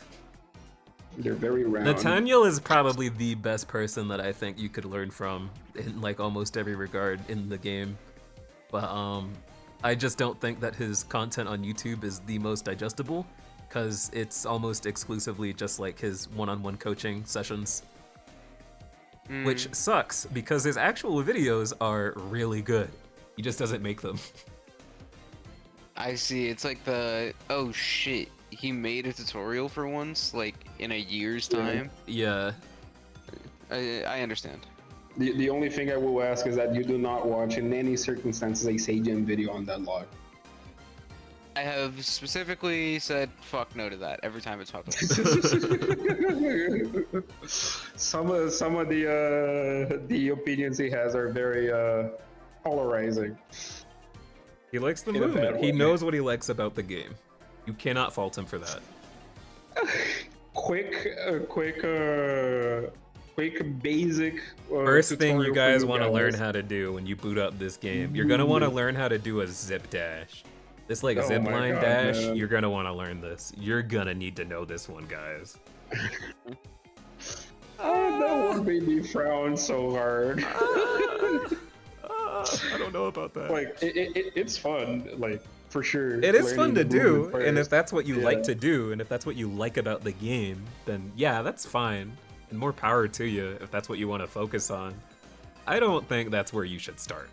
They're very round. Nathaniel is probably the best person that I think you could learn from in like almost every regard in the game. But I just don't think that his content on YouTube is the most digestible, because it's almost exclusively just like his one-on-one coaching sessions. Which sucks, because his actual videos are really good. He just doesn't make them. I see. It's like the oh shit, he made a tutorial for once, like in a year's time. Yeah. I understand. The only thing I will ask is that you do not watch in any circumstances a Sajin video on that log. I have specifically said fuck no to that every time it's public. Some of the opinions he has are very polarizing. He likes the In a movement. bad He way. knows what he likes about the game. You cannot fault him for that. Quick basic. First thing you tutorial for guys want to learn guys. how to do when you boot up this game, you're gonna want to learn how to do a zip dash. This like Oh zip my line God, dash, man. you're gonna want to learn this. You're gonna need to know this one, guys. Oh, that one made me frown so hard. I don't know about that. Like it's fun, like for sure. It is fun to learning the do, movement and if first. that's what you like Yeah. to do, and if that's what you like about the game, then yeah, that's fine. And more power to you if that's what you want to focus on. I don't think that's where you should start.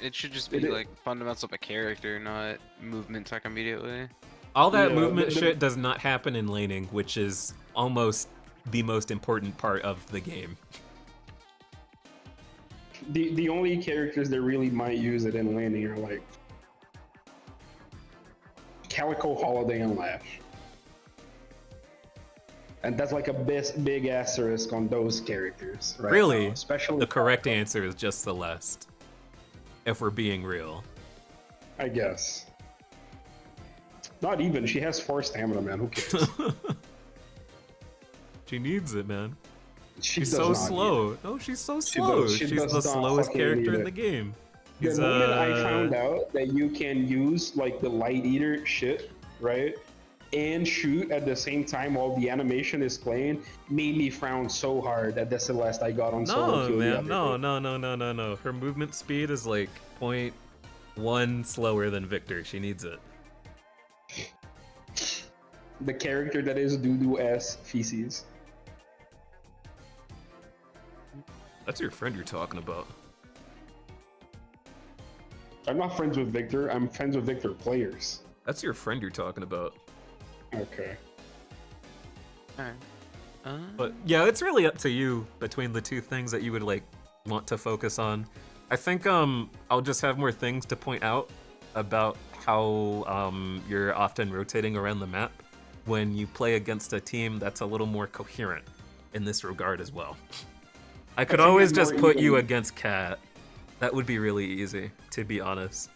It should just be like fundamentals of a character, not movement tech immediately. All that Yeah, movement the- shit does not happen in laning, which is almost the most important part of the game. The only characters that really might use it in laning are like Calico, Holiday, and Lash. And that's like a big asterisk on those characters. Right Really, now, especially the correct answer is just Celeste. If we're being real. I guess. Not even. She has 4 stamina, man. Who cares? She needs it, man. She She's does so not slow. No, she's so She slow. does- she She's does the not slowest fucking character need in it. the game. The He's, moment I found out that you can use like the light eater shit, right, and shoot at the same time while the animation is playing, made me frown so hard at the Celeste I got on solo No, queue the man, other no. Her movement speed is like 0.1 slower than Victor. She needs it. day. The character that is Doodoo S feces. That's your friend you're talking about. I'm not friends with Victor. I'm friends with Victor players. That's your friend you're talking about. Okay. Alright. But yeah, it's really up to you between the two things that you would like want to focus on. I think I'll just have more things to point out about how you're often rotating around the map when you play against a team that's a little more coherent in this regard as well. I could think always it's just more put you even. against Cat. That would be really easy, to be honest.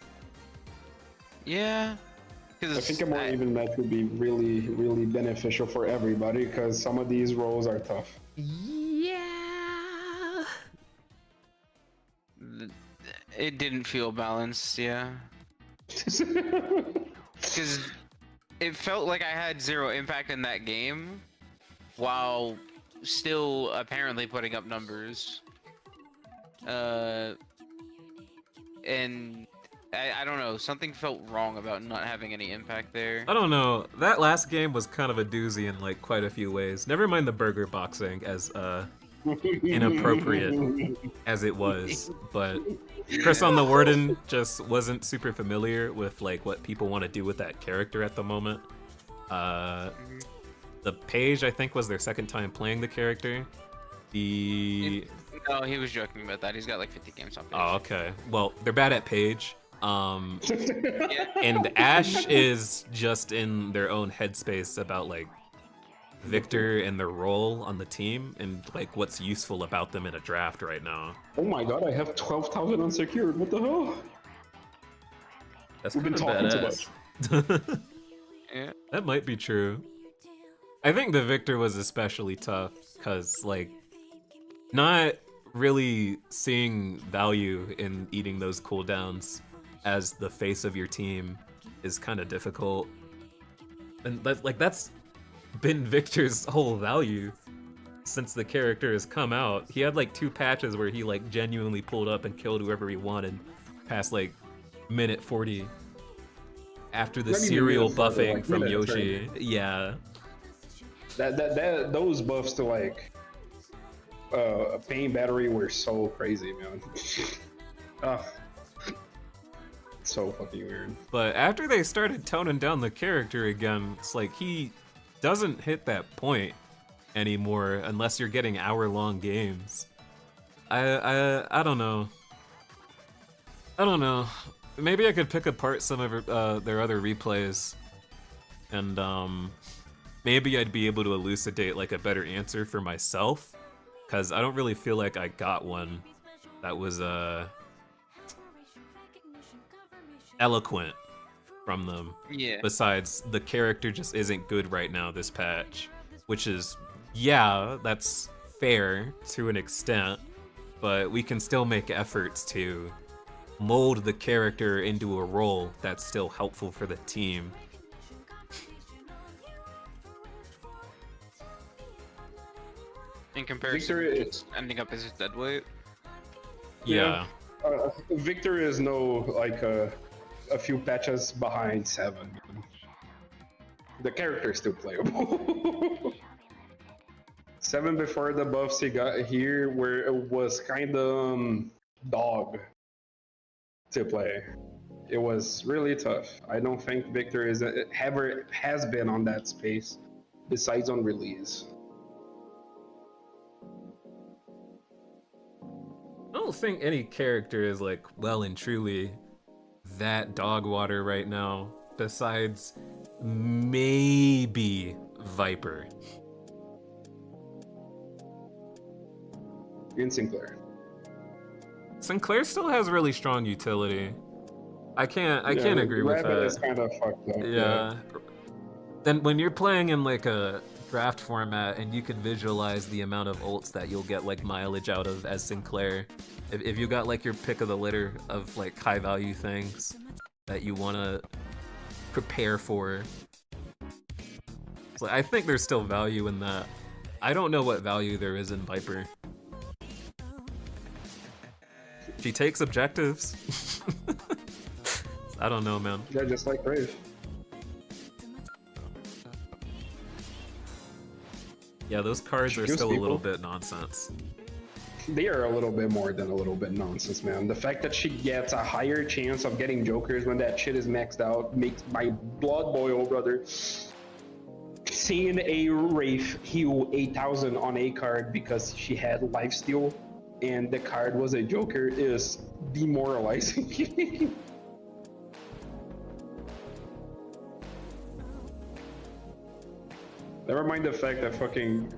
Yeah. I think a more even match would be really, really beneficial for everybody because some of these roles are tough. Yeah. It didn't feel balanced, yeah. Because it felt like I had 0 impact in that game, while still apparently putting up numbers. And I don't know, something felt wrong about not having any impact there. I don't know. That last game was kind of a doozy in like quite a few ways. Never mind the burger boxing as inappropriate as it was, but Chris on the Warden just wasn't super familiar with like what people want to do with that character at the moment. The Page, I think, was their second time playing the character. No, he was joking about that. He's got like 50 games on Page. Oh, okay. Well, they're bad at Page. And Ash is just in their own headspace about like Victor and their role on the team and like what's useful about them in a draft right now. Oh my god, I have 12,000 unsecured. What the hell? That's We've been kind of talking too badass. Yeah. That might be true. I think the Victor was especially tough because like not really seeing value in eating those cooldowns as the face of your team is kind of difficult. And that's been Victor's whole value since the character has come out. He had like 2 patches where he like genuinely pulled up and killed whoever he wanted past like minute 40 after the serial buffing like from minutes, Yoshi. right? Yeah. Those buffs to like pain battery were so crazy, man. Ugh. So fucking weird. But after they started toning down the character again, it's like he doesn't hit that point anymore unless you're getting hour-long games. I don't know. I don't know. Maybe I could pick apart some of their other replays, and maybe I'd be able to elucidate like a better answer for myself, because I don't really feel like I got one that was eloquent from them. Yeah. Besides, the character just isn't good right now this patch, which is, yeah, that's fair to an extent, but we can still make efforts to mold the character into a role that's still helpful for the team. In comparison, Victor, just ending up as a deadweight. Yeah. Victor is no like a few patches behind 7. The character is still playable. 7 before the buffs he got here, where it was kind of dog to play. It was really tough. I don't think Victor is ever has been on that space, besides on release. I don't think any character is like well and truly that dog water right now, besides maybe Viper. And Sinclair. Sinclair still has really strong utility. I can't agree with Rabbit that. is kind of fucked up. Yeah. Then when you're playing in like a draft format and you can visualize the amount of ults that you'll get like mileage out of as Sinclair, if you got like your pick of the litter of like high value things that you want to prepare for, so I think there's still value in that. I don't know what value there is in Viper. She takes objectives. I don't know, man. Yeah, just like Brave. Yeah, those cards are Kills still a little people. bit nonsense. They are a little bit more than a little bit nonsense, man. The fact that she gets a higher chance of getting jokers when that shit is maxed out makes my blood boil, brother. Seeing a Wraith heal 8,000 on a card because she had lifesteal and the card was a joker is demoralizing. Never mind the fact that fucking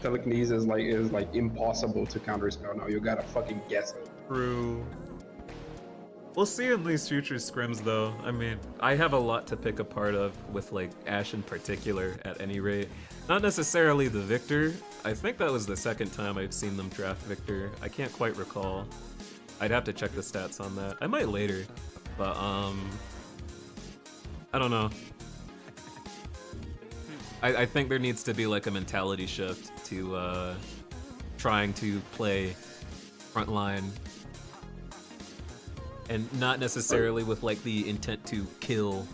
telekinesis is like impossible to counterspell now. You gotta fucking guess it. True. We'll see in these future scrims though. I mean, I have a lot to pick apart of with like Ashe in particular at any rate. Not necessarily the Victor. I think that was the second time I've seen them draft Victor. I can't quite recall. I'd have to check the stats on that. I might later, but I don't know. I think there needs to be like a mentality shift to trying to play frontline, and not necessarily with like the intent to kill.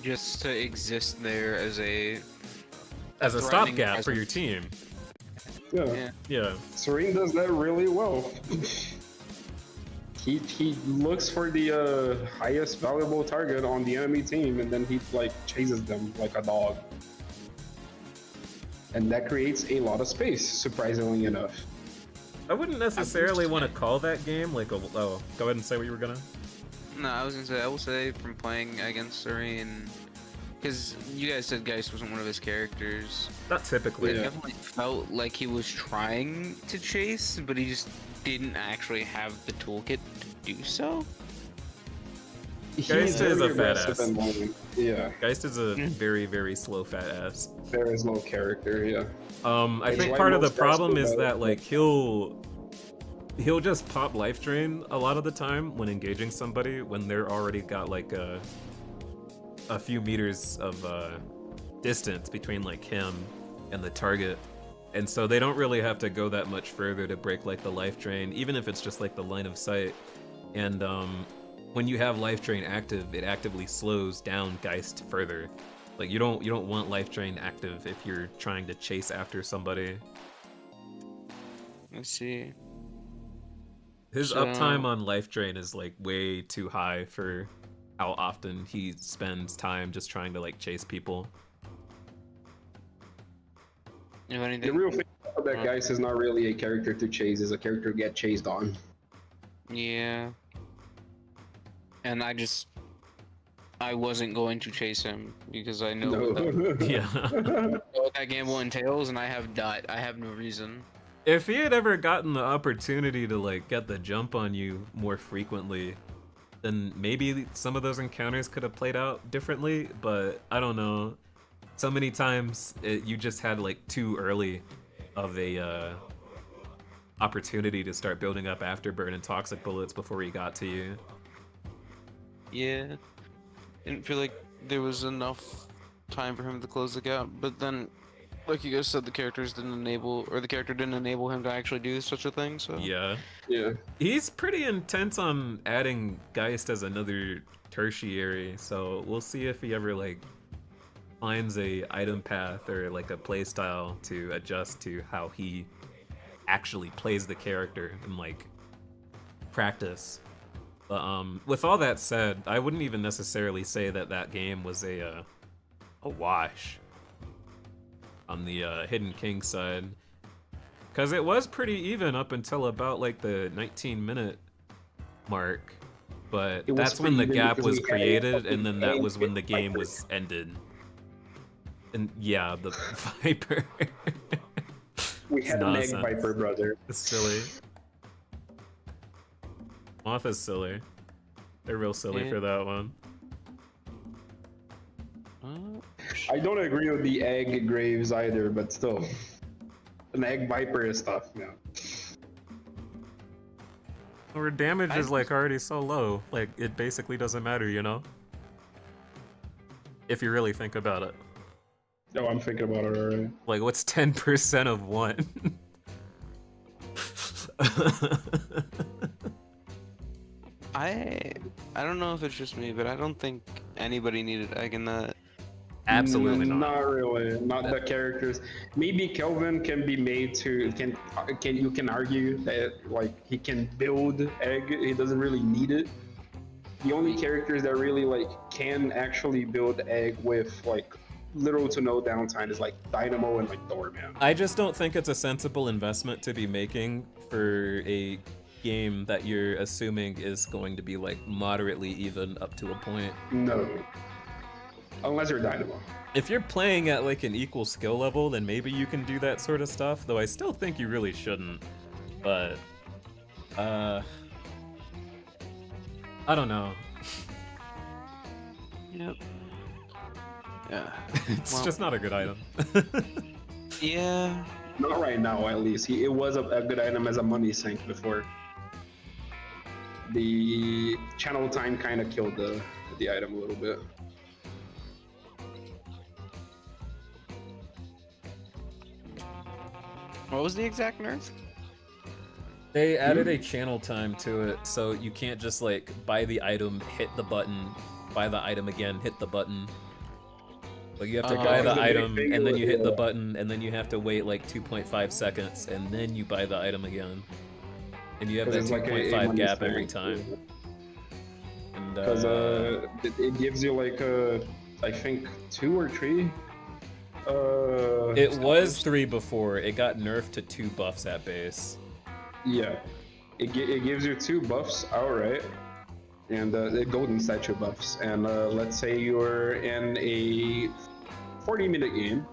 Just to exist there as a stopgap for presence. your team. Yeah. Yeah. Serene does that really well. He looks for the highest valuable target on the enemy team, and then he like chases them like a dog, and that creates a lot of space. Surprisingly enough, I wouldn't necessarily want to call that game like a. Oh, go ahead and say what you were gonna. No, I was gonna say, I will say from playing against Serene, because you guys said Geist wasn't one of his characters. Not typically. It definitely felt like he was trying to chase, but he just didn't actually have the toolkit to do so. Geist is a fat ass. Yeah. Geist is a very, very slow fat ass. There is no character, yeah. I think part of the problem is that like he'll he'll just pop life drain a lot of the time when engaging somebody when they're already got like a few meters of distance between like him and the target, and so they don't really have to go that much further to break like the life drain, even if it's just like the line of sight. And when you have life drain active, it actively slows down Geist further. Like you don't want life drain active if you're trying to chase after somebody. Let's see. His uptime on life drain is like way too high for how often he spends time just trying to like chase people. You know anything? The real thing about that Geist is not really a character to chase, is a character to get chased on. Yeah. And I wasn't going to chase him because I know what that gamble entails, and I have no reason. If he had ever gotten the opportunity to like get the jump on you more frequently, then maybe some of those encounters could have played out differently, but I don't know. So many times you just had like too early of a opportunity to start building up afterburn and toxic bullets before he got to you. Yeah. Didn't feel like there was enough time for him to close the gap, but then, like you guys said, the character didn't enable him to actually do such a thing, so... Yeah. Yeah. He's pretty intense on adding Geist as another tertiary, so we'll see if he ever, like, finds a item path or, like, a playstyle to adjust to how he actually plays the character in, like, practice. But, with all that said, I wouldn't even necessarily say that that game was a wash on the Hidden King side, because it was pretty even up until about like the 19-minute mark, but that's when the gap was created, and then that was when the game was ended. And yeah, the Viper. We had an egg Viper, brother. It's silly. Moth is silly. They're real silly for that one. I don't agree with the egg graves either, but still. An egg Viper is tough, yeah. Our damage is like already so low, like it basically doesn't matter, you know? If you really think about it. No, I'm thinking about it already. Like, what's 10% of 1? I don't know if it's just me, but I don't think anybody needed egg in that. Absolutely not. Not really. Not the characters. Maybe Kelvin can be made to you can argue that like he can build egg. He doesn't really need it. The only characters that really like can actually build egg with like little to no downtime is like Dynamo and like Doorman. I just don't think it's a sensible investment to be making for a game that you're assuming is going to be like moderately even up to a point. No. Unless you're Dynamo. If you're playing at like an equal skill level, then maybe you can do that sort of stuff, though I still think you really shouldn't. But I don't know. Yep. Yeah. It's just not a good item. Yeah. Not right now, at least. It was a good item as a money sink before. The channel time kind of killed the item a little bit. What was the exact nerf? They added a channel time to it, so you can't just like buy the item, hit the button, buy the item again, hit the button. Like you have to buy the item, and then you hit the button, and then you have to wait like 2.5 seconds, and then you buy the item again. And you have that 2.5 gap every time. Because it gives you like I think 2 or 3. It was 3 before. It got nerfed to 2 buffs at base. Yeah, it gives you 2 buffs outright, and the golden statue buffs. And let's say you're in a 40-minute game,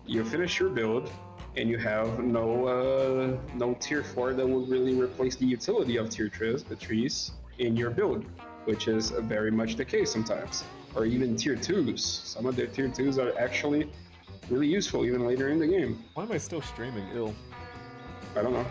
you finish your build, and you have no tier 4 that will really replace the utility of tier 3s in your build, which is very much the case sometimes. Or even tier 2s. Some of their tier 2s are actually really useful even later in the game. Why am I still streaming? Ill. I don't know.